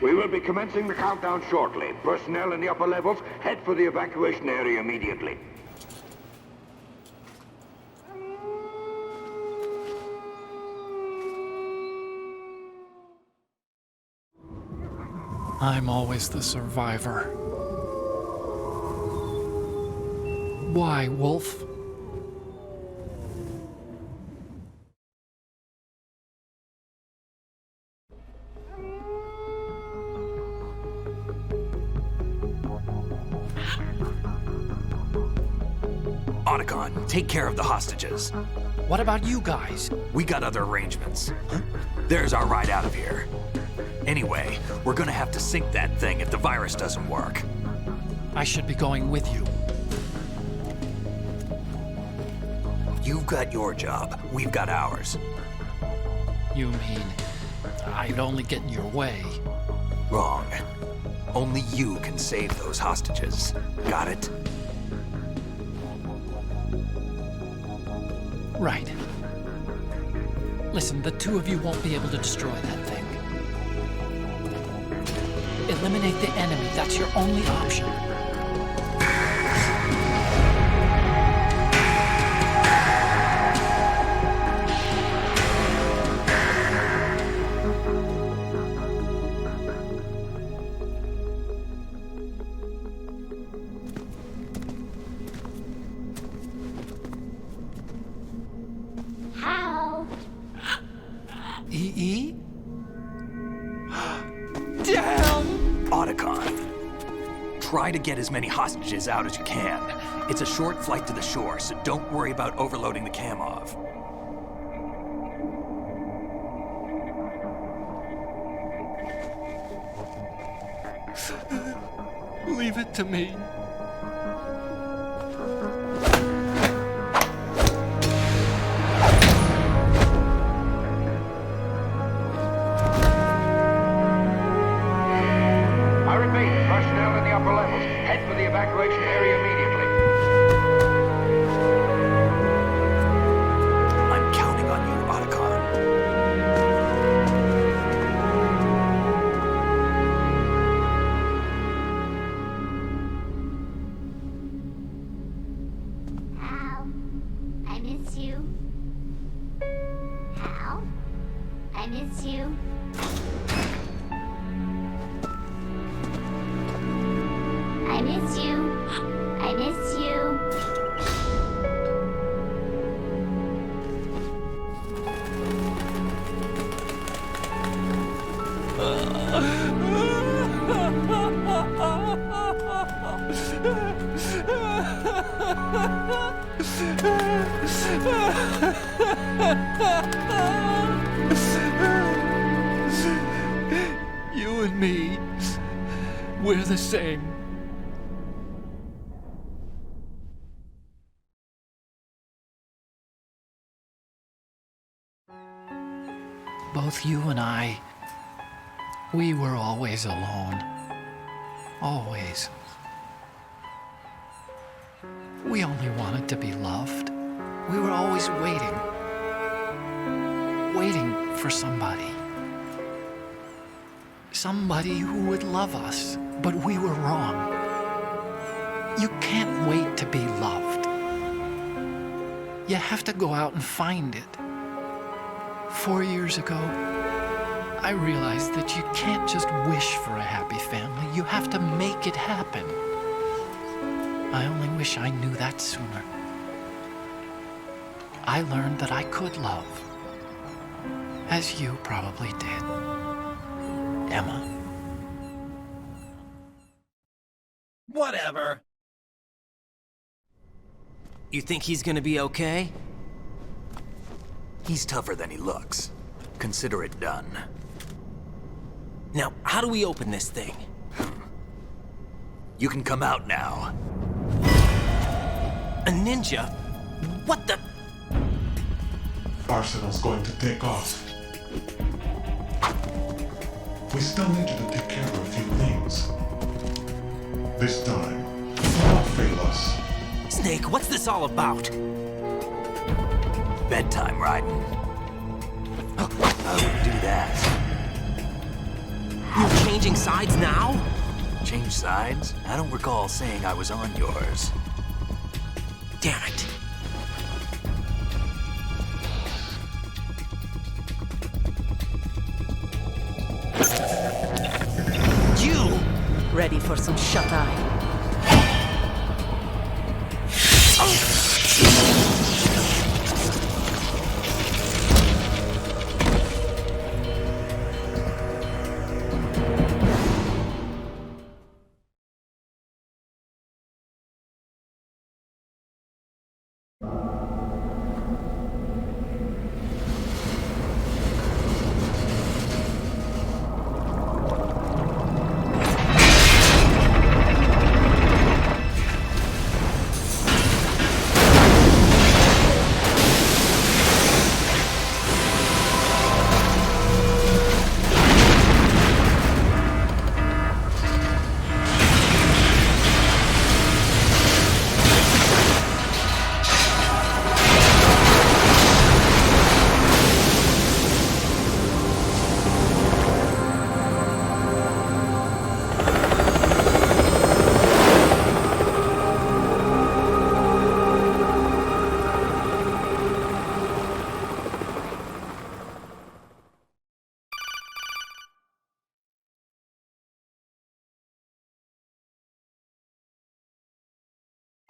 We will be commencing the countdown shortly. Personnel in the upper levels, head for the evacuation area immediately. I'm always the survivor. Why, Wolf? Otacon, take care of the hostages. What about you guys? We got other arrangements. There's our ride out of here. Anyway, we're gonna have to sink that thing if the virus doesn't work. I should be going with you. You've got your job, we've got ours. You mean I'd only get in your way? Wrong. Only you can save those hostages. Got it? Right. Listen, the two of you won't be able to destroy that thing. Eliminate the enemy. That's your only option. How? EE? Damn! Otacon, try to get as many hostages out as you can. It's a short flight to the shore, so don't worry about overloading the Kamov. Leave it to me. I repeat, personnel in the upper levels, head for the evacuation area immediately. I'm counting on you, Otacon. Hal, I miss you. Hal, I miss you. I miss you. I miss you. You and me, we're the same. Both you and I, we were always alone. Always. We only wanted to be loved. We were always waiting. Waiting for somebody. Somebody who would love us, but we were wrong. You can't wait to be loved. You have to go out and find it. 4 years ago, I realized that you can't just wish for a happy family. You have to make it happen. I only wish I knew that sooner. I learned that I could love, as you probably did, Emma. Whatever. You think he's gonna be okay? He's tougher than he looks. Consider it done. Now, how do we open this thing? You can come out now. A ninja? What the? Arsenal's going to take off. We still need you to take care of a few things. This time, do not fail us. Snake, what's this all about? Bedtime, Raiden. I wouldn't do that. You're changing sides now? Change sides? I don't recall saying I was on yours. Damn it. You! Ready for some shut-eye?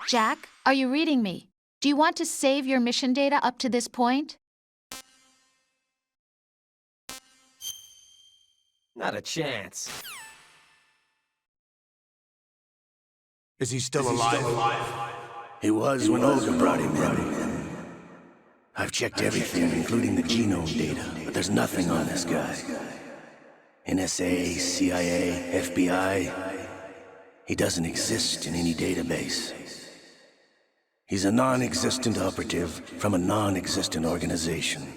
Jack, are you reading me? Do you want to save your mission data up to this point? Not a chance. Is he still alive? He was when Olga brought him in. I've checked everything, including the genome data, but there's nothing on this guy. NSA, CIA, FBI. He doesn't exist in any database. He's a non-existent operative from a non-existent organization.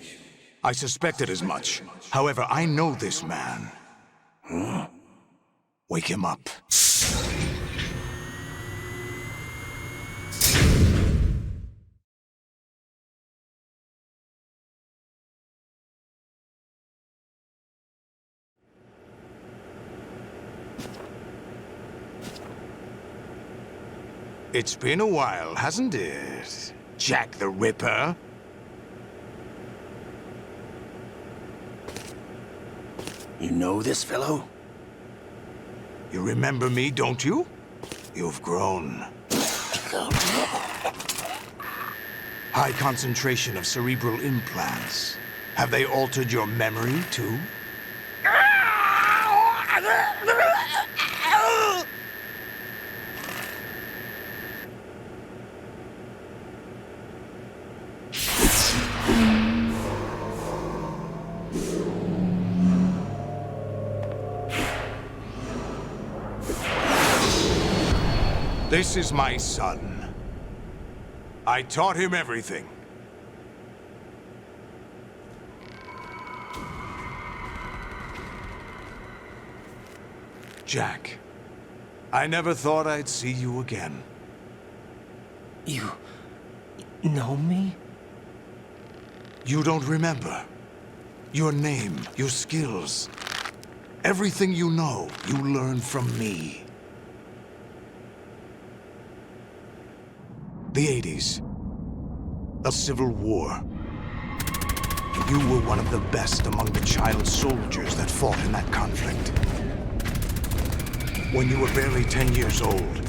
I suspected as much. However, I know this man. Wake him up. It's been a while, hasn't it, Jack the Ripper? You know this fellow? You remember me, don't you? You've grown. High concentration of cerebral implants. Have they altered your memory, too? This is my son. I taught him everything. Jack, I never thought I'd see you again. You know me? You don't remember. Your name, your skills. Everything you know, you learned from me. The 80s. A civil war. You were one of the best among the child soldiers that fought in that conflict. When you were barely 10 years old,